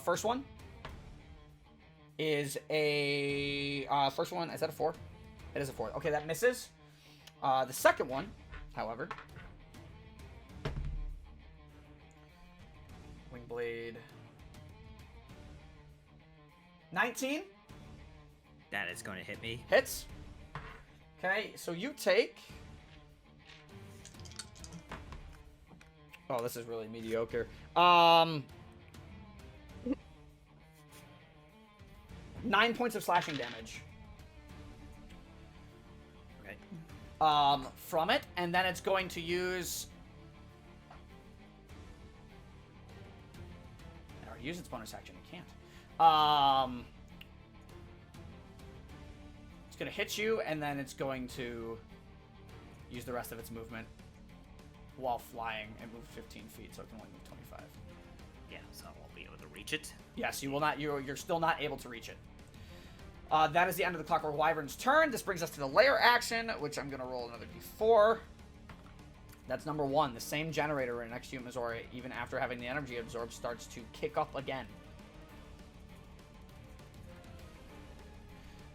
First one is a... first one, is that a 4? It is a 4. Okay, that misses. The second one, however... Wing blade... 19? That is going to hit me. Hits. Okay, so you take... Oh, this is really mediocre. 9 points of slashing damage. Okay. From it, and then it's going to use... Or use its bonus action, it can't. It's going to hit you, and then it's going to use the rest of its movement while flying and move 15 feet, so it can only move 25. Yeah, so I won't be able to reach it. Yes, you will not. You're still not able to reach it. That is the end of the Clockwork Wyvern's turn. This brings us to the layer action, which I'm going to roll another d4. That's number 1. The same generator right next to you, Missouri, even after having the energy absorbed, starts to kick up again.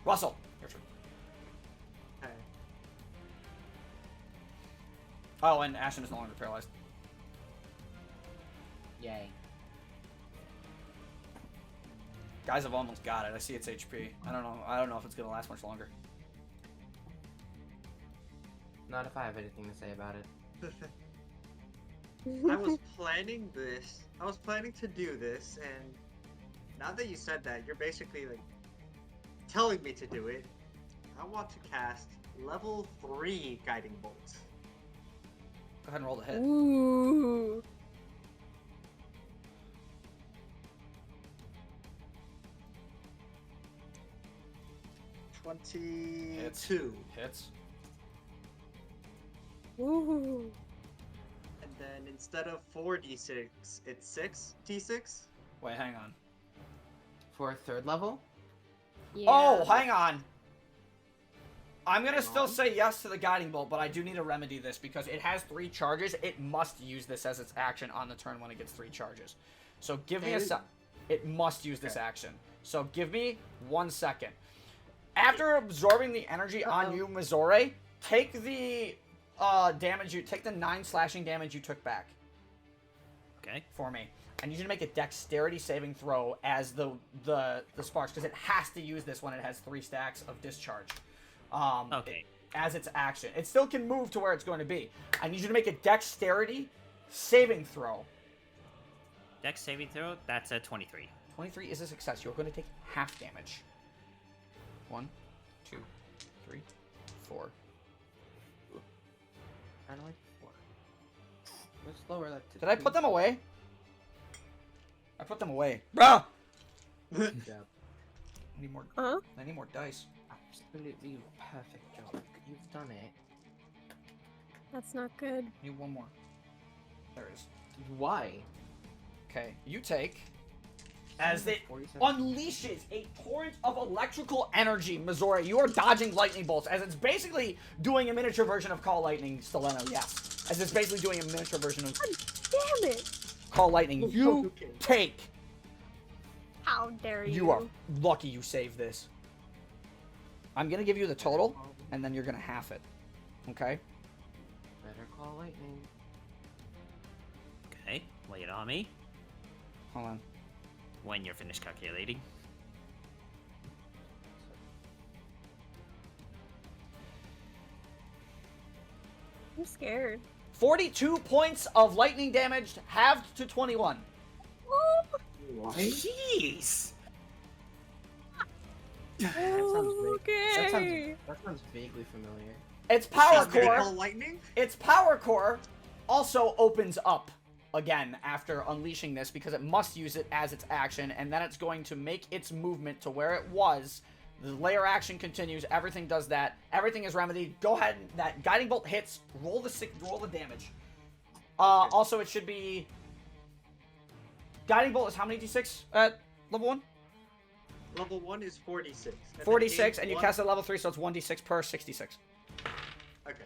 Russell, your turn. Okay. Oh, and Ashen is no longer paralyzed. Yay. Guys have almost got it. I see its HP. I don't know if it's gonna last much longer. Not if I have anything to say about it. I was planning this. I was planning to do this, and now that you said that, you're basically like telling me to do it. I want to cast level 3 guiding bolts. Go ahead and roll the hit. Ooh. Hits. 22. Hits. Ooh. And then instead of 4d6, it's 6d6. Wait, hang on. For 3rd level? Yeah. Oh, hang on. I'm gonna still say yes to the guiding bolt, but I do need to remedy this because it has 3 charges. It must use this as its action on the turn when it gets 3 charges. So give me a sec. It must use this action. So give me 1 second. After absorbing the energy on you, Missouri, take the damage take the 9 slashing damage you took back. Okay. For me. I need you to make a dexterity saving throw as the sparks, because it has to use this when it has 3 stacks of discharge. Okay. As its action. It still can move to where it's going to be. I need you to make a dexterity saving throw. Dex saving throw, that's a 23. 23 is a success. You're going to take half damage. 1, 2, 3, 4. I don't like 4. Let's lower that to Did I 2. put them away? I put them away. Bruh! Good job. I need more. Huh? I need more dice. Absolutely perfect job. You've done it. That's not good. I need one more. There it is. Why? Okay, you take. As it 47. unleashes a torrent of electrical energy, Missouri, you are dodging lightning bolts as it's basically doing a miniature version of Call Lightning Steleno, yes. As it's basically doing a miniature version of God damn it! Call Lightning. You Okay. take. How dare you? You are lucky you saved this. I'm gonna give you the total, and then you're gonna half it. Okay? Better call lightning. Okay, lay it on me Hold on. when you're finished calculating. I'm scared. 42 points of lightning damage, halved to 21. Jeez! Okay. That sounds vaguely familiar. Its power Critical core. lightning? Its power core also opens up again after unleashing this because it must use it as its action, and then it's going to make its movement to where it was. The layer action continues. Everything does that. Everything is remedied. Go ahead. That guiding bolt hits. Roll the damage. Also, it should be. Guiding bolt is how many d6 at level 1? Level 1 is 46. 46, and you cast it at level 3, so it's 1d6 per 66. Okay.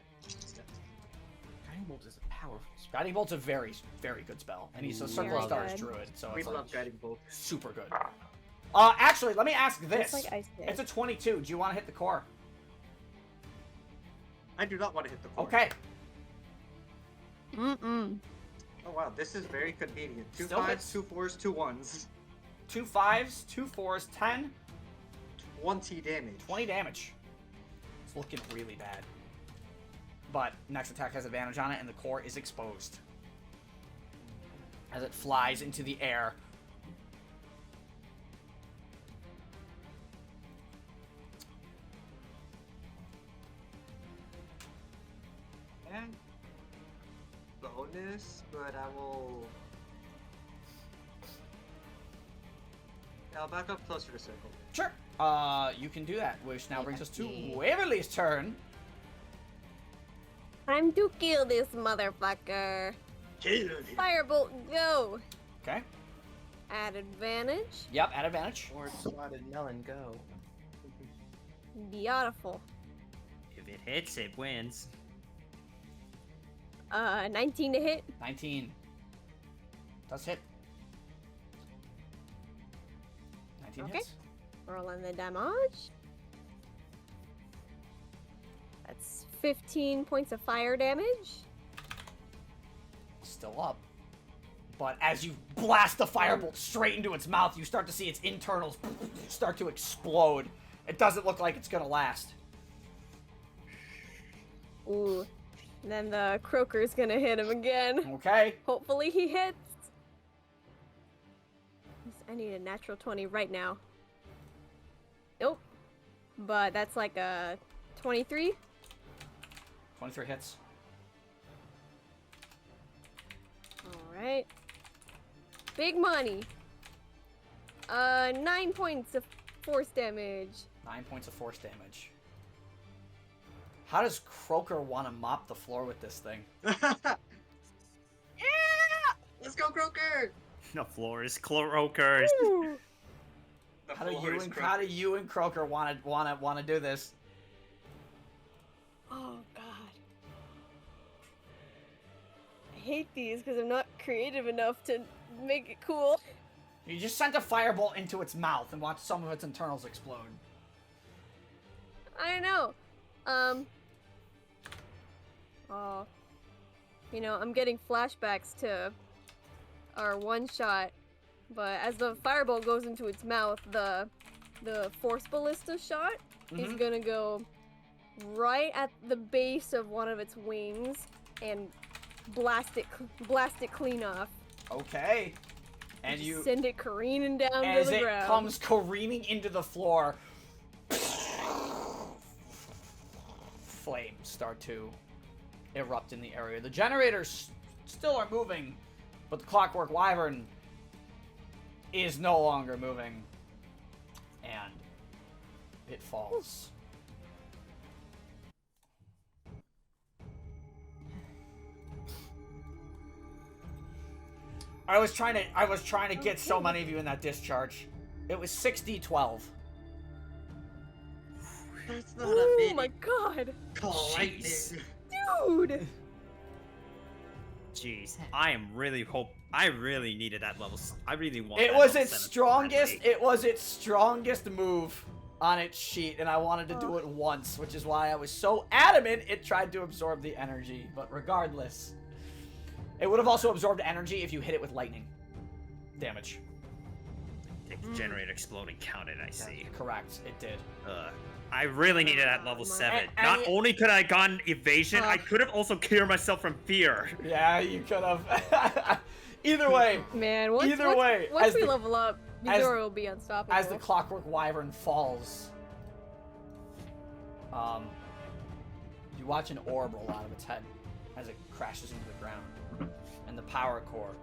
Guiding bolt is a powerful spell. Guiding bolt's a very, very good spell, and he's a Circle Very of Stars good. druid, so We it's love guiding bolt. super good. Actually, let me ask this. Just like Ice did. It's a 22. Do you want to hit the core? I do not want to hit the core. Okay. Mm-mm. Oh wow, this is very convenient. Two Still fives, hits. 2 4s, 2 1s. 2 5s, 2 4s, 10, 20 damage. 20 damage. It's looking really bad. But next attack has advantage on it, and the core is exposed. As it flies into the air. And bonus, but I will. Yeah, I'll back up closer to circle. Sure. You can do that, which now brings us to Yeah. Waverly's turn. Time to kill this motherfucker. Kill him. Firebolt, go. Okay. At advantage. Yep, at advantage. Or spotted melon, go. Beautiful. If it hits, it wins. 19 to hit. 19. Does hit. 19 Okay. hits. Rolling the damage. That's 15 points of fire damage. Still up. But as you blast the firebolt straight into its mouth, you start to see its internals start to explode. It doesn't look like it's gonna last. Ooh. And then the croaker's gonna hit him again. Okay. Hopefully he hits. I need a natural 20 right now. Nope. But that's like a 23. 23 hits. Alright. Big money. 9 points of force damage. 9 points of force damage. How does Croaker want to mop the floor with this thing? Yeah! Let's go, Croaker! The floor is Croakers. Woo! The How do floor is how do you and Croaker want to do this? Oh god. I hate these because I'm not creative enough to make it cool. You just sent a firebolt into its mouth and watched some of its internals explode. I don't know. Oh. You know, I'm getting flashbacks to our one shot, but as the firebolt goes into its mouth, the force ballista shot is gonna go right at the base of one of its wings and blast it clean off. Okay. And Just you, send it careening down to as the it ground. comes careening into the floor, flames start to erupt in the area. The generators still are moving, but the Clockwork Wyvern is no longer moving, and it falls. I was trying to get so many of you in that discharge. It was 60-12. That's not a Oh mini. my god! Call lightning. Jeez. Dude! Jeez, I really needed that level. I really want. It that was level its 7 strongest. badly. It was its strongest move on its sheet, and I wanted to do it once, which is why I was so adamant it tried to absorb the energy. But regardless, it would have also absorbed energy if you hit it with lightning damage. Generate exploding counted, I see. Correct, it did. I really needed at level 7. And Not only could I have gotten evasion, I could have also cured myself from fear. Yeah, you could have. Either way, Man, once we level up, Yuzuru will be unstoppable. As the Clockwork Wyvern falls, you watch an orb roll out of its head as it crashes into the ground, and the power core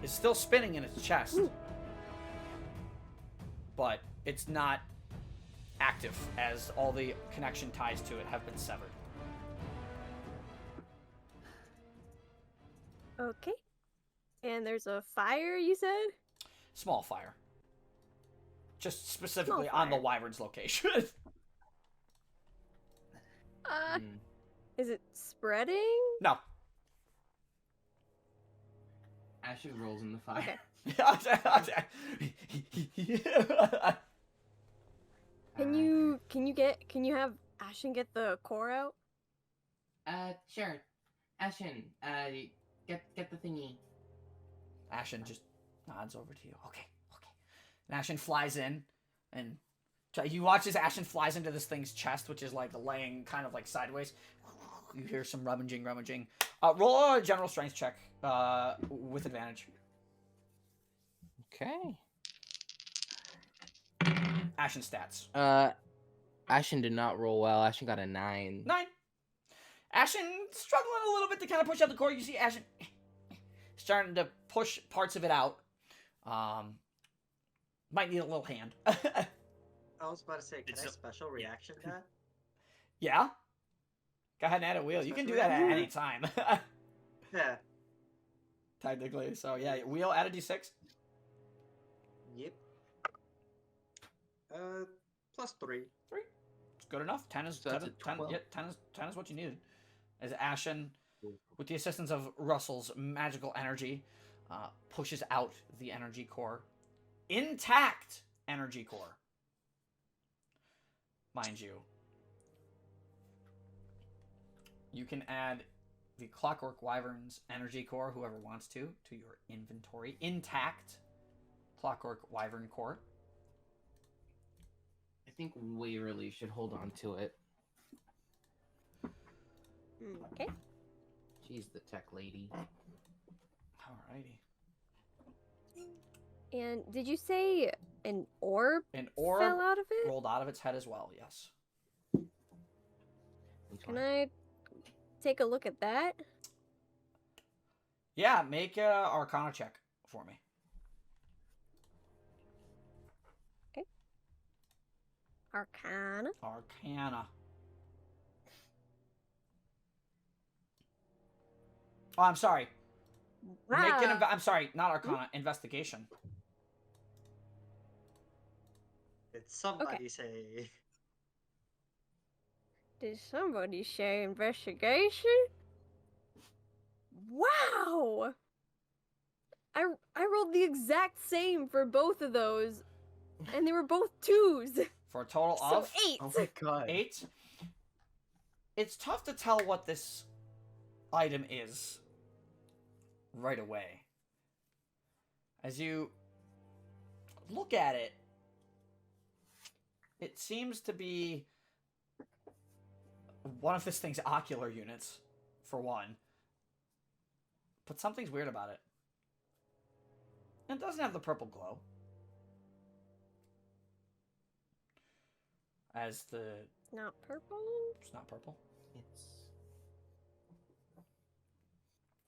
is still spinning in its chest, but it's not active as all the connection ties to it have been severed. Okay. And there's a fire, you said? Small fire. Just specifically on the Wyvern's location. Is it spreading? No. Ashen rolls in the fire. Okay. Can you have Ashen get the core out? Sure. Ashen, get the thingy. Ashen just nods over to you. Okay. And Ashen flies in, and you watch as Ashen flies into this thing's chest, which is like laying kind of like sideways. You hear some rummaging. Roll a general strength check with advantage. Okay. Ashen stats. Ashen did not roll well. Ashen got a 9. 9. Ashen struggling a little bit to kind of push out the core. You see Ashen starting to push parts of it out. Might need a little hand. I was about to say, can I special reaction that? Yeah? Go ahead and add a wheel. You can do that at any time. Yeah. Technically. So, yeah, wheel, add a d6. Yep. Plus 3. 3. It's good enough. 10 is, So that's 10, a 12. yeah, 10 is what you needed. As Ashen, with the assistance of Russell's magical energy, pushes out the energy core. Intact energy core. Mind you. You can add the Clockwork Wyvern's energy core, whoever wants to your inventory. Intact Clockwork Wyvern core. I think Waverly should hold on to it. Okay. She's the tech lady. Alrighty. And did you say an orb? An orb fell out of it? rolled out of its head as well, yes. Can I take a look at that? Yeah, make a Arcana check for me. Okay. Arcana. Arcana. Oh, I'm sorry. Wow. I'm sorry, not Arcana. Investigation. Did somebody say? Did somebody say investigation? Wow! I rolled the exact same for both of those, and they were both 2s. For a total So of 8. Oh my god. 8. It's tough to tell what this item is right away. As you look at it, it seems to be one of this thing's ocular units, for one. But something's weird about it. It doesn't have the purple glow. As the... Not purple? It's not purple.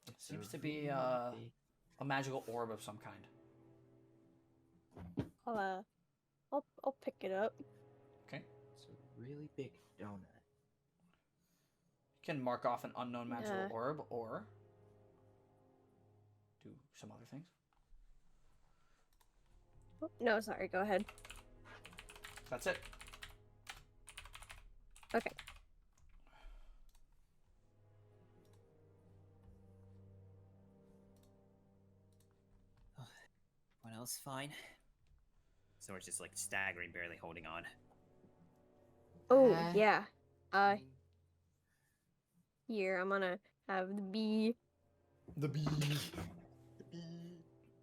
It Seems to be a magical orb of some kind. I'll pick it up. Okay. It's a really big donut. You can mark off an unknown magical orb or do some other things. Oh, no, sorry, go ahead. That's it. Okay. What else? Fine. So we're just like staggering, barely holding on. Oh, Uh, yeah. Here, I'm gonna have the bee. The bee.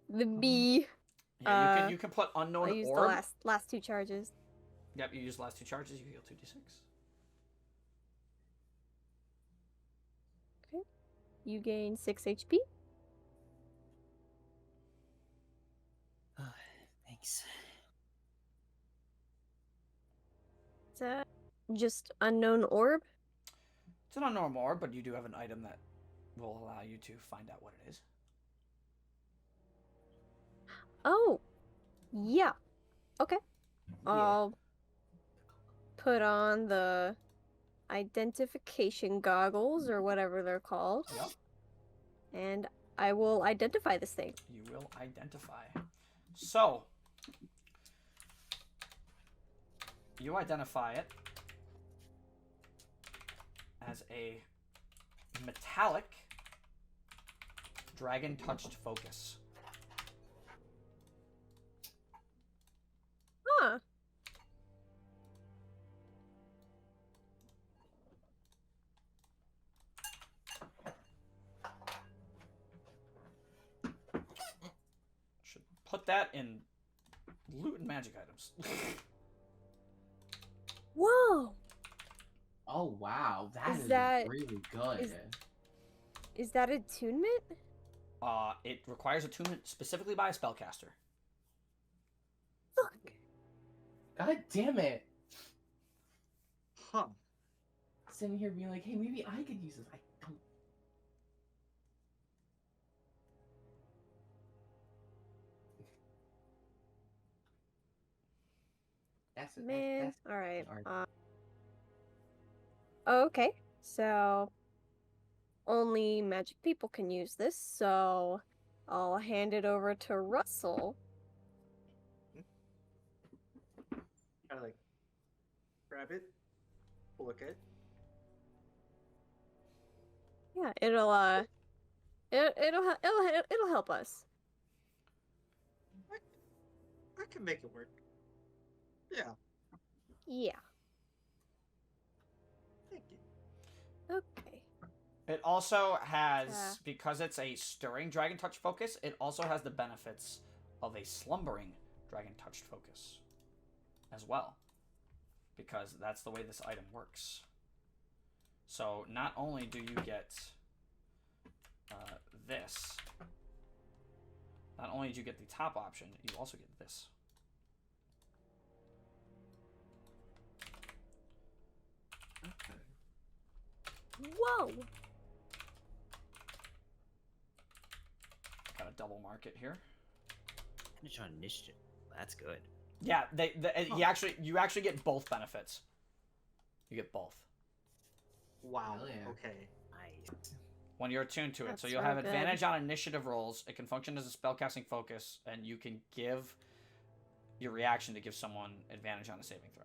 The bee. Yeah, you can put unknown I'll use orb. the last 2 charges. Yep, you use the last 2 charges. You heal 2d6. Okay. You gain 6 HP. Thanks. Is that just unknown orb? It's an unknown orb, but you do have an item that will allow you to find out what it is. Oh, yeah. Okay. Yeah. I'll put on the identification goggles or whatever they're called. Yep. And I will identify this thing. You will identify. So, you identify it as a metallic dragon-touched focus. Huh. Should put that in loot and magic items. Whoa! Oh wow, Is is that- really good. Is that attunement? It requires attunement specifically by a spellcaster. Fuck. God damn it! Huh. Sitting here being like, hey, maybe I could use this. I don't. Man. That's Alright. hard. Okay. So, only magic people can use this, so I'll hand it over to Russell. Kind of like grab it, look at it. Yeah, it'll help us. I can make it work. Yeah, Yeah. thank you. Okay. It also has, Yeah. because it's a stirring dragon touch focus, it also has the benefits of a slumbering dragon touched focus as well. Because that's the way this item works. So not only do you get this, not only do you get the top option, you also get this. Whoa! Gotta double mark it here. Finish on initiative. That's good. Yeah, you actually get both benefits. You get both Wow. Hell yeah. Okay. Nice. when you're attuned to it. That's So you'll real have good. advantage on initiative rolls. It can function as a spellcasting focus, and you can give your reaction to give someone advantage on a saving throw.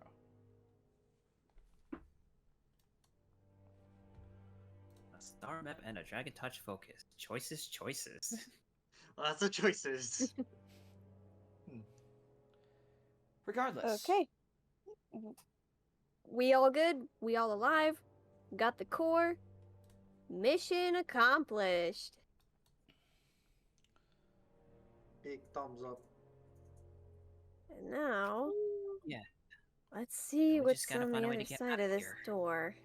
A star map and a dragon touch focus. Choices, choices. Lots of choices. Regardless. Okay. We all good? We all alive? Got the core? Mission accomplished. Big thumbs up. And now, Yeah. let's see We what's just gotta on the find a way other to get side out of of this here. door.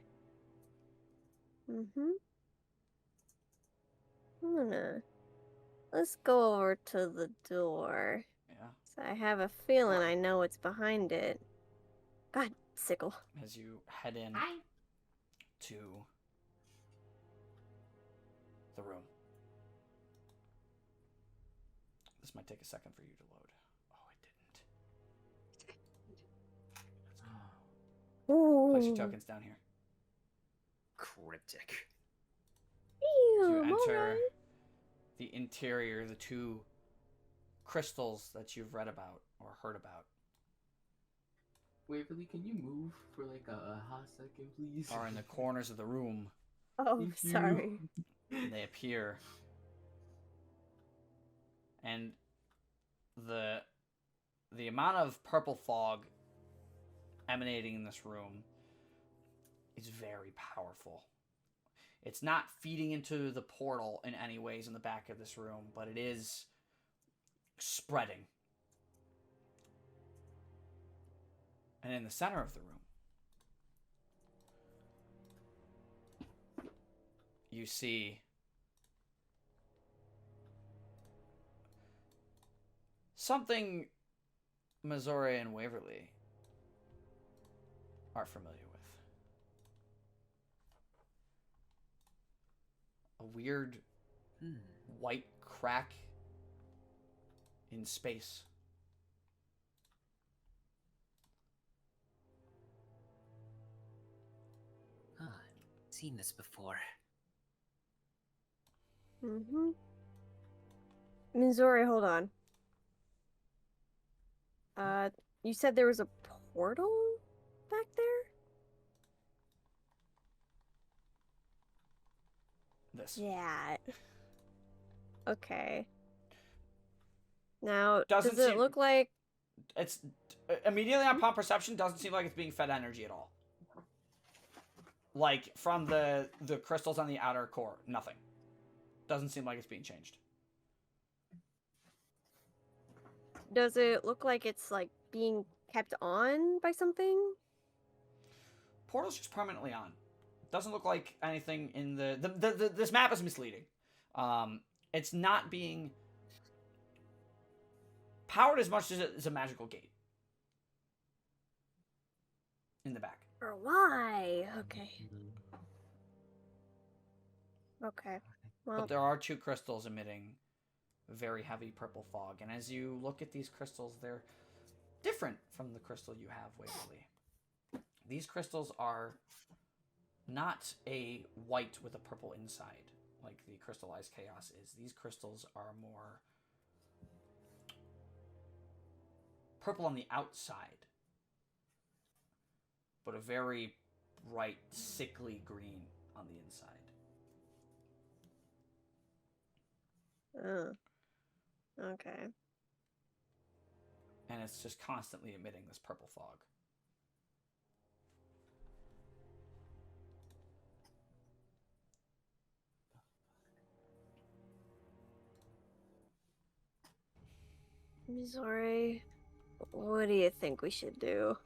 Let's go over to the door. Yeah. So I have a feeling I know what's behind it. God, sickle. As you head in to the room. This might take a second for you to load. Oh, it didn't. Ooh. Place your tokens down here. Cryptic. You Ew, enter alright. the interior, the 2 crystals that you've read about or heard about Waverly, can you move for like a hot second, please? are in the corners of the room. Oh, Thank you. sorry. They appear. And the the amount of purple fog emanating in this room is very powerful. It's not feeding into the portal in any ways in the back of this room, but it is spreading. And in the center of the room, you see something Missouri and Waverly are familiar with. A weird white crack in space. I've seen this before. Mm-hmm. Missouri, hold on. You said there was a portal back there? This. Yeah. Okay. Now, Doesn't does it seem- look like... It's immediately on palm perception, doesn't seem like it's being fed energy at all. Like from the crystals on the outer core, nothing. Doesn't seem like it's being changed. Does it look like it's, like, being kept on by something? Portal's just permanently on. Doesn't look like anything in the this map is misleading. It's not being powered as much as it's a magical gate in the back. Or why? Okay. Okay. Well, But there are two crystals emitting very heavy purple fog, and as you look at these crystals, they're different from the crystal you have, Waverly. These crystals are not a white with a purple inside, like the crystallized chaos is. These crystals are more purple on the outside, but a very bright, sickly green on the inside. okay. And it's just constantly emitting this purple fog. Missouri, what do you think we should do?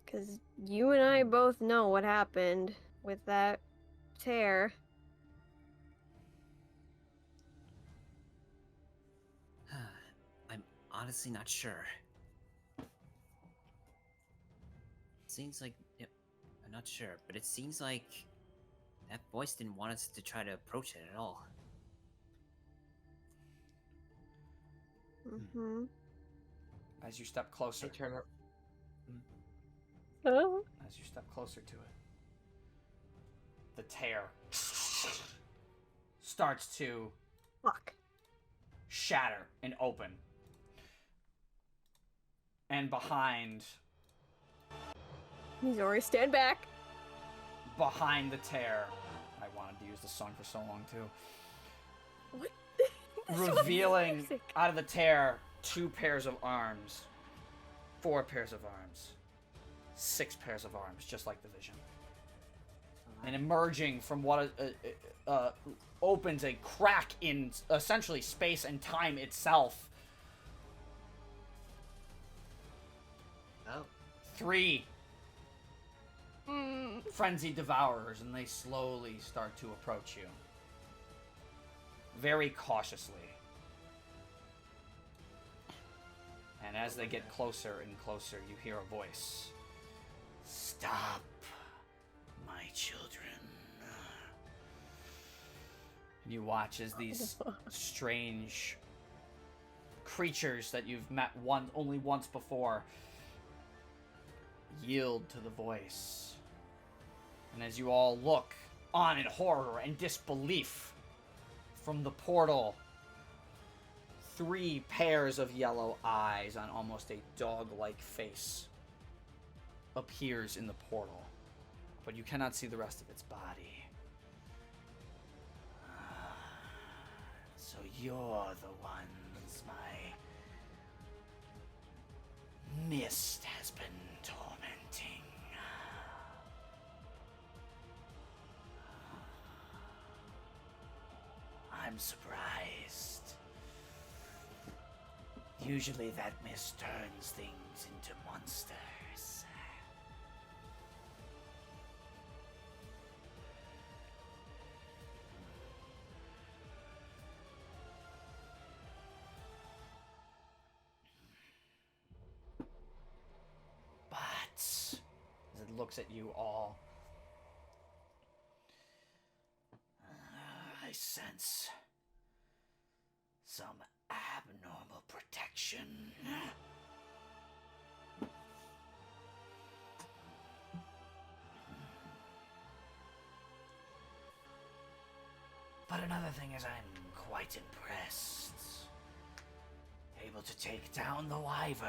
Because you and I both know what happened with that tear. I'm honestly not sure. Seems like... I'm not sure, but it seems like that voice didn't want us to try to approach it at all. Mm-hmm. As you step closer, I turn up. Oh. as you step closer to it, the tear starts to Fuck. shatter and open. And behind Missouri, stand back. the tear, I wanted to use the song for so long too. What? This one's Revealing music. out of the tear 2 pairs of arms, 4 pairs of arms, 6 pairs of arms, just like the vision. And emerging from what opens a crack in essentially space and time itself. Oh. 3 frenzied devourers, and they slowly start to approach you. Very cautiously. And as they get closer and closer, you hear a voice. Stop, my children. And you watch as these strange creatures that you've met only once before yield to the voice. And as you all look on in horror and disbelief, from the portal, 3 pairs of yellow eyes on almost a dog-like face appears in the portal, but you cannot see the rest of its body. So you're the ones my mist has been tormenting. I'm surprised. Usually that mist turns things into monsters. But as it looks at you all, I sense some abnormal protection. But another thing is I'm quite impressed. Able to take down the wyvern.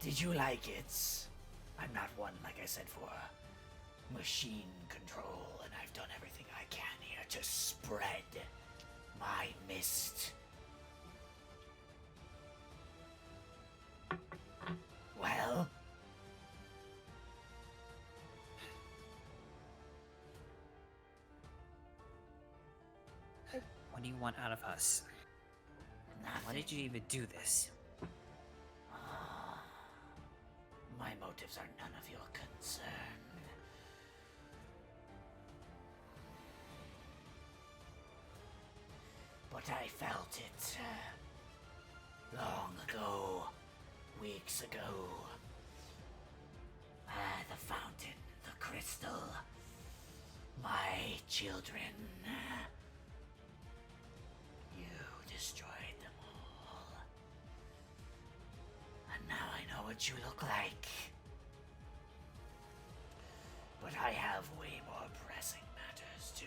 Did you like it? I'm not one, like I said, for machine control, and I've done everything I can here to spread my mist. Well? What do you want out of us? Why Nothing. did you even do this? My motives are none of your concern. But I felt it long ago, weeks ago. The fountain, the crystal, my children. You destroyed them all. And now I know what you look like. But I have way more pressing matters to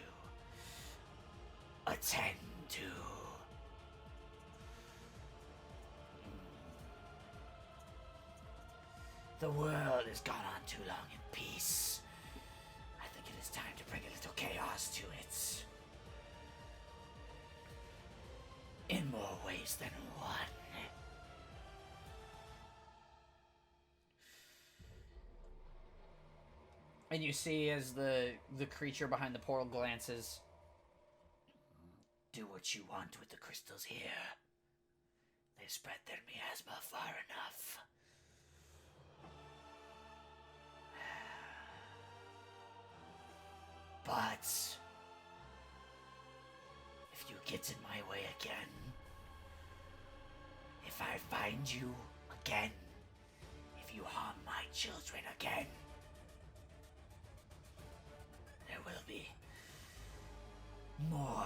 attend to. The world has gone on too long in peace. I think it is time to bring a little chaos to it. In more ways than one. And you see as the creature behind the portal glances. Do what you want with the crystals here. They've spread their miasma far enough. But if you get in my way again, if I find you again, if you harm my children again, there will be more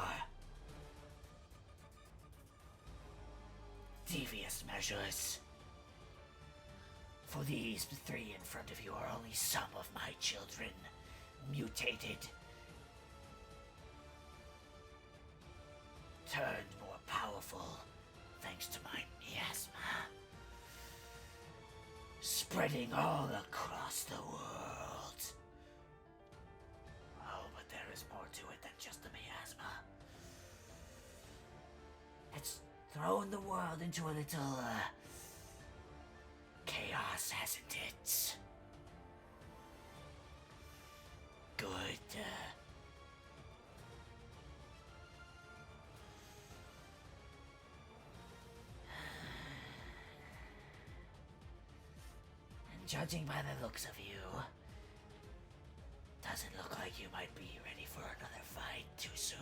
devious measures. For these three in front of you are only some of my children, mutated, turned more powerful thanks to my miasma, spreading all across the world. Oh, but there is more to it than just the miasma. It's thrown the world into a little chaos, hasn't it? Good. And judging by the looks of you, doesn't look like you might be ready for another fight too soon.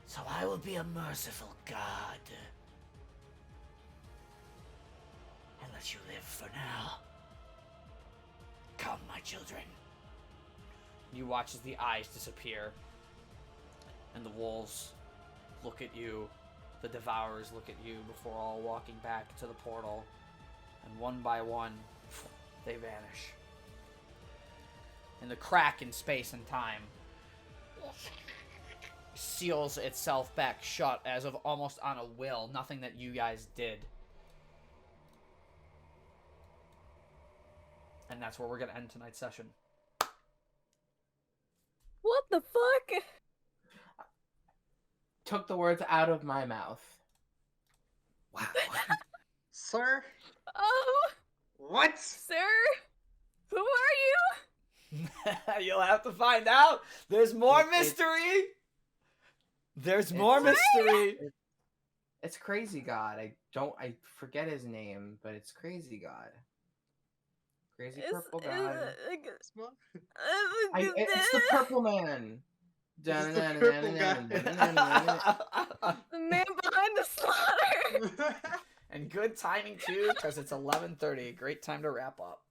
So I will be a merciful god and let you live for now. Come, my children. You watch as the eyes disappear, and the wolves look at you, the devourers look at you before all walking back to the portal, and one by one, they vanish. And the crack in space and time seals itself back shut as of almost on a will, nothing that you guys did. And that's where we're going to end tonight's session. the fuck? Took the words out of my mouth. Wow. Sir? Oh, What? sir, who are you? You'll have to find out. There's more It- mystery. There's it's- more mystery. It's Crazy God. I forget his name, but it's Crazy God. Crazy Purple God. It's the Purple Man. This is the Purple guy. The man behind the slaughter. And good timing too, because it's 11:30. Great time to wrap up.